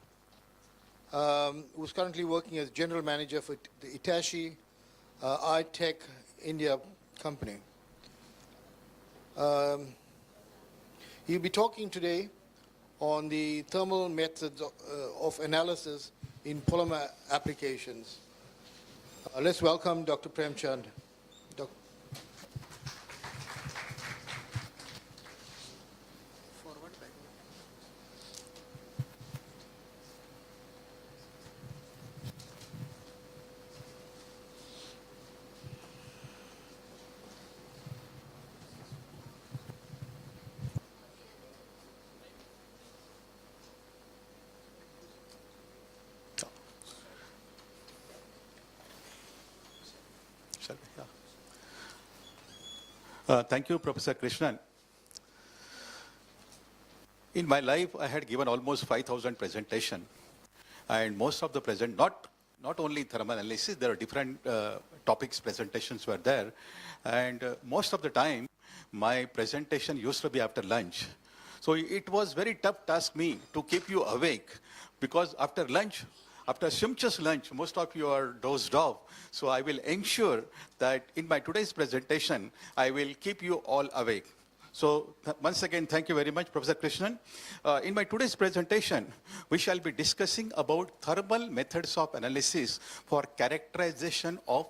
who's currently working as General Manager for the Hitachi iTech India company. He'll be talking today on the thermal methods of analysis in polymer applications. Let's welcome Dr. Premchand. Thank you, Professor Krishnan. In my life, I had given almost 5,000 presentations, and most of the not only thermal analysis, there are different topics presentations were there, and most of the time, my presentation used to be after lunch. So it was very tough task me to keep you awake, because after lunch, after sumptuous lunch, most of you are dozed off. So I will ensure that in my today's presentation, I will keep you all awake. So once again, thank you very much, Professor Krishnan. In my today's presentation, we shall be discussing about thermal methods of analysis for characterization of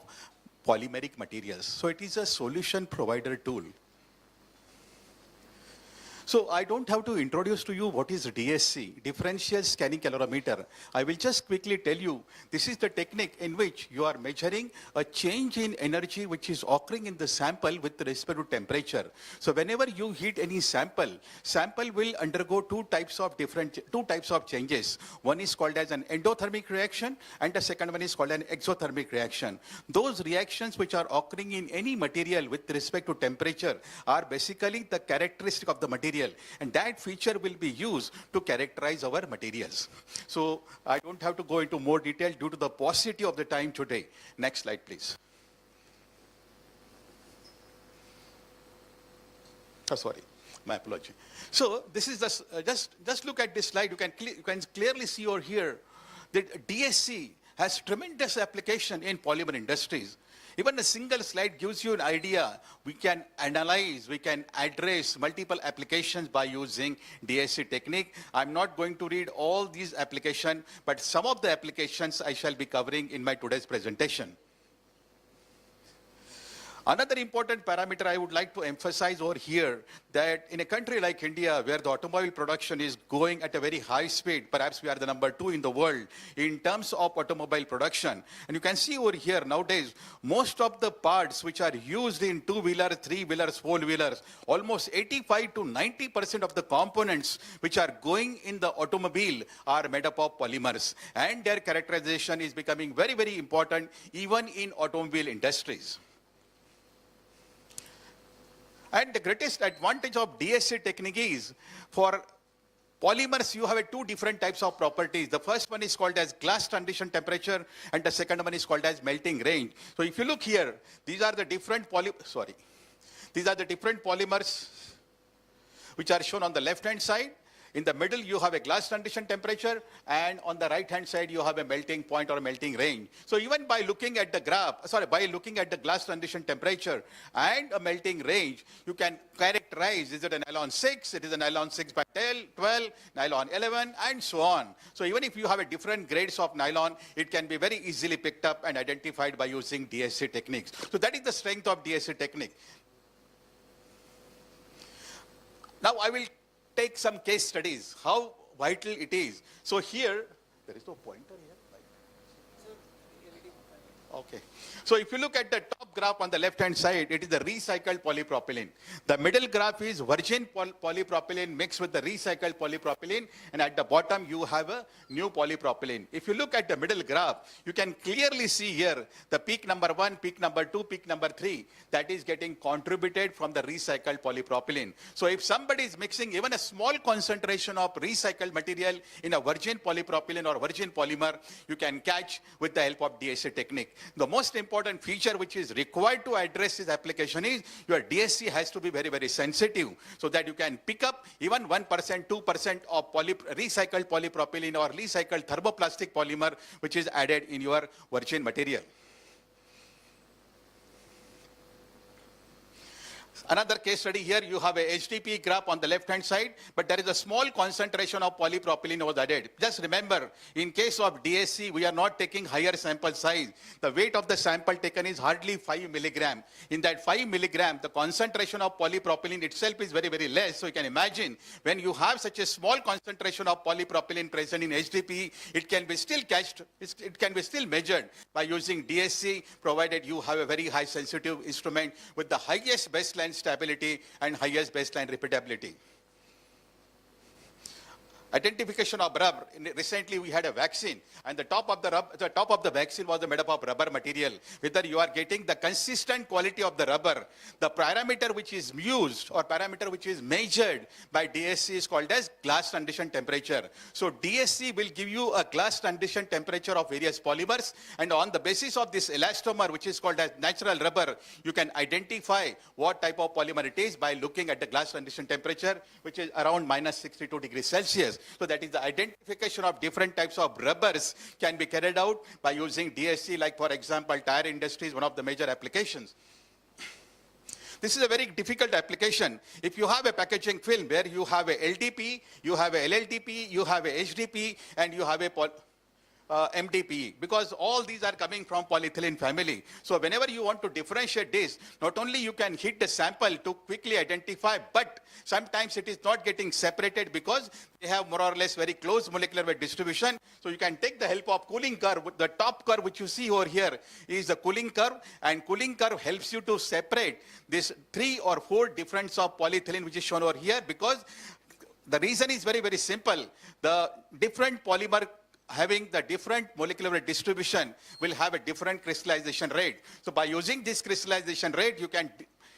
polymeric materials. So it is a solution provider tool. So I don't have to introduce to you what is DSC, differential scanning calorimeter. I will just quickly tell you, this is the technique in which you are measuring a change in energy which is occurring in the sample with respect to temperature. So whenever you heat any sample will undergo two types of changes. One is called as an endothermic reaction, and the second one is called an exothermic reaction. Those reactions which are occurring in any material with respect to temperature are basically the characteristic of the material, and that feature will be used to characterize our materials. So I don't have to go into more detail due to the paucity of the time today. Next slide, please. Oh, sorry, my apology. So this is just look at this slide. You can clearly see over here that DSC has tremendous application in polymer industries. Even a single slide gives you an idea. We can analyze, we can address multiple applications by using DSC technique. I'm not going to read all these applications, but some of the applications I shall be covering in my today's presentation. Another important parameter I would like to emphasize over here, that in a country like India, where the automobile production is going at a very high speed, perhaps we are the number 2 in the world in terms of automobile production. And you can see over here nowadays, most of the parts which are used in two-wheelers, three-wheelers, four-wheelers, almost 85 to 90% of the components which are going in the automobile are made up of polymers. And their characterization is becoming very, very important even in automobile industries. And the greatest advantage of DSC technique is, for polymers, you have two different types of properties. The first one is called as glass transition temperature, and the second one is called as melting range. So if you look here, these are the different polymers which are shown on the left-hand side. In the middle, you have a glass transition temperature, and on the right-hand side, you have a melting point or melting range. So even by looking at the by looking at the glass transition temperature and a melting range, you can characterize, is it a nylon 6, it is a nylon 6 by 12, nylon 11, and so on. So even if you have a different grades of nylon, it can be very easily picked up and identified by using DSC techniques. So that is the strength of DSC technique. Now I will take some case studies, how vital it is. So here, there is no pointer here. Okay. So if you look at the top graph on the left-hand side, it is the recycled polypropylene. The middle graph is virgin polypropylene mixed with the recycled polypropylene, and at the bottom you have a new polypropylene. If you look at the middle graph, you can clearly see here the peak number 1, peak number 2, peak number 3, that is getting contributed from the recycled polypropylene. So if somebody is mixing even a small concentration of recycled material in a virgin polypropylene or virgin polymer, you can catch with the help of DSC technique. The most important feature which is required to address this application is your DSC has to be very, very sensitive, so that you can pick up even 1%, 2% of recycled polypropylene or recycled thermoplastic polymer which is added in your virgin material. Another case study here, you have a HDP graph on the left-hand side, but there is a small concentration of polypropylene was added. Just remember, in case of DSC, we are not taking higher sample size. The weight of the sample taken is hardly 5 milligram. In that 5 milligram, the concentration of polypropylene itself is very, very less. So you can imagine, when you have such a small concentration of polypropylene present in HDP, it can be still catched, it can be still measured by using DSC, provided you have a very high sensitive instrument with the highest baseline stability and highest baseline repeatability. Identification of rubber. Recently we had a vaccine, and the top of the vaccine was made up of rubber material. Whether you are getting the consistent quality of the rubber, the parameter which is used or parameter which is measured by DSC is called as glass transition temperature. So DSC will give you a glass transition temperature of various polymers, and on the basis of this elastomer, which is called as natural rubber, you can identify what type of polymer it is by looking at the glass transition temperature, which is around -62 degrees Celsius. So that is the identification of different types of rubbers can be carried out by using DSC, like for example, tire industry is one of the major applications. This is a very difficult application. If you have a packaging film where you have a LDP, you have a LLDP, you have a HDP, and you have a MDPE, because all these are coming from polyethylene family. So whenever you want to differentiate this, not only you can hit the sample to quickly identify, but sometimes it is not getting separated because they have more or less very close molecular weight distribution. So you can take the help of cooling curve. The top curve which you see over here is the cooling curve, and cooling curve helps you to separate this 3 or 4 difference of polyethylene which is shown over here, because the reason is very, very simple. The different polymer having the different molecular weight distribution will have a different crystallization rate. So by using this crystallization rate, you can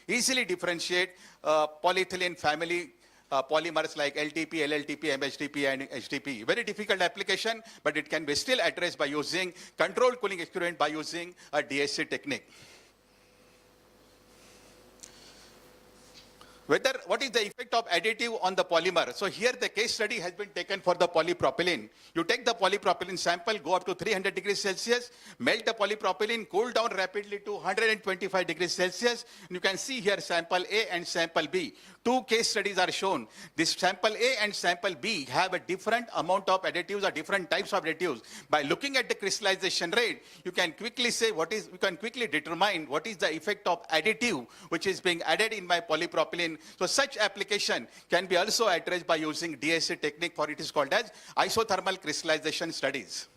easily differentiate polyethylene family polymers like LTP, LLTP, MHDP, and HDP. Very difficult application, but it can be still addressed by using controlled cooling experiment by using a DSC technique. what is the effect of additive on the polymer? So here the case study has been taken for the polypropylene. You take the polypropylene sample, go up to 300 degrees Celsius, melt the polypropylene, cool down rapidly to 125 degrees Celsius. And you can see here sample A and sample B. Two case studies are shown. This sample A and sample B have a different amount of additives or different types of additives. By looking at the crystallization rate, you can quickly say you can quickly determine what is the effect of additive which is being added in my polypropylene. So such application can be also addressed by using DSC technique, for it is called as isothermal crystallization studies.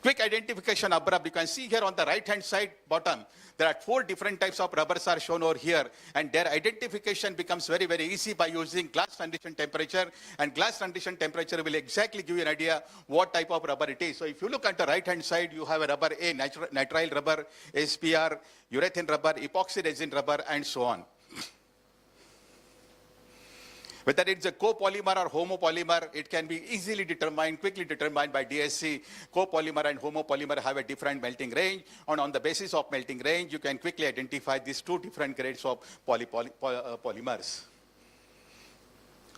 Quick identification of rubber. You can see here on the right hand side bottom, there are 4 different types of rubbers are shown over here, and their identification becomes very, very easy by using glass transition temperature, and glass transition temperature will exactly give you an idea what type of rubber it is. So if you look at the right hand side, you have a rubber A, nitrile rubber, SPR, urethane rubber, epoxy resin rubber, and so on. Whether it's a copolymer or homopolymer, it can be easily determined, quickly determined by DSC. Copolymer and homopolymer have a different melting range, and on the basis of melting range, you can quickly identify these 2 different grades of polymers.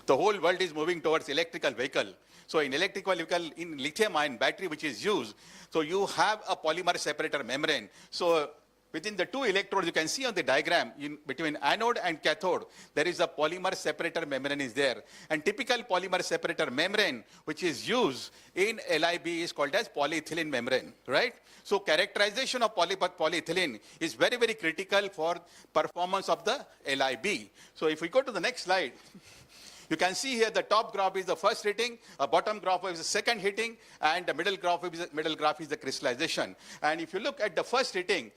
The whole world is moving towards electrical vehicle. So in electrical vehicle, in lithium-ion battery which is used, so you have a polymer separator membrane. So within the 2 electrodes, you can see on the diagram, between anode and cathode, there is a polymer separator membrane is there. And typical polymer separator membrane, which is used in LIB, is called as polyethylene membrane, right? So characterization of polyethylene is very, very critical for performance of the LIB. So if we go to the next slide, you can see here the top graph is the first heating, a bottom graph is the second heating, and the middle graph is the crystallization. And if you look at the first heating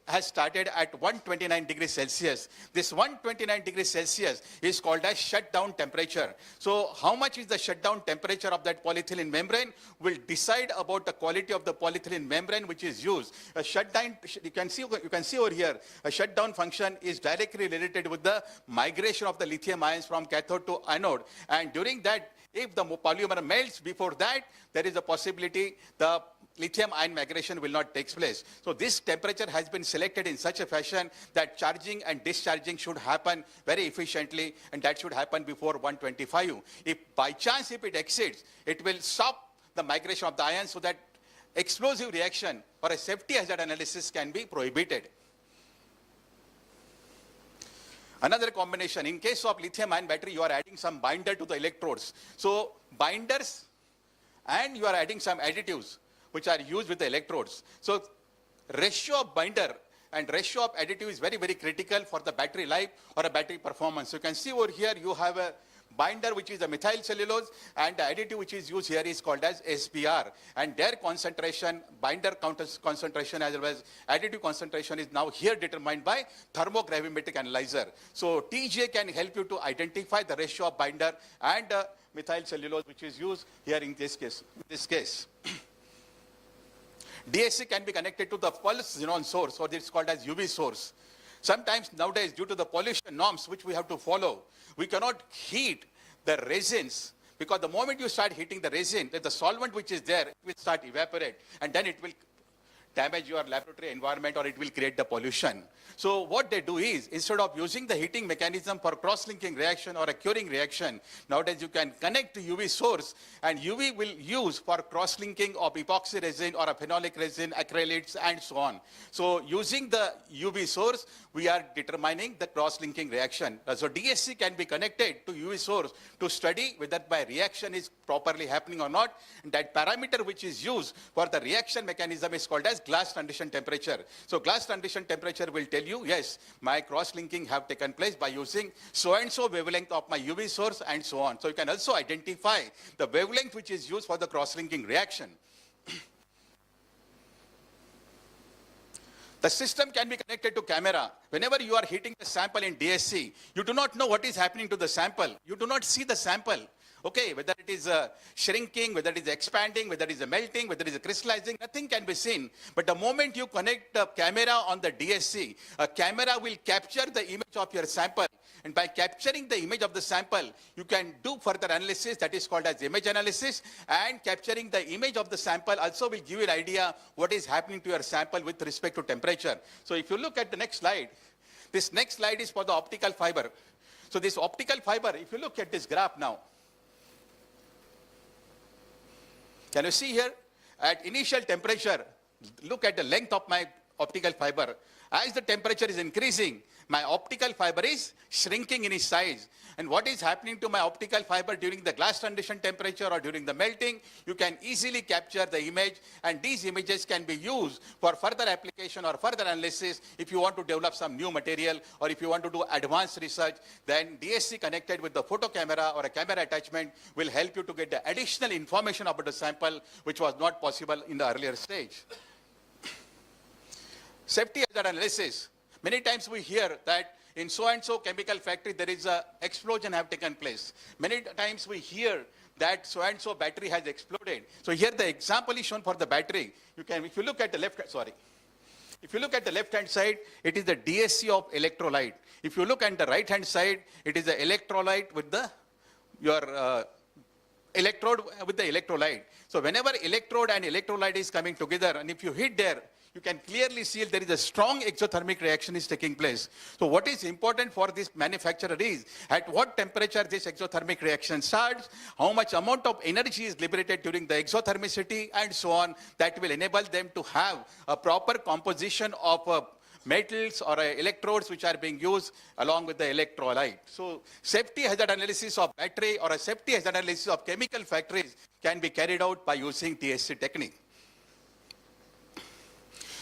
has started at 129 degrees Celsius. This 129 degrees Celsius is called as shutdown temperature. So how much is the shutdown temperature of that polyethylene membrane will decide about the quality of the polyethylene membrane which is used. A shutdown, you can see over here, a shutdown function is directly related with the migration of the lithium ions from cathode to anode, and during that, if the polymer melts before that, there is a possibility the lithium ion migration will not take place. So this temperature has been selected in such a fashion that charging and discharging should happen very efficiently, and that should happen before 125. If by chance if it exceeds, it will stop the migration of the ions, so that explosive reaction or a safety hazard analysis can be prohibited. Another combination, in case of lithium-ion battery, you are adding some binder to the electrodes. So binders, and you are adding some additives which are used with the electrodes. So ratio of binder and ratio of additive is very, very critical for the battery life or a battery performance. So you can see over here, you have a binder which is a methyl cellulose, and the additive which is used here is called as SPR, and their concentration, binder concentration as well as additive concentration, is now here determined by thermogravimetric analyzer. So TJ can help you to identify the ratio of binder and methyl cellulose which is used here in this case. DSC can be connected to the pulse xenon source, or it's called as UV source. Sometimes nowadays, due to the pollution norms which we have to follow, we cannot heat the resins, because the moment you start heating the resin, the solvent which is there will start evaporate, and then it will damage your laboratory environment, or it will create the pollution. So what they do is, instead of using the heating mechanism for cross-linking reaction or a curing reaction, nowadays you can connect to UV source, and UV will use for cross-linking of epoxy resin or a phenolic resin, acrylates, and so on. So using the UV source, we are determining the cross-linking reaction. So DSC can be connected to UV source to study whether my reaction is properly happening or not. And that parameter which is used for the reaction mechanism is called as glass transition temperature. So glass transition temperature will tell you, yes, my cross-linking have taken place by using so-and-so wavelength of my UV source, and so on. So you can also identify the wavelength which is used for the cross-linking reaction. The system can be connected to camera. Whenever you are heating the sample in DSC, you do not know what is happening to the sample. You do not see the sample. Okay, whether it is shrinking, whether it is expanding, whether it is melting, whether it is crystallizing, nothing can be seen. But the moment you connect the camera on the DSC, a camera will capture the image of your sample. And by capturing the image of the sample, you can do further analysis that is called as image analysis. And capturing the image of the sample also will give you an idea what is happening to your sample with respect to temperature. So if you look at the next slide, This next slide is for the optical fiber. So this optical fiber, if you look at this graph now, can you see here? At initial temperature, look at the length of my optical fiber. As the temperature is increasing, my optical fiber is shrinking in its size. And what is happening to my optical fiber during the glass transition temperature or during the melting? You can easily capture the image, and these images can be used for further application or further analysis. If you want to develop some new material or if you want to do advanced research, then DSC connected with the photo camera or a camera attachment will help you to get the additional information about the sample which was not possible in the earlier stage. Safety hazard analysis. Many times we hear that in so-and-so chemical factory there is an explosion have taken place. Many times we hear that so-and-so battery has exploded. So here the example is shown for the battery. You can, if you look at the left, if you look at the left-hand side, it is the DSC of electrolyte. If you look at the right-hand side, it is the electrolyte with the, electrode with the electrolyte. So whenever electrode and electrolyte is coming together, and if you hit there, you can clearly see there is a strong exothermic reaction is taking place. So what is important for this manufacturer is at what temperature this exothermic reaction starts, how much amount of energy is liberated during the exothermicity, and so on, that will enable them to have a proper composition of metals or electrodes which are being used along with the electrolyte. So safety hazard analysis of battery or a safety hazard analysis of chemical factories can be carried out by using DSC technique.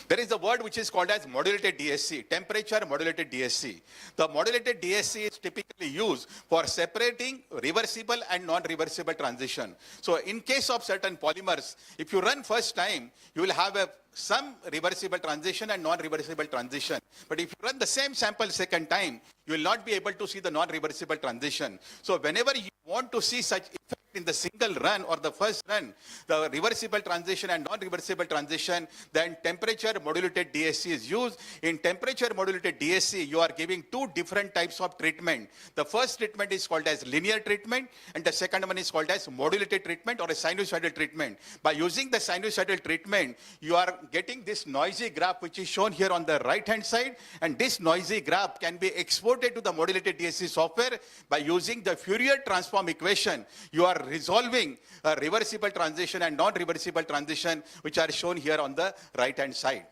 There is a word which is called as modulated DSC, temperature modulated DSC. The modulated DSC is typically used for separating reversible and non-reversible transition. So in case of certain polymers, if you run first time, you will have some reversible transition and non-reversible transition. But if you run the same sample second time, you will not be able to see the non-reversible transition. So whenever you want to see such effect in the single run or the first run, the reversible transition and non-reversible transition, then temperature modulated DSC is used. In temperature modulated DSC, you are giving two different types of treatment. The first treatment is called as linear treatment, and the second one is called as modulated treatment or a sinusoidal treatment. By using the sinusoidal treatment, you are getting this noisy graph which is shown here on the right hand side, and this noisy graph can be exported to the modulated DSC software by using the Fourier transform equation. You are resolving a reversible transition and non-reversible transition which are shown here on the right hand side.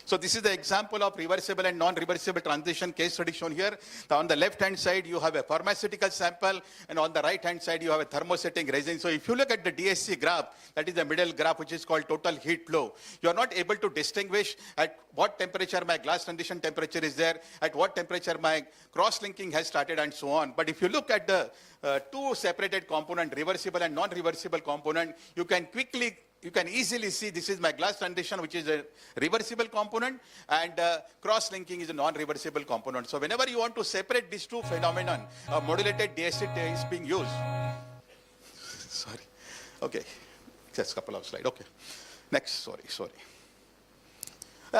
So this is the example of reversible and non-reversible transition case study shown here. So on the left-hand side, you have a pharmaceutical sample, and on the right-hand side, you have a thermosetting resin. So if you look at the DSC graph, that is the middle graph, which is called total heat flow, you are not able to distinguish at what temperature my glass transition temperature is there, at what temperature my cross-linking has started, and so on. But if you look at the two separated component, reversible and non-reversible component, you can easily see this is my glass transition, which is a reversible component, and cross-linking is a non-reversible component. So whenever you want to separate these two phenomenon, modulated DSC is being used. Sorry. Okay. Just a couple of slides. Okay. Next. Sorry.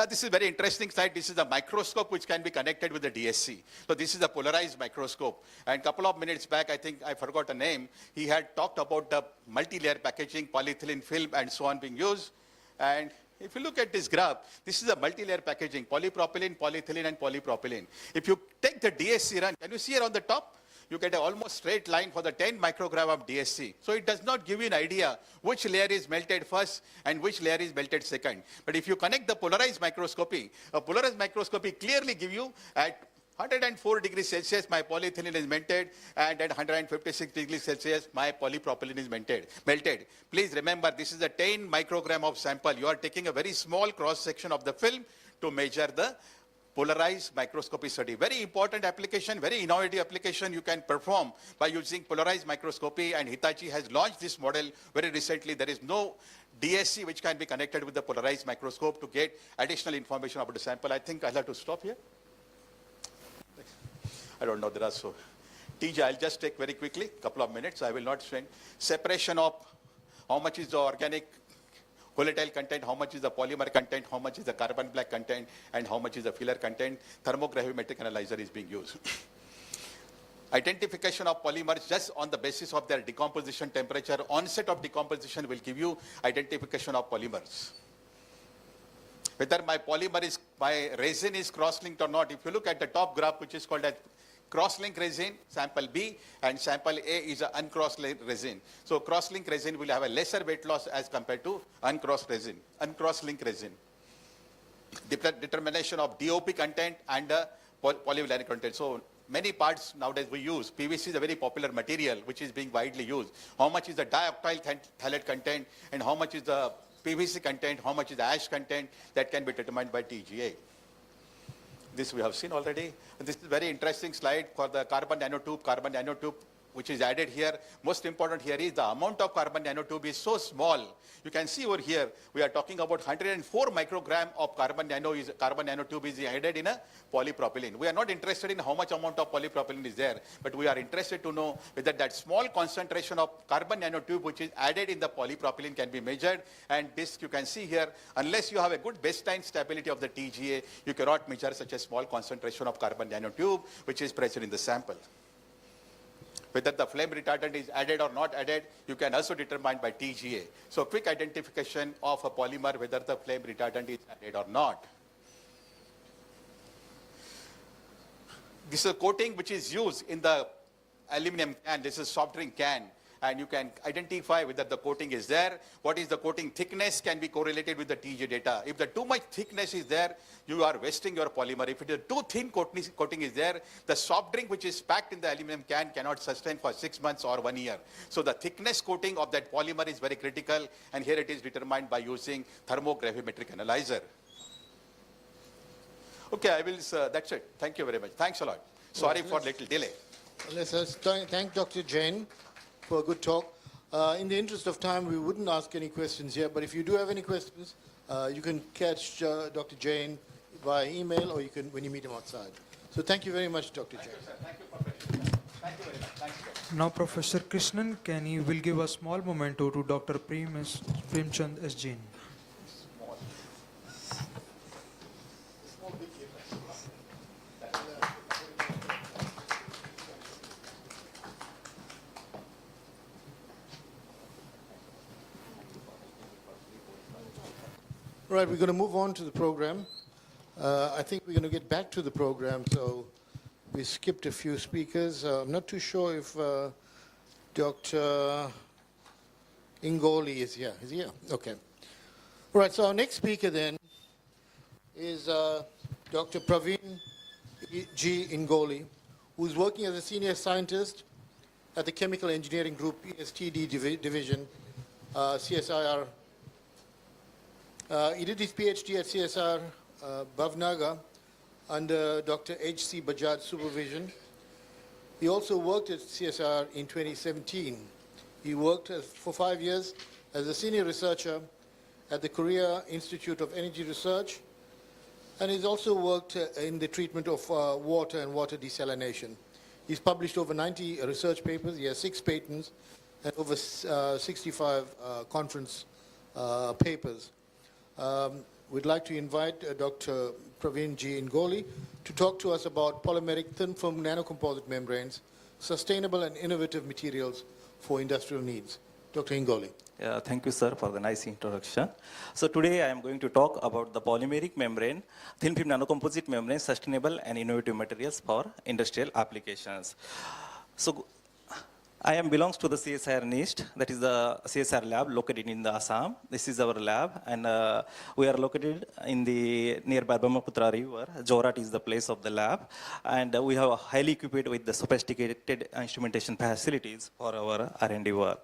This is very interesting slide. This is a microscope which can be connected with the DSC. So this is a polarized microscope. And a couple of minutes back, I think I forgot a name, he had talked about the multi-layer packaging, polyethylene film, and so on being used. And if you look at this graph, this is a multi-layer packaging, polypropylene, polyethylene, and polypropylene. If you take the DSC run, can you see here on the top? You get an almost straight line for the 10 microgram of DSC. So it does not give you an idea which layer is melted first and which layer is melted second. But if you connect the polarized microscopy, a polarized microscopy clearly give you at 104 degrees Celsius, my polyethylene is melted, and at 156 degrees Celsius, my polypropylene is melted. Please remember, this is a 10 microgram of sample. You are taking a very small cross-section of the film to measure the polarized microscopy study. Very important application, very innovative application you can perform by using polarized microscopy, and Hitachi has launched this model very recently. There is no DSC which can be connected with the polarized microscope to get additional information about the sample. I think I'll have to stop here. I don't know, there are so. TJ, I'll just take very quickly, couple of minutes. I will not spend. Separation of how much is the organic volatile content, how much is the polymer content, how much is the carbon black content, and how much is the filler content. Thermogravimetric analyzer is being used. Identification of polymers just on the basis of their decomposition temperature. Onset of decomposition will give you identification of polymers. Whether my polymer is my resin is cross-linked or not. If you look at the top graph, which is called as cross-link resin, sample B, and sample A is an uncross-linked resin. So cross-link resin will have a lesser weight loss as compared to uncross-link resin. Determination of DOP content and polyvinyl content. So many parts nowadays we use. PVC is a very popular material which is being widely used. How much is the dioctyl phthalate content and how much is the PVC content, how much is the ash content, that can be determined by TGA. This we have seen already. And this is a very interesting slide for the carbon nanotube, which is added here. Most important here is the amount of carbon nanotube is so small. You can see over here, we are talking about 104 microgram of carbon nanotube is added in a polypropylene. We are not interested in how much amount of polypropylene is there, but we are interested to know whether that small concentration of carbon nanotube which is added in the polypropylene can be measured. And this you can see here, unless you have a good baseline stability of the TGA, you cannot measure such a small concentration of carbon nanotube which is present in the sample. Whether the flame retardant is added or not added, you can also determine by TGA. So quick identification of a polymer, whether the flame retardant is added or not. This is a coating which is used in the aluminum can. This is soft drink can. And you can identify whether the coating is there. What is the coating thickness can be correlated with the TGA data. If the too much thickness is there, you are wasting your polymer. If it is too thin coating is there, the soft drink which is packed in the aluminum can cannot sustain for 6 months or 1 year. So the thickness coating of that polymer is very critical, and here it is determined by using thermogravimetric analyzer. Okay, I will, that's it. Thank you very much. Thanks a lot. Sorry for little delay. Let's thank Dr. Jain for a good talk. In the interest of time, we wouldn't ask any questions here, but if you do have any questions, you can catch Dr. Jain via email or you can when you meet him outside. So thank you very much, Dr. Jain. Thank you, Professor. Thank you very much. Thank you. Now Professor Krishnan will give a small memento to Dr. Premchand S. Jain. All right, we're going to move on to the program. I think we're going to get back to the program, so we skipped a few speakers. I'm not too sure if Dr. Ingoli is here. Is he here? Okay. All right, so our next speaker then is Dr. Praveen G. Ingoli, who's working as a senior scientist at the Chemical Engineering Group ESTD Division, CSIR. He did his PhD at CSR Bhavnagar under Dr. H.C. Bajaj supervision. He also worked at CSR in 2017. He worked for 5 years as a senior researcher at the Korea Institute of Energy Research, and he's also worked in the treatment of water and water desalination. He's published over 90 research papers. He has 6 patents and over 65 conference papers. We'd like to invite Dr. Praveen G. Ingoli to talk to us about polymeric thin film nanocomposite membranes, sustainable and innovative materials for industrial needs. Dr. Ingoli. Thank you, sir, for the nice introduction. So today I am going to talk about the polymeric membrane, thin film nanocomposite membrane, sustainable and innovative materials for industrial applications. So I belongs to the CSIR NIST, that is the CSIR lab located in the Assam. This is our lab, and we are located in the nearby Brahmaputra river. Jorat is the place of the lab, and we have highly equipped with the sophisticated instrumentation facilities for our R&D work.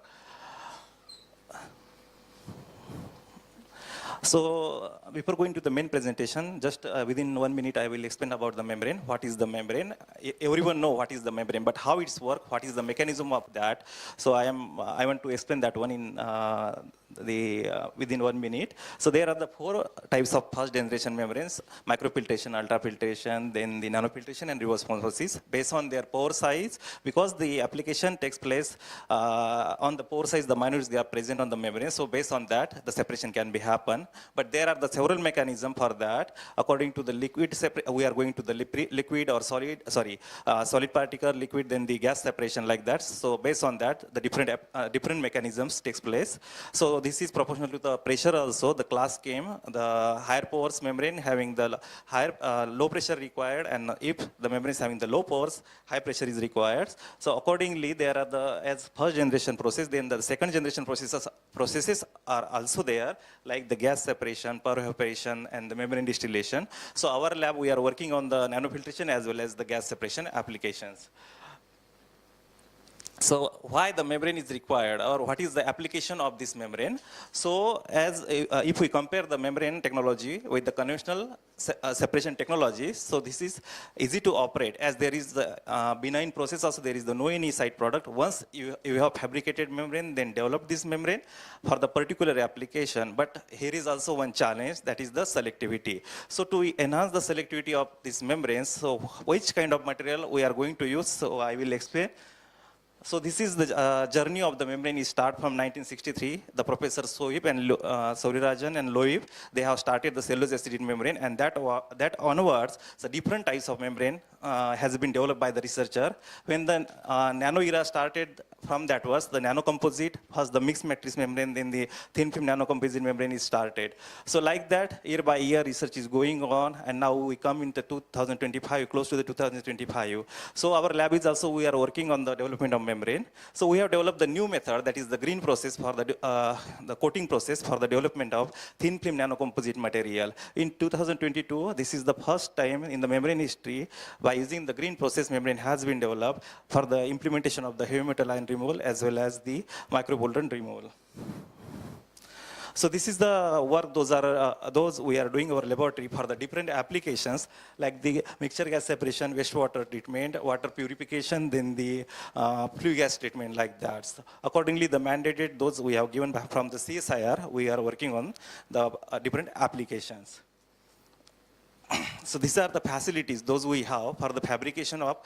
So before going to the main presentation, just within 1 minute, I will explain about the membrane. What is the membrane? Everyone know what is the membrane, but how it's work, what is the mechanism of that? So I want to explain that one in within 1 minute. So there are the 4 types of first generation membranes: microfiltration, ultrafiltration, then the nanofiltration and reverse osmosis. Based on their pore size, because the application takes place on the pore size, the minutes they are present on the membrane. So based on that, the separation can be happen. but there are the several mechanisms for that. According to the liquid, we are going to the liquid or solid, solid particle, liquid, then the gas separation like that. So based on that, the different mechanisms takes place. So this is proportional to the pressure also. The class came, the higher pores membrane having the higher low pressure required, and if the membrane is having the low pores, high pressure is required. So accordingly, there are the as first generation process, then the second generation processes are also there, like the gas separation, power evaporation, and the membrane distillation. So our lab, we are working on the nanofiltration as well as the gas separation applications. So why the membrane is required, or what is the application of this membrane? So as if we compare the membrane technology with the conventional separation technology, so this is easy to operate, as there is the benign process also, there is the no any side product. Once you have fabricated membrane, then develop this membrane for the particular application. But here is also one challenge, that is the selectivity. So to enhance the selectivity of this membrane, so which kind of material we are going to use, so I will explain. So this is the journey of the membrane. It start from 1963. The Professor Soib and Saurirajan and Loib, they have started the cellulose acetate membrane, and that onwards, the different types of membrane has been developed by the researcher. When the nano era started, from that was the nanocomposite, first the mixed matrix membrane, then the thin film nanocomposite membrane is started. So like that, year by year, research is going on, and now we come into 2025, close to the 2025. So our lab is also, we are working on the development of membrane. So we have developed the new method, that is the green process for the coating process for the development of thin film nanocomposite material. In 2022, this is the first time in the membrane history by using the green process membrane has been developed for the implementation of the heavy metal ion removal as well as the microbolden removal. So this is the work, those we are doing our laboratory for the different applications, like the mixture gas separation, wastewater treatment, water purification, then the flue gas treatment, like that. So accordingly, the mandated, those we have given back from the CSIR, we are working on the different applications. So these are the facilities, those we have for the fabrication of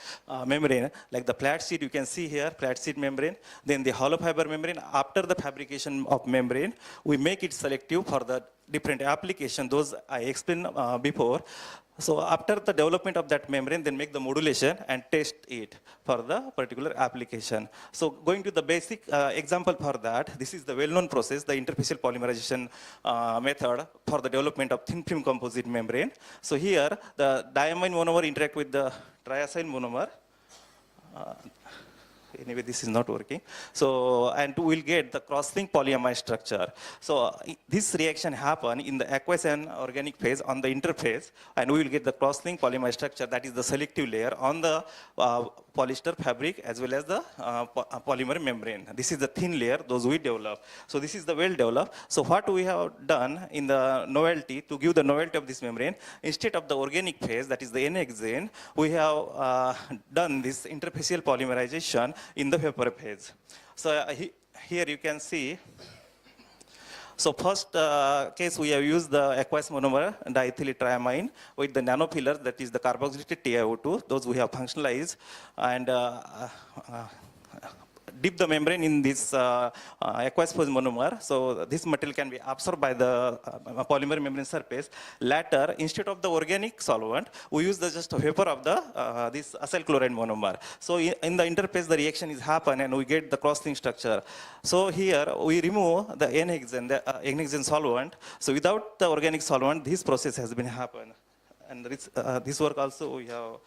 membrane, like the flat sheet, you can see here, flat sheet membrane, then the hollow fiber membrane. After the fabrication of membrane, we make it selective for the different application, those I explained before. So after the development of that membrane, then make the modulation and test it for the particular application. So going to the basic example for that, this is the well-known process, the interfacial polymerization method for the development of thin film composite membrane. So here, the diamine monomer interact with the triacyl monomer. Anyway, this is not working. So, and we'll get the cross-link polyamide structure. So this reaction happen in the aqueous and organic phase on the interface, and we will get the cross-link polyamide structure, that is the selective layer on the polyester fabric as well as the polymer membrane. This is the thin layer, those we develop. So this is the well developed. So what we have done in the novelty, to give the novelty of this membrane, instead of the organic phase, that is the N-hexane, we have done this interfacial polymerization in the vapor phase. So here you can see, so first case we have used the aqueous monomer diethyletryamine with the nanofillers, that is the carboxylated TiO2, those we have functionalized, and dip the membrane in this aqueous phase monomer. So this material can be absorbed by the polymer membrane surface. Later, instead of the organic solvent, we use the just vapor of the this acyl chloride monomer. So in the interface, the reaction is happen and we get the cross-link structure. So here we remove the N-hexane, the N-hexane solvent. So without the organic solvent, this process has been happen. And this work also we have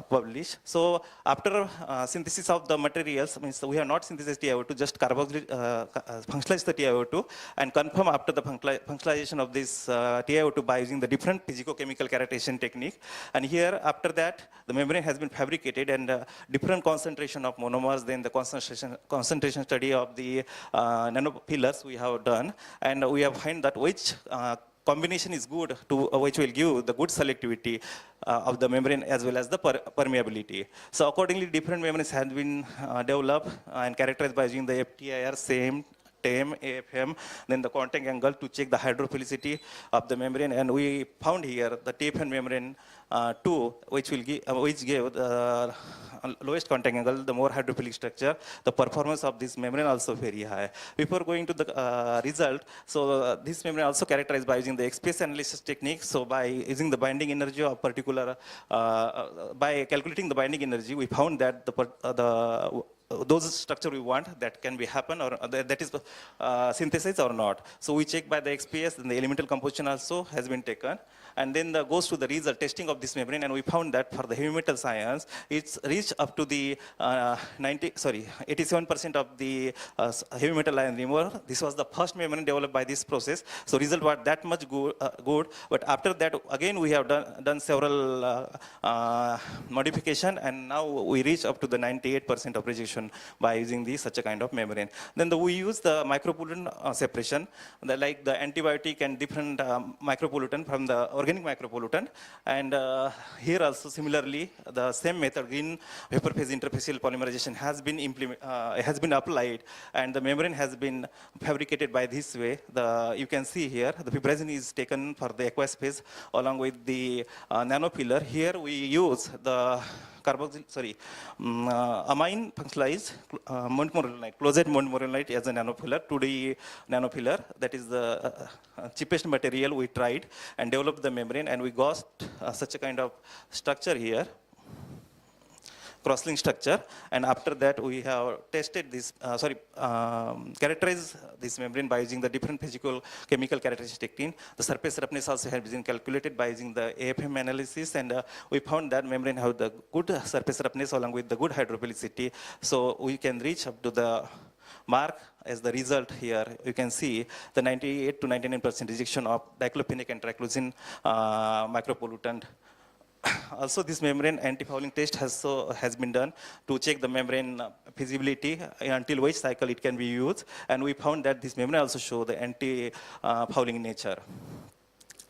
published. So after synthesis of the materials, means we have not synthesized TiO2, just functionalized the TiO2 and confirm after the functionalization of this TiO2 by using the different physicochemical characterization technique. And here after that, the membrane has been fabricated and different concentration of monomers, then the concentration study of the nanopillars we have done, and we have found that which combination is good to which will give the good selectivity of the membrane as well as the permeability. So accordingly, different membranes have been developed and characterized by using the FTIR, SAME, TAME, APM, then the contact angle to check the hydrophilicity of the membrane. And we found here the TFN membrane 2, which will give, which gave the lowest contact angle, the more hydrophilic structure, the performance of this membrane also very high. Before going to the result, so this membrane also characterized by using the XPS analysis technique. So by using the binding energy of particular, by calculating the binding energy, we found that those structure we want that can be happen or that is synthesized or not. So we check by the XPS, and the elemental composition also has been taken, and then goes to the result testing of this membrane, and we found that for the heavy metal ions, it's reached up to the 87% of the heavy metal ion removal. This was the first membrane developed by this process. So result was that much good. But after that, again we have done several modification, and now we reach up to the 98% of rejection by using such a kind of membrane. Then we use the micropollutant separation, like the antibiotic and different micropollutant from the organic micropollutant. And here also similarly, the same method, green vapor phase interfacial polymerization has been applied, and the membrane has been fabricated by this way. You can see here, the fibrazine is taken for the aqueous phase along with the nanopillar. Here we use the amine functionalized montmorillonite, closed montmorillonite as a nanopillar, 2D nanopillar. That is the cheapest material we tried and developed the membrane, and we got such a kind of structure here, crosslink structure. And after that we have tested this, characterized this membrane by using the different physical chemical characteristic technique. The surface roughness also has been calculated by using the APM analysis, and we found that membrane have the good surface roughness along with the good hydrophilicity. So we can reach up to the mark. As the result here, you can see the 98 to 99% rejection of diclofenac and triclosan micropollutant. Also, this membrane anti-fouling test has been done to check the membrane feasibility until which cycle it can be used, and we found that this membrane also show the anti-fouling nature.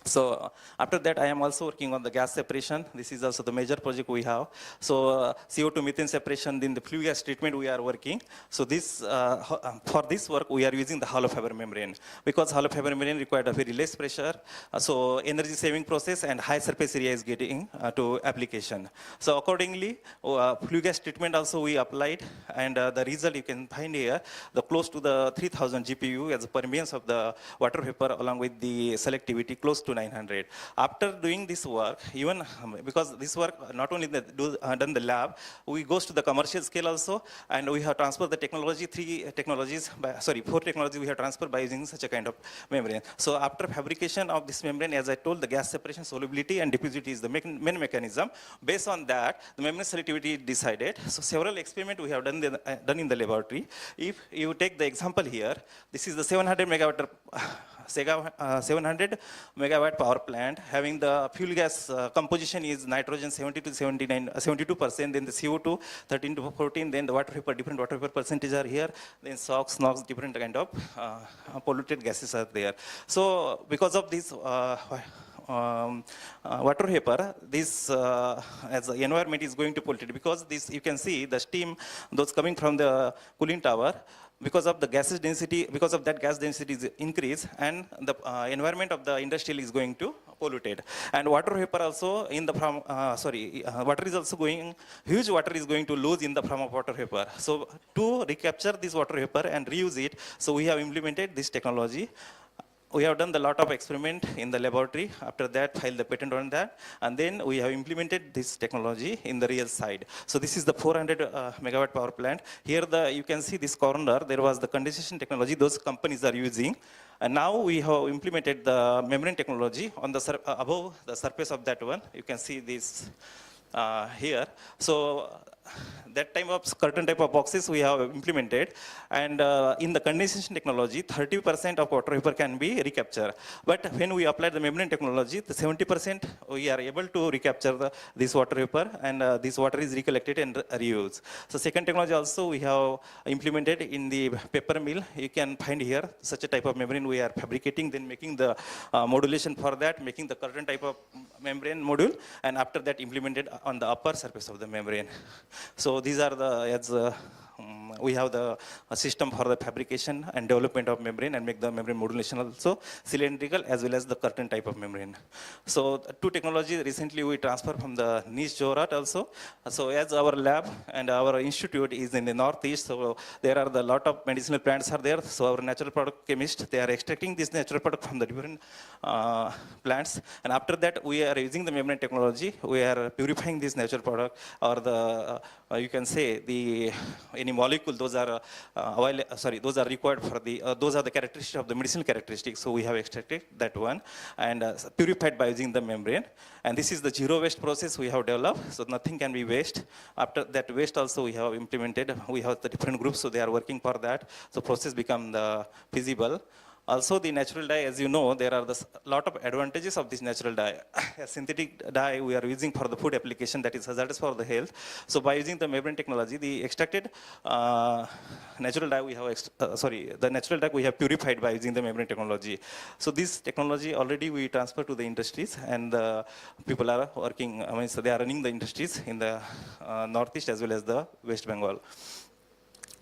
So after that, I am also working on the gas separation. This is also the major project we have. So CO2 methane separation, then the flue gas treatment we are working. So this for this work we are using the hollow fiber membrane, because hollow fiber membrane required a very less pressure, so energy saving process and high surface area is getting to application. So accordingly, flue gas treatment also we applied, and the result you can find here, the close to the 3000 GPU as a permeance of the water vapor along with the selectivity close to 900. After doing this work, even because this work not only done the lab, we goes to the commercial scale also, and we have transferred the technology, four technologies we have transferred by using such a kind of membrane. So after fabrication of this membrane, as I told, the gas separation, solubility and diffusivity is the main mechanism. Based on that, the membrane selectivity is decided. So several experiments we have done in the laboratory. If you take the example here, this is the 700 megawatt power plant having the fuel gas composition is nitrogen 70 to 72%, then the CO2 13 to 14, then the water vapor, different water vapor percentage are here, then SOx, NOx, different kind of polluted gases are there. So because of this water vapor, this as the environment is going to pollute it, because this you can see the steam those coming from the cooling tower, because of the gases density, because of that gas density is increased, and the environment of the industrial is going to polluted. And water vapor also in the water is also going, huge water is going to lose in the form of water vapor. So to recapture this water vapor and reuse it, so we have implemented this technology. We have done a lot of experiment in the laboratory. After that, filed the patent on that, and then we have implemented this technology in the real side. So this is the 400 megawatt power plant. Here, you can see this corner. There was the condensation technology those companies are using, and now we have implemented the membrane technology on the above the surface of that one. You can see this here. So that type of curtain type of boxes we have implemented, and in the condensation technology 30% of water vapor can be recaptured, but when we apply the membrane technology, the 70% we are able to recapture this water vapor, and this water is recollected and reused. So second technology also we have implemented in the paper mill. You can find here such a type of membrane we are fabricating, then making the modulation for that, making the curtain type of membrane module, and after that implemented on the upper surface of the membrane. So these are the we have the system for the fabrication and development of membrane and make the membrane modulation also cylindrical as well as the curtain type of membrane. So two technology recently we transfer from the niche Jorat also. So as our lab and our institute is in the northeast, so there are the lot of medicinal plants are there. So our natural product chemist, they are extracting this natural product from the different plants. And after that, we are using the membrane technology. We are purifying this natural product or the, you can say the, any molecule, those are, those are required for the, those are the characteristics of the medicinal characteristics. So we have extracted that one and purified by using the membrane. And this is the zero waste process we have developed. So nothing can be waste. After that waste also we have implemented. We have the different groups, so they are working for that. So process become the feasible. Also the natural dye, as you know, there are a lot of advantages of this natural dye. A synthetic dye we are using for the food application that is hazardous for the health. So by using the membrane technology, the extracted natural dye we have, the natural dye we have purified by using the membrane technology. So this technology already we transfer to the industries and the people are working, I mean, so they are running the industries in the Northeast as well as the West Bengal.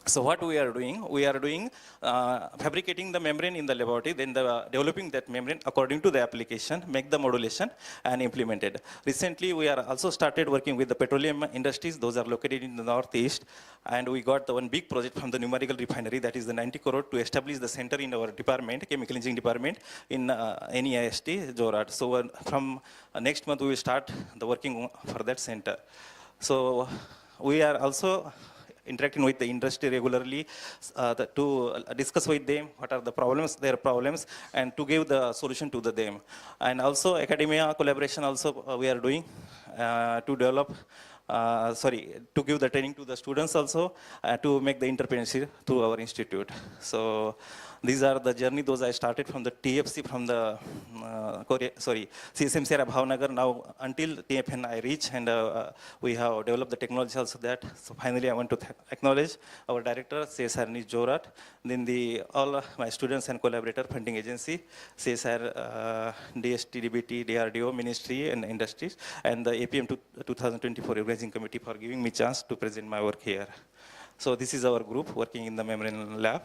So what we are doing fabricating the membrane in the laboratory, then developing that membrane according to the application, make the modulation and implement it. Recently, we are also started working with the petroleum industries. Those are located in the Northeast. And we got the one big project from the numerical refinery, that is the 90 crore to establish the center in our department, chemical engineering department in NEIST, Jorat. So from next month, we will start the working for that center. So we are also interacting with the industry regularly to discuss with them what are the problems, their problems, and to give the solution to them. And also academia collaboration also we are doing to develop, to give the training to the students also, to make the entrepreneurship to our institute. So these are the journey those I started from the TFC, from the CSM Sierra Bhavnagar, now until TFN I reach, and we have developed the technology also that. So finally I want to acknowledge our director, CSR Niche Jorat, then all my students and collaborator funding agency, CSR, DST, DBT, DRDO, Ministry and Industries, and the APM 2024 Organizing Committee for giving me chance to present my work here. So this is our group working in the membrane lab.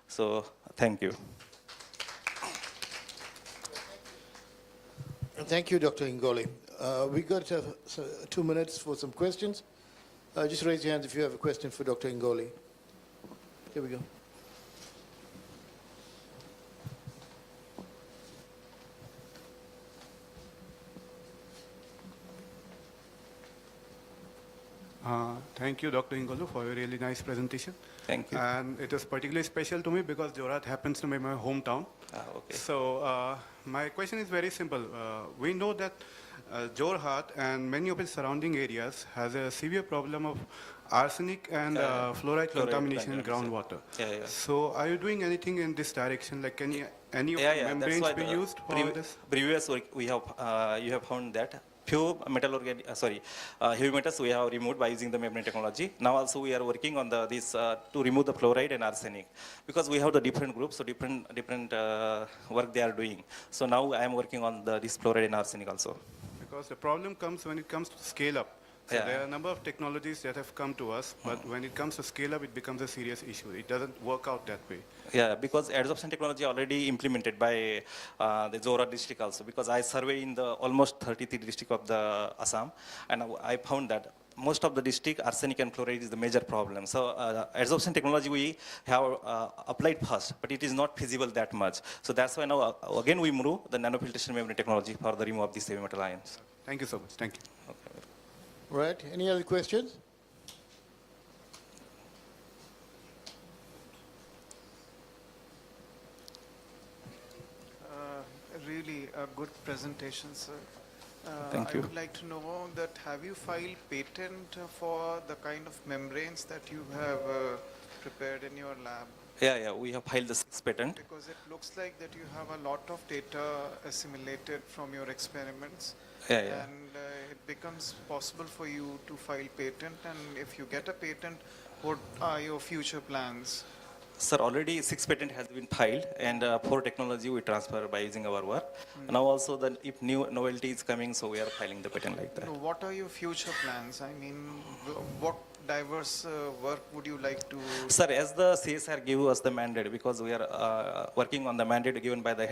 So thank you. Thank you, Dr. Ingoli. We got 2 minutes for some questions. Just raise your hands if you have a question for Dr. Ingoli. Here we go. Thank you, Dr. Ingolu, for a really nice presentation. Thank you. And it is particularly special to me because Jorat happens to be my hometown. Okay. So my question is very simple. We know that Jorhat and many of its surrounding areas has a severe problem of arsenic and fluoride contamination in groundwater. So are you doing anything in this direction? Like any of the membranes be used for this? Previous work we have, you have found that few heavy metals we have removed by using the membrane technology. Now also we are working on this to remove the fluoride and arsenic, because we have the different groups, so different work they are doing. So now I am working on this fluoride and arsenic also. Because the problem comes when it comes to scale up. So there are a number of technologies that have come to us, but when it comes to scale up, it becomes a serious issue. It doesn't work out that way. Yeah, because adsorption technology already implemented by the Zorat district also, because I survey in the almost 33 district of the Assam, and I found that most of the district, arsenic and fluoride is the major problem. So adsorption technology we have applied first, but it is not feasible that much. So that's why now again we move the nanofiltration membrane technology for the remove of these heavy metal ions. Thank you so much. Thank you. Okay. Right. Any other questions? Really a good presentation, sir. Thank you. I would like to know that have you filed patent for the kind of membranes that you have prepared in your lab? Yeah, we have filed the 6th patent. Because it looks like that you have a lot of data assimilated from your experiments. And it becomes possible for you to file patent, and if you get a patent, what are your future plans? Sir, already 6 patent has been filed, and 4 technology we transfer by using our work. Now also if new novelty is coming, so we are filing the patent like that. What are your future plans? I mean, what diverse work would you like to? Sir, as the CSR gave us the mandate, because we are working on the mandate given by the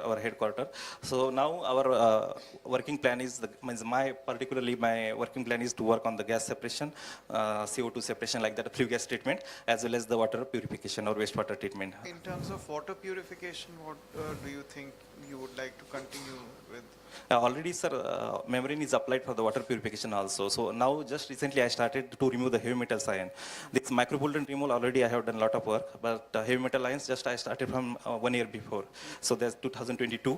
our headquarter. So now our working plan is, particularly my working plan is to work on the gas separation, CO2 separation, like that, flue gas treatment, as well as the water purification or wastewater treatment. In terms of water purification, what do you think you would like to continue with? Already, sir, membrane is applied for the water purification also. So now, just recently, I started to remove the heavy metal ion. This micropollutant removal, already I have done a lot of work, but heavy metal ions, just I started from 1 year before. So that's 2022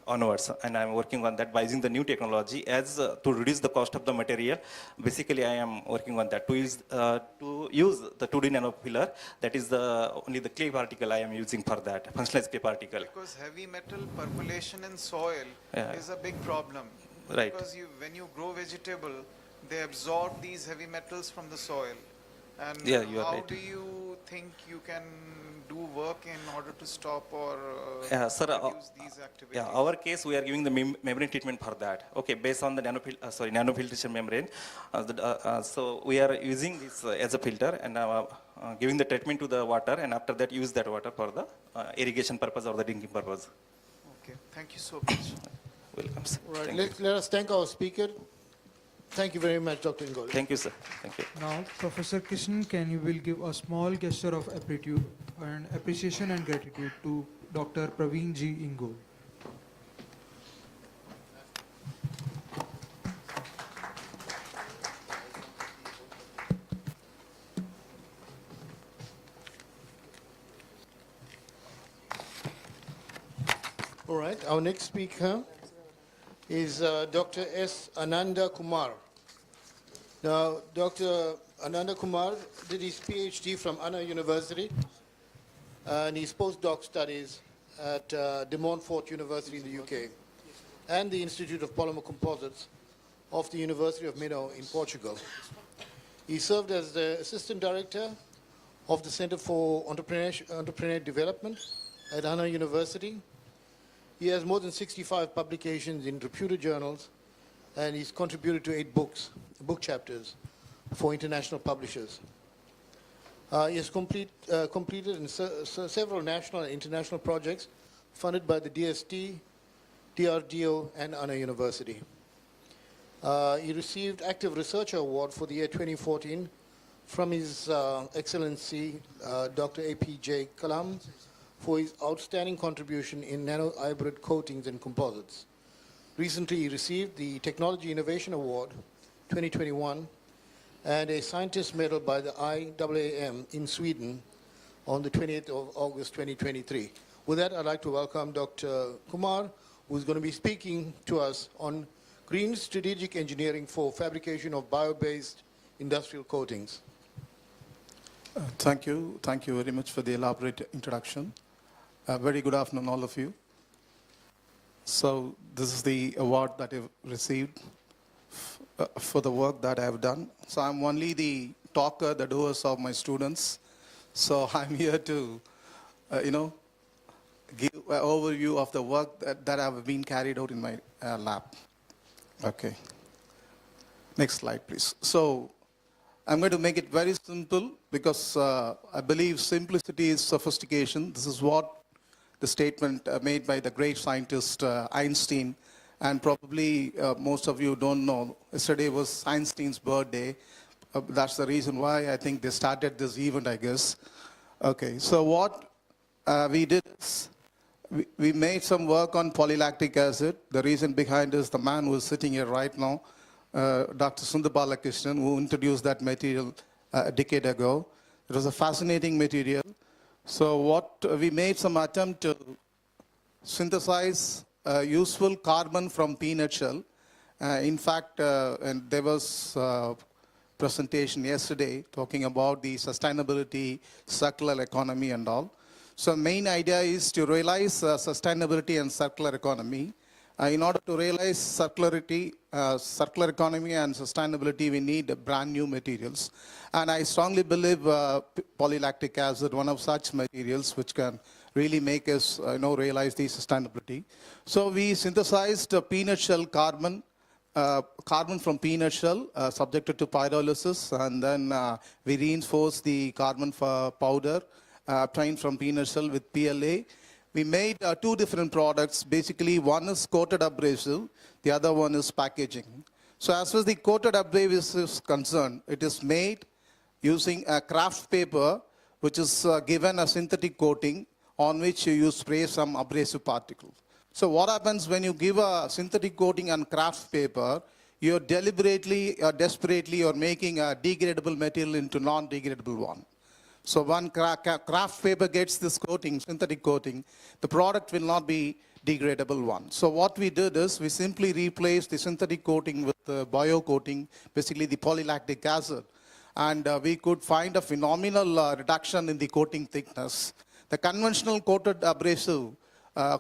onwards, and I'm working on that by using the new technology as to reduce the cost of the material. Basically, I am working on that to use the 2D nanofiller. That is only the clay particle I am using for that, functionalized clay particle. Because heavy metal percolation in soil is a big problem. Right. Because when you grow vegetable, they absorb these heavy metals from the soil. And Yeah, you are how right. do you think you can do work in order to stop or Sir, reduce these activities? our case, we are giving the membrane treatment for that. Okay, based on the nanofiltration membrane. So we are using this as a filter and giving the treatment to the water, and after that use that water for the irrigation purpose or the drinking purpose. Okay, thank you so much. Welcome, sir. Right, Thank you. let us thank our speaker. Thank you very much, Dr. Ngoli. Thank you, sir. Thank you. Now, Professor Krishnan, you will give a small gesture of appreciation and gratitude to Dr. Praveen G. Ingol. All right, our next speaker is Dr. S. Ananda Kumar. Now, Dr. Ananda Kumar did his PhD from Anna University and his postdoc studies at De Montfort University in the UK and the Institute of Polymer Composites of the University of Minho in Portugal. He served as the Assistant Director of the Center for Entrepreneurial Development at Anna University. He has more than 65 publications in reputed journals, and he's contributed to 8 book chapters for international publishers. He has completed several national and international projects funded by the DST, DRDO, and Anna University. He received Active Researcher Award for the year 2014 from His Excellency Dr. APJ Kalam for his outstanding contribution in nano-hybrid coatings and composites. Recently, he received the Technology Innovation Award 2021 and a Scientist Medal by the IAAM in Sweden on the 28th of August 2023. With that, I'd like to welcome Dr. Kumar, who's going to be speaking to us on green strategic engineering for fabrication of bio-based industrial coatings. Thank you. Thank you very much for the elaborate introduction. Very good afternoon, all of you. So this is the award that I've received for the work that I've done. So I'm only the talker, the doers of my students. So I'm here to, give an overview of the work that have been carried out in my lab. Okay. Next slide, please. So I'm going to make it very simple because I believe simplicity is sophistication. This is what the statement made by the great scientist Einstein, and probably most of you don't know, yesterday was Einstein's birthday. That's the reason why I think they started this event, I guess. Okay, so what we did is, we made some work on polylactic acid. The reason behind is the man who is sitting here right now, Dr. Sundar Balakrishnan, who introduced that material a decade ago. It was a fascinating material. So what we made some attempt to synthesize useful carbon from peanut shell. In fact, and there was a presentation yesterday talking about the sustainability, circular economy and all. So main idea is to realize sustainability and circular economy. In order to realize circular economy and sustainability, we need brand new materials. And I strongly believe polylactic acid, one of such materials which can really make us realize the sustainability. So we synthesized peanut shell carbon carbon from peanut shell subjected to pyrolysis, and then we reinforce the carbon powder obtained from peanut shell with PLA. We made two different products. Basically, one is coated abrasive, the other one is packaging. So as far as the coated abrasive is concerned, it is made using a craft paper, which is given a synthetic coating on which you spray some abrasive particles. So what happens when you give a synthetic coating on craft paper, you're deliberately or desperately or making a degradable material into non-degradable one. So when craft paper gets this coating, synthetic coating, the product will not be degradable one. So what we did is we simply replaced the synthetic coating with the bio coating, basically the polylactic acid. And we could find a phenomenal reduction in the coating thickness. The conventional coated abrasive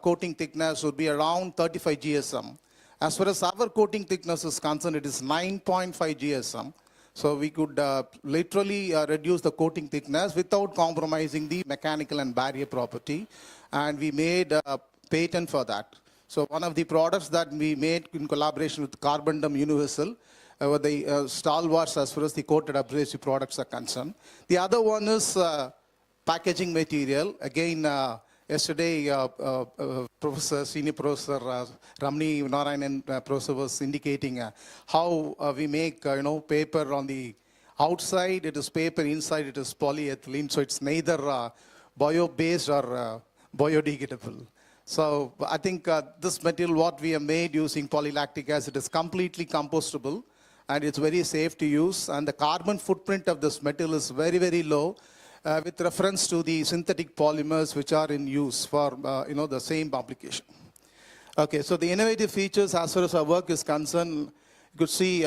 coating thickness would be around 35 GSM. As far as our coating thickness is concerned, it is 9.5 GSM. So we could literally reduce the coating thickness without compromising the mechanical and barrier property. And we made a patent for that. So one of the products that we made in collaboration with Carbondum Universal were the stalwarts as far as the coated abrasive products are concerned. The other one is packaging material. Again, yesterday, Senior Professor Ramani Narayanan Professor was indicating how we make paper on the outside. It is paper, inside it is polyethylene, so it's neither bio-based or biodegradable. So I think this material, what we have made using polylactic acid, is completely compostable, and it's very safe to use. And the carbon footprint of this material is very, very low. With reference to the synthetic polymers which are in use for the same application. Okay, so the innovative features as far as our work is concerned, you could see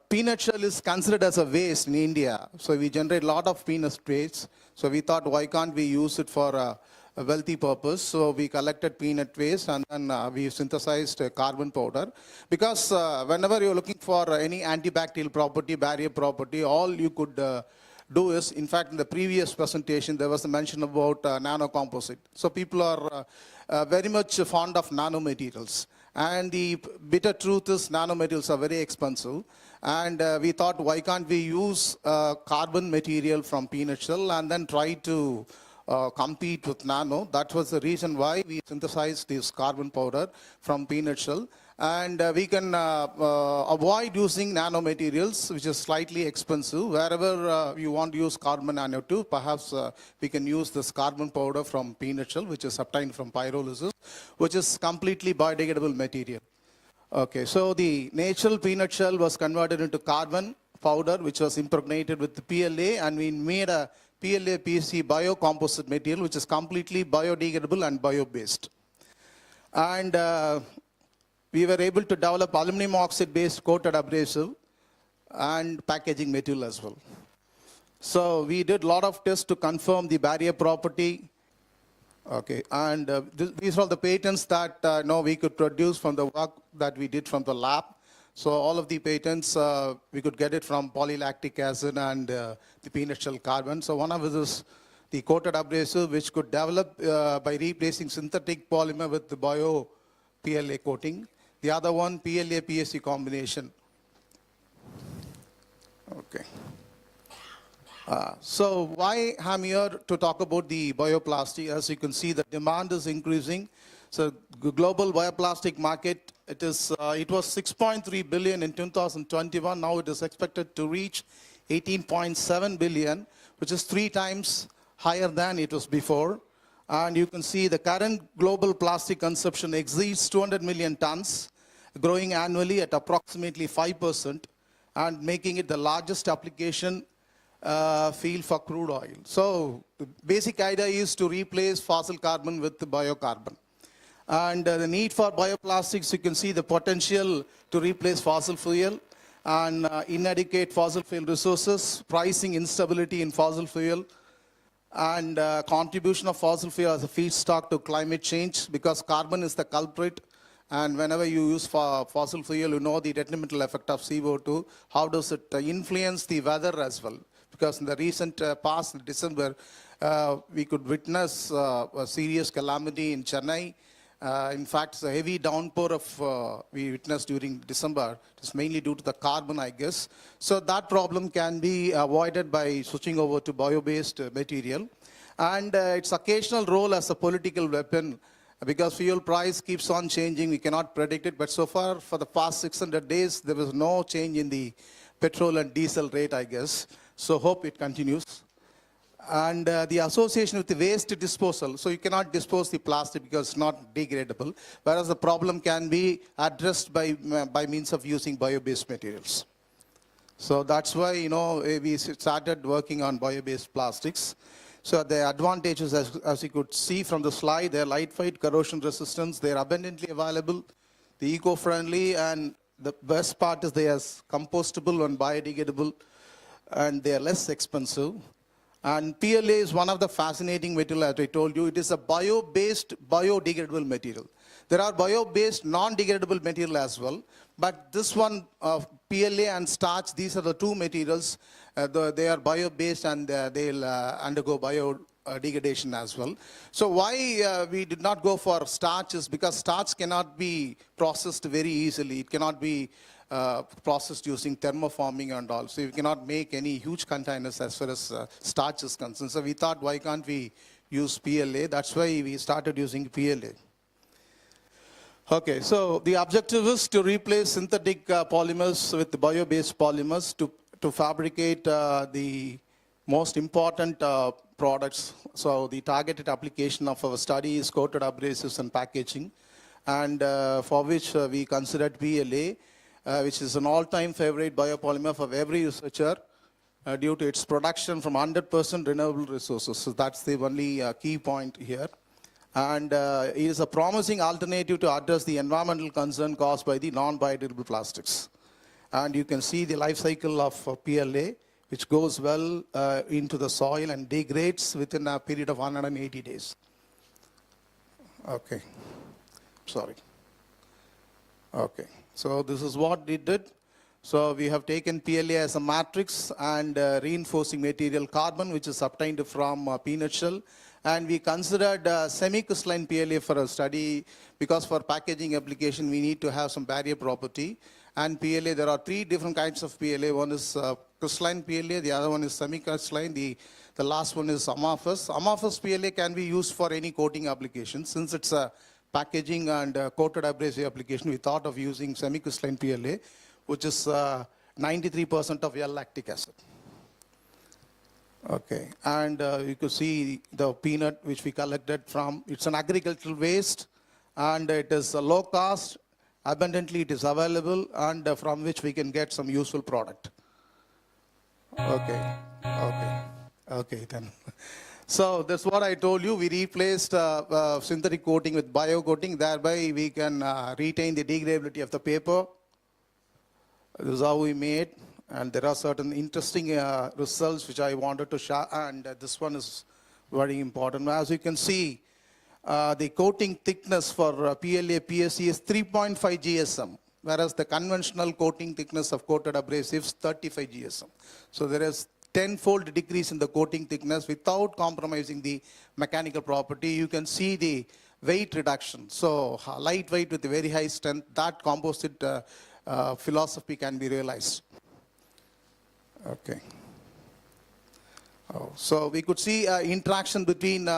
peanut shell is considered as a waste in India. So we generate a lot of peanut waste. So we thought, why can't we use it for a wealthy purpose? So we collected peanut waste and then we synthesized carbon powder. Because whenever you're looking for any antibacterial property, barrier property, all you could do is, in fact, in the previous presentation, there was a mention about nanocomposite. So people are very much fond of nanomaterials. And the bitter truth is nanomaterials are very expensive. And we thought, why can't we use carbon material from peanut shell and then try to compete with nano? That was the reason why we synthesized this carbon powder from peanut shell. And we can avoid using nanomaterials, which is slightly expensive. Wherever you want to use carbon nanotube, perhaps we can use this carbon powder from peanut shell, which is obtained from pyrolysis, which is completely biodegradable material. Okay, so the natural peanut shell was converted into carbon powder, which was impregnated with the PLA, and we made a PLA-PEC biocomposite material, which is completely biodegradable and bio-based. And we were able to develop aluminum oxide-based coated abrasive and packaging material as well. So we did a lot of tests to confirm the barrier property. Okay, and these are the patents that we could produce from the work that we did from the lab. So all of the patents, we could get it from polylactic acid and the peanut shell carbon. So one of it is the coated abrasive, which could develop by replacing synthetic polymer with the bio PLA coating. The other one, PLA-PSC combination. Okay. So why I'm here to talk about the bioplastic? As you can see, the demand is increasing. So global bioplastic market, it was 6.3 billion in 2021. Now it is expected to reach 18.7 billion, which is 3 times higher than it was before. And you can see the current global plastic consumption exceeds 200 million tons, growing annually at approximately 5%, and making it the largest application field for crude oil. So the basic idea is to replace fossil carbon with biocarbon. And the need for bioplastics, you can see the potential to replace fossil fuel and inadequate fossil fuel resources, pricing instability in fossil fuel, and contribution of fossil fuel as a feedstock to climate change, because carbon is the culprit. And whenever you use fossil fuel, you know the detrimental effect of CO2. How does it influence the weather as well? Because in the recent past, December, we could witness a serious calamity in Chennai, In fact, the heavy downpour we witnessed during December is mainly due to the carbon, I guess. So that problem can be avoided by switching over to bio-based material. And its occasional role as a political weapon, because fuel price keeps on changing, we cannot predict it. But so far, for the past 600 days, there was no change in the petrol and diesel rate, I guess. So hope it continues. And the association with the waste disposal, so you cannot dispose the plastic because it's not degradable, whereas the problem can be addressed by means of using bio-based materials. So that's why, we started working on bio-based plastics. So the advantages, as you could see from the slide, they're lightweight, corrosion resistance, they're abundantly available, they're eco-friendly, and the best part is they are compostable and biodegradable, and they are less expensive. And PLA is one of the fascinating material, as I told you. It is a bio-based, biodegradable material. There are bio-based, non-degradable material as well. But this one, PLA and starch, these are the two materials. They are bio-based and they'll undergo biodegradation as well. So why we did not go for starch is because starch cannot be processed very easily. It cannot be processed using thermoforming and all. So you cannot make any huge containers as far as starch is concerned. So we thought, why can't we use PLA? That's why we started using PLA. Okay, so the objective is to replace synthetic polymers with bio-based polymers to fabricate the most important products. So the targeted application of our study is coated abrasives and packaging, and for which we considered PLA, which is an all-time favorite biopolymer for every researcher due to its production from 100% renewable resources. So that's the only key point here. And it is a promising alternative to address the environmental concern caused by the non-biodegradable plastics. And you can see the life cycle of PLA, which goes well into the soil and degrades within a period of 180 days. Okay, sorry. Okay, so this is what we did. So we have taken PLA as a matrix and reinforcing material carbon, which is obtained from peanut shell. And we considered semi-crystalline PLA for a study because for packaging application, we need to have some barrier property. And PLA, there are three different kinds of PLA. One is crystalline PLA, the other one is semi-crystalline, the last one is amorphous. Amorphous PLA can be used for any coating application. Since it's a packaging and coated abrasive application, we thought of using semi-crystalline PLA, which is 93% of L-lactic acid. Okay, and you could see the peanut which we collected from, it's an agricultural waste, and it is low cost, abundantly it is available, and from which we can get some useful product. Okay then. So that's what I told you. We replaced synthetic coating with bio coating. Thereby we can retain the degradability of the paper. This is how we made. And there are certain interesting results which I wanted to share. And this one is very important. As you can see, the coating thickness for PLA PSC is 3.5 GSM. Whereas the conventional coating thickness of coated abrasives 35 GSM. So there is 10-fold decrease in the coating thickness without compromising the mechanical property. You can see the weight reduction. So lightweight with a very high strength, that composite philosophy can be realized. Okay. So we could see interaction between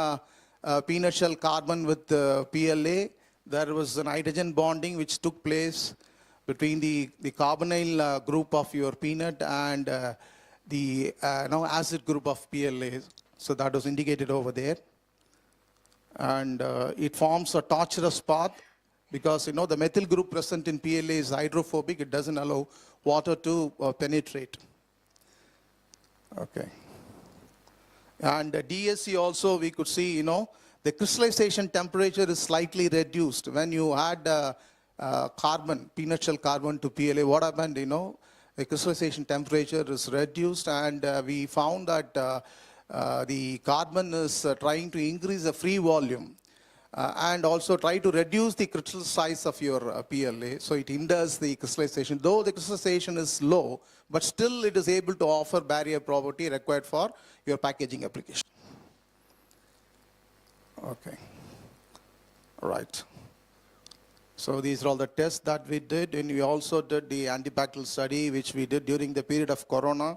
peanut shell carbon with PLA. There was an hydrogen bonding which took place between the carbonyl group of your peanut and the acid group of PLA. So that was indicated over there. And it forms a tortuous path because the methyl group present in PLA is hydrophobic. It doesn't allow water to penetrate. Okay. And DSC also we could see, the crystallization temperature is slightly reduced. When you add carbon, peanut shell carbon to PLA, what happened, the crystallization temperature is reduced, and we found that the carbon is trying to increase the free volume and also try to reduce the crystal size of your PLA. So it hinders the crystallization. Though the crystallization is low, but still it is able to offer barrier property required for your packaging application. Okay. Right. So these are all the tests that we did, and we also did the antibacterial study, which we did during the period of Corona.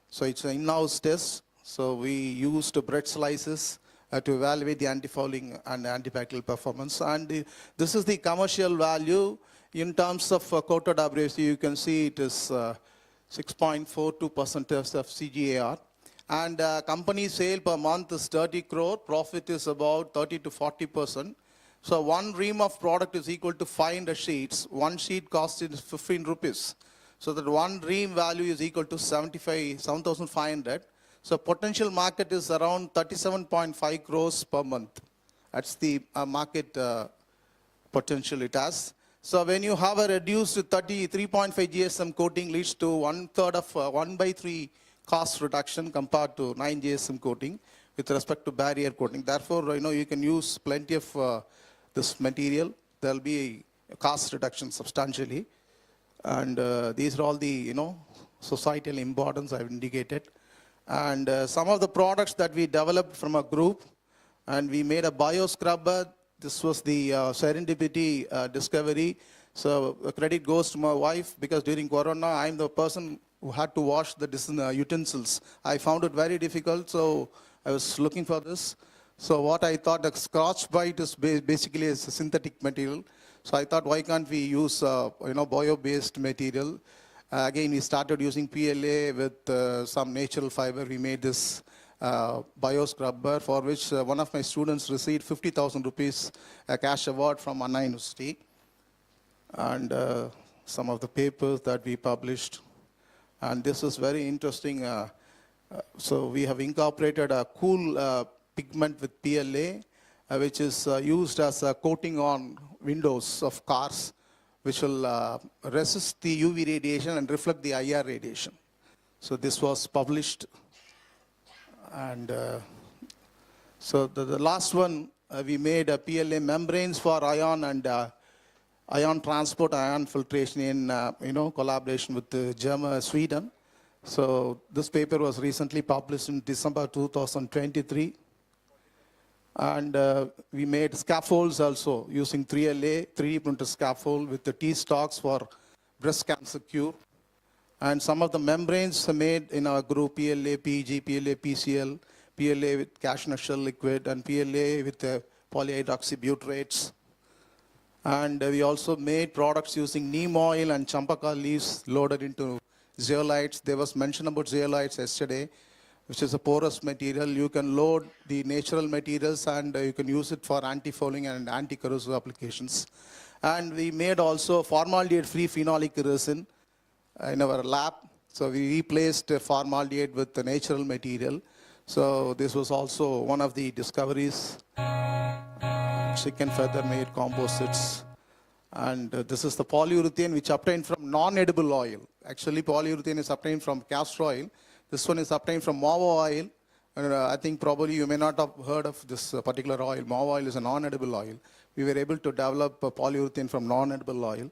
So it's an in-house test. So we used bread slices to evaluate the antifouling and antibacterial performance. And this is the commercial value in terms of coated abrasive. You can see it is 6.42% of CGAR. And company sale per month is 30 crore. Profit is about 30 to 40%. So one ream of product is equal to 500 sheets. One sheet cost is 15 rupees. So that one ream value is equal to 7,500. So potential market is around 37.5 crores per month. That's the market potential it has. So when you have a reduced 33.5 GSM coating leads to 1/3 of 1/3 cost reduction compared to 9 GSM coating with respect to barrier coating. Therefore, you can use plenty of this material. There will be a cost reduction substantially. And these are all the, societal importance I've indicated. And some of the products that we developed from a group, and we made a bioscrubber. This was the serendipity discovery. So credit goes to my wife, because during Corona, I'm the person who had to wash the utensils. I found it very difficult, so I was looking for this. So what I thought, a scotch bite is basically a synthetic material. So I thought, why can't we use bio-based material? Again, we started using PLA with some natural fiber. We made this bioscrubber, for which one of my students received 50,000 rupees cash award from Anna University. And some of the papers that we published. And this is very interesting. So we have incorporated a cool pigment with PLA, which is used as a coating on windows of cars, which will resist the UV radiation and reflect the IR radiation. So this was published. And so the last one, we made a PLA membranes for ion and ion transport, ion filtration in collaboration with Sweden. So this paper was recently published in December 2023. And we made scaffolds also using 3LA, 3D printed scaffold with the T-stocks for breast cancer cure. And some of the membranes are made in our group, PLA, PEG, PLA, PCL, PLA with cashew nut shell liquid, and PLA with polyhydroxybutyrates. And we also made products using neem oil and champaka leaves loaded into zeolites. There was mention about zeolites yesterday, which is a porous material. You can load the natural materials and you can use it for anti-fouling and anti-corrosive applications. And we made also formaldehyde-free phenolic resin in our lab. So we replaced formaldehyde with the natural material. So this was also one of the discoveries. Chicken feather made composites. And this is the polyurethane, which obtained from non-edible oil. Actually, polyurethane is obtained from castor oil. This one is obtained from mava oil. And I think probably you may not have heard of this particular oil. Mava oil is a non-edible oil. We were able to develop polyurethane from non-edible oil.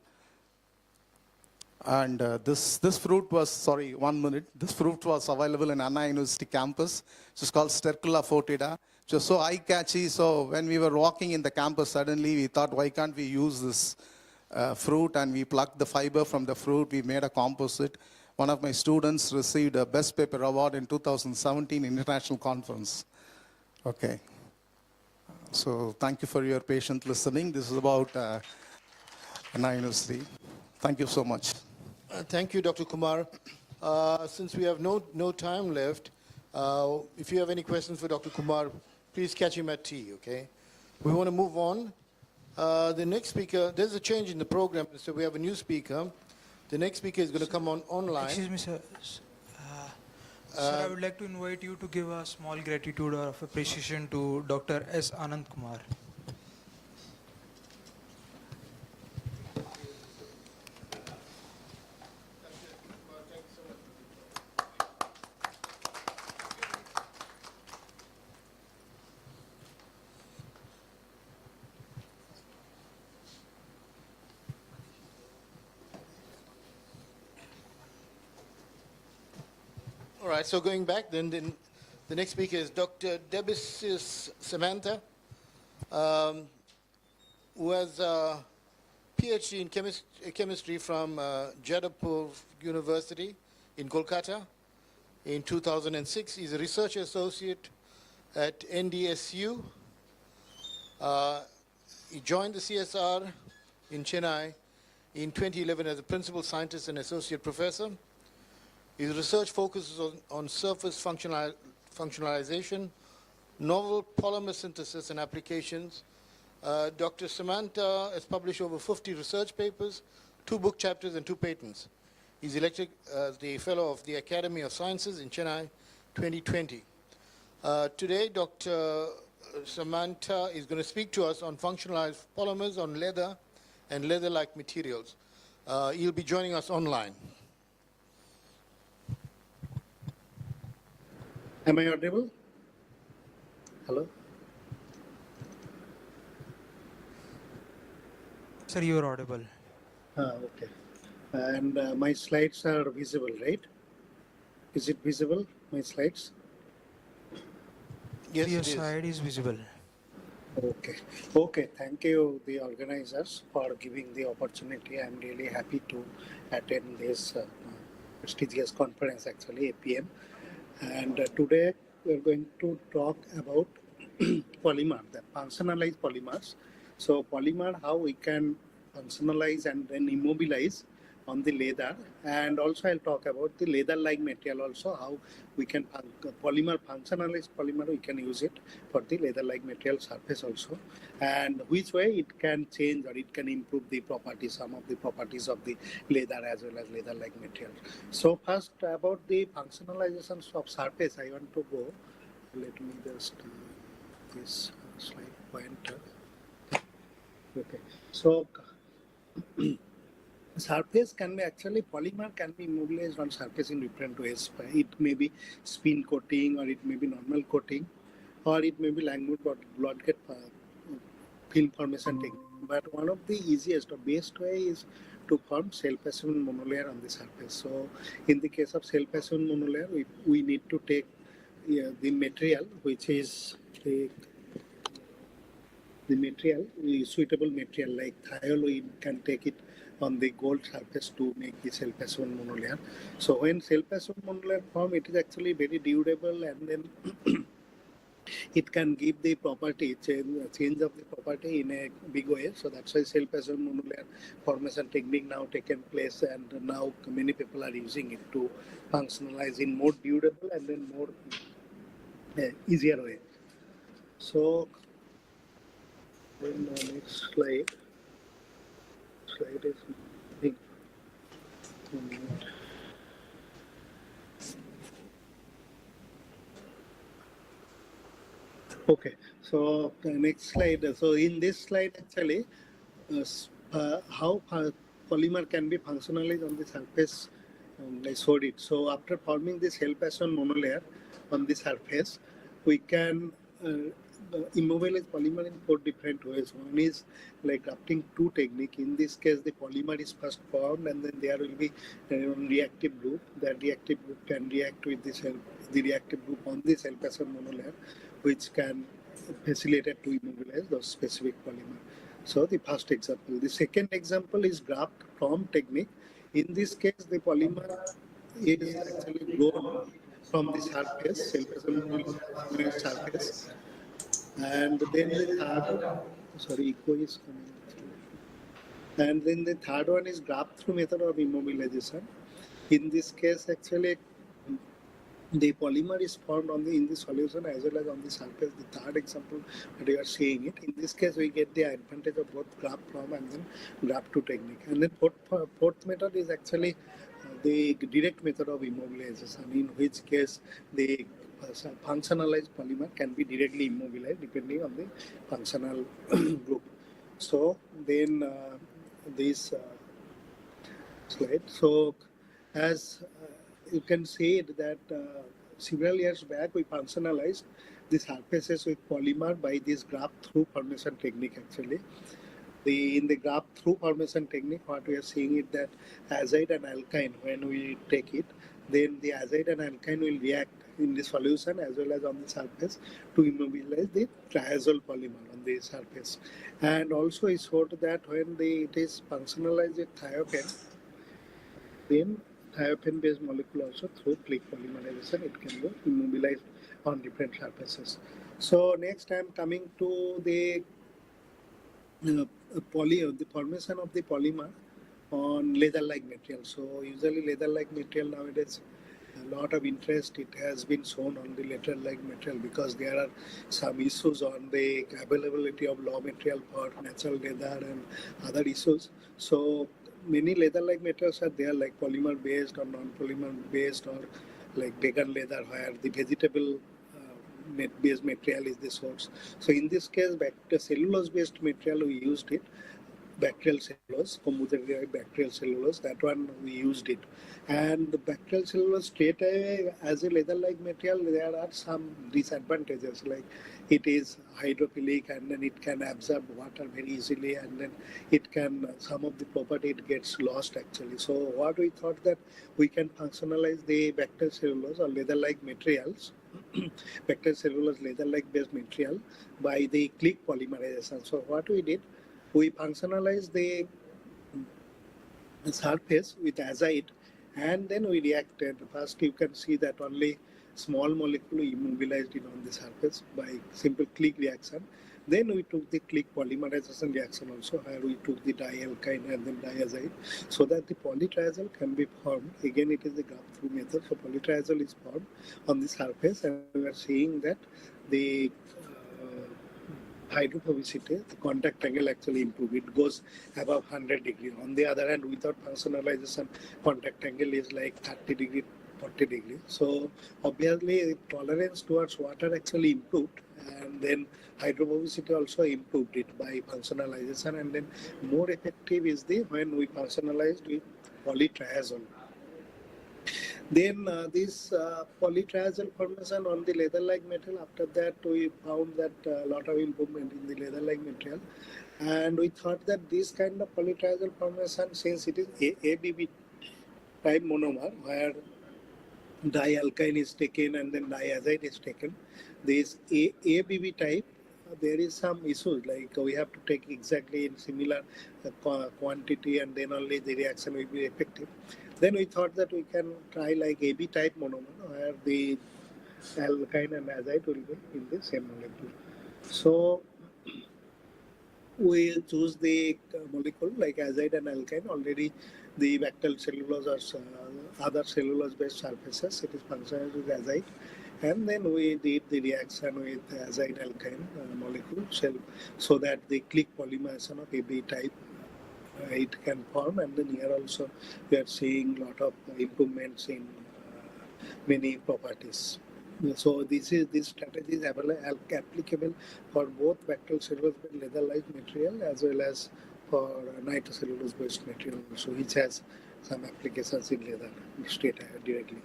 And this fruit was, sorry, 1 minute. This fruit was available in Anna University campus. It's called Stercula foetida. It was so eye-catchy. So when we were walking in the campus, suddenly we thought, why can't we use this fruit? And we plucked the fiber from the fruit. We made a composite. One of my students received a Best Paper Award in 2017 International Conference. Okay. So thank you for your patient listening. This is about Anna University. Thank you so much. Thank you, Dr. Kumar. Since we have no time left, if you have any questions for Dr. Kumar, please catch him at tea, okay? We want to move on. The next speaker, there's a change in the program, so we have a new speaker. The next speaker is going to come on online. Excuse me, sir. Sir, I would like to invite you to give a small gratitude or of appreciation to Dr. S. Anand Kumar. All right, so going back, then the next speaker is Dr. Debesis Samantha, who has PhD in chemistry from Jadavpur University in Kolkata. In 2006, he's a research associate at NDSU. He joined the CSR in Chennai in 2011 as a principal scientist and associate professor. His research focuses on surface functionalization, novel polymer synthesis and applications. Dr. Samantha has published over 50 research papers, 2 book chapters, and 2 patents. He's elected as the Fellow of the Academy of Sciences in Chennai 2020. Today, Dr. Samantha is going to speak to us on functionalized polymers on leather and leather-like materials. He'll be joining us online. Am I audible? Hello? Sir, you are audible. Okay. And my slides are visible, right? Is it visible, my slides? Yes, your side is visible. Okay. Okay. Thank you, the organizers, for giving the opportunity. I'm really happy to attend this prestigious conference, actually, APM. And today we're going to talk about polymer, the functionalized polymers. So polymer, how we can functionalize and then immobilize on the leather, and also I'll talk about the leather-like material also, how we can functionalized polymer, we can use it for the leather-like material surface also, and which way it can change or it can improve the properties, some of the properties of the leather as well as leather-like material. So first about the functionalizations of surface, I want to go, let me just this slide pointer. Okay, so surface can be actually, polymer can be immobilized on surface in different ways. It may be spin coating, or it may be normal coating, or it may be Langmuir blockade film formation technique. But one of the easiest or best way is to form self-assembly monolayer on the surface. So in the case of self-assembly monolayer, we need to take the material, which is the suitable material like thiol. We can take it on the gold surface to make the self-assembly monolayer. So when self-assembly monolayer form, it is actually very durable, and then it can give the property, change of the property in a big way. So that's why self-assembly monolayer formation technique now taken place, and now many people are using it to functionalize in more durable and then more easier way. So then the next slide is big. Okay, so the next slide. So in this slide, actually, how polymer can be functionalized on the surface, I showed it. So after forming this self-assembly monolayer on the surface, we can immobilize polymer in 4 different ways. One is like grafting 2 technique. In this case, the polymer is first formed, and then there will be reactive group. That reactive group can react with the reactive group on the self-assembly monolayer, which can facilitate to immobilize those specific polymer. So the first example. The second example is graft form technique. In this case, the polymer is actually grown from the surface, self-assembly surface. And then the third, sorry, echo is coming. And then the third one is graft through method of immobilization. In this case, actually, the polymer is formed in the solution as well as on the surface. The third example that you are seeing it. In this case, we get the advantage of both graft from and then graft to technique. And then fourth method is actually the direct method of immobilization, in which case the functionalized polymer can be directly immobilized depending on the functional group. So then this slide. So as you can see that several years back we functionalized the surfaces with polymer by this graft through formation technique. Actually, in the graft through formation technique, what we are seeing is that azide and alkyne, when we take it, then the azide and alkyne will react in the solution as well as on the surface to immobilize the triazole polymer on the surface. And also it showed that when it is functionalized with thiophene, then thiophene based molecule also through click polymerization it can be immobilized on different surfaces. So next I am coming to the the formation of the polymer on leather-like material. So usually leather-like material nowadays, a lot of interest it has been shown on the leather-like material because there are some issues on the availability of raw material for natural leather and other issues. So many leather-like materials are there like polymer-based or non-polymer-based or like vegan leather where the vegetable based material is the source. So in this case, cellulose based material we used it, bacterial cellulose, combustible bacterial cellulose, that one we used it. And the bacterial cellulose straight away as a leather-like material, there are some disadvantages like it is hydrophilic and then it can absorb water very easily and then it can, some of the property it gets lost actually. So what we thought that we can functionalize the bacterial cellulose or leather-like materials bacterial cellulose leather-like based material by the click polymerization. So what we did, we functionalized the surface with azide and then we reacted. First you can see that only small molecule immobilized it on the surface by simple click reaction. Then we took the click polymerization reaction also where we took the dialkyne and then diazide so that the polytriazole can be formed. Again it is the graph-through method. So polytriazole is formed on the surface and we are seeing that the hydrophobicity, the contact angle actually improve. It goes above 100 degree. On the other hand, without functionalization, contact angle is like 30 degree, 40 degree. So obviously tolerance towards water actually improved and then hydrophobicity also improved it by functionalization and then more effective is the when we functionalized with polytriazole. Then this polytriazole formation on the leather-like material, after that we found that a lot of improvement in the leather-like material. And we thought that this kind of polytriazole formation, since it is ABB type monomer, where dialkyne is taken and then diazide is taken, this ABB type, there is some issues like we have to take exactly in similar quantity and then only the reaction will be effective. Then we thought that we can try like AB type monomer where the alkyne and azide will be in the same molecule. So we choose the molecule like azide and alkyne. Already the bacterial cellulose or other cellulose based surfaces, it is functional with azide. And then we did the reaction with azide alkyne molecule so that the click polymerization of AB type it can form, and then here also we are seeing a lot of improvements in many properties. So this strategy is applicable for both bacterial cellulose based leather-like material as well as for nitrocellulose based material also, which has some applications in leather straight directly.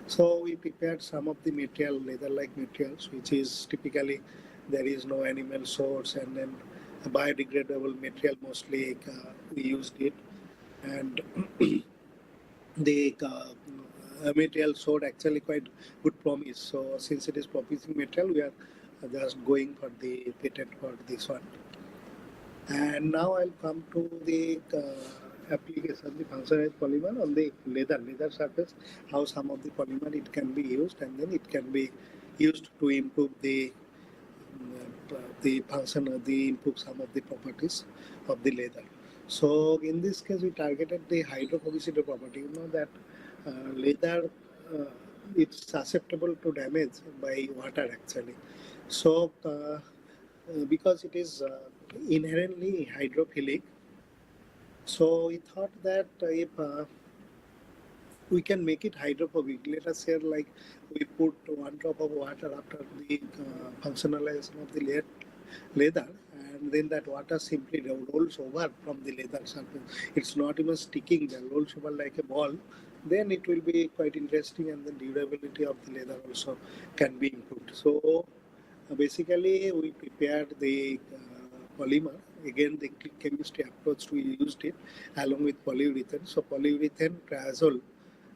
So we prepared some of the material, leather-like materials, which is typically there is no animal source and then a biodegradable material mostly we used it. And the material showed actually quite good promise. So since it is promising material, we are just going for the patent for this one. And now I'll come to the application, the functionalized polymer on the leather surface, how some of the polymer it can be used and then it can be used to improve the function, improve some of the properties of the leather. So in this case, we targeted the hydrophobicity property. You know that leather it's susceptible to damage by water actually. So because it is inherently hydrophilic, so we thought that if we can make it hydrophobic. Let us say like we put 1 drop of water after the functionalization of the leather and then that water simply rolls over from the leather surface. It's not even sticking there, rolls over like a ball. Then it will be quite interesting and the durability of the leather also can be improved. So basically we prepared the polymer. Again, the chemistry approach we used it along with polyurethane. So polyurethane triazole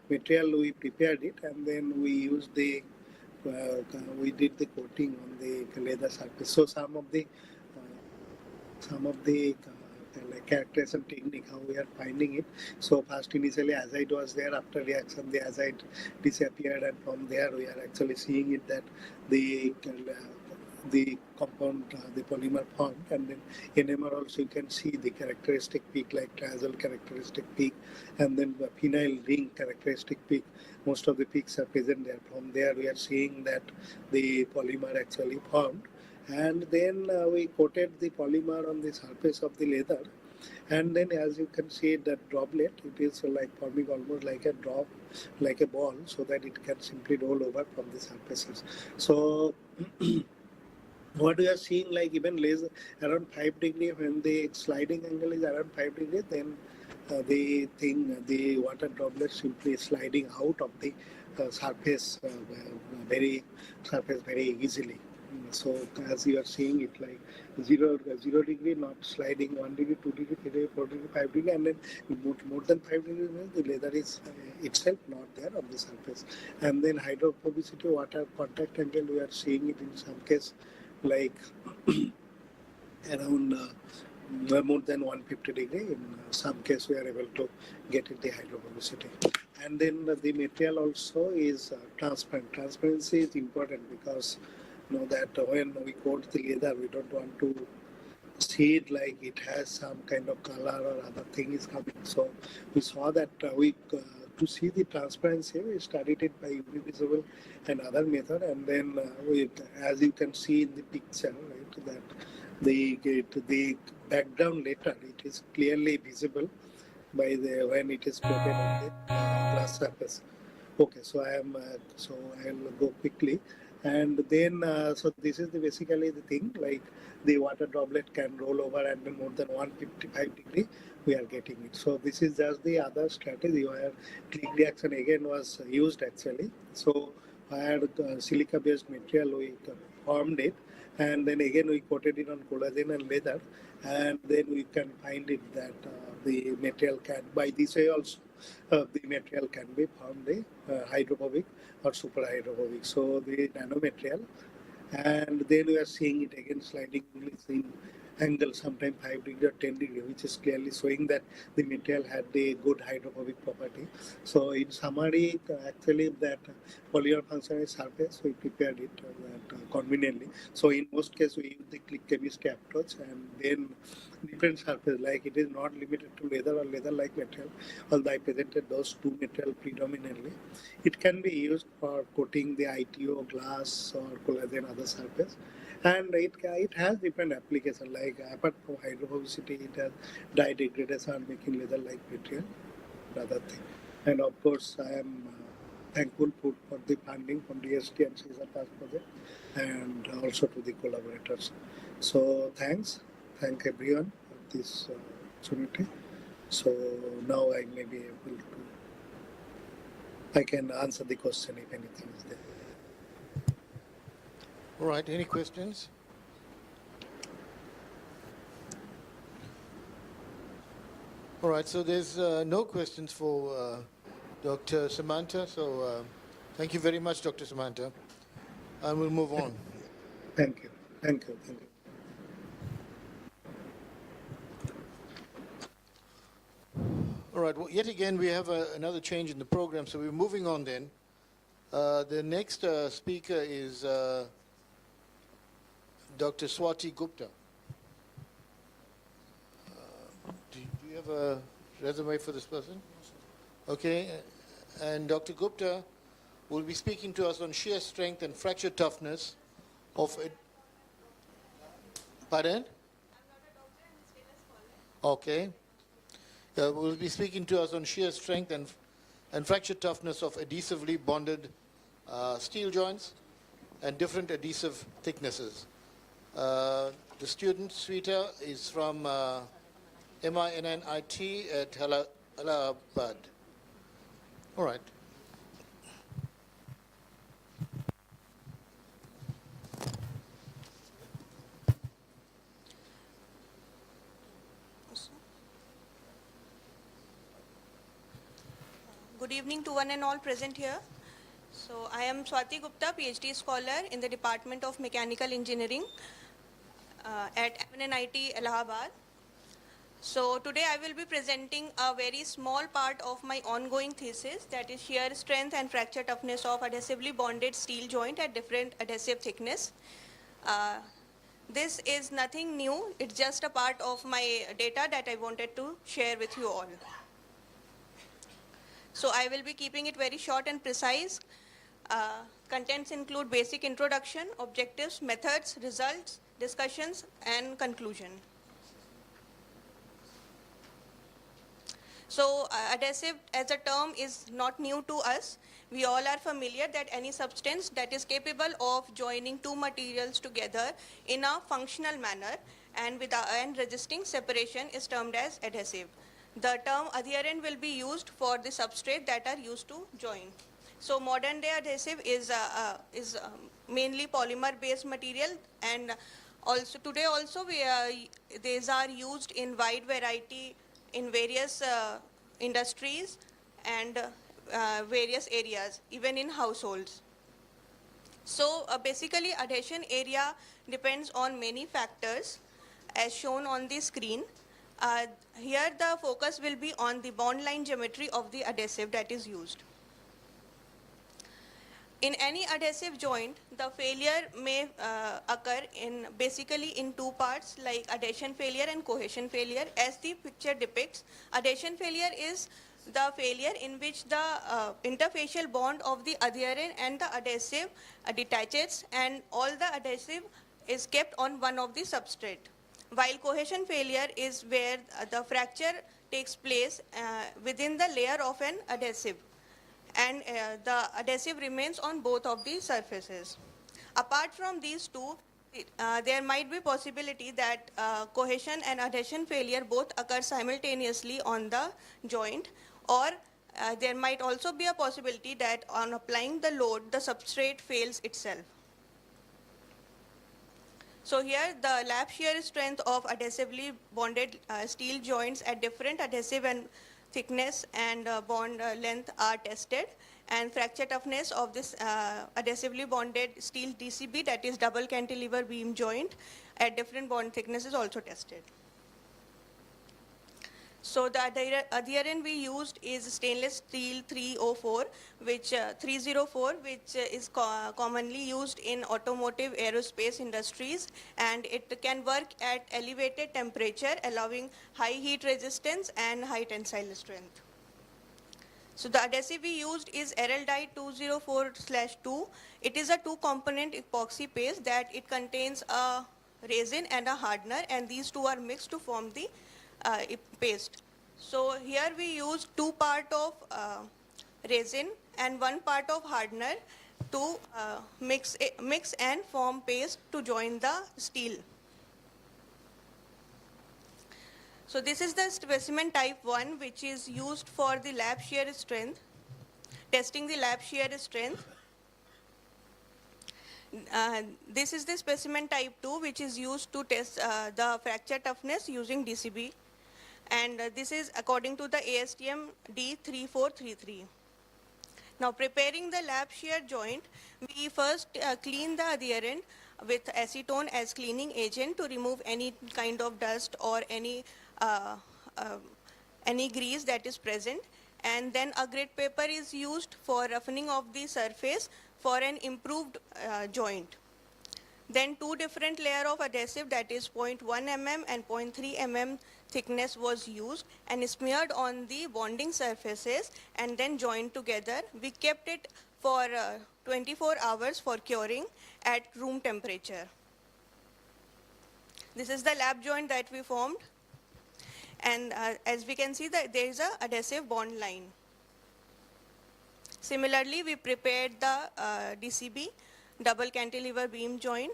material we prepared it and then we used the we did the coating on the leather surface. So some of the like characters and technique how we are finding it. So first initially azide was there, after reaction the azide disappeared, and from there we are actually seeing it that the compound, the polymer formed, and then NMR also you can see the characteristic peak like triazole characteristic peak, and then the phenyl ring characteristic peak. Most of the peaks are present there. From there we are seeing that the polymer actually formed, and then we coated the polymer on the surface of the leather, and then as you can see that droplet, it is like forming almost like a drop, like a ball, so that it can simply roll over from the surfaces. So what we are seeing, like even laser around 5 degree, when the sliding angle is around 5 degrees, then the water droplet simply sliding out of the very surface very easily. So as you are seeing it, like 0 degree not sliding, 1 degree, 2 degree, 3 degree, 4 degree, 5 degree, and then more than 5 degrees means the leather is itself not there on the surface. And then hydrophobicity, water contact angle, we are seeing it in some case like around more than 150 degree. In some case we are able to get it the hydrophobicity. And then the material also is transparent. Transparency is important because you know that when we coat the leather, we don't want to see it like it has some kind of color or other thing is coming. So we saw that to see the transparency, we studied it by UV visible and other method, and then as you can see in the picture, right, that the background later it is clearly visible by the when it is coated on the glass surface. Okay, so I'll go quickly, and then so this is basically the thing, like the water droplet can roll over, and then more than 155 degree we are getting it. So this is just the other strategy where click reaction again was used actually. So where silica based material we formed it, and then again we coated it on collagen and leather, and then we can find it that the material can, by this way also, the material can be formed hydrophobic or super hydrophobic. So the nanomaterial, and then we are seeing it again sliding in angle, sometime 5 degree or 10 degree, which is clearly showing that the material had a good hydrophobic property. So in summary, actually that polymer functional surface, we prepared it conveniently. So in most cases, we use the click chemistry approach, and then different surface, like it is not limited to leather or leather-like material, although I presented those two material predominantly. It can be used for coating the ITO, glass, or collagen other surface. And it has different application, like apart from hydrophobicity, it has dye degradation, making leather-like material, other thing. And of course, I am thankful for the funding from DST and Caesar Pass project, and also to the collaborators. So thank everyone for this opportunity. So now I may be able to, I can answer the question if anything is there. All right, any questions? All right, so there's no questions for Dr. Samantha, so thank you very much, Dr. Samantha, and we'll move on. Thank you. Thank you. Thank you. All right, well, yet again, we have another change in the program, so we're moving on then. The next speaker is Dr. Swati Gupta. Do you have a resume for this person? Okay, and Dr. Gupta will be speaking to us on shear strength and fracture toughness of it. Pardon? Okay. We'll be speaking to us on shear strength and fracture toughness of adhesively bonded steel joints and different adhesive thicknesses. The student, Sweta, is from MINNIT at Allahabad. All right. Good evening to one and all present here. So I am Swati Gupta, PhD scholar in the Department of Mechanical Engineering at MNIT Allahabad. So today I will be presenting a very small part of my ongoing thesis, that is shear strength and fracture toughness of adhesively bonded steel joint at different adhesive thickness. This is nothing new, it's just a part of my data that I wanted to share with you all. So I will be keeping it very short and precise. Contents include basic introduction, objectives, methods, results, discussions, and conclusion. So adhesive as a term is not new to us. We all are familiar that any substance that is capable of joining two materials together in a functional manner and resisting separation is termed as adhesive. The term adherent will be used for the substrate that are used to join. So modern day adhesive is mainly polymer based material, and also today also these are used in wide variety in various industries and various areas, even in households. So basically adhesion area depends on many factors as shown on the screen. Here the focus will be on the bond line geometry of the adhesive that is used. In any adhesive joint, the failure may occur basically in two parts, like adhesion failure and cohesion failure. As the picture depicts, adhesion failure is the failure in which the interfacial bond of the adherent and the adhesive detaches, and all the adhesive is kept on one of the substrate. While cohesion failure is where the fracture takes place within the layer of an adhesive, and the adhesive remains on both of the surfaces. Apart from these two, there might be possibility that cohesion and adhesion failure both occur simultaneously on the joint, or there might also be a possibility that on applying the load, the substrate fails itself. So here the lab shear strength of adhesively bonded steel joints at different adhesive and thickness and bond length are tested, and fracture toughness of this adhesively bonded steel DCB, that is double cantilever beam joint, at different bond thickness is also tested. So the adherent we used is stainless steel 304, which is commonly used in automotive aerospace industries, and it can work at elevated temperature, allowing high heat resistance and high tensile strength. So the adhesive we used is Araldite 204/2. It is a two-component epoxy paste that it contains a resin and a hardener, and these two are mixed to form the paste. So here we use 2 parts of resin and 1 part of hardener to mix and form paste to join the steel. So this is the specimen type 1, which is used for the lab shear strength, testing the lab shear strength. This is the specimen type 2, which is used to test the fracture toughness using DCB. And this is according to the ASTM D3433. Now preparing the lab shear joint, we first clean the adherent with acetone as cleaning agent to remove any kind of dust or any grease that is present. And then a grit paper is used for roughening of the surface for an improved joint. Then 2 different layers of adhesive, that is 0.1 mm and 0.3 mm thickness was used and smeared on the bonding surfaces and then joined together. We kept it for 24 hours for curing at room temperature. This is the lab joint that we formed, and as we can see that there is a adhesive bond line. Similarly, we prepared the DCB, double cantilever beam joint.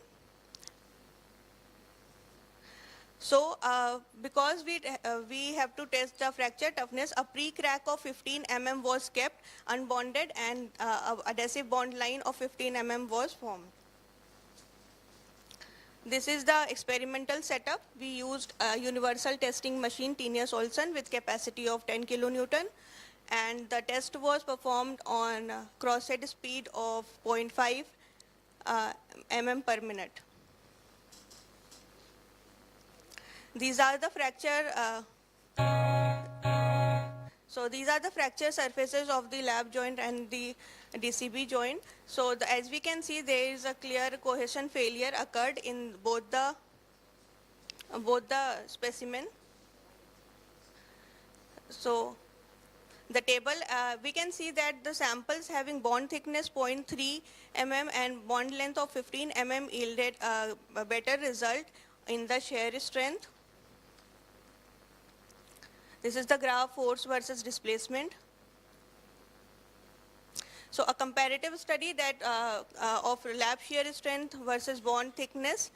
So because we have to test the fracture toughness, a pre-crack of 15 mm was kept unbonded, and adhesive bond line of 15 mm was formed. This is the experimental setup. We used a universal testing machine, Tenius Olson, with capacity of 10 kilonewton. and the test was performed on cross-head speed of 0.5 mm per minute. These are the fracture surfaces of the lap joint and the DCB joint. So as we can see, there is a clear cohesion failure occurred in both the specimen. So the table, we can see that the samples having bond thickness 0.3 mm and bond length of 15 mm yielded a better result in the shear strength. This is the graph force versus displacement. So a comparative study that of lap shear strength versus bond thickness,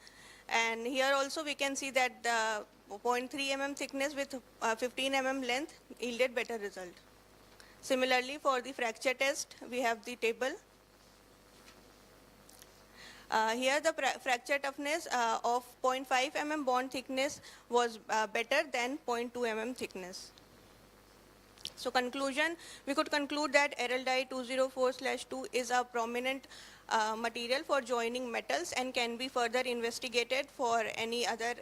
and here also we can see that the 0.3 mm thickness with 15 mm length yielded better result. Similarly, for the fracture test, we have the table. Here the fracture toughness of 0.5 mm bond thickness was better than 0.2 mm thickness. So conclusion, we could conclude that aryl dye 204/2 is a prominent material for joining metals and can be further investigated for any other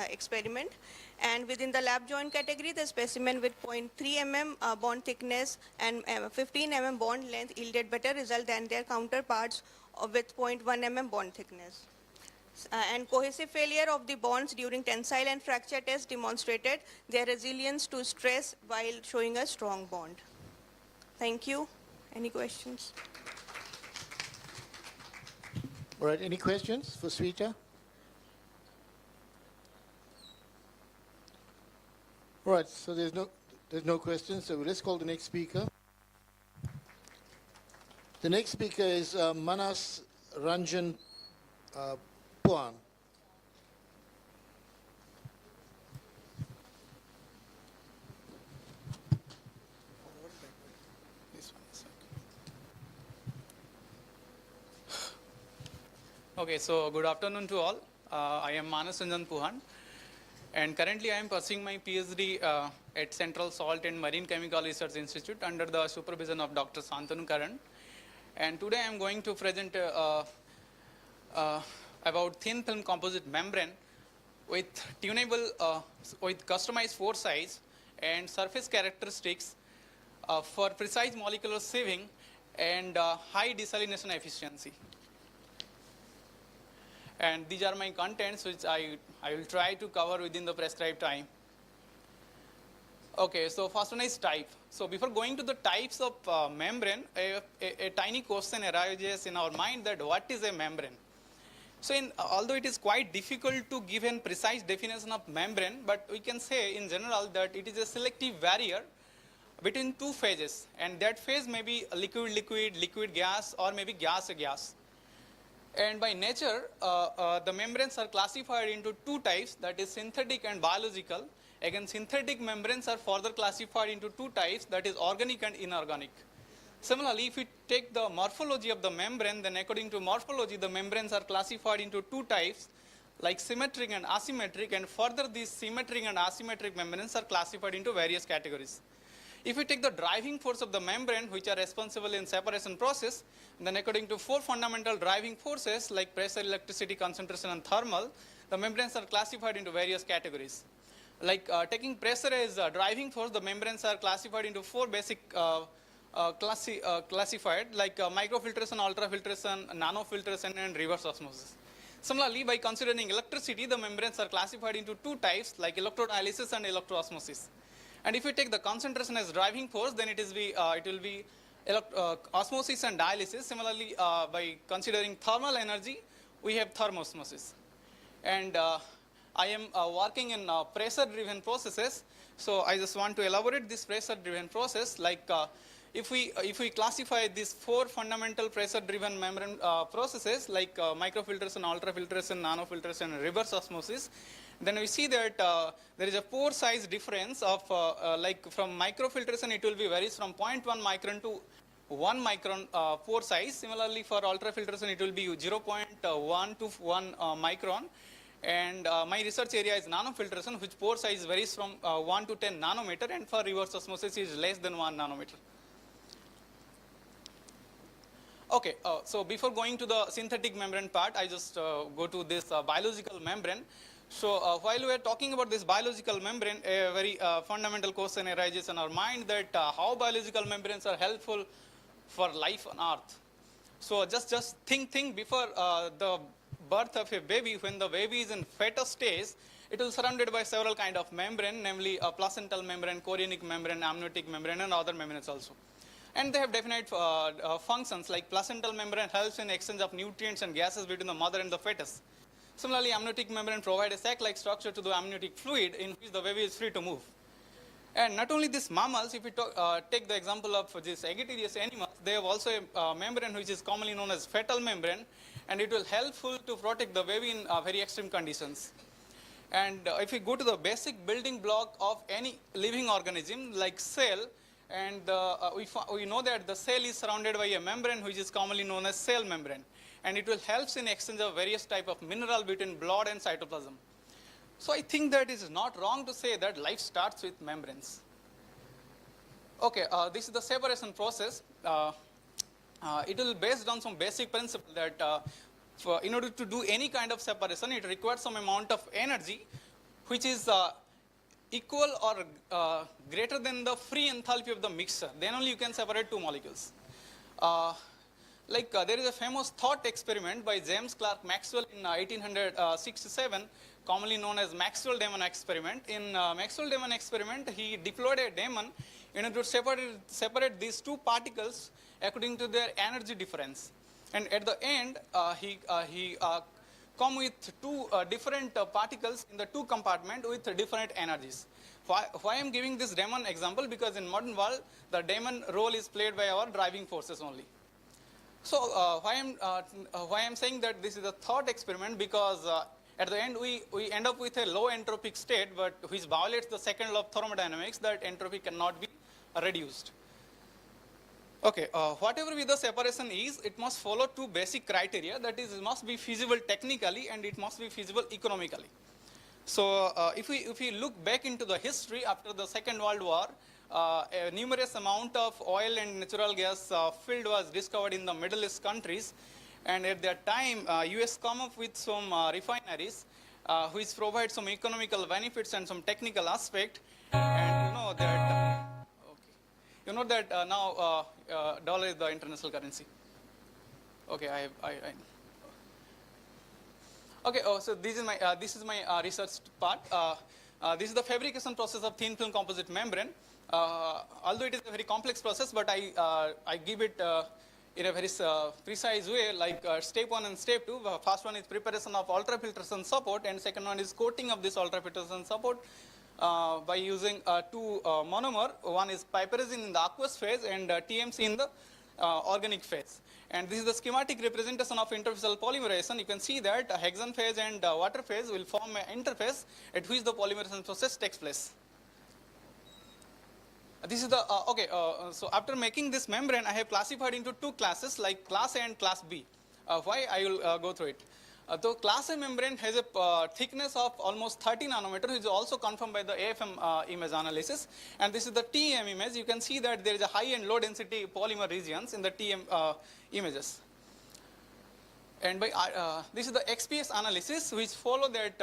experiment. And within the lap joint category, the specimen with 0.3 mm bond thickness and 15 mm bond length yielded better result than their counterparts with 0.1 mm bond thickness. And cohesive failure of the bonds during tensile and fracture tests demonstrated their resilience to stress while showing a strong bond. Thank you. Any questions? All right, any questions for Sweta? All right, so there's no questions, so let's call the next speaker. The next speaker is Manas Ranjan Puan. Okay, so good afternoon to all. I am Manas Ranjan Puhan, and currently I am pursuing my PhD at Central Salt and Marine Chemical Research Institute under the supervision of Dr. Santanu Karan. And today I am going to present about thin film composite membrane with tunable, with customized force size and surface characteristics for precise molecular sieving and high desalination efficiency. And these are my contents, which I will try to cover within the prescribed time. Okay, so first one is type. So before going to the types of membrane, a tiny question arises in our mind that what is a membrane? So although it is quite difficult to give a precise definition of membrane, but we can say in general that it is a selective barrier between two phases, and that phase may be liquid-liquid, liquid-gas, or maybe gas-gas. And by nature, the membranes are classified into two types, that is synthetic and biological. Again, synthetic membranes are further classified into two types, that is organic and inorganic. Similarly, if we take the morphology of the membrane, then according to morphology, the membranes are classified into two types, like symmetric and asymmetric, and further these symmetric and asymmetric membranes are classified into various categories. If we take the driving force of the membrane, which are responsible in separation process, then according to four fundamental driving forces like pressure, electricity, concentration, and thermal, the membranes are classified into various categories. Like taking pressure as a driving force, the membranes are classified into four basic classified, like microfiltration, ultrafiltration, nanofiltration, and reverse osmosis. Similarly, by considering electricity, the membranes are classified into two types, like electrodialysis and electroosmosis. And if we take the concentration as driving force, then it will be osmosis and dialysis. Similarly, by considering thermal energy, we have thermosmosis. And I am working in pressure-driven processes. So I just want to elaborate this pressure-driven process. Like if we classify these four fundamental pressure-driven membrane processes, like microfiltration, ultrafiltration, nanofiltration, and reverse osmosis, then we see that there is a pore size difference of like from microfiltration, it will be varies from 0.1 micron to 1 micron pore size. Similarly, for ultrafiltration, it will be 0.1 to 1 micron. And my research area is nanofiltration, which pore size varies from 1 to 10 nanometer, and for reverse osmosis is less than 1 nanometer. Okay, so before going to the synthetic membrane part, I just go to this biological membrane. So while we are talking about this biological membrane, a very fundamental question arises in our mind that how biological membranes are helpful for life on Earth. So just think before the birth of a baby, when the baby is in fetus stage, it is surrounded by several kind of membrane, namely a placental membrane, chorionic membrane, amniotic membrane, and other membranes also. And they have definite functions, like placental membrane helps in exchange of nutrients and gases between the mother and the fetus. Similarly, amniotic membrane provides a sac-like structure to the amniotic fluid in which the baby is free to move. And not only these mammals, if we take the example of these aegiterious animals, they have also a membrane which is commonly known as fetal membrane, and it will helpful to protect the baby in very extreme conditions. And if we go to the basic building block of any living organism like cell, and we know that the cell is surrounded by a membrane which is commonly known as cell membrane, and it will help in exchange of various type of mineral between blood and cytoplasm. So I think that it is not wrong to say that life starts with membranes. Okay, this is the separation process. It will be based on some basic principle that in order to do any kind of separation, it requires some amount of energy which is equal or greater than the free enthalpy of the mixture. Then only you can separate two molecules. There is a famous thought experiment by James Clerk Maxwell in 1867, commonly known as Maxwell-Damon experiment. In Maxwell-Damon experiment, he deployed a daemon in order to separate these two particles according to their energy difference. And at the end, he come with two different particles in the two compartments with different energies. Why I am giving this daemon example? Because in modern world, the daemon role is played by our driving forces only. So why I am saying that this is a thought experiment? Because at the end, we end up with a low entropic state, but which violates the second law of thermodynamics, that entropy cannot be reduced. Okay, whatever be the separation is, it must follow two basic criteria. That is, it must be feasible technically and it must be feasible economically. So if we look back into the history after the Second World War, a numerous amount of oil and natural gas field was discovered in the Middle East countries. And at that time, US come up with some refineries which provide some economical benefits and some technical aspect. And you know that now dollar is the international currency. Okay, okay. Oh, so this is my research part. This is the fabrication process of thin film composite membrane. Although it is a very complex process, but I give it in a very precise way, like step 1 and step 2. First one is preparation of ultrafiltration support, and second one is coating of this ultrafiltration support by using two monomer. One is piperazine in the aqueous phase and TMC in the organic phase. And this is the schematic representation of interfacial polymerization. You can see that hexane phase and water phase will form an interface at which the polymerization process takes place. This is the, so after making this membrane, I have classified into two classes, like class A and class B. Why? I will go through it. The class A membrane has a thickness of almost 30 nanometer, which is also confirmed by the AFM image analysis. And this is the TEM image. You can see that there is a high and low density polymer regions in the TEM images. And by this is the XPS analysis, which follow that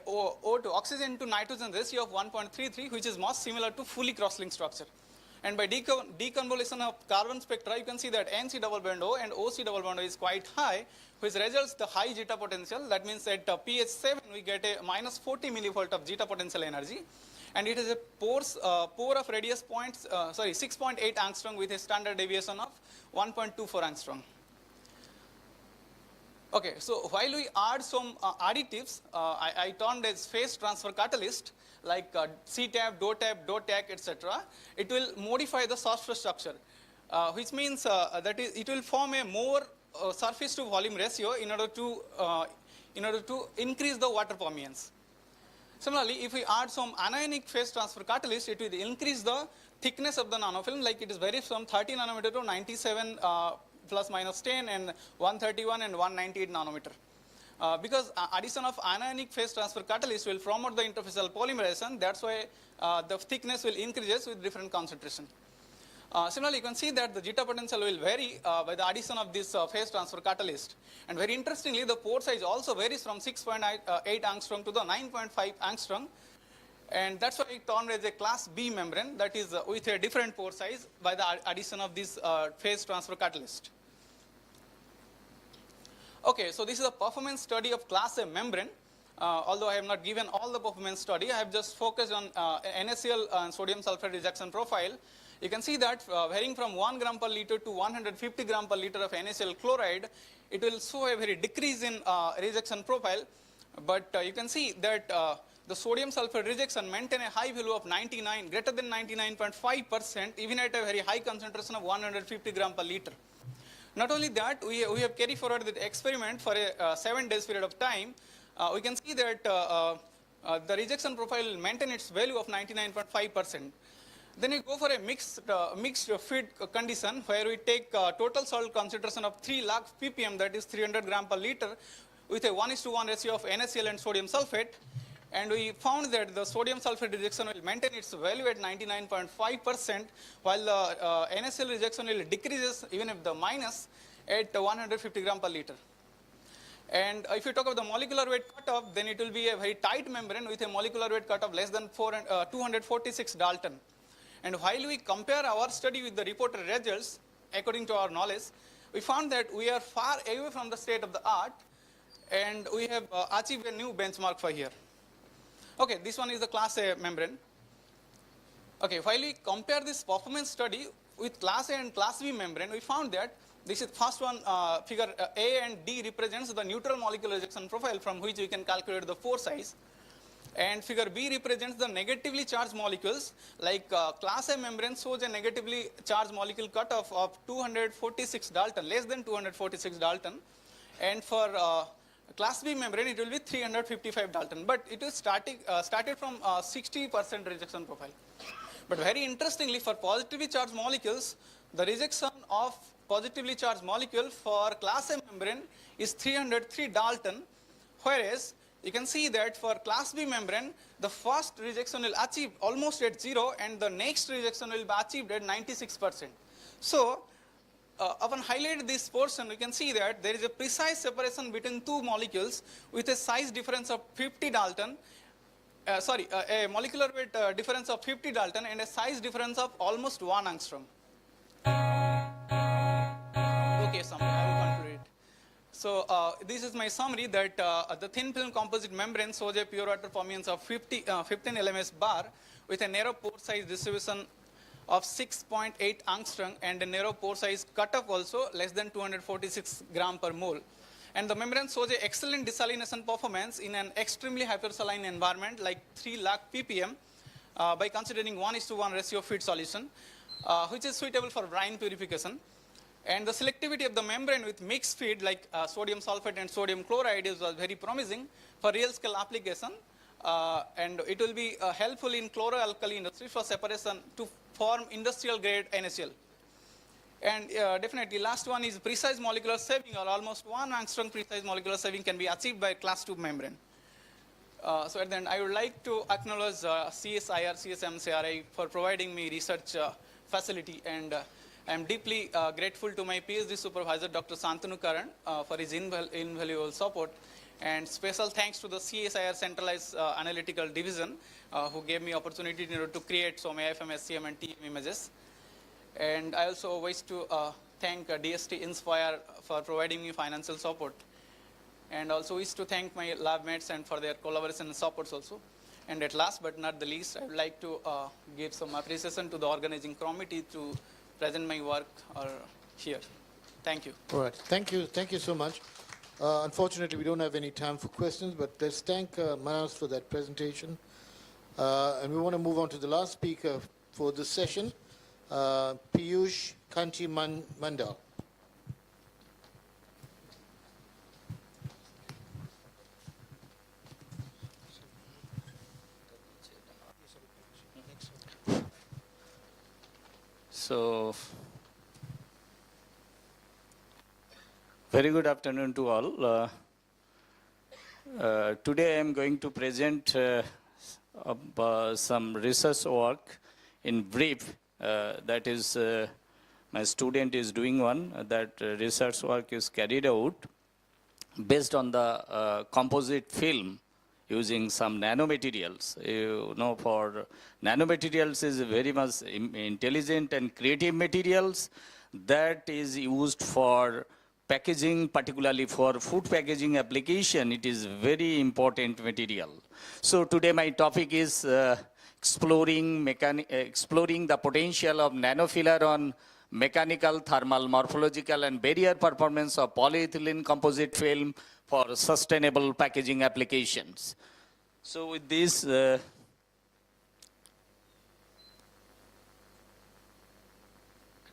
O2, oxygen to nitrogen ratio of 1.33, which is most similar to fully cross-linked structure. And by deconvolution of carbon spectra, you can see that NC double bond O and OC double bond O is quite high, which results the high zeta potential. That means at pH 7, we get a minus 40 millivolt of zeta potential energy. And it is a pore of radius 6.8 angstrom with a standard deviation of 1.24 angstrom. Okay, so while we add some additives, I termed as phase transfer catalyst, like CTAP, DOTAC, etc. It will modify the surface structure, which means that it will form a more surface to volume ratio in order to increase the water permeance. Similarly, if we add some anionic phase transfer catalyst, it will increase the thickness of the nanofilm, like it varies from 30 nanometer to 97 plus minus 10 and 131 and 198 nanometer. because addition of anionic phase transfer catalyst will promote the interfacial polymerization. That's why the thickness will increase with different concentration. Similarly, you can see that the zeta potential will vary by the addition of this phase transfer catalyst. And very interestingly, the pore size also varies from 6.8 angstrom to the 9.5 angstrom. And that's why it termed as a class B membrane, that is with a different pore size by the addition of this phase transfer catalyst. Okay, so this is a performance study of class A membrane. Although I have not given all the performance study, I have just focused on NaCl and sodium sulfate rejection profile. You can see that varying from 1 gram per liter to 150 gram per liter of NaCl chloride, it will show a very decrease in rejection profile. But you can see that the sodium sulfate rejection maintain a high value of 99, greater than 99.5%, even at a very high concentration of 150 gram per liter. Not only that, we have carried forward the experiment for a 7 days period of time. We can see that the rejection profile will maintain its value of 99.5%. Then we go for a mixed feed condition where we take total salt concentration of 3 lakh ppm, that is 300 gram per liter, with a 1:1 ratio of NaCl and sodium sulfate. And we found that the sodium sulfate rejection will maintain its value at 99.5%, while the NaCl rejection will decreases even if the minus at 150 gram per liter. And if you talk about the molecular weight cutoff, then it will be a very tight membrane with a molecular weight cutoff less than 246 Dalton. And while we compare our study with the reported results, according to our knowledge, we found that we are far away from the state of the art, and we have achieved a new benchmark for here. Okay, this one is the class A membrane. Okay, while we compare this performance study with class A and class B membrane, we found that this is first one, figure A and D represents the neutral molecular rejection profile from which we can calculate the pore size. And figure B represents the negatively charged molecules, like class A membrane shows a negatively charged molecule cutoff of 246 Dalton, less than 246 Dalton. And for class B membrane, it will be 355 Dalton. But it is started from 60% rejection profile. But very interestingly, for positively charged molecules, the rejection of positively charged molecule for class A membrane is 303 Dalton, whereas you can see that for class B membrane, the first rejection will achieve almost at 0, and the next rejection will be achieved at 96%. So, upon highlight this portion, you can see that there is a precise separation between two molecules with a size difference of 50 Dalton, a molecular weight difference of 50 Dalton and a size difference of almost 1 angstrom. Okay, I will conclude it. So this is my summary that the thin film composite membrane shows a pure water permeance of 15 LMS bar with a narrow pore size distribution of 6.8 angstrom and a narrow pore size cutoff also less than 246 gram per mole. And the membrane shows an excellent desalination performance in an extremely hypersaline environment like 3 lakh ppm by considering 1:1 ratio feed solution, which is suitable for brine purification. And the selectivity of the membrane with mixed feed like sodium sulfate and sodium chloride is very promising for real scale application. And it will be helpful in chloroalkali industry for separation to form industrial grade NaCl. And definitely last one is precise molecular saving, or almost 1 angstrom precise molecular saving can be achieved by class 2 membrane. So at the end, I would like to acknowledge CSIR, CSMCRI for providing me research facility, and I am deeply grateful to my PhD supervisor, Dr. Santanu Karan, for his invaluable support. And special thanks to the CSIR Centralized Analytical Division, who gave me opportunity to create some AFM, SCM, and TM images. And I also wish to thank DST Inspire for providing me financial support. And also wish to thank my lab mates and for their collaboration and supports also. And at last but not the least, I would like to give some appreciation to the organizing committee to present my work here. Thank you. All right. Thank you so much. Unfortunately, we don't have any time for questions, but let's thank Manas for that presentation. And we want to move on to the last speaker for this session, Piyush Kanti Mandal. So, very good afternoon to all. Today I am going to present some research work in brief. That is, my student is doing one. That research work is carried out based on the composite film using some nanomaterials. You know, for nanomaterials is very much intelligent and creative materials that is used for packaging, particularly for food packaging application. It is very important material. So today my topic is exploring the potential of nanofiller on mechanical, thermal, morphological, and barrier performance of polyethylene composite film for sustainable packaging applications. So with this, it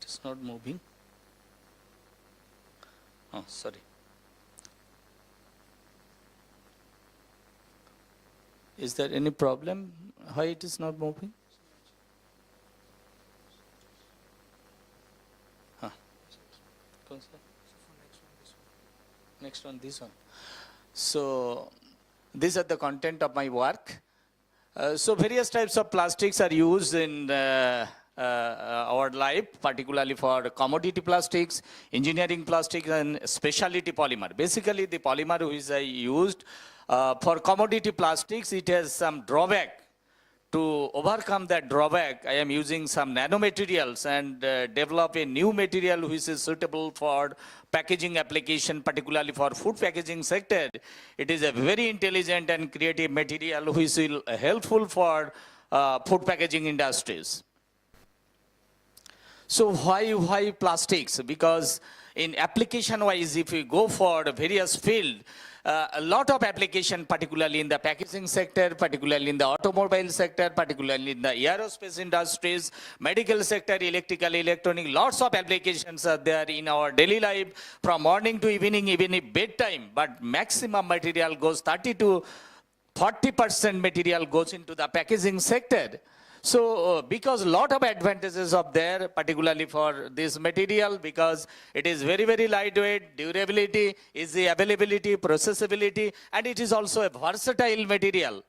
is not moving. Oh, sorry. Is there any problem? Why it is not moving? Next one, this one. So these are the content of my work. So various types of plastics are used in our life, particularly for commodity plastics, engineering plastics, and specialty polymer. Basically, the polymer which I used for commodity plastics, it has some drawback. To overcome that drawback, I am using some nanomaterials and develop a new material which is suitable for packaging application, particularly for food packaging sector. It is a very intelligent and creative material which will helpful for food packaging industries. So why plastics? Because in application wise, if we go for various field, a lot of application, particularly in the packaging sector, particularly in the automobile sector, particularly in the aerospace industries, medical sector, electrical, electronic, lots of applications are there in our daily life from morning to evening, even if bedtime, but maximum material goes 30 to 40% material goes into the packaging sector. So because lot of advantages of there, particularly for this material, because it is very, very lightweight, durability, easy availability, processability, and it is also a versatile material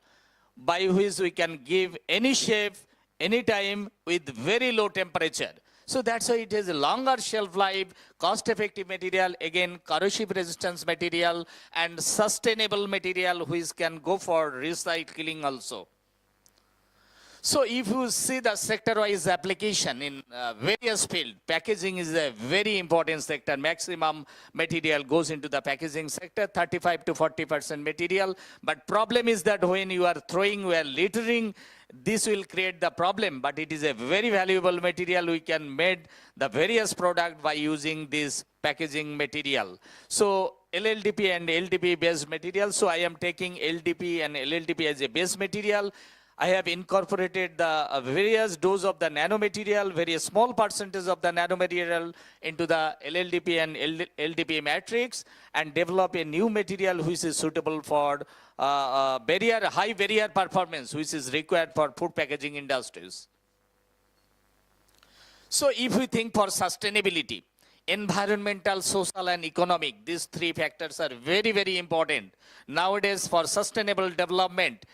by which we can give any shape, any time with very low temperature. So that's why it has a longer shelf life, cost-effective material, again, corrosive resistance material, and sustainable material which can go for recycling also. So if you see the sector-wise application in various fields, packaging is a very important sector. Maximum material goes into the packaging sector, 35 to 40% material. But problem is that when you are throwing or littering, this will create the problem. But it is a very valuable material. We can make the various product by using this packaging material. So LLDP and LDP based material. So I am taking LDP and LLDP as a base material. I have incorporated the various dose of the nanomaterial, very small percentage of the nanomaterial into the LLDP and LDP matrix, and develop a new material which is suitable for high barrier performance, which is required for food packaging industries. So if we think for sustainability, environmental, social, and economic, these three factors are very, very important. Nowadays, for sustainable development,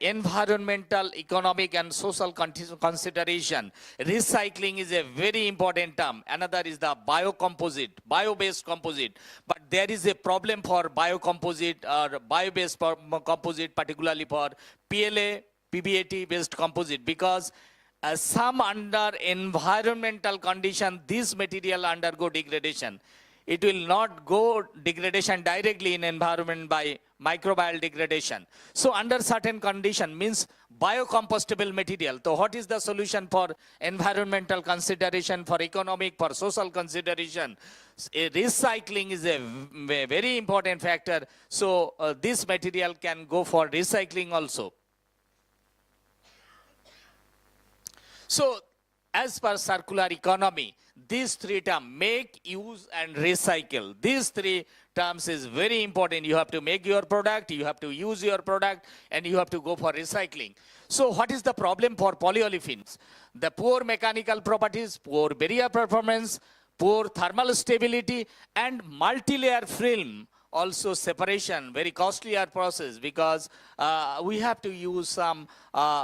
environmental, economic, and social consideration, recycling is a very important term. Another is the biocomposite, bio-based composite. But there is a problem for biocomposite or bio-based composite, particularly for PLA, PBAT-based composite, because some under environmental condition, this material undergo degradation. It will not go degradation directly in environment by microbial degradation. So under certain condition means biocompostable material. So what is the solution for environmental consideration, for economic, for social consideration? Recycling is a very important factor. So this material can go for recycling also. So as per circular economy, these three terms, make, use, and recycle, these three terms is very important. You have to make your product, you have to use your product, and you have to go for recycling. So what is the problem for polyolefins? The poor mechanical properties, poor barrier performance, poor thermal stability, and multi-layer film also separation, very costlier process, because we have to use some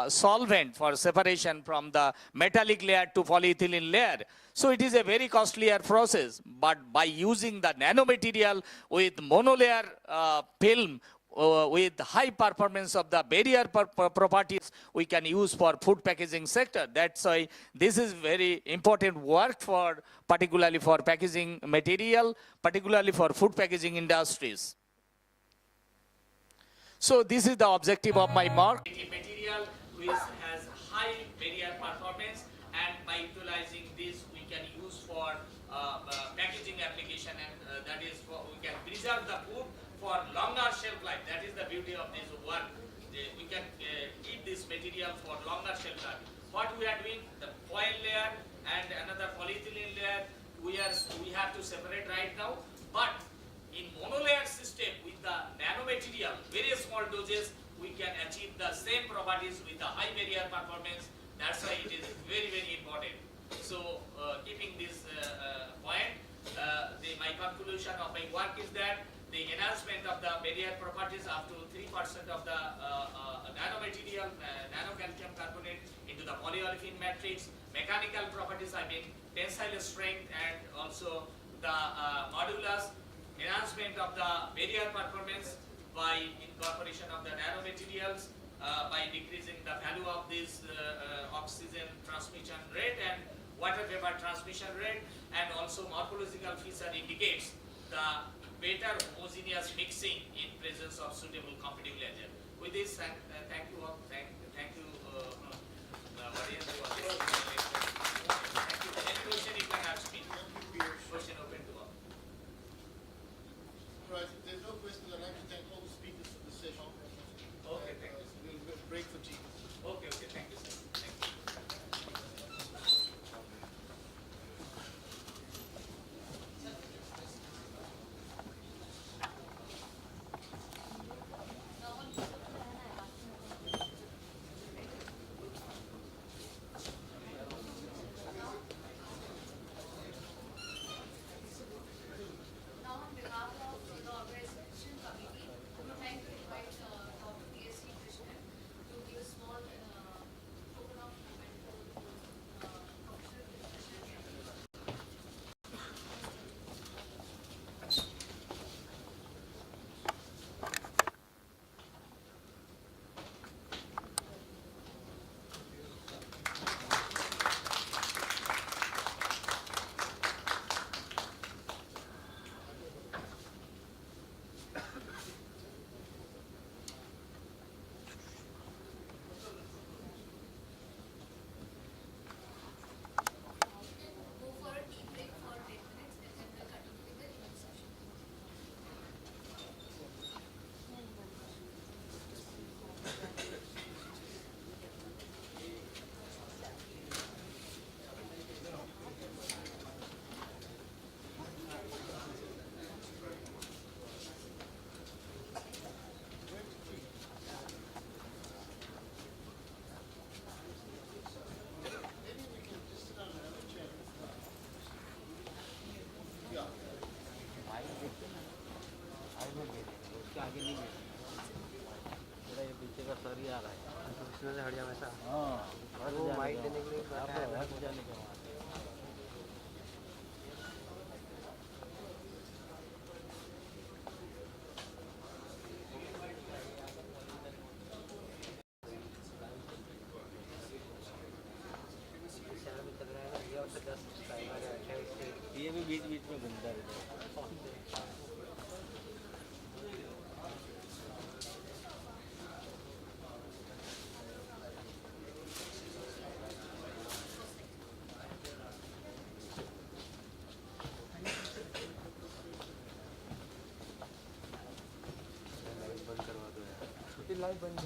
solvent for separation from the metallic layer to polyethylene layer. So it is a very costlier process, but by using the nanomaterial with monolayer film, with high performance of the barrier properties, we can use for food packaging sector. That's why this is very important work for, particularly for packaging material, particularly for food packaging industries. So this is the objective of my mark. Material which has high barrier performance, and by utilizing this we can use for packaging application, and that is for, we can preserve the food for longer shelf life. That is the beauty of this work. We can keep this material for longer shelf life. What we are doing, the foil layer and another polyethylene layer, we have to separate right now, but in monolayer system with the nanomaterial, very small doses, we can achieve the same properties with the high barrier performance. That's why it is very, very important. So keeping this point, my conclusion of my work is that the enhancement of the barrier properties up to 3% of the nanomaterial, nanocalcium carbonate into the polyolefin matrix, mechanical properties, I mean tensile strength, and also the modulus, enhancement of the barrier performance by incorporation of the nanomaterials, by decreasing the value of this oxygen transmission rate and water vapor transmission rate, and also morphological feature indicates the better homogeneous mixing in presence of suitable competitive agent. With this, thank you all. Thank you, audience. Thank you. Any question you can ask me. Question open to all. Right, if there's no questions, I'd like to thank all the speakers for the session. Okay, thank you. We'll break for tea. Okay, thank you, sir. Thank you. Now, on behalf of the organization committee, we would like to invite Dr. P.S.C. Krishnan to give a small token of movement to Professor Krishnan. Go for a tea break for 10 minutes and then we'll continue with the event session. उसके आगे नहीं बैठे मेरा ये पीछे का sir ही आ रहा है कृष्ण ने हड़िया वैसा हाँ वो माइक देने के लिए बैठा है घर जाने के वहाँ ये भी बीच बीच में घूमता रहता है बंद करवा दो यार लाइट बंद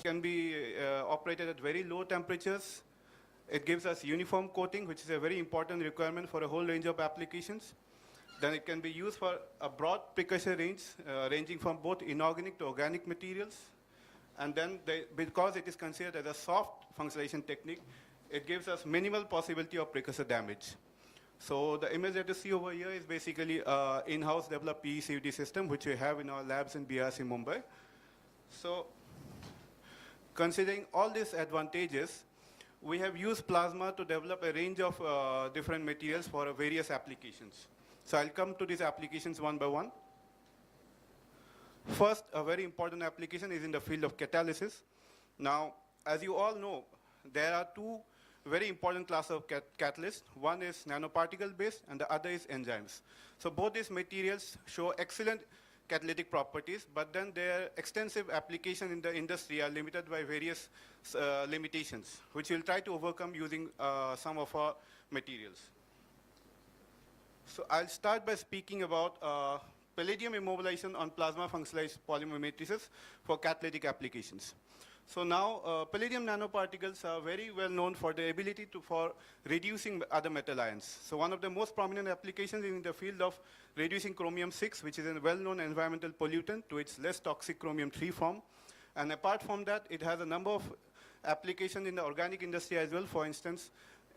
can be operated at very low temperatures. It gives us uniform coating, which is a very important requirement for a whole range of applications. Then it can be used for a broad precursor range, ranging from both inorganic to organic materials. And then because it is considered as a soft functionalization technique, it gives us minimal possibility of precursor damage. So the image that you see over here is basically an in-house developed PECVD system, which we have in our labs in BRC Mumbai. So considering all these advantages, we have used plasma to develop a range of different materials for various applications. So I'll come to these applications one by one. First, a very important application is in the field of catalysis. Now, as you all know, there are two very important classes of catalysts. One is nanoparticle-based, and the other is enzymes. So both these materials show excellent catalytic properties, but then their extensive application in the industry are limited by various limitations, which we'll try to overcome using some of our materials. So I'll start by speaking about palladium immobilization on plasma functionalized polymer matrices for catalytic applications. So now, palladium nanoparticles are very well known for their ability for reducing other metal ions. So one of the most prominent applications is in the field of reducing chromium-6, which is a well-known environmental pollutant to its less toxic chromium-3 form. And apart from that, it has a number of applications in the organic industry as well. For instance,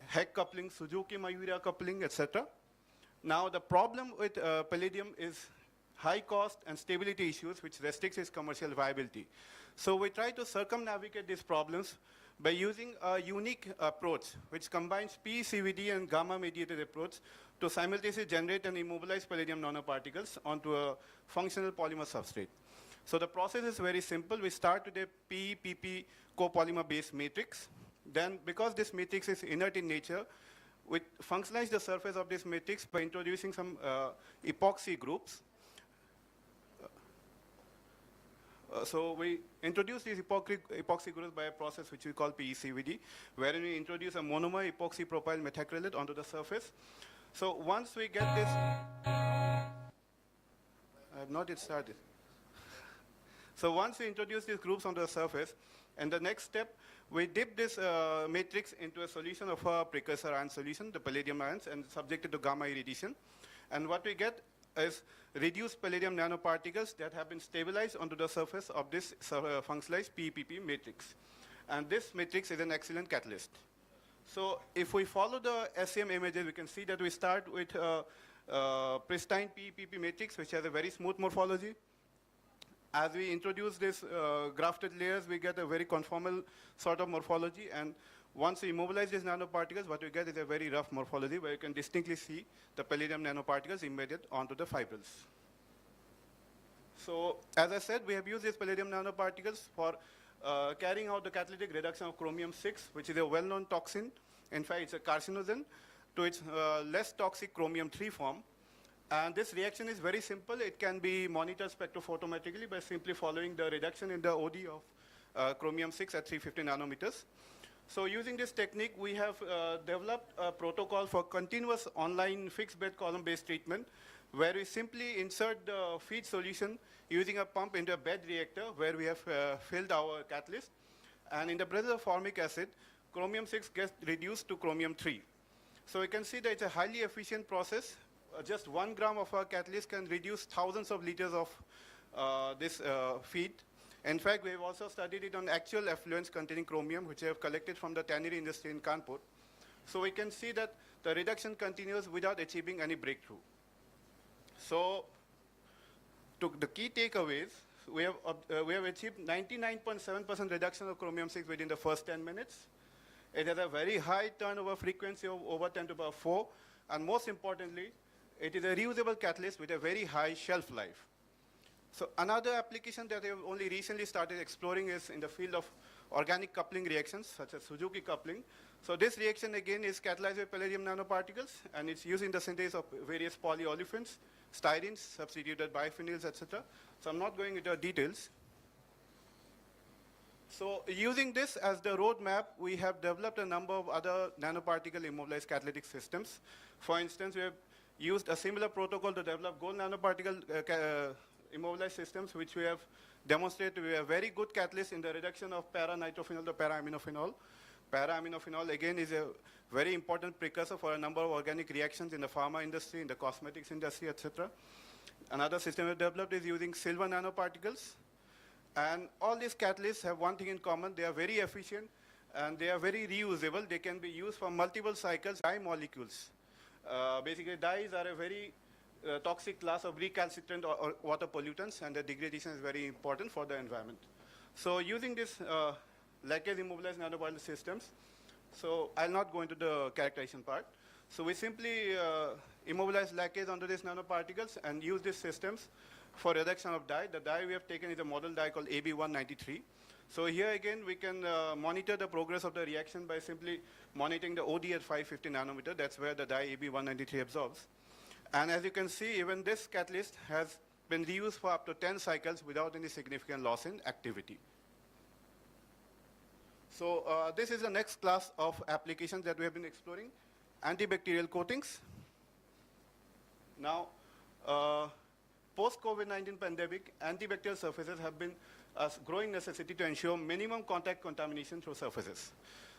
Heck coupling, Suzuki-Mayura coupling, etc. Now, the problem with palladium is high cost and stability issues, which restricts its commercial viability. So we try to circumnavigate these problems by using a unique approach, which combines PECVD and gamma-mediated approach to simultaneously generate and immobilize palladium nanoparticles onto a functional polymer substrate. So the process is very simple. We start with a PE-PP copolymer-based matrix. Then, because this matrix is inert in nature, we functionalize the surface of this matrix by introducing some epoxy groups. So we introduce these epoxy groups by a process which we call PECVD, wherein we introduce a monomer epoxy propyl methacrylate onto the surface. So once we get this, I have not yet started. So once we introduce these groups onto the surface, and the next step, we dip this matrix into a solution of a precursor ion solution, the palladium ions, and subject it to gamma irradiation. And what we get is reduced palladium nanoparticles that have been stabilized onto the surface of this functionalized PEPP matrix. And this matrix is an excellent catalyst. So if we follow the SEM images, we can see that we start with a pristine PEPP matrix, which has a very smooth morphology. As we introduce these grafted layers, we get a very conformal sort of morphology. And once we immobilize these nanoparticles, what we get is a very rough morphology where you can distinctly see the palladium nanoparticles embedded onto the fibrils. So as I said, we have used these palladium nanoparticles for carrying out the catalytic reduction of chromium-6, which is a well-known toxin. In fact, it's a carcinogen, to its less toxic chromium-3 form. And this reaction is very simple. It can be monitored spectrophotometrically by simply following the reduction in the OD of chromium-6 at 350 nanometers. So using this technique, we have developed a protocol for continuous online fixed bed column based treatment, where we simply insert the feed solution using a pump into a bed reactor where we have filled our catalyst. And in the presence of formic acid, chromium-6 gets reduced to chromium-3. So you can see that it's a highly efficient process. Just 1 gram of our catalyst can reduce thousands of liters of this feed. In fact, we have also studied it on actual effluents containing chromium, which we have collected from the tannery industry in Kanpur. So we can see that the reduction continues without achieving any breakthrough. So the key takeaways, we have achieved 99.7% reduction of chromium-6 within the first 10 minutes. It has a very high turnover frequency of over 10 to the power 4. And most importantly, it is a reusable catalyst with a very high shelf life. So another application that I have only recently started exploring is in the field of organic coupling reactions, such as Suzuki coupling. So this reaction, again, is catalyzed with palladium nanoparticles, and it's used in the synthesis of various polyolefins, styrene, substituted biphenyls, etc. So I'm not going into details. So using this as the roadmap, we have developed a number of other nanoparticle immobilized catalytic systems. For instance, we have used a similar protocol to develop gold nanoparticle immobilized systems, which we have demonstrate to be a very good catalyst in the reduction of para-nitrophenol to para-aminophenol. Para-aminophenol, again, is a very important precursor for a number of organic reactions in the pharma industry, in the cosmetics industry, etc. Another system we developed is using silver nanoparticles. And all these catalysts have one thing in common. They are very efficient, and they are very reusable. They can be used for multiple cycles, dye molecules. Basically, dyes are a very toxic class of recalcitrant or water pollutants, and the degradation is very important for the environment. So using this lacquase immobilized nanoparticle systems, so I'll not go into the characterization part. So we simply immobilize lacquase onto these nanoparticles and use these systems for reduction of dye. The dye we have taken is a model dye called AB193. So here again, we can monitor the progress of the reaction by simply monitoring the OD at 550 nanometer. That's where the dye AB193 absorbs. And as you can see, even this catalyst has been reused for up to 10 cycles without any significant loss in activity. So this is the next class of applications that we have been exploring, antibacterial coatings. Now, post-COVID-19 pandemic, antibacterial surfaces have been a growing necessity to ensure minimum contact contamination through surfaces.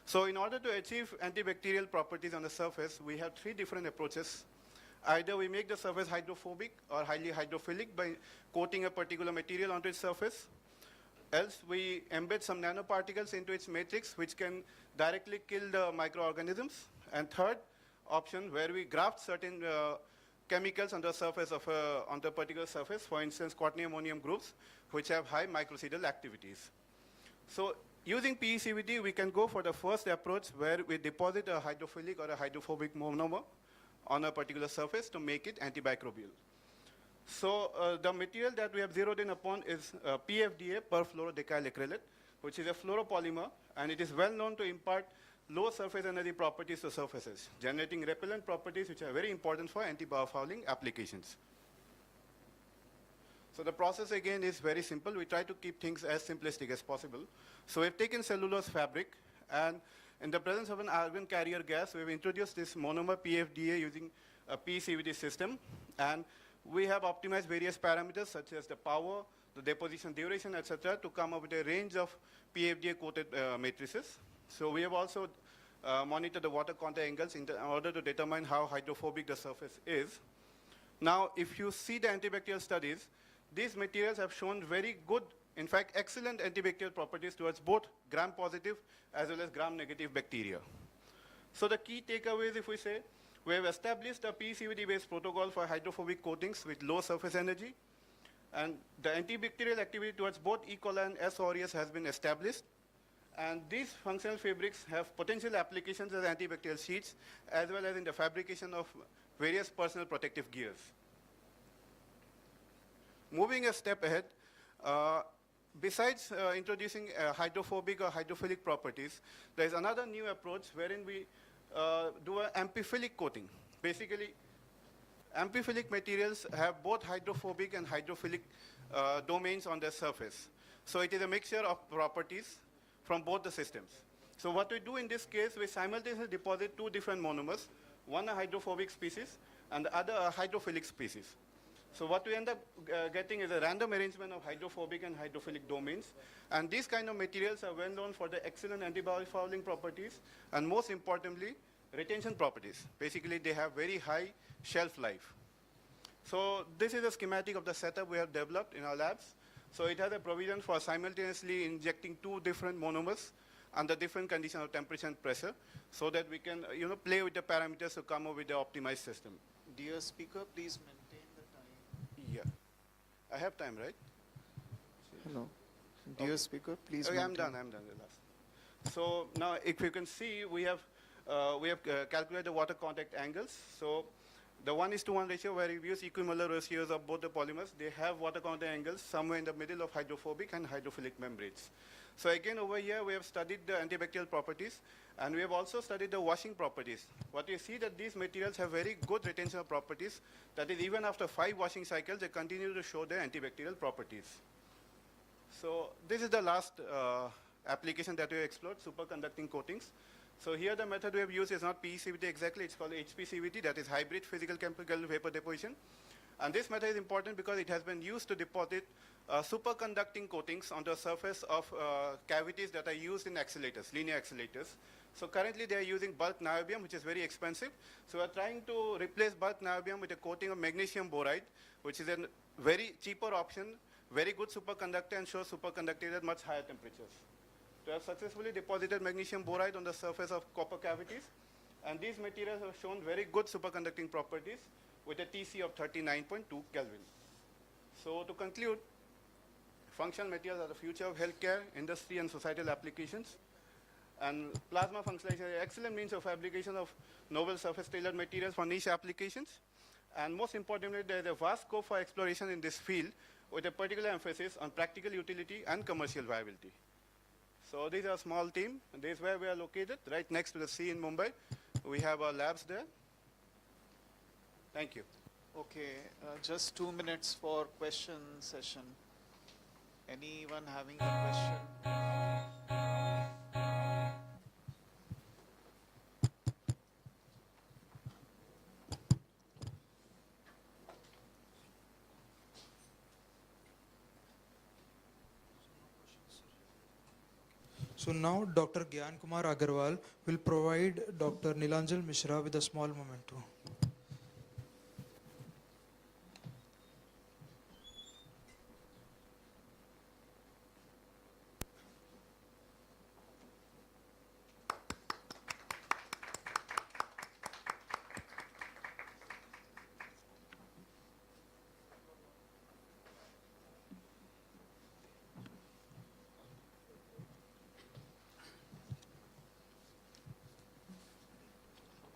So in order to achieve antibacterial properties on the surface, we have three different approaches. Either we make the surface hydrophobic or highly hydrophilic by coating a particular material onto its surface. Else we embed some nanoparticles into its matrix, which can directly kill the microorganisms. And third option, where we graft certain chemicals on the surface of on the particular surface, for instance, quaternary ammonium groups, which have high microcidal activities. So using PECVD, we can go for the first approach where we deposit a hydrophilic or a hydrophobic monomer on a particular surface to make it antimicrobial. So the material that we have zeroed in upon is PFDA, perfluorodecyl acrylate, which is a fluoropolymer, and it is well known to impart low surface energy properties to surfaces, generating repellent properties which are very important for anti-biofouling applications. So the process again is very simple. We try to keep things as simplistic as possible. So we've taken cellulose fabric, and in the presence of an argon carrier gas, we've introduced this monomer PFDA using a PCVD system, and we have optimized various parameters such as the power, the deposition duration, etc., to come up with a range of PFDA coated matrices. So we have also monitored the water contact angles in order to determine how hydrophobic the surface is. Now, if you see the antibacterial studies, these materials have shown very good, in fact, excellent antibacterial properties towards both gram-positive as well as gram-negative bacteria. So the key takeaways, if we say, we have established a PCVD-based protocol for hydrophobic coatings with low surface energy, and the antibacterial activity towards both E. coli and S. aureus has been established. And these functional fabrics have potential applications as antibacterial sheets, as well as in the fabrication of various personal protective gears. Moving a step ahead, besides introducing hydrophobic or hydrophilic properties, there is another new approach wherein we do an amphiphilic coating. Basically, amphiphilic materials have both hydrophobic and hydrophilic domains on their surface. So it is a mixture of properties from both the systems. So what we do in this case, we simultaneously deposit two different monomers, one a hydrophobic species and the other a hydrophilic species. So what we end up getting is a random arrangement of hydrophobic and hydrophilic domains. And these kind of materials are well known for the excellent anti-biofouling properties and most importantly, retention properties. Basically, they have very high shelf life. So this is a schematic of the setup we have developed in our labs. So it has a provision for simultaneously injecting two different monomers under different conditions of temperature and pressure so that we can play with the parameters to come up with the optimized system. Dear speaker, please maintain the time. Yeah. I have time, right? Hello. Dear speaker, please okay, maintain. I'm done. So now if you can see, we have calculated the water contact angles. So the 1:1 ratio where we use equimolar ratios of both the polymers, they have water contact angles somewhere in the middle of hydrophobic and hydrophilic membranes. So again, over here, we have studied the antibacterial properties, and we have also studied the washing properties. What you see that these materials have very good retention properties. That is, even after 5 washing cycles, they continue to show their antibacterial properties. So this is the last application that we explored, superconducting coatings. So here the method we have used is not PECVD exactly, it's called HPCVD, that is hybrid physical chemical vapor deposition. And this method is important because it has been used to deposit superconducting coatings on the surface of cavities that are used in accelerators, linear accelerators. So currently they are using bulk niobium, which is very expensive. So we are trying to replace bulk niobium with a coating of magnesium boride, which is a very cheaper option, very good superconductor, and shows superconductivity at much higher temperatures. We have successfully deposited magnesium boride on the surface of copper cavities, and these materials have shown very good superconducting properties with a TC of 39.2 Kelvin. So to conclude, functional materials are the future of healthcare, industry, and societal applications. And plasma functionalization is an excellent means of fabrication of novel surface-tailored materials for niche applications. And most importantly, there is a vast scope for exploration in this field with a particular emphasis on practical utility and commercial viability. So these are a small team. This is where we are located, right next to the sea in Mumbai. We have our labs there. Thank you. Okay, just 2 minutes for question session. Anyone having a question? So now Dr. Gyan Kumar Agarwal will provide Dr. Nilanjal Mishra with a small memento.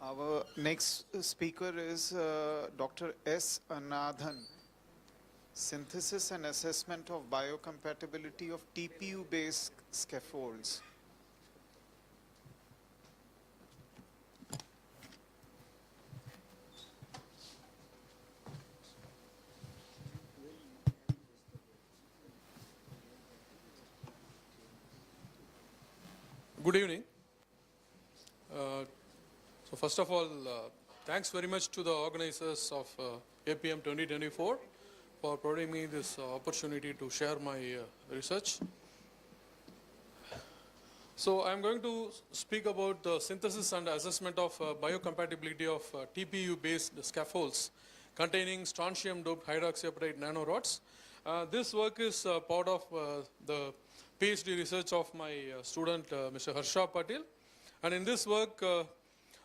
Our next speaker is Dr. S. Anadhan. Synthesis and assessment of biocompatibility of TPU-based scaffolds. Good evening. So first of all, thanks very much to the organizers of APM 2024 for providing me this opportunity to share my research. So I'm going to speak about the synthesis and assessment of biocompatibility of TPU-based scaffolds containing strontium-doped hydroxyapatite nanorods. This work is part of the PhD research of my student, Mr. Harsha Patil. And in this work,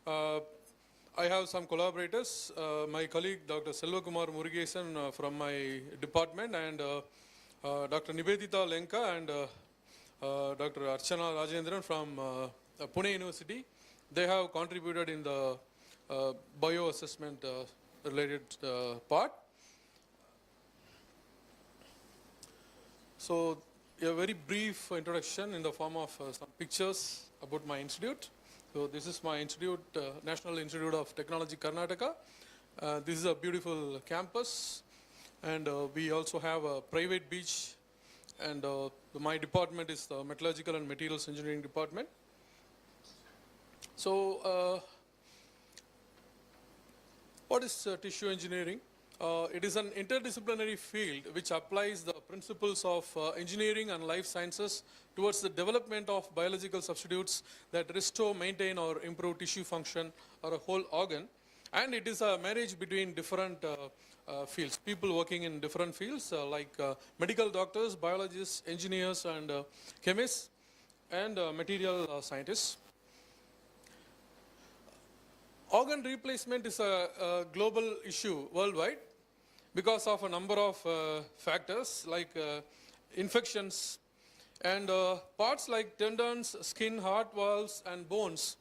I have some collaborators, my colleague Dr. Selvakumar Murugesan from my department, and Dr. Nivedita Lenka and Dr. Archana Rajendran from Pune University. They have contributed in the bioassessment related part. So a very brief introduction in the form of some pictures about my institute. So this is my institute, National Institute of Technology, Karnataka. This is a beautiful campus, and we also have a private beach, and my department is the Metallurgical and Materials Engineering Department. So what is tissue engineering? It is an interdisciplinary field which applies the principles of engineering and life sciences towards the development of biological substitutes that restore, maintain, or improve tissue function or a whole organ. And it is a marriage between different fields, people working in different fields like medical doctors, biologists, engineers, and chemists, and material scientists. Organ replacement is a global issue worldwide because of a number of factors like infections, and parts like tendons, skin, heart valves, and bones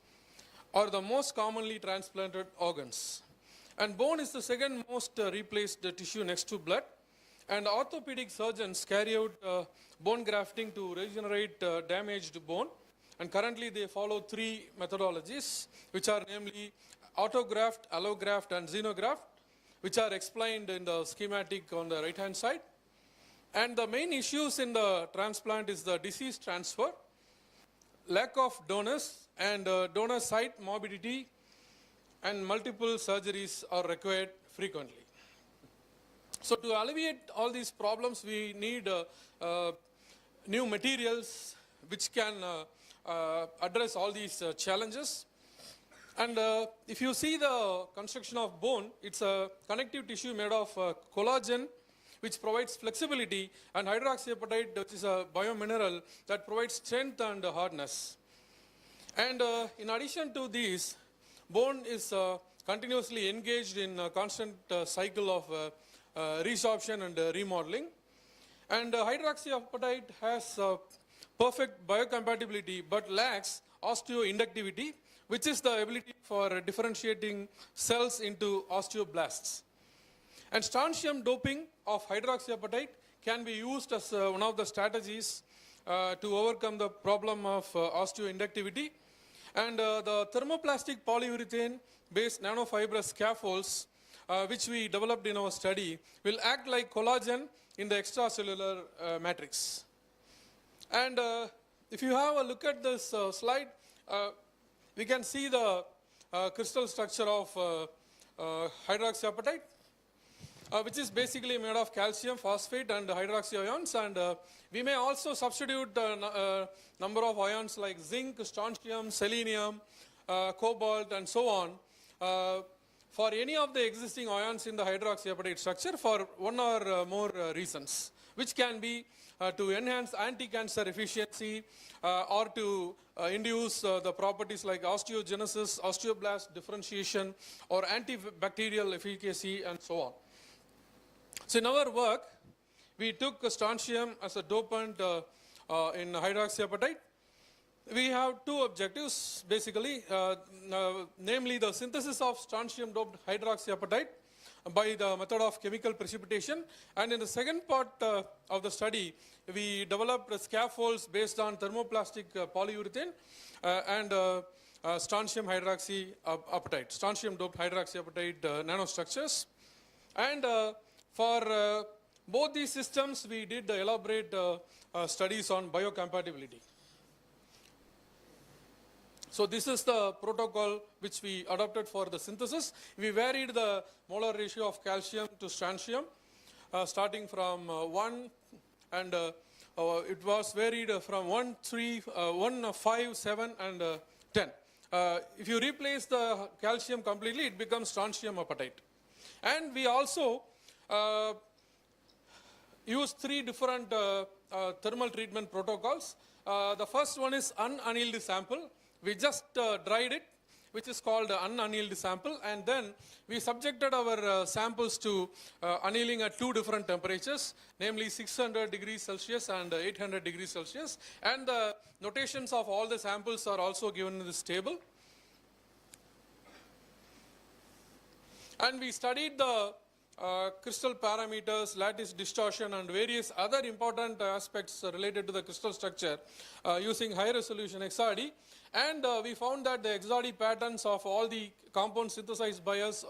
are the most commonly transplanted organs. And bone is the second most replaced tissue next to blood. And orthopedic surgeons carry out bone grafting to regenerate damaged bone. And currently they follow 3 methodologies, which are namely autograft, allograft, and xenograft, which are explained in the schematic on the right-hand side. And the main issues in the transplant is the disease transfer, lack of donors, and donor site morbidity, and multiple surgeries are required frequently. So to alleviate all these problems, we need new materials which can address all these challenges. And if you see the construction of bone, it's a connective tissue made of collagen, which provides flexibility, and hydroxyapatite, which is a biomineral that provides strength and hardness. And in addition to these, bone is continuously engaged in a constant cycle of resorption and remodeling. And hydroxyapatite has perfect biocompatibility but lacks osteoinductivity, which is the ability for differentiating cells into osteoblasts. And strontium doping of hydroxyapatite can be used as one of the strategies to overcome the problem of osteoinductivity. And the thermoplastic polyurethane based nanofibrous scaffolds, which we developed in our study, will act like collagen in the extracellular matrix. And if you have a look at this slide, we can see the crystal structure of hydroxyapatite, which is basically made of calcium, phosphate, and hydroxy ions. And we may also substitute a number of ions like zinc, strontium, selenium, cobalt, and so on for any of the existing ions in the hydroxyapatite structure for one or more reasons, which can be to enhance anti-cancer efficiency or to induce the properties like osteogenesis, osteoblast differentiation, or antibacterial efficacy, and so on. So in our work, we took strontium as a dopant in hydroxyapatite. We have two objectives, basically, namely the synthesis of strontium-doped hydroxyapatite by the method of chemical precipitation. And in the second part of the study, we developed scaffolds based on thermoplastic polyurethane and strontium hydroxyapatite, strontium-doped hydroxyapatite nanostructures. And for both these systems, we did elaborate studies on biocompatibility. So this is the protocol which we adopted for the synthesis. We varied the molar ratio of calcium to strontium, starting from 1, and it was varied from 1, 3, 1, 5, 7, and 10. If you replace the calcium completely, it becomes strontium apatite. And we also use 3 different thermal treatment protocols. The first one is unannealed sample. We just dried it, which is called unannealed sample, and then we subjected our samples to annealing at 2 different temperatures, namely 600 degrees Celsius and 800 degrees Celsius. And the notations of all the samples are also given in this table. And we studied the crystal parameters, lattice distortion, and various other important aspects related to the crystal structure using high resolution XRD. And we found that the XRD patterns of all the compounds synthesized by us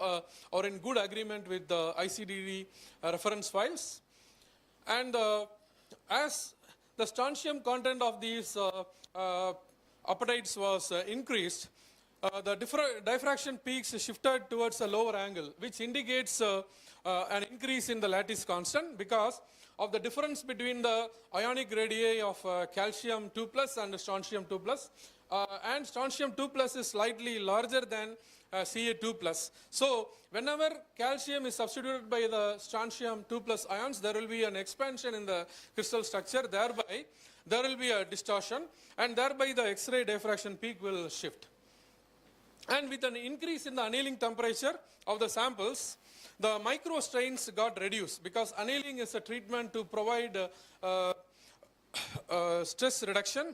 are in good agreement with the ICDD reference files. And as the strontium content of these apatites was increased, the diffraction peaks shifted towards a lower angle, which indicates an increase in the lattice constant because of the difference between the ionic radii of calcium 2+ and strontium 2+. And strontium 2+ is slightly larger than Ca2+. So whenever calcium is substituted by the strontium 2+ ions, there will be an expansion in the crystal structure. Thereby, there will be a distortion, and thereby the X-ray diffraction peak will shift. And with an increase in the annealing temperature of the samples, the micro strains got reduced because annealing is a treatment to provide stress reduction.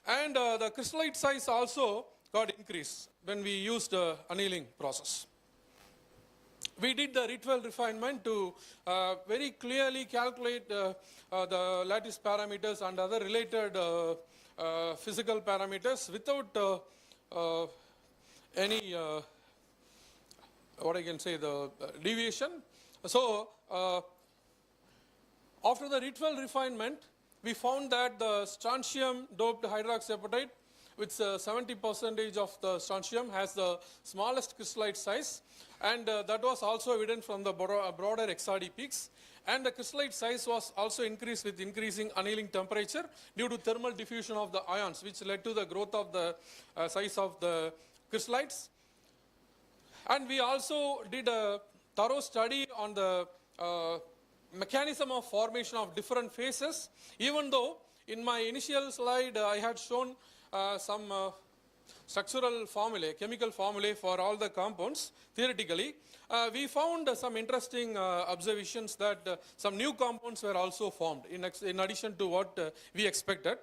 And the crystallite size also got increased when we used the annealing process. We did the Ritwell refinement to very clearly calculate the lattice parameters and other related physical parameters without any, what I can say, the deviation. So after the Ritwell refinement, we found that the strontium doped hydroxyapatite with 70% of the strontium has the smallest crystallite size, and that was also evident from the broader XRD peaks. And the crystallite size was also increased with increasing annealing temperature due to thermal diffusion of the ions, which led to the growth of the size of the crystallites. And we also did a thorough study on the mechanism of formation of different phases, even though in my initial slide I had shown some structural formulae, chemical formulae for all the compounds theoretically. We found some interesting observations that some new compounds were also formed in addition to what we expected.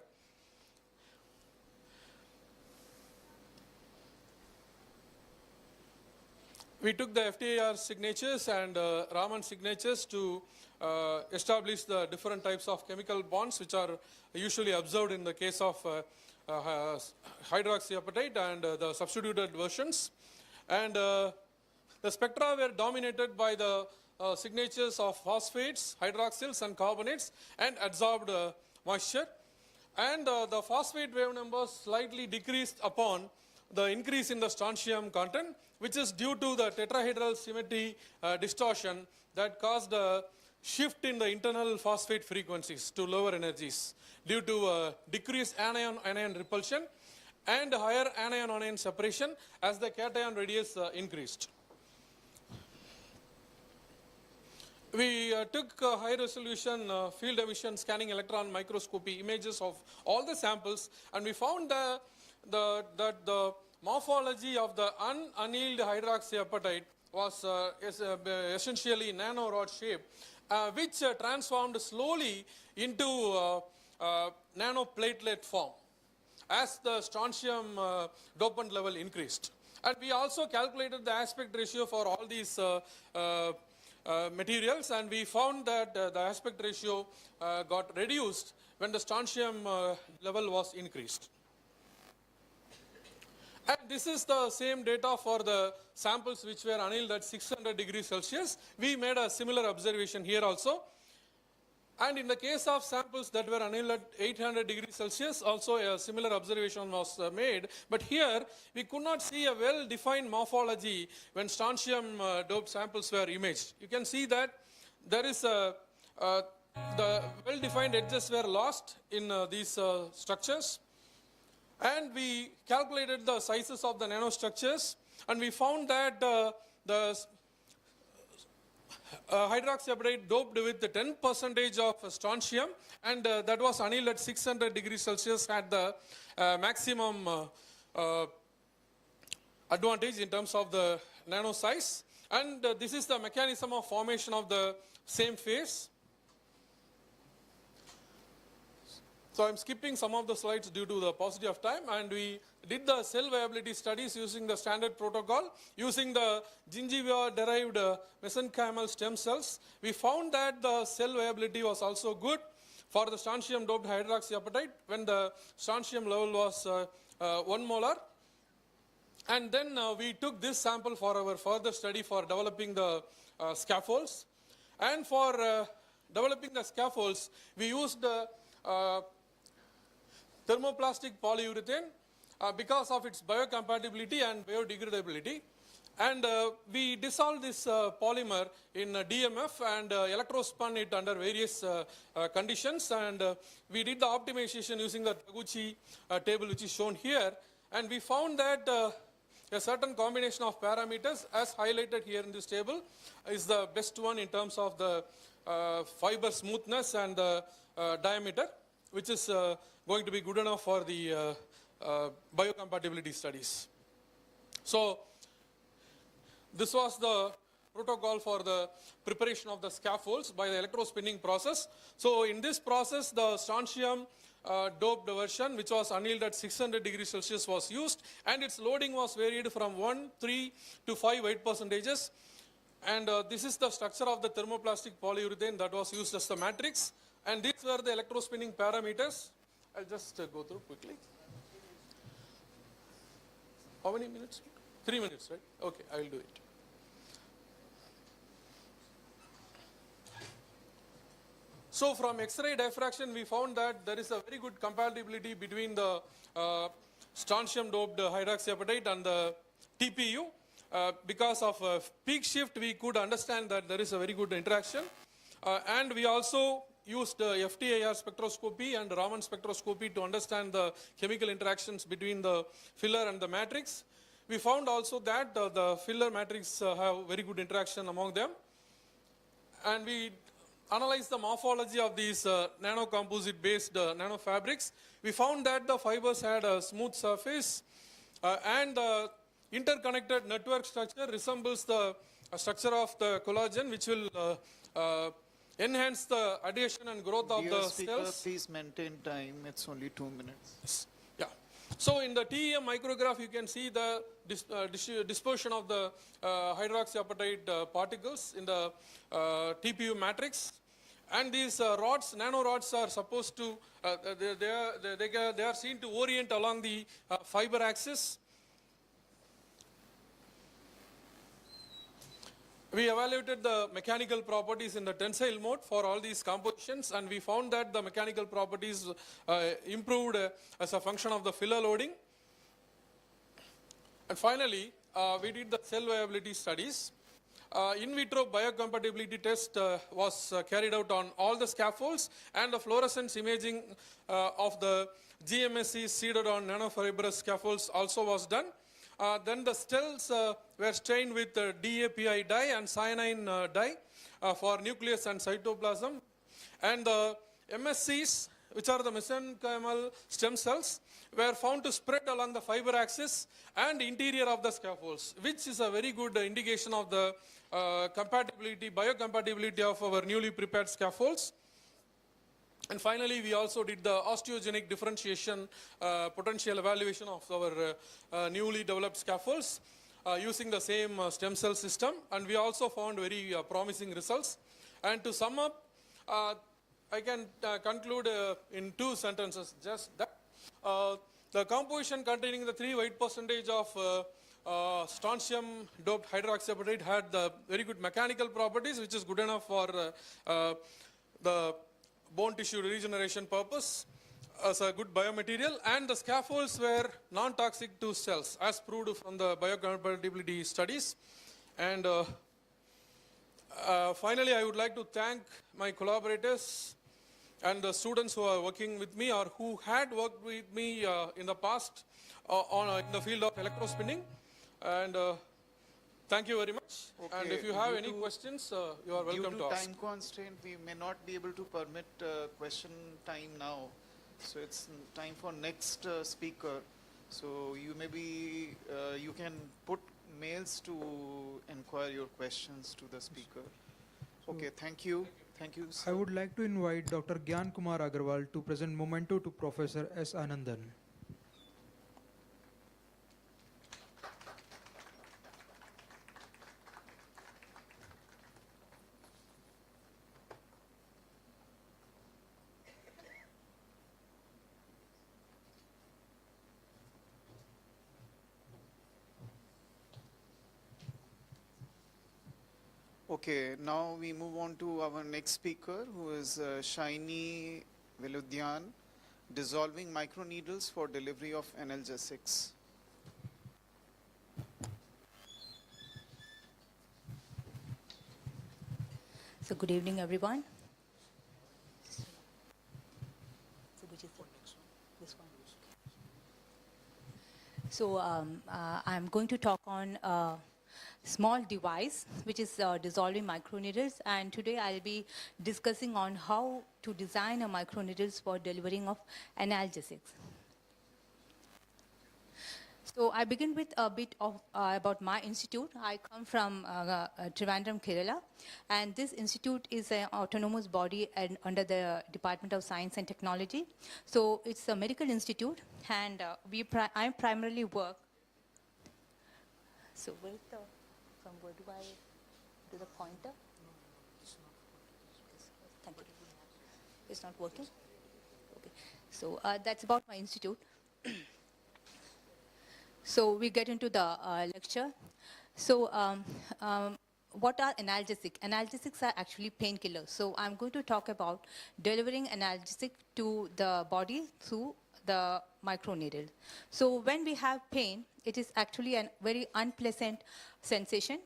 We took the FTIR signatures and Raman signatures to establish the different types of chemical bonds which are usually observed in the case of hydroxyapatite and the substituted versions. And the spectra were dominated by the signatures of phosphates, hydroxyls and carbonates and adsorbed moisture. And the phosphate wave numbers slightly decreased upon the increase in the strontium content, which is due to the tetrahedral symmetry distortion that caused a shift in the internal phosphate frequencies to lower energies due to decreased anion-anion repulsion and higher anion-anion separation as the cation radius increased. We took high resolution field emission scanning electron microscopy images of all the samples, and we found that the morphology of the unannealed hydroxyapatite was essentially nano-rod shape, which transformed slowly into nanoplatelet form as the strontium dopant level increased. And we also calculated the aspect ratio for all these materials, and we found that the aspect ratio got reduced when the strontium level was increased. And this is the same data for the samples which were annealed at 600 degrees Celsius. We made a similar observation here also. And in the case of samples that were annealed at 800 degrees Celsius, also a similar observation was made. But here, we could not see a well-defined morphology when strontium doped samples were imaged. You can see that there is the well-defined edges were lost in these structures. And we calculated the sizes of the nanostructures, and we found that the hydroxyapatite doped with 10% of strontium, and that was annealed at 600 degrees Celsius had the maximum advantage in terms of the nano size. And this is the mechanism of formation of the same phase. So I'm skipping some of the slides due to the paucity of time, and we did the cell viability studies using the standard protocol, using the gingiva-derived mesenchymal stem cells. We found that the cell viability was also good for the strontium-doped hydroxyapatite when the strontium level was 1 molar. And then we took this sample for our further study for developing the scaffolds. And for developing the scaffolds, we used thermoplastic polyurethane because of its biocompatibility and biodegradability. And we dissolved this polymer in DMF and electrospun it under various conditions. And we did the optimization using the Taguchi table, which is shown here. And we found that a certain combination of parameters, as highlighted here in this table, is the best one in terms of the fiber smoothness and the diameter, which is going to be good enough for the biocompatibility studies. So this was the protocol for the preparation of the scaffolds by the electrospinning process. So in this process, the strontium doped version, which was annealed at 600 degrees Celsius, was used, and its loading was varied from 1, 3 to 5 8%. And this is the structure of the thermoplastic polyurethane that was used as the matrix. And these were the electrospinning parameters. I'll just go through quickly. How many minutes? 3 minutes, right? Okay, I will do it. So from X-ray diffraction, we found that there is a very good compatibility between the strontium doped hydroxyapatite and the TPU. Because of peak shift, we could understand that there is a very good interaction. And we also used FTIR spectroscopy and Raman spectroscopy to understand the chemical interactions between the filler and the matrix. We found also that the filler matrix have very good interaction among them. And we analyzed the morphology of these nanocomposite based nanofabrics. We found that the fibers had a smooth surface and the interconnected network structure resembles the structure of the collagen, which will enhance the adhesion and growth of Dear the speaker, cells. please maintain time. It's only 2 minutes. Yeah. So in the TEM micrograph, you can see the dispersion of the hydroxyapatite particles in the TPU matrix. And these rods, nanorods, are supposed to, they are seen to orient along the fiber axis. We evaluated the mechanical properties in the tensile mode for all these compositions, and we found that the mechanical properties improved as a function of the filler loading. And finally, we did the cell viability studies. In vitro biocompatibility test was carried out on all the scaffolds, and the fluorescence imaging of the GMSCs seeded on nanofibrous scaffolds also was done. Then the cells were stained with DAPI dye and cyanine dye for nucleus and cytoplasm. And the MSCs, which are the mesenchymal stem cells, were found to spread along the fiber axis and interior of the scaffolds, which is a very good indication of the biocompatibility of our newly prepared scaffolds. And finally, we also did the osteogenic differentiation potential evaluation of our newly developed scaffolds using the same stem cell system. And we also found very promising results. And to sum up, I can conclude in 2 sentences just that. The composition containing the 3 weight percentage of strontium doped hydroxyapatite had the very good mechanical properties, which is good enough for the bone tissue regeneration purpose as a good biomaterial, and the scaffolds were non-toxic to cells as proved from the biocompatibility studies. And finally, I would like to thank my collaborators and the students who are working with me or who had worked with me in the past in the field of electrospinning. And thank you very much. Okay, And if you have due any to- questions, you are welcome Due to to ask. time constraint, we may not be able to permit question time now. So it's time for next speaker. So you may be, you can put mails to inquire your questions to the speaker. Okay, thank you. Thank you. I would like to invite Dr. Gyan Kumar Agarwal to present memento to Professor S. Anandan. Okay, now we move on to our next speaker, who is Shaini Veludyan, dissolving microneedles for delivery of analgesics. So good evening, everyone. So which is this one? So I'm going to talk on a small device which is dissolving microneedles, and today I'll be discussing on how to design a microneedles for delivering of analgesics. So I begin with a bit of about my institute. I come from Trivandrum, Kerala, and this institute is an autonomous body and under the Department of Science and Technology. So it's a medical institute, and I primarily work. So where the, from where do I do the pointer? Thank you. It's not working. Okay. So that's about my institute. So we get into the lecture. So what are analgesics? Analgesics are actually painkillers. So I'm going to talk about delivering analgesic to the body through the microneedle. So when we have pain, it is actually a very unpleasant sensation,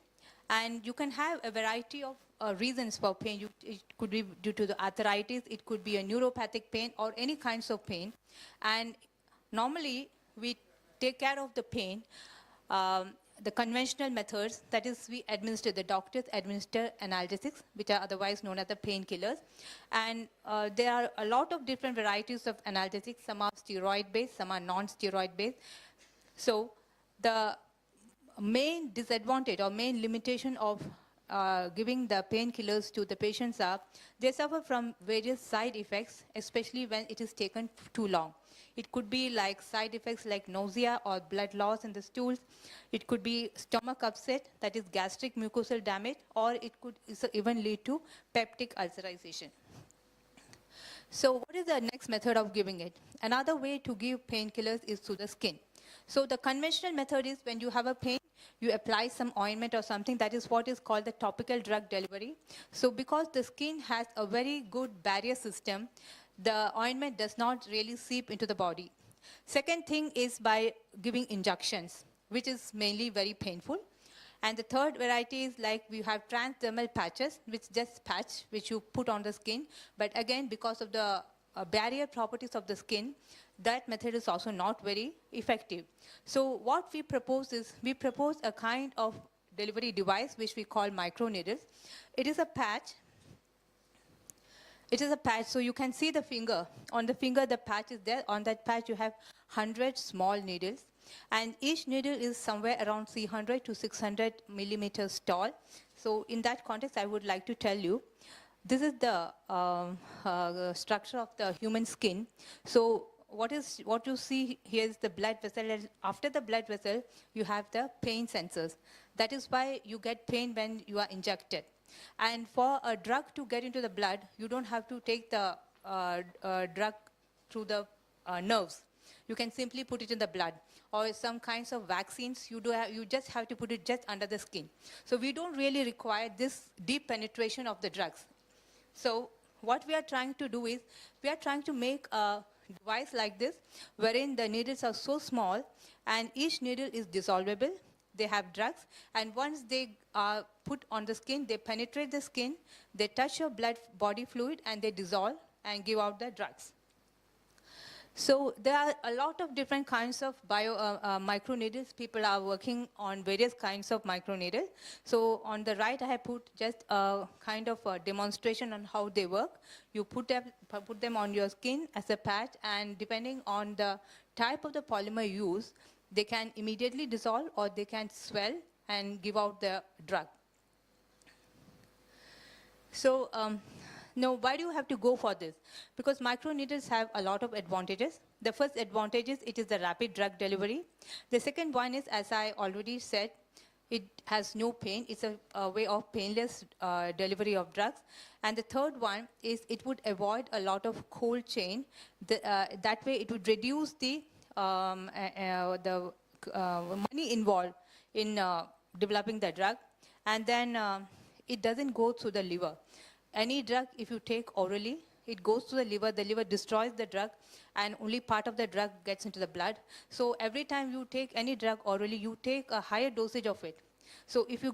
and you can have a variety of reasons for pain. It could be due to the arthritis, it could be a neuropathic pain, or any kinds of pain. And normally, we take care of the pain. The conventional methods, that is, the doctors administer analgesics, which are otherwise known as the painkillers. And there are a lot of different varieties of analgesics. Some are steroid-based, some are non-steroid-based. So the main disadvantage or main limitation of giving the painkillers to the patients are they suffer from various side effects, especially when it is taken too long. It could be like side effects like nausea or blood loss in the stools. It could be stomach upset, that is gastric mucosal damage, or it could even lead to peptic ulcerization. So what is the next method of giving it? Another way to give painkillers is through the skin. So the conventional method is when you have a pain, you apply some ointment or something. That is what is called the topical drug delivery. So because the skin has a very good barrier system, the ointment does not really seep into the body. Second thing is by giving injections, which is mainly very painful. And the third variety is like we have transdermal patches, which just patch, which you put on the skin. But again, because of the barrier properties of the skin, that method is also not very effective. So what we propose is, we propose a kind of delivery device, which we call microneedles. It is a patch. It is a patch, so you can see the finger. On the finger, the patch is there. On that patch, you have 100 small needles. And each needle is somewhere around 300 to 600 millimeters tall. So in that context, I would like to tell you, this is the structure of the human skin. So what you see here is the blood vessel. And after the blood vessel, you have the pain sensors. That is why you get pain when you are injected. And for a drug to get into the blood, you don't have to take the drug through the nerves. You can simply put it in the blood. Or some kinds of vaccines, you just have to put it just under the skin. So we don't really require this deep penetration of the drugs. So what we are trying to do is, we are trying to make a device like this, wherein the needles are so small, and each needle is dissolvable. They have drugs, and once they are put on the skin, they penetrate the skin, they touch your body fluid, and they dissolve and give out the drugs. So there are a lot of different kinds of microneedles. People are working on various kinds of microneedles. So on the right, I have put just a kind of a demonstration on how they work. You put them on your skin as a patch, and depending on the type of the polymer you use, they can immediately dissolve or they can swell and give out the drug. So now, why do you have to go for this? Because microneedles have a lot of advantages. The first advantage is it is the rapid drug delivery. The second one is, as I already said, it has no pain. It's a way of painless delivery of drugs. And the third one is it would avoid a lot of cold chain. That way, it would reduce the money involved in developing the drug. And then it doesn't go through the liver. Any drug, if you take orally, it goes to the liver destroys the drug, and only part of the drug gets into the blood. So every time you take any drug orally, you take a higher dosage of it. So if you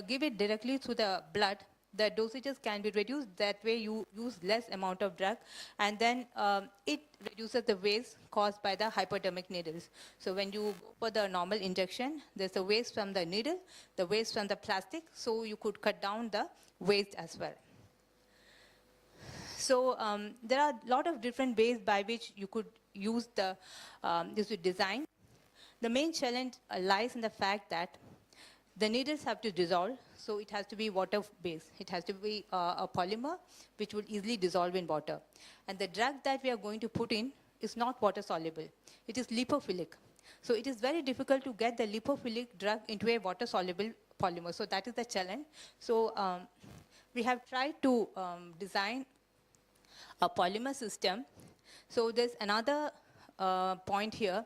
give it directly through the blood, the dosages can be reduced. That way you use less amount of drug, and then it reduces the waste caused by the hypodermic needles. So when you go for the normal injection, there's a waste from the needle, the waste from the plastic, so you could cut down the waste as well. So there are a lot of different ways by which you could use this design. The main challenge lies in the fact that the needles have to dissolve, so it has to be water-based. It has to be a polymer which will easily dissolve in water. And the drug that we are going to put in is not water-soluble. It is lipophilic. So it is very difficult to get the lipophilic drug into a water-soluble polymer. So that is the challenge. So we have tried to design a polymer system. So there's another point here.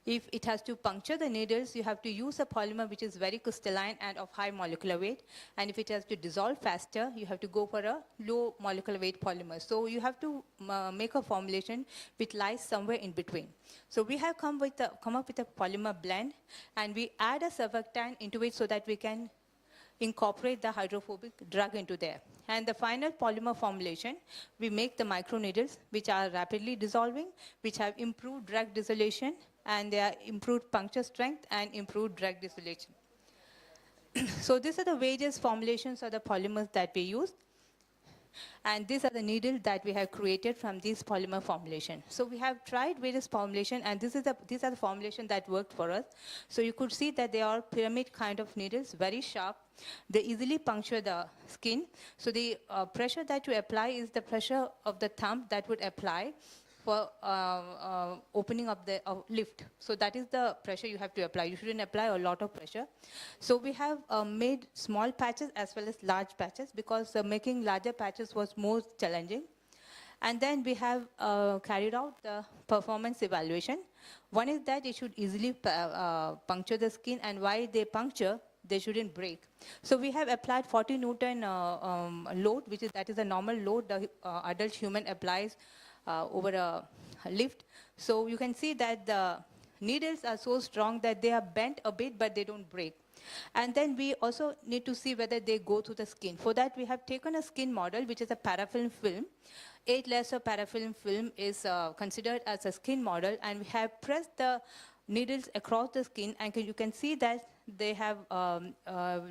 If it has to puncture the needles, you have to use a polymer which is very crystalline and of high molecular weight. And if it has to dissolve faster, you have to go for a low molecular weight polymer. So you have to make a formulation which lies somewhere in between. So we have come up with a polymer blend, and we add a surfactant into it so that we can incorporate the hydrophobic drug into there. And the final polymer formulation, we make the microneedles, which are rapidly dissolving, which have improved drug dissolution, and they are improved puncture strength and improved drug dissolution. So these are the various formulations of the polymers that we use. And these are the needles that we have created from this polymer formulation. So we have tried various formulations, and these are the formulations that worked for us. So you could see that they are pyramid kind of needles, very sharp. They easily puncture the skin. So the pressure that you apply is the pressure of the thumb that would apply for opening up the lift. So that is the pressure you have to apply. You shouldn't apply a lot of pressure. So we have made small patches as well as large patches, because making larger patches was more challenging. And then we have carried out the performance evaluation. One is that it should easily puncture the skin, and while they puncture, they shouldn't break. So we have applied 40 Newton load, that is a normal load the adult human applies over a lift. So you can see that the needles are so strong that they are bent a bit, but they don't break. And then we also need to see whether they go through the skin. For that, we have taken a skin model, which is a parafilm film. 8 layers of parafilm film is considered as a skin model, and we have pressed the needles across the skin, and you can see that they have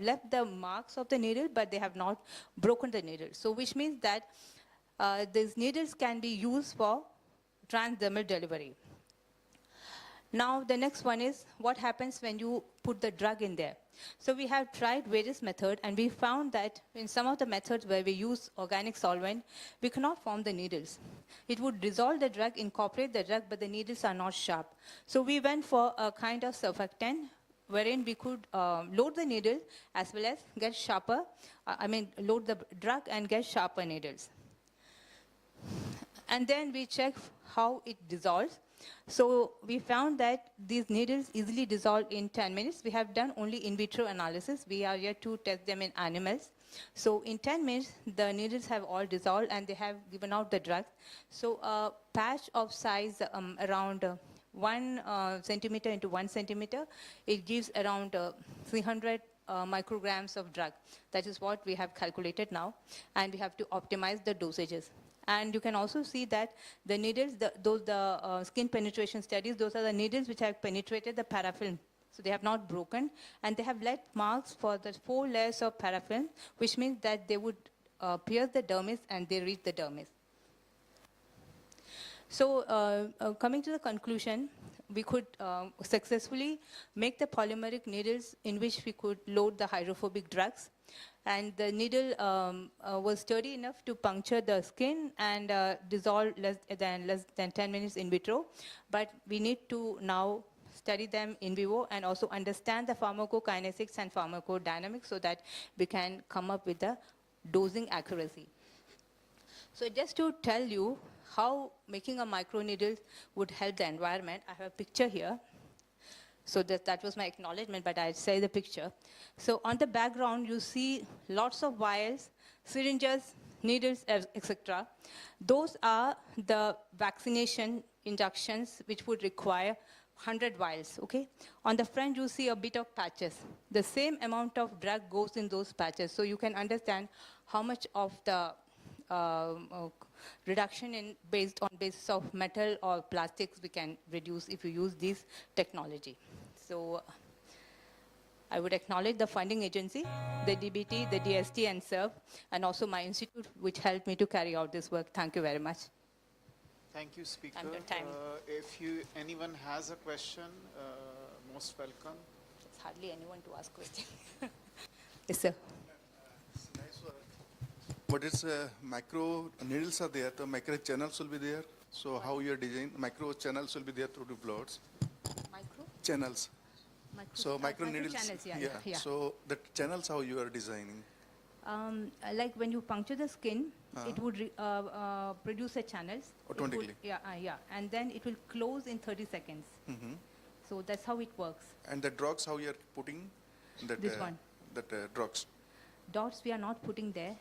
left the marks of the needle, but they have not broken the needle. So which means that these needles can be used for transdermal delivery. Now the next one is what happens when you put the drug in there. So we have tried various methods, and we found that in some of the methods where we use organic solvent, we cannot form the needles. It would dissolve the drug, incorporate the drug, but the needles are not sharp. So we went for a kind of surfactant wherein we could load the needle as well as get sharper, load the drug and get sharper needles. And then we check how it dissolves. So we found that these needles easily dissolve in 10 minutes. We have done only in vitro analysis. We are yet to test them in animals. So in 10 minutes, the needles have all dissolved, and they have given out the drugs. So a patch of size around 1 centimeter into 1 centimeter, it gives around 300 micrograms of drug. That is what we have calculated now, and we have to optimize the dosages. And you can also see that the needles, the skin penetration studies, those are the needles which have penetrated the parafilm. So they have not broken, and they have left marks for the 4 layers of parafilm, which means that they would pierce the dermis and they reach the dermis. So coming to the conclusion, we could successfully make the polymeric needles in which we could load the hydrophobic drugs. And the needle was sturdy enough to puncture the skin and dissolve less than 10 minutes in vitro. But we need to now study them in vivo and also understand the pharmacokinetics and pharmacodynamics so that we can come up with the dosing accuracy. So just to tell you how making a microneedle would help the environment, I have a picture here. So that was my acknowledgement, but I'll say the picture. So on the background, you see lots of vials, syringes, needles, etc. Those are the vaccination injections which would require 100 vials, okay? On the front, you see a bit of patches. The same amount of drug goes in those patches, so you can understand how much of the reduction in based on basis of metal or plastics we can reduce if you use this technology. So I would acknowledge the funding agency, the DBT, the DST, and SERV, and also my institute, which helped me to carry out this work. Thank you very much. Thank you, Speaker. Time. If anyone has a question, most welcome. It's hardly anyone to ask questions. Yes, sir. But it's macro needles are there, the micro channels will be there. So how you are designing micro channels will be there through the bloods. Micro channels. So micro needles. Channels, yeah. So the channels how you are designing. Like when you puncture the skin, it would produce a channels. Automatically. Yeah, and then it will close in 30 seconds. So that's how it works. And the drugs, how you are putting that, This one. drugs? Dots we are not putting there.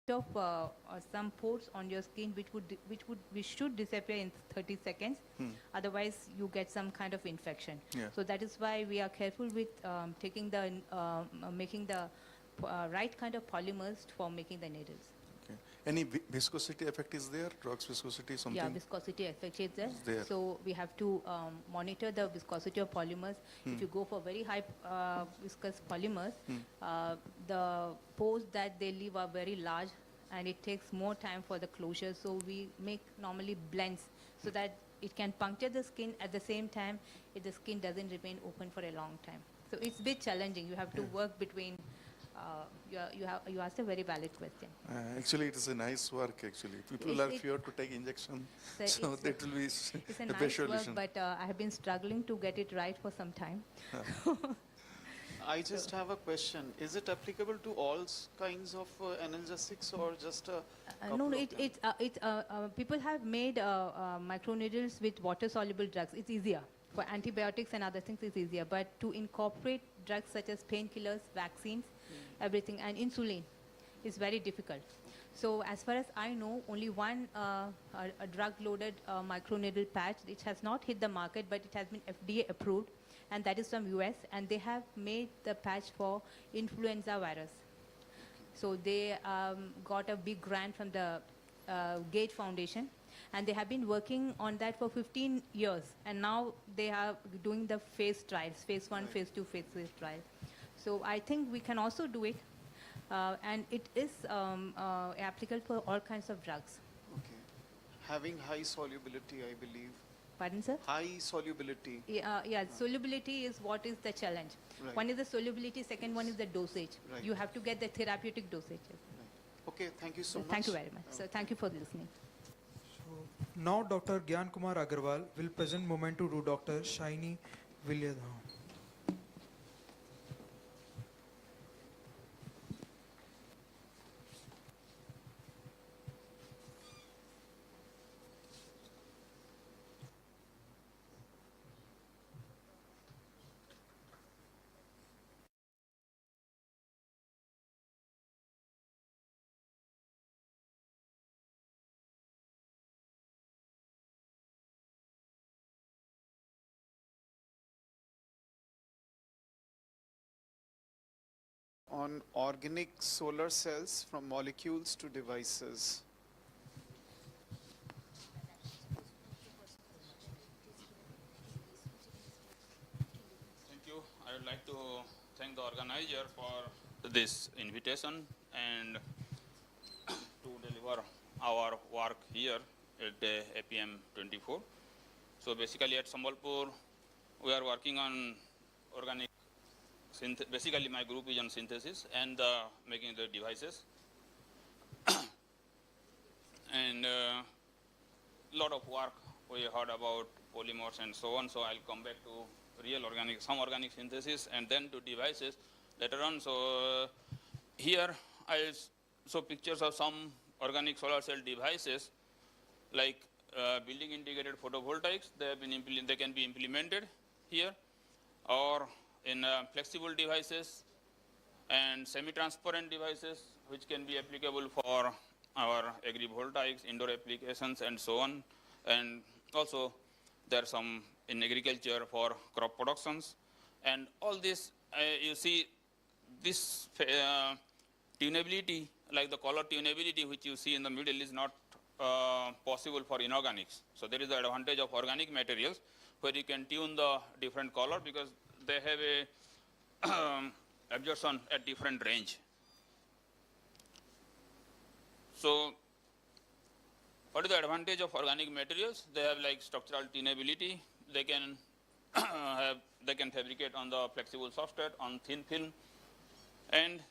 Of some pores on your skin which should disappear in 30 seconds. Otherwise you get some kind of infection. Yeah. So that is why we are careful with taking the making the right kind of polymers for making the needles. Okay. Any viscosity effect is there? Drugs viscosity, something? Yeah, viscosity effect is there. Is there. So we have to monitor the viscosity of polymers. If you go for very high viscous polymers, the pores that they leave are very large and it takes more time for the closure. So we make normally blends so that it can puncture the skin at the same time if the skin doesn't remain open for a long time. So it's a bit challenging. You have to work between. You asked a very valid question. Actually, it is a nice work. Actually, people It's- are it- fear to take injection, So so it's that will be It's a the nice best work, solution. but I have been struggling to get it right for some time. I just have a question. Is it applicable to all kinds of analgesics or just a couple No, of them? people have made microneedles with water-soluble drugs. It's easier. For antibiotics and other things, it's easier. But to incorporate drugs such as painkillers, vaccines, everything, and insulin is very difficult. So as far as I know, only one a drug-loaded microneedle patch, which has not hit the market, but it has been FDA approved, and that is from US, and they have made the patch for influenza virus. So they got a big grant from the Gate Foundation, and they have been working on that for 15 years, and now they are doing the phase trials, phase 1, phase 2, phase 3 trial. So I think we can also do it, and it is applicable for all kinds of drugs. Okay. Having high solubility, I believe. Pardon, sir? High solubility. Yeah, solubility is what is the challenge. Right. One is the solubility, second one is the dosage. Right. You have to get the therapeutic dosage. Okay, thank you so much. Thank you very much. So thank you for listening. Now Dr. Gyan Kumar Agarwal will present memento to Dr. Shaini Vilyadham. On organic solar cells from molecules to devices. Thank you. I would like to thank the organizer for this invitation and to deliver our work here at the APM 24. So basically at Sambalpur, we are working on organic, basically my group is on synthesis and making the devices. And a lot of work we heard about polymers and so on, so I'll come back to real organic, some organic synthesis and then to devices later on. So here I show pictures of some organic solar cell devices like building integrated photovoltaics. They can be implemented here, or in flexible devices and semi-transparent devices which can be applicable for our agrivoltaics, indoor applications and so on. And also there are some in agriculture for crop productions. And all this, you see this tunability, like the color tunability which you see in the middle is not possible for inorganics. So there is the advantage of organic materials where you can tune the different color because they have a absorption at different range. So what is the advantage of organic materials? They have like structural tunability. They can fabricate on the flexible substrate, on thin film. And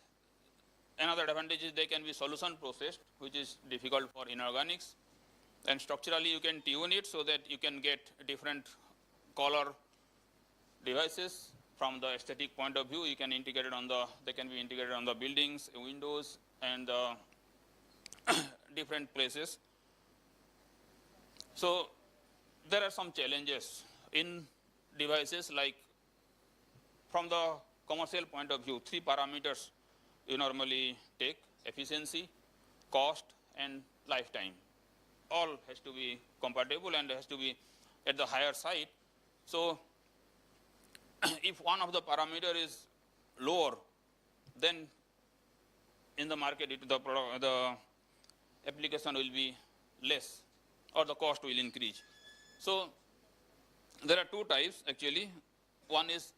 another advantage is they can be solution processed, which is difficult for inorganics. And structurally you can tune it so that you can get different color devices. From the aesthetic point of view, you can integrate it on they can be integrated on the buildings, windows, and different places. So there are some challenges in devices, like from the commercial point of view, 3 parameters you normally take: efficiency, cost, and lifetime. All has to be compatible and has to be at the higher side. So if one of the parameter is lower, then in the market the application will be less, or the cost will increase. So there are 2 types actually. One is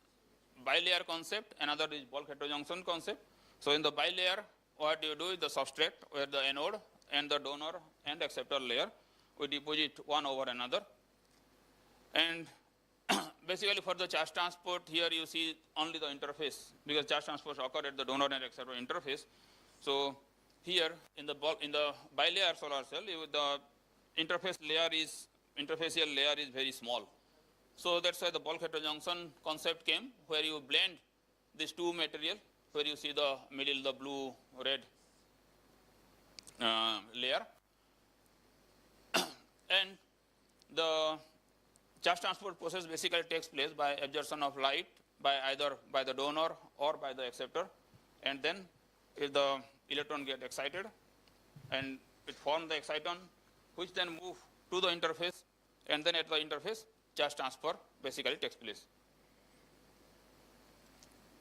bilayer concept, another is bulk heterojunction concept. So in the bilayer, what you do is the substrate, where the anode and the donor and acceptor layer, we deposit one over another. And basically for the charge transport, here you see only the interface, because charge transports occur at the donor and acceptor interface. So here in the bilayer solar cell, the interfacial layer is very small. So that's why the bulk heterojunction concept came, where you blend these 2 material, where you see the middle, the blue-red layer. And the charge transport process basically takes place by absorption of light by either by the donor or by the acceptor. And then if the electron get excited, and it forms the exciton, which then move to the interface, and then at the interface, charge transfer basically takes place.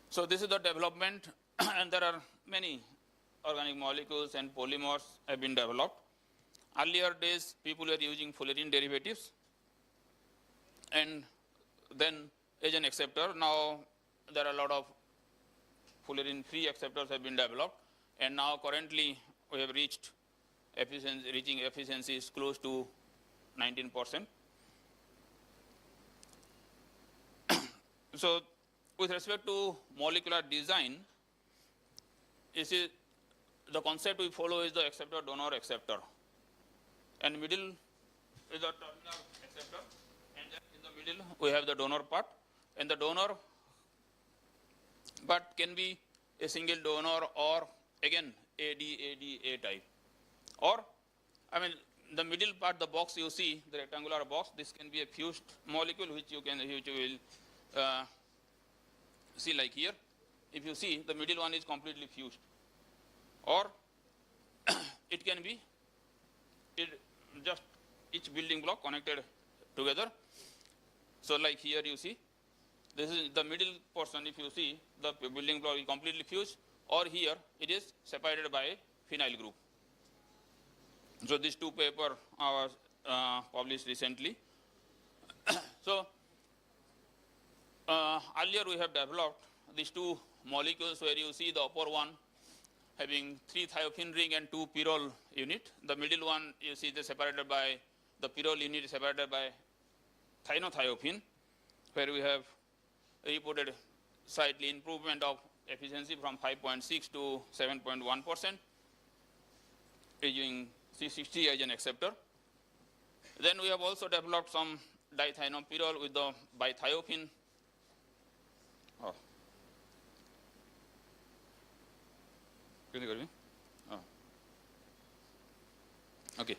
So this is the development, and there are many organic molecules and polymers have been developed. Earlier days, people were using fullerene derivatives, and then as an acceptor, now there are a lot of fullerene-free acceptors have been developed, and now currently we have reaching efficiencies close to 19%. So with respect to molecular design, the concept we follow is the acceptor, donor, acceptor. And middle is the terminal acceptor, and then in the middle we have the donor part. And the donor part can be a single donor, or again A type. Or, I mean, the middle part, the box you see, the rectangular box, this can be a fused molecule, which you will see like here. If you see, the middle one is completely fused. Or it can be just each building block connected together. So like here you see, this is the middle portion. If you see, the building block is completely fused, or here it is separated by a phenyl group. So these 2 papers are published recently. So earlier we have developed these 2 molecules, where you see the upper one having 3 thiophene ring and 2 pyrrole unit. The middle one you see is separated by the pyrrole unit is separated by thiophene, where we have reported slightly improvement of efficiency from 5.6 to 7.1%, using C60 as an acceptor. Then we have also developed some dithienopyrrole with the bithiophene. Okay.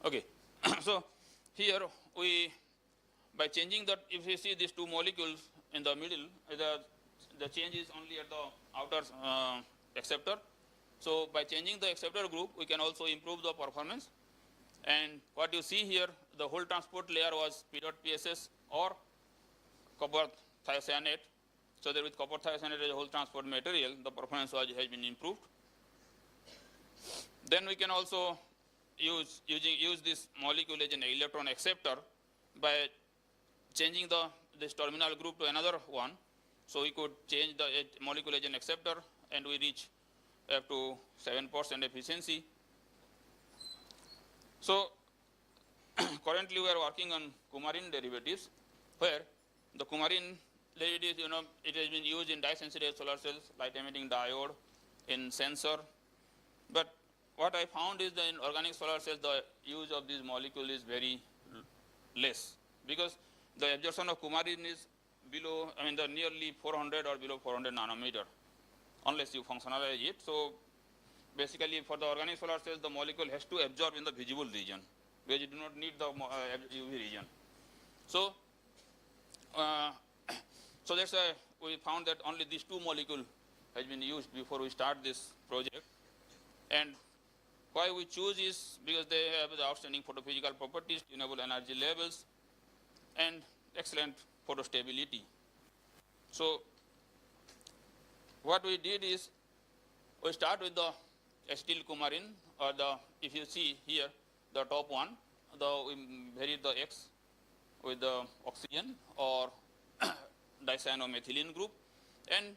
Okay. So here by changing that, if you see these 2 molecules in the middle, the change is only at the outer acceptor. So by changing the acceptor group, we can also improve the performance. And what you see here, the whole transport layer was P.PSS or copper thiocyanate. So that with copper thiocyanate as a whole transport material, the performance has been improved. Then we can also use this molecule as an electron acceptor by changing this terminal group to another one. So we could change the molecule as an acceptor, and we reach up to 7% efficiency. So currently we are working on coumarin derivatives, where the coumarin derivatives, it has been used in dye-sensitive solar cells, light emitting diode, in sensor. But what I found is that in organic solar cells, the use of this molecule is very less, because the absorption of coumarin is below, I mean, the nearly 400 or below 400 nanometer, unless you functionalize it. So basically, for the organic solar cells, the molecule has to absorb in the visible region, because you do not need the UV region. So, so that's why we found that only these two molecules has been used before we start this project. And why we choose is because they have the outstanding photophysical properties, tunable energy levels, and excellent photostability. So what we did is we start with the acetyl coumarin, or the, if you see here, the top one, we vary the X with the oxygen or dicyanoethylene group, and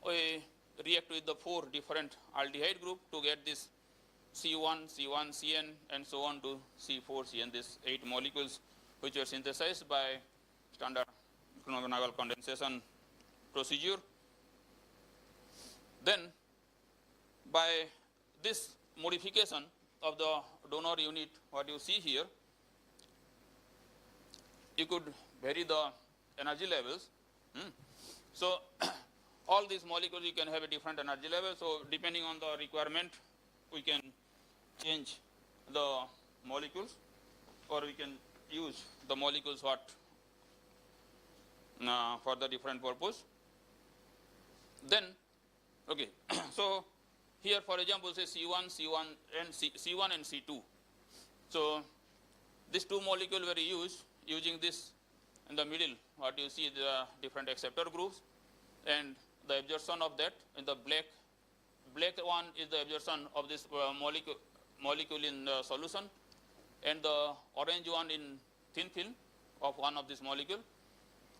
we react with the 4 different aldehyde group to get this C1, C1CN, and so on to C4CN, these 8 molecules which were synthesized by standard Naval condensation procedure. Then, by this modification of the donor unit, what you see here, you could vary the energy levels. So, all these molecules you can have a different energy level. So, depending on the requirement, we can change the molecules, or we can use the molecules what for the different purpose. Then, okay, so here for example, say C1 and C2. So these two molecules were used using this in the middle, what you see the different acceptor groups, and the absorption of that in the black one is the absorption of this molecule in the solution, and the orange one in thin film of one of this molecule.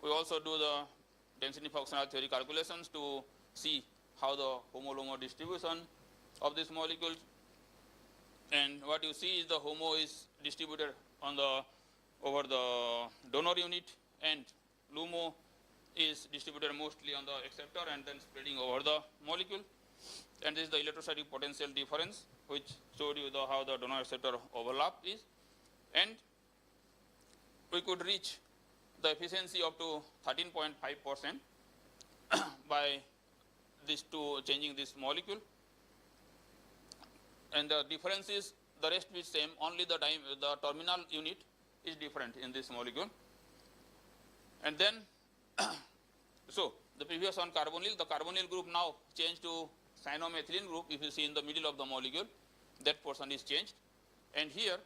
We also do the density functional theory calculations to see how the homo-LUMO distribution of this molecule, and what you see is the HOMO is distributed on the over the donor unit, and LUMO is distributed mostly on the acceptor and then spreading over the molecule. And this is the electrostatic potential difference, which showed you how the donor acceptor overlap is. And we could reach the efficiency up to 13.5% by these two changing this molecule. And the difference is the rest is same, only the terminal unit is different in this molecule. And then, so the previous one carbonyl, the carbonyl group now changed to cyanoethylene group. If you see in the middle of the molecule, that portion is changed. And here,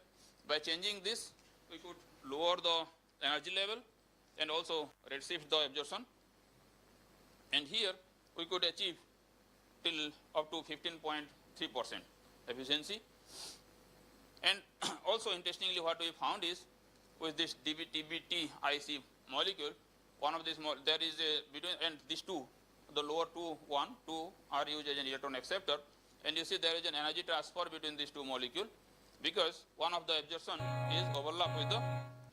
by changing this, we could lower the energy level and also redshift the absorption. And here, we could achieve till up to 15.3% efficiency. And also interestingly, what we found is with this DBTBT-IC molecule, one of these, there is a between, and these two, the lower two are used as an electron acceptor, and you see there is an energy transfer between these two molecules, because one of the absorption is overlap with the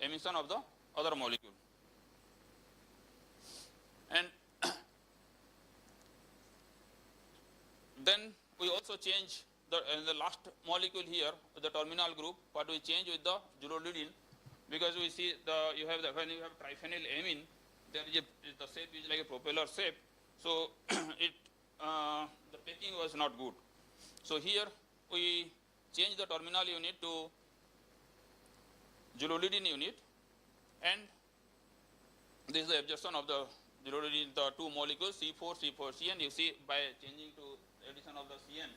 emission of the other molecule. And then we also change the last molecule here, the terminal group, what we change with the zololidine, because we see you have when you have triphenyl amine, there is the shape is like a propeller shape, so the packing was not good. So here we change the terminal unit to zololidine unit, and this is the absorption of the zololidine, the two molecules C4CN. You see by changing to addition of the CN,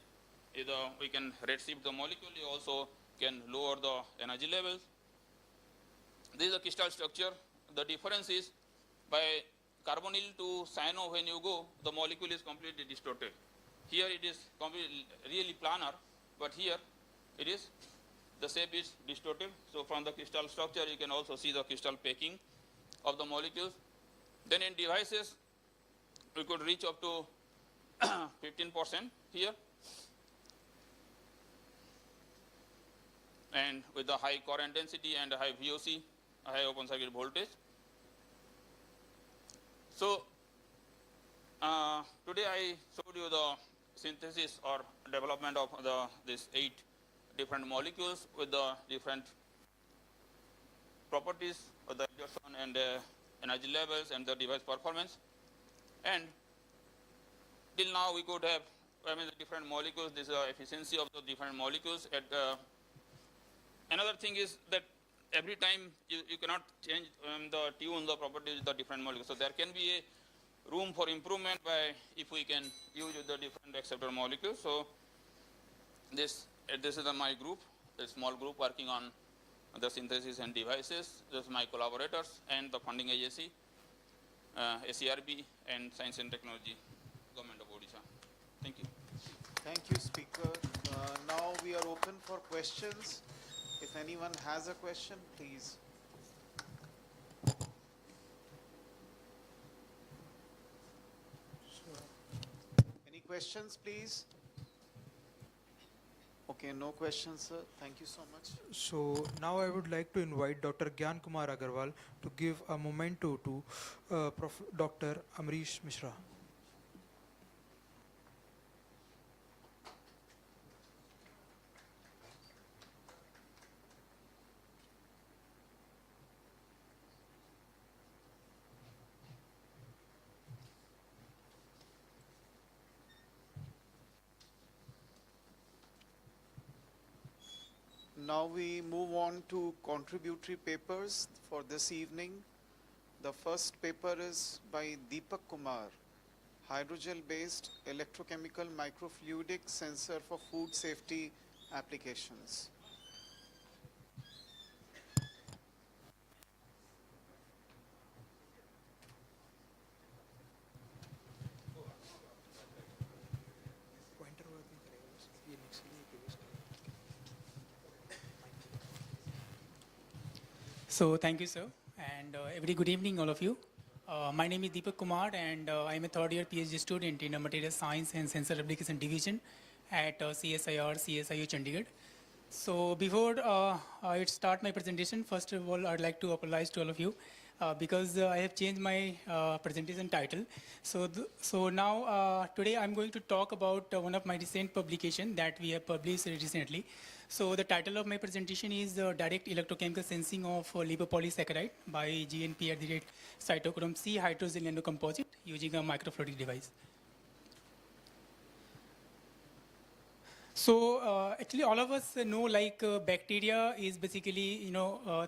we can redshift the molecule. You also can lower the energy levels. This is the crystal structure. The difference is by carbonyl to cyano, when you go, the molecule is completely distorted. Here it is completely really planar, but here it is, the shape is distorted. So from the crystal structure, you can also see the crystal packing of the molecules. Then in devices, we could reach up to 15% here, and with the high core intensity and high VOC, high open circuit voltage. So today I showed you the synthesis or development of these 8 different molecules with the different properties of the absorption and energy levels and the device performance. And till now we could have, the different molecules, this is the efficiency of the different molecules. Another thing is that every time you cannot change tune the properties of the different molecules. So there can be a room for improvement by if we can use the different acceptor molecules. So this is my group, a small group working on the synthesis and devices. This is my collaborators and the funding agency, ACRB and Science and Technology, Government of Odisha. Thank you. Thank you, Speaker. Now we are open for questions. If anyone has a question, please. Any questions, please? Okay, no questions, sir. Thank you so much. So now I would like to invite Dr. Gyan Kumar Agarwal to give a memento to Dr. Amrish Mishra. Now we move on to contributory papers for this evening. The first paper is by Deepak Kumar, hydrogel-based electrochemical microfluidic sensor for food safety applications. So thank you, sir, and a very good evening, all of you. My name is Deepak Kumar, and I am a third-year PhD student in Material Science and Sensor Application Division at CSIR, CSIU Chandigarh. So before I start my presentation, first of all, I'd like to apologize to all of you because I have changed my presentation title. So now today I'm going to talk about one of my recent publication that we have published recently. So the title of my presentation is Direct Electrochemical Sensing of Lipopolysaccharide by GNP at the rate cytochrome C hydroxyl nanocomposite using a microfluidic device. So actually all of us know like bacteria is basically,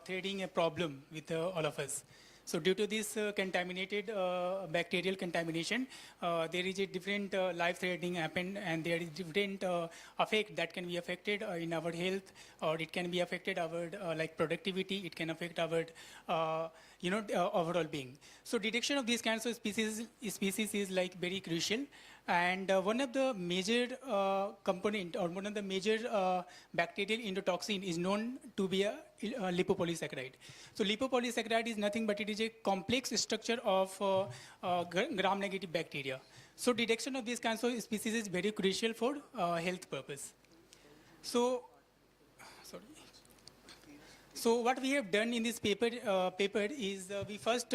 threading a problem with all of us. So due to this contaminated bacterial contamination, there is a different life-threatening happen, and there is different effect that can be affected in our health, or it can be affected our like productivity. It can affect our overall being. So detection of these kinds of species is like very crucial. And one of the major component or one of the major bacterial endotoxin is known to be a lipopolysaccharide. So lipopolysaccharide is nothing but it is a complex structure of gram-negative bacteria. So detection of these kinds of species is very crucial for health purpose. So, sorry. So what we have done in this paper is we first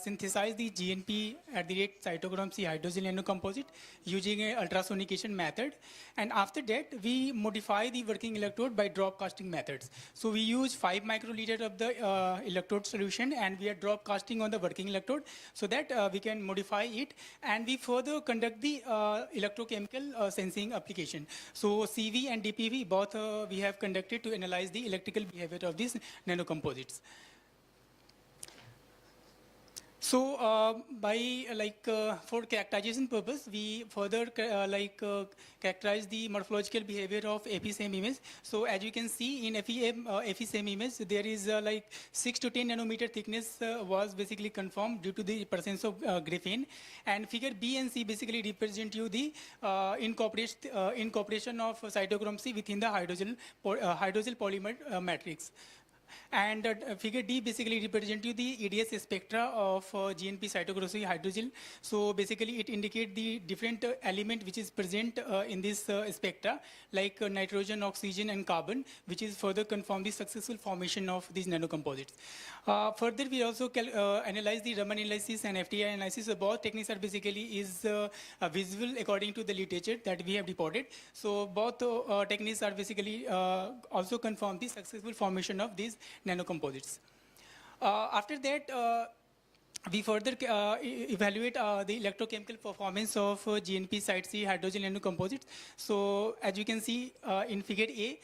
synthesize the GNP at the rate cytochrome C hydroxyl nanocomposite using a ultrasonication method, and after that we modify the working electrode by drop casting methods. So we use 5 microliter of the electrode solution, and we are drop casting on the working electrode so that we can modify it, and we further conduct the electrochemical sensing application. So CV and DPV both we have conducted to analyze the electrical behavior of these nanocomposites. So for characterization purpose, we further characterize the morphological behavior of FESM image. So as you can see in FESM image, there is 6 to 10 nanometer thickness was basically confirmed due to the presence of graphene. And figure B and C basically represent you the incorporation of cytochrome C within the hydroxyl polymer matrix. And figure D basically represents you the EDS spectra of GNP cytochromosome hydrogen. So basically it indicates the different element which is present in this spectra, like nitrogen, oxygen, and carbon, which is further confirm the successful formation of these nanocomposites. Further, we also analyze the Raman analysis and FTI analysis. So both techniques are basically is visible according to the literature that we have reported. So both techniques are basically also confirm the successful formation of these nanocomposites. After that, we further evaluate the electrochemical performance of GNP Site C hydrogen nanocomposites. So as you can see in figure A,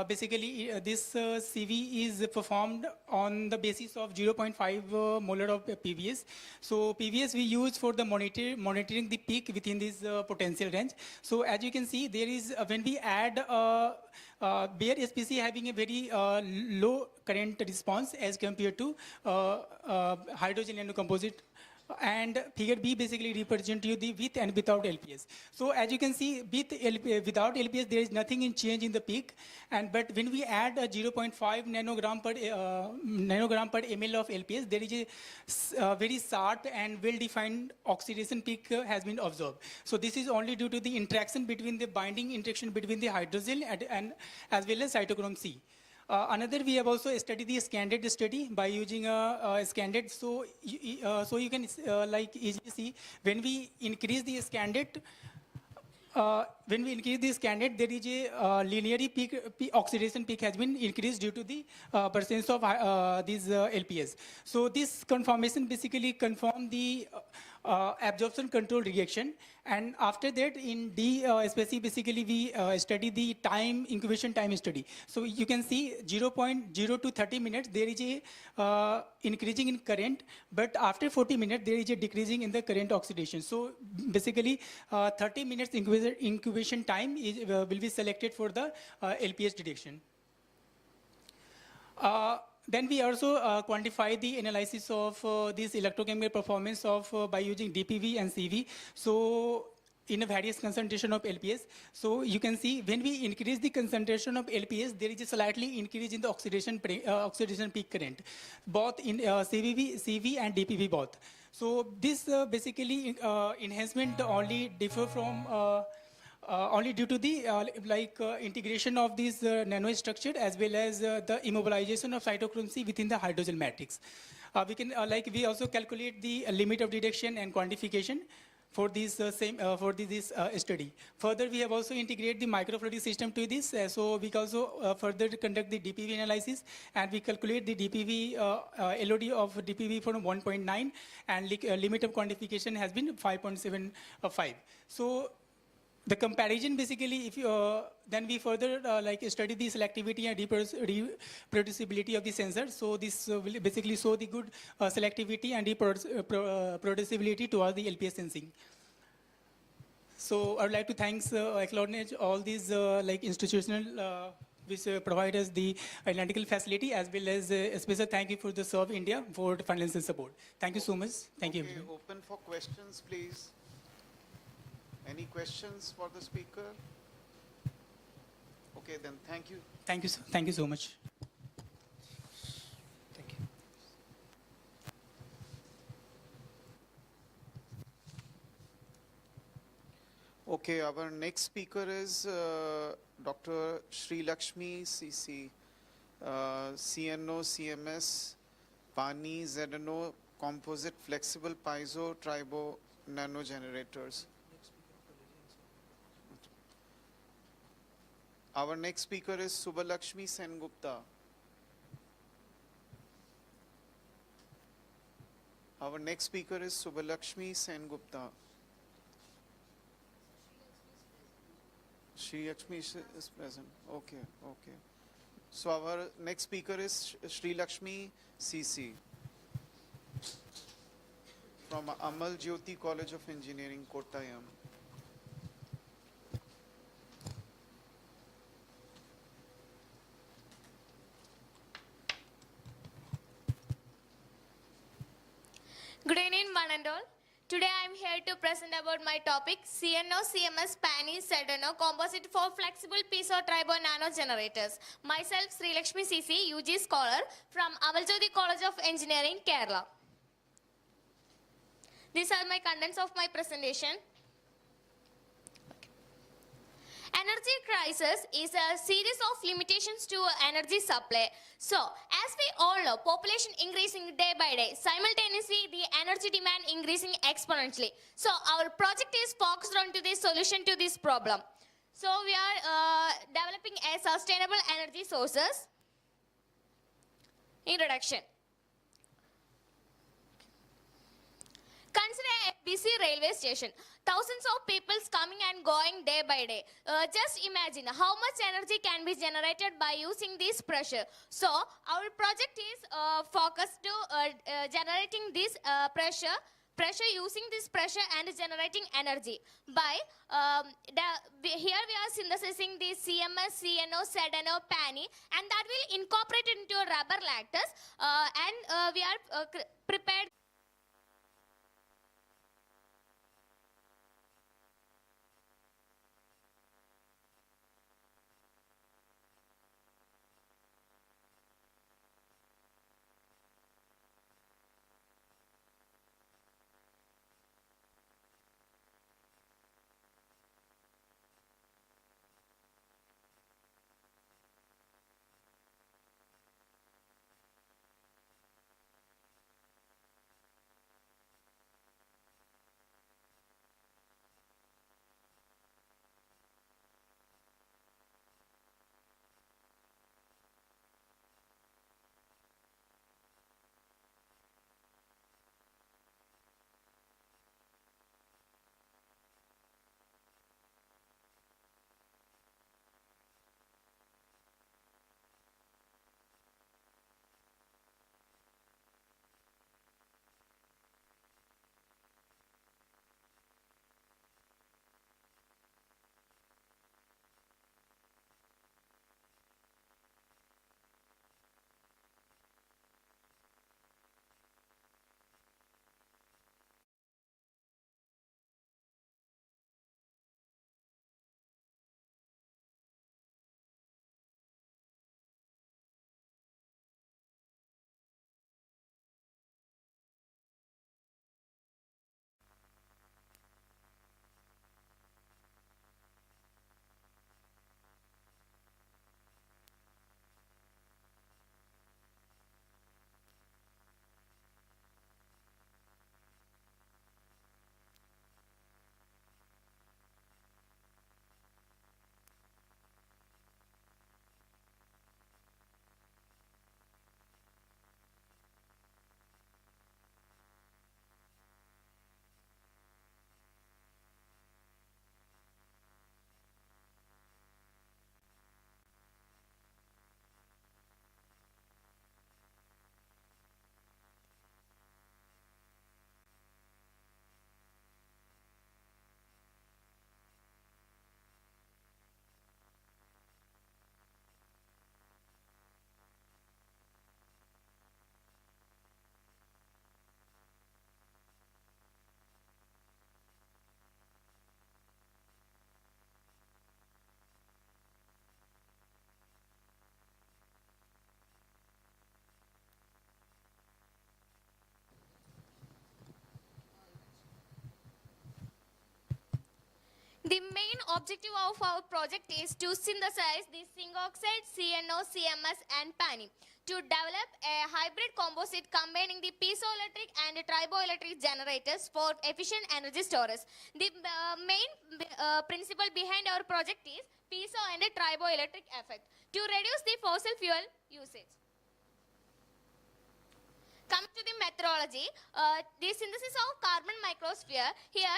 basically this CV is performed on the basis of 0.5 molar of PVS. So PVS we use for the monitoring the peak within this potential range. So as you can see, there is when we add bare SPC having a very low current response as compared to hydrogen nanocomposite. And figure B basically represents you the with and without LPS. So as you can see, without LPS, there is nothing in change in the peak. But when we add a 0.5 nanogram per ml of LPS, there is a very sharp and well-defined oxidation peak has been observed. So this is only due to the interaction between the binding interaction between the hydrogen and as well as cytochrome C. Another, we have also studied the scanded study by using a scanded. So you can like easily see when we increase the scanded, when we increase this candidate, there is a linear peak, oxidation peak has been increased due to the presence of these LPS. So this conformation basically confirm the absorption control reaction. And after that, in D especially, basically we study the incubation time study. So you can see 0.0 to 30 minutes, there is a increasing in current, but after 40 minutes, there is a decreasing in the current oxidation. So basically 30 minutes incubation time will be selected for the LPS detection. Then we also quantify the analysis of this electrochemical performance of by using DPV and CV. So in a various concentration of LPS. So you can see when we increase the concentration of LPS, there is a slightly increase in the oxidation peak current, both in CV and DPV both. So this basically enhancement only differ from only due to the integration of this nanostructure as well as the immobilization of cytochrome C within the hydrogen matrix. We also calculate the limit of detection and quantification for this study. Further, we have also integrated the microfluidic system to this. So we can also further conduct the DPV analysis, and we calculate the DPV LOD of DPV from 1.9, and limit of quantification has been 5.75. So the comparison basically, if you then we further study the selectivity and reproducibility of the sensor. So this will basically show the good selectivity and reproducibility towards the LPS sensing. So I would like to thank acknowledge all these institutional which provide us the analytical facility, as well as a special thank you for the Serve India for the financial support. Thank you so much. Thank you. Open for questions, please. Any questions for the speaker? Okay, then thank you. Thank you. Thank you so much. Thank you. Okay, our next speaker is Dr. Sri Lakshmi CC, CNO, CMS, PANI, ZNO, composite flexible piezo tribo nano generators. Our next speaker is Subbalakshmi Sengupta. Our next speaker is Subbalakshmi Sengupta. Shri Lakshmi is present. Okay, okay. So our next speaker is Sri Lakshmi CC from Amal Jyoti College of Engineering, Kottayam. Good evening, one and all. Today I am here to present about my topic CNO CMS PANI Sedano Composite for Flexible Piezo Tribo Nano Generators. Myself Sri Lakshmi CC, UG Scholar from Avalajodi College of Engineering, Kerala. These are my contents of my presentation. Energy crisis is a series of limitations to energy supply. So, as we all know, population increasing day by day. Simultaneously, the energy demand increasing exponentially. So, our project is focused on to the solution to this problem. So, we are developing a sustainable energy sources. Introduction. Consider a busy railway station. Thousands of people coming and going day by day. Just imagine how much energy can be generated by using this pressure. So, our project is focused to generating this pressure using this pressure and generating energy by here we are synthesizing the CMS, CNO, SEDNO, PANI, and that will incorporate into rubber lattice and we are prepared. The main objective of our project is to synthesize the zinc oxide, CNO, CMS and PANI to develop a hybrid composite combining the piezoelectric and triboelectric generators for efficient energy storage. The main principle behind our project is piezo and triboelectric effect to reduce the fossil fuel usage. Coming to the methodology, the synthesis of carbon microsphere. Here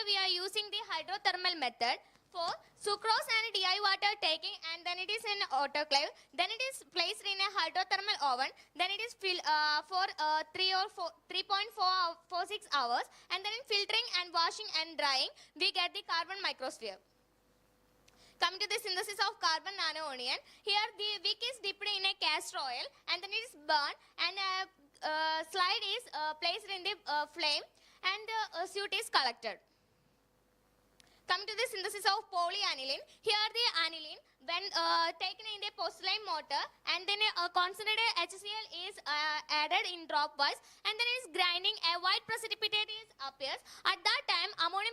we are using the hydrothermal method for sucrose and DI water taking, and then it is in autoclave. Then it is placed in a hydrothermal oven. Then it is for 3.46 hours, and then in filtering and washing and drying, we get the carbon microsphere. Coming to the synthesis of carbon nano-onion, here the wick is dipped in a castor oil and then it is burned and a slide is placed in the flame and the soot is collected. Coming to the synthesis of polyaniline, here the aniline, when taken in the porcelain mortar, and then a concentrated HCl is added in dropwise, and then is grinding, a white precipitate is appears. At that time, ammonium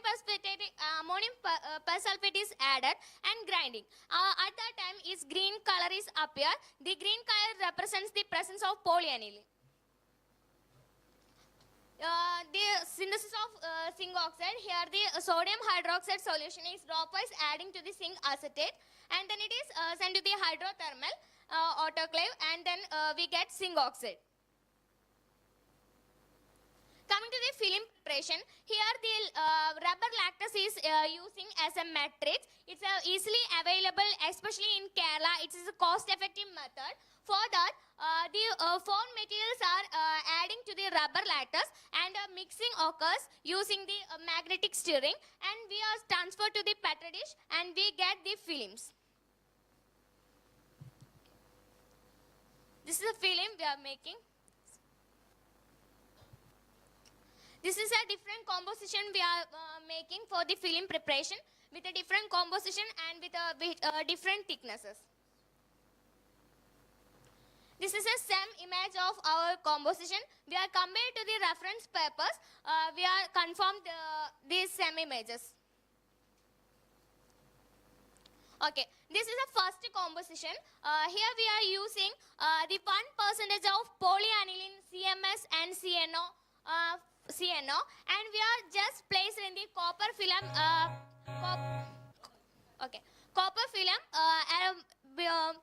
persulfate is added and grinding. At that time, is green color is appear. The green color represents the presence of polyaniline. The synthesis of zinc oxide, here the sodium hydroxide solution is dropwise adding to the zinc acetate, and then it is sent to the hydrothermal autoclave, and then we get zinc oxide. Coming to the film preparation, here the rubber lactose is using as a matrix. It's easily available, especially in Kerala. It is a cost-effective method. For that, the four materials are adding to the rubber lactose, and mixing occurs using the magnetic stirring, and we are transferred to the petri dish, and we get the films. This is a film we are making. This is a different composition we are making for the film preparation, with a different composition and with different thicknesses. This is a same image of our composition. We are compared to the reference papers. We are confirmed these same images. Okay, this is the first composition. Here we are using the 1% of polyaniline, CMS and CNO, and we are just placed in the copper film. Copper film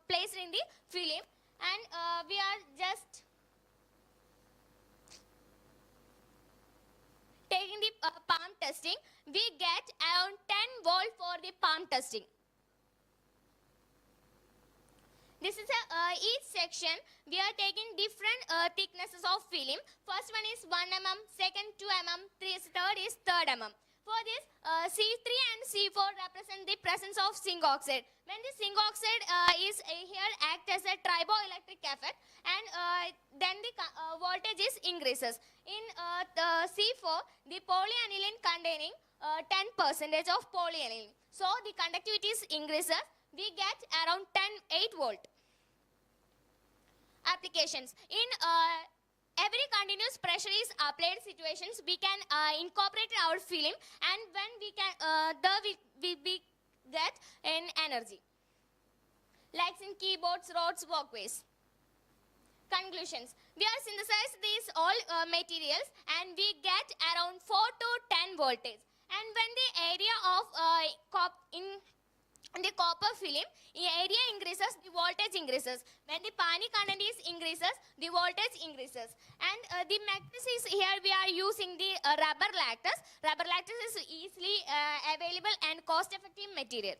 placed in the film, and we are just taking the palm testing. We get around 10 volt for the palm testing. This is each section we are taking different thicknesses of film. First one is 1 mm, second 2 mm, third is 3 mm. For this, C3 and C4 represent the presence of zinc oxide. When the zinc oxide is here act as a triboelectric effect, and then the voltage is increases. In the C4, the polyaniline containing 10% of polyaniline. So the conductivity is increases. We get around 8 volt. Applications. In every continuous pressure is applied situations, we can incorporate our film, and when we can we get in energy, like in keyboards, roads, walkways. Conclusions. We are synthesize these all materials, and we get around 4 to 10 voltage. And when the area of in the copper film, area increases, the voltage increases. When the pani content is increases, the voltage increases. And the matrices here we are using the rubber lactose. Rubber lactose is easily available and cost-effective material.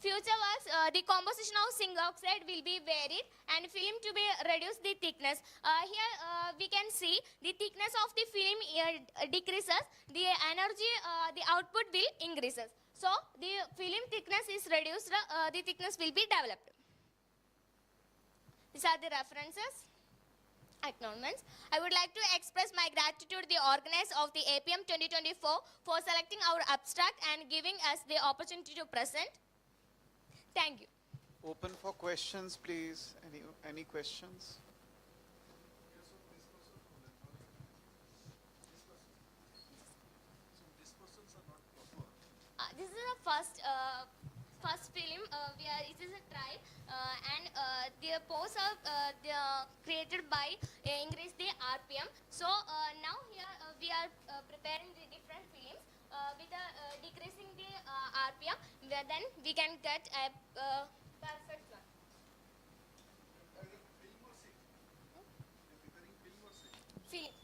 Future works, the composition of zinc oxide will be varied, and film to be reduce the thickness. Here we can see the thickness of the film decreases, the energy, the output will increases. So the film thickness is reduced, the thickness will be developed. These are the references. Acknowledgements. I would like to express my gratitude to the organizers of the APM 2024 for selecting our abstract and giving us the opportunity to present. Thank you. Open for questions, please. Any questions? This is the first film. It is a trial, and the posts are they are created by increase the RPM. So now here we are preparing the different films with decreasing the RPM. Then we can get a perfect one. Film.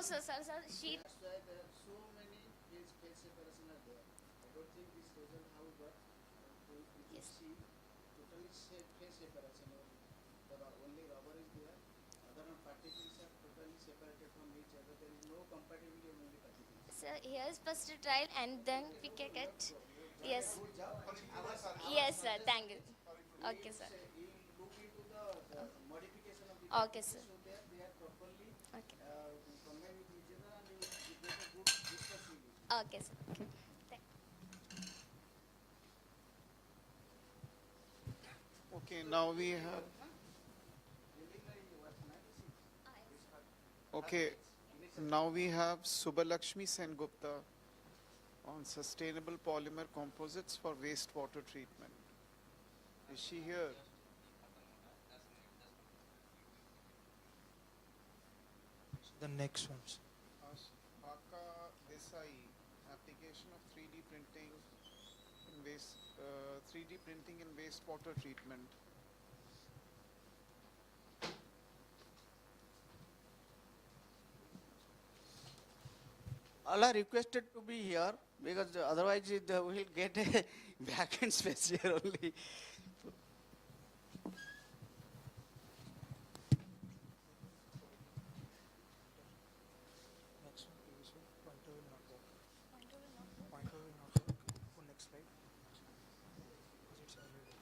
Sir, sheet. That's why there are so many phase separation are there. I don't think this doesn't have got if you see totally phase separation. Only rubber is there. Other particles are totally separated from each other. There is no compatibility among the particles. Sir, here's first trial, and then we can get. Yes. Yes, sir. Thank you. Okay, sir. You look into the modification of the Okay, sir. so they are properly Okay. combined with each other and they get a good viscosity. Okay, sir. Okay. Thank- Okay, now we have. Okay, now we have Subbalakshmi Sengupta on sustainable polymer composites for wastewater treatment. Is she here? The next ones. Haka Desai, application of 3D printing in 3D printing in wastewater treatment. All are requested to be here because otherwise we will get a vacant space here only. Next one, please. Pointer will not work. Pointer will not work. For next slide. Because it's already.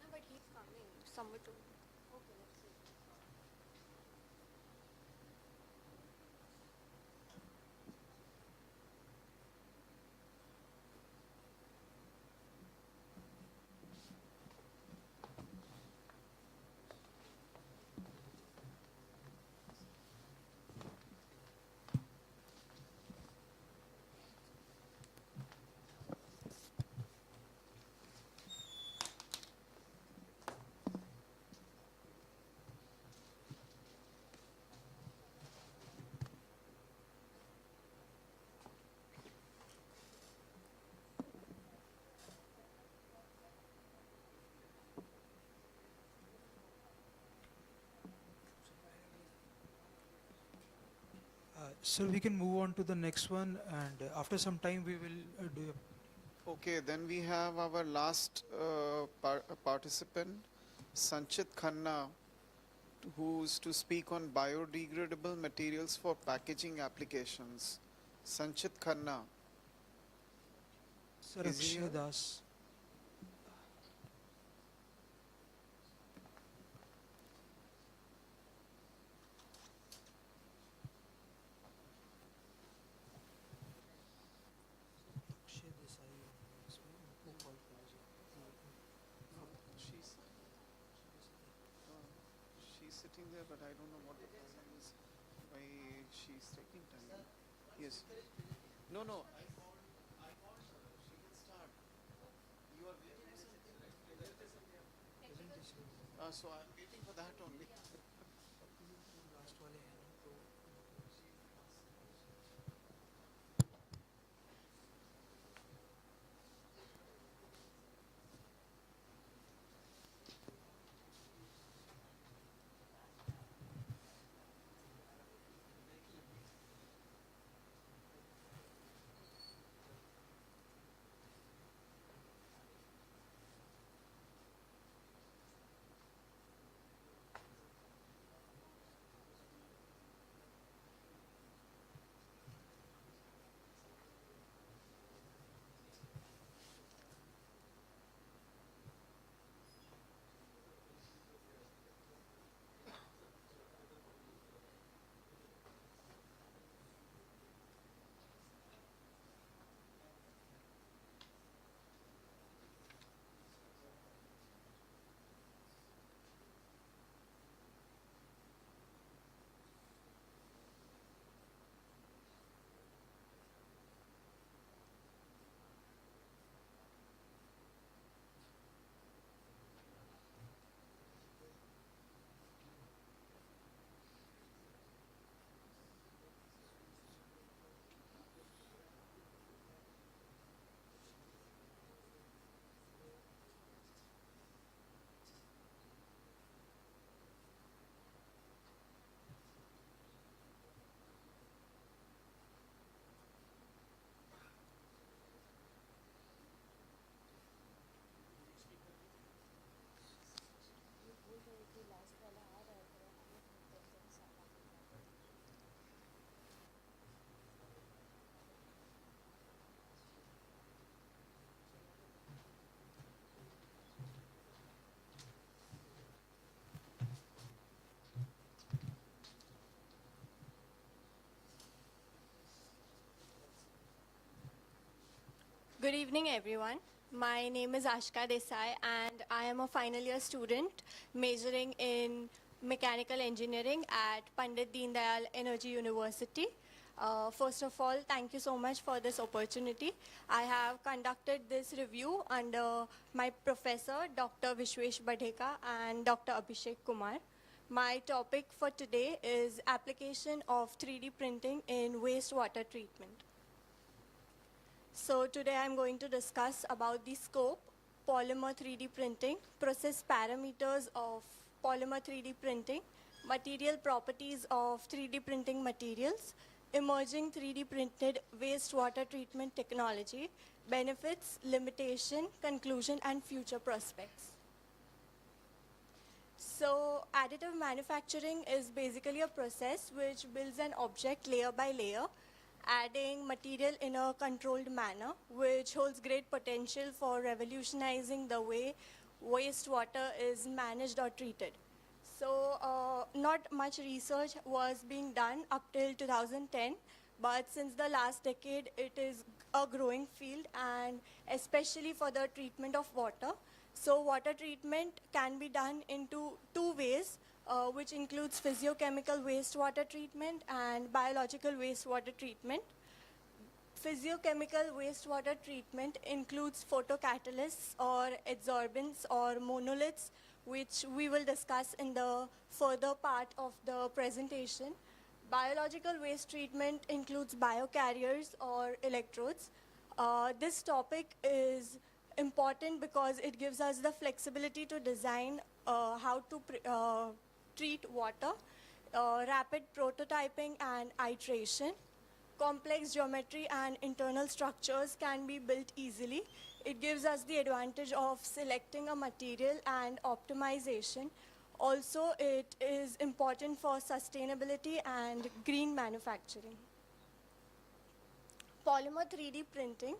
No, but he's coming somewhere to. Okay, let's see. Sir, we can move on to the next one, and after some time we will do a Okay, then we have our last participant, Sanchit Khanna, who's to speak on biodegradable materials for packaging applications. Sanchit Khanna. Sir Is he Akshay here? Das. Akshay Desai. Who called college? She's sitting there, but I don't know what the problem is. Why she's taking time? Yes. No, no. I called her. She can start. You are waiting for something? So I'm waiting for that only. Last वाले हैं ना तो Good evening, everyone. My name is Ashka Desai, and I am a final year student majoring in mechanical engineering at Pandit Deen Dayal Energy University. First of all, thank you so much for this opportunity. I have conducted this review under my professor, Dr. Vishwesh Badheka and Dr. Abhishek Kumar. My topic for today is application of 3D printing in wastewater treatment. So today I'm going to discuss about the scope, polymer 3D printing, process parameters of polymer 3D printing, material properties of 3D printing materials, emerging 3D printed wastewater treatment technology, benefits, limitation, conclusion, and future prospects. So additive manufacturing is basically a process which builds an object layer by layer, adding material in a controlled manner, which holds great potential for revolutionizing the way wastewater is managed or treated. So not much research was being done up till 2010, but since the last decade, it is a growing field, and especially for the treatment of water. So water treatment can be done into two ways, which includes physiochemical wastewater treatment and biological wastewater treatment. Physiochemical wastewater treatment includes photocatalysts or adsorbents or monoliths, which we will discuss in the further part of the presentation. Biological waste treatment includes biocarriers or electrodes. This topic is important because it gives us the flexibility to design how to treat water, rapid prototyping and iteration. Complex geometry and internal structures can be built easily. It gives us the advantage of selecting a material and optimization. Also, it is important for sustainability and green manufacturing. Polymer 3D printing.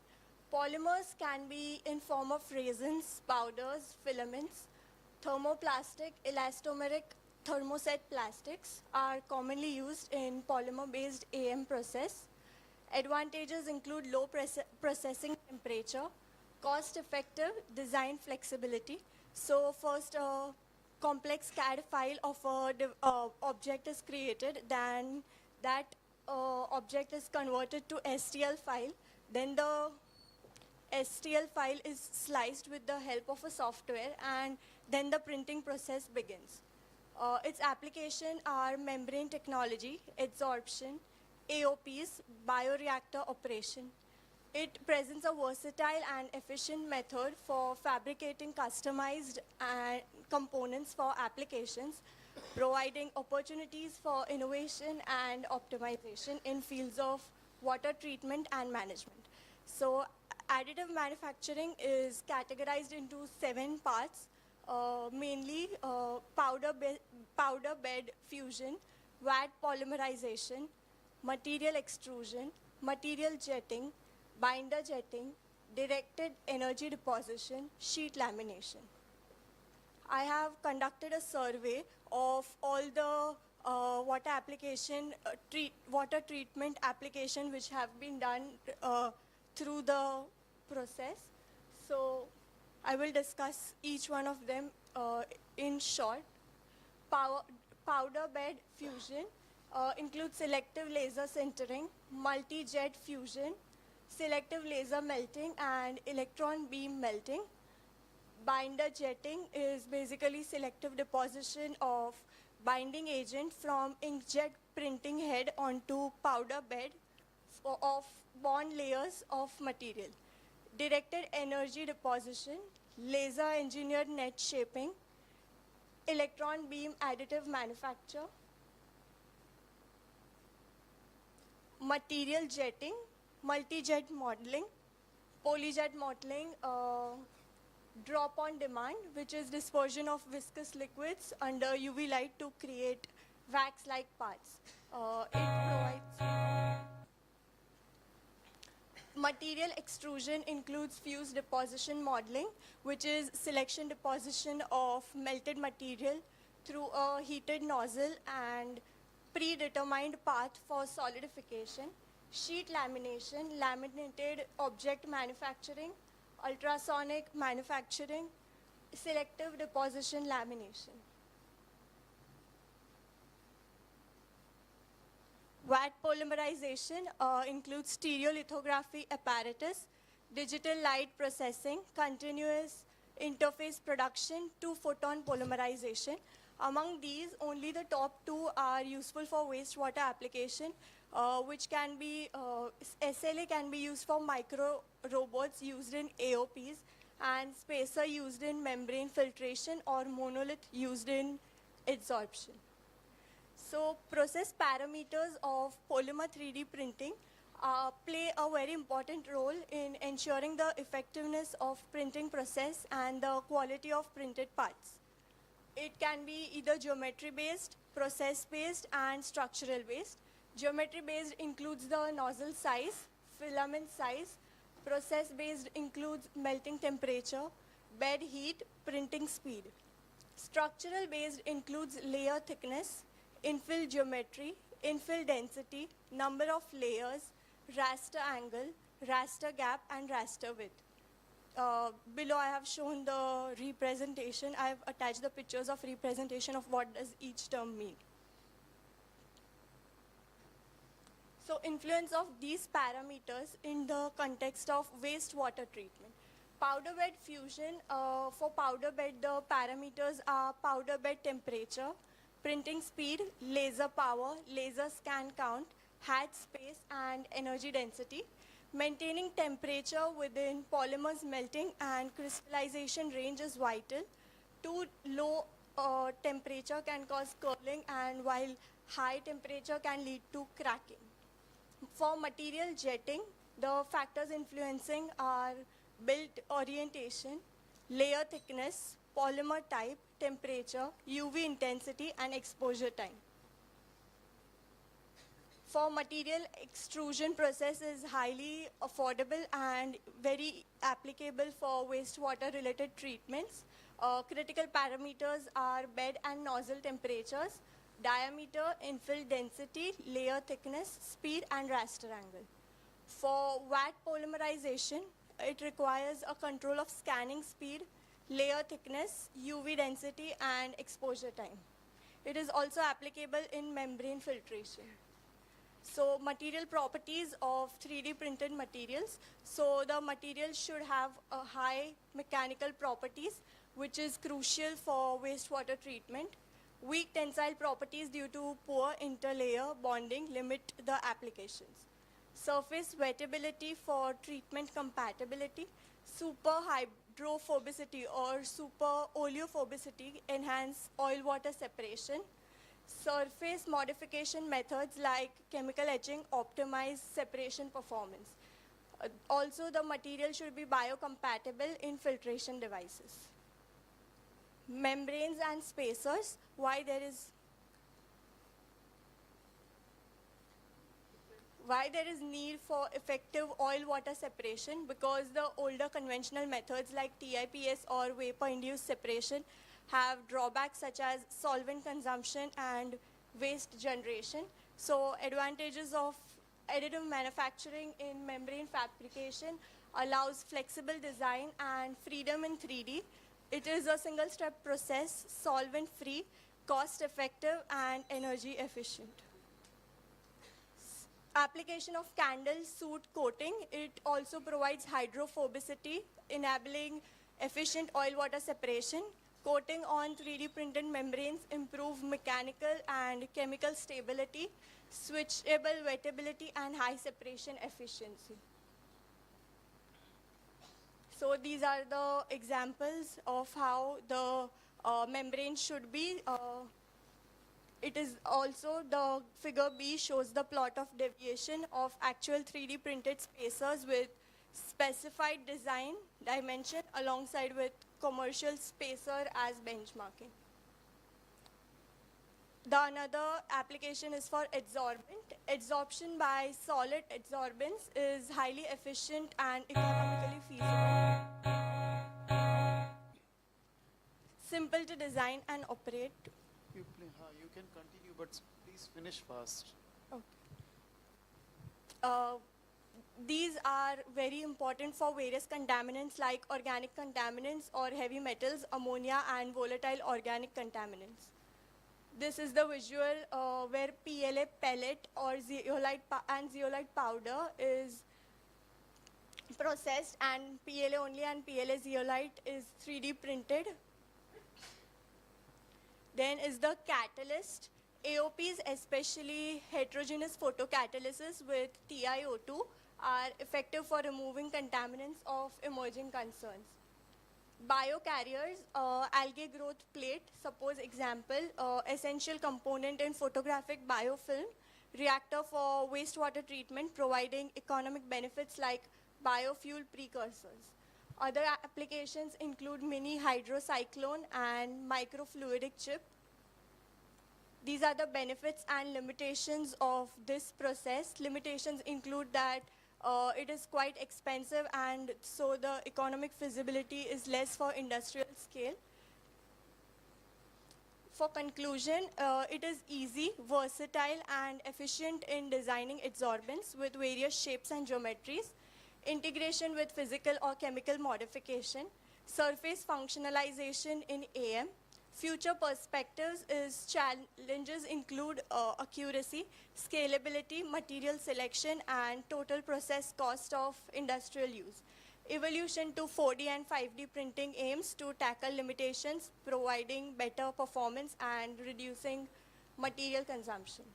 Polymers can be in form of resins, powders, filaments. Thermoplastic, elastomeric, thermoset plastics are commonly used in polymer-based AM process. Advantages include low processing temperature, cost-effective design flexibility. So first, a complex CAD file of an object is created, then that object is converted to STL file. Then the STL file is sliced with the help of a software, and then the printing process begins. Its application are membrane technology, adsorption, AOPs, bioreactor operation. It presents a versatile and efficient method for fabricating customized components for applications, providing opportunities for innovation and optimization in fields of water treatment and management. So additive manufacturing is categorized into 7 parts, mainly powder bed fusion, vat polymerization, material extrusion, material jetting, binder jetting, directed energy deposition, sheet lamination. I have conducted a survey of all the water treatment application which have been done through the process. So I will discuss each one of them in short. Powder bed fusion includes selective laser sintering, multi-jet fusion, selective laser melting, and electron beam melting. Binder jetting is basically selective deposition of binding agent from inkjet printing head onto powder bed of bond layers of material. Directed energy deposition, laser engineered net shaping, electron beam additive manufacture, material jetting, multi-jet modeling, polyjet modeling, drop on demand, which is dispersion of viscous liquids under UV light to create wax-like parts. It provides material extrusion includes fuse deposition modeling, which is selection deposition of melted material through a heated nozzle and predetermined path for solidification. sheet lamination, laminated object manufacturing, ultrasonic manufacturing, selective deposition lamination. VAT polymerization includes stereolithography apparatus, digital light processing, continuous interface production, two-photon polymerization. Among these, only the top two are useful for wastewater application, which can be, SLA can be used for micro robots used in AOPs, and spacer used in membrane filtration, or monolith used in adsorption. So process parameters of polymer 3D printing play a very important role in ensuring the effectiveness of printing process and the quality of printed parts. It can be either geometry based, process based, and structural based. Geometry based includes the nozzle size, filament size. Process based includes melting temperature, bed heat, printing speed. Structural based includes layer thickness, infill geometry, infill density, number of layers, raster angle, raster gap, and raster width. Below I have shown the representation. I have attached the pictures of representation of what does each term mean. So influence of these parameters in the context of wastewater treatment. Powder bed fusion, for powder bed the parameters are powder bed temperature, printing speed, laser power, laser scan count, hatch space, and energy density. Maintaining temperature within polymers melting and crystallization range is vital. Too low temperature can cause curling, and while high temperature can lead to cracking. For material jetting, the factors influencing are build orientation, layer thickness, polymer type, temperature, UV intensity, and exposure time. For material, extrusion process is highly affordable and very applicable for wastewater related treatments. Critical parameters are bed and nozzle temperatures, diameter, infill density, layer thickness, speed, and raster angle. For VAT polymerization, it requires a control of scanning speed, layer thickness, UV density, and exposure time. It is also applicable in membrane filtration. So material properties of 3D printed materials. So the material should have a high mechanical properties, which is crucial for wastewater treatment. Weak tensile properties due to poor interlayer bonding limit the applications. Surface wettability for treatment compatibility. Super hydrophobicity or super oleophobicity enhance oil-water separation. Surface modification methods like chemical etching optimize separation performance. Also, the material should be biocompatible in filtration devices. Membranes and spacers, why there is need for effective oil-water separation, because the older conventional methods like TIPS or vapor-induced separation have drawbacks such as solvent consumption and waste generation. So advantages of additive manufacturing in membrane fabrication allows flexible design and freedom in 3D. It is a single-step process, solvent-free, cost-effective, and energy efficient. Application of candle soot coating, it also provides hydrophobicity, enabling efficient oil-water separation. Coating on 3D printed membranes improve mechanical and chemical stability, switchable wettability, and high separation efficiency. So these are the examples of how the membrane should be. It is also, the figure B shows the plot of deviation of actual 3D printed spacers with specified design dimension alongside with commercial spacer as benchmarking. The another application is for adsorbent. Adsorption by solid adsorbents is highly efficient and economically feasible. Simple to design and operate. You can continue, but please finish fast. Okay. These are very important for various contaminants like organic contaminants or heavy metals, ammonia, and volatile organic contaminants. This is the visual where PLA pellet or zeolite powder is processed, and PLA only and PLA zeolite is 3D printed. Then is the catalyst. AOPs, especially heterogeneous photocatalysis with TiO2, are effective for removing contaminants of emerging concerns. Biocarriers, algae growth plate, suppose example, essential component in photographic biofilm, reactor for wastewater treatment, providing economic benefits like biofuel precursors. Other applications include mini hydrocyclone and microfluidic chip. These are the benefits and limitations of this process. Limitations include that it is quite expensive, and so the economic feasibility is less for industrial scale. For conclusion, it is easy, versatile, and efficient in designing adsorbents with various shapes and geometries, integration with physical or chemical modification, surface functionalization in AM. Future perspectives is challenges include accuracy, scalability, material selection, and total process cost of industrial use. Evolution to 4D and 5D printing aims to tackle limitations, providing better performance and reducing material consumption.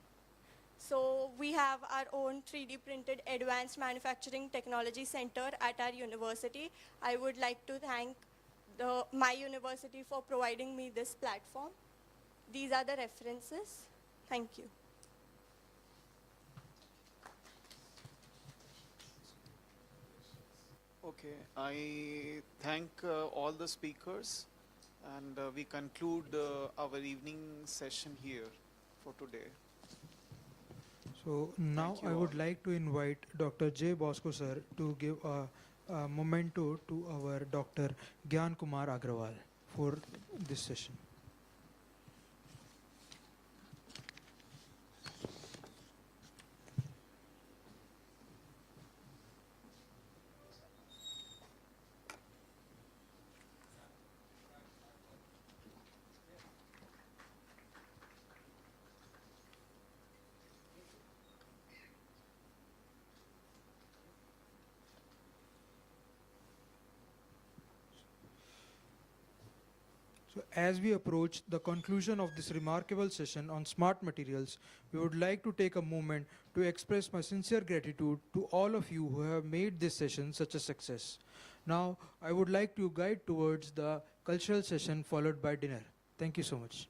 So we have our own 3D printed advanced manufacturing technology center at our university. I would like to thank my university for providing me this platform. These are the references. Thank you. Okay, I thank all the speakers, and we conclude our evening session here for today. So now you I would all. like to invite Dr. J. Bosco sir to give a memento to our Dr. Gyan Kumar Agrawal for this session. So as we approach the conclusion of this remarkable session on smart materials, we would like to take a moment to express my sincere gratitude to all of you who have made this session such a success. Now, I would like to guide towards the cultural session followed by dinner. Thank you so much.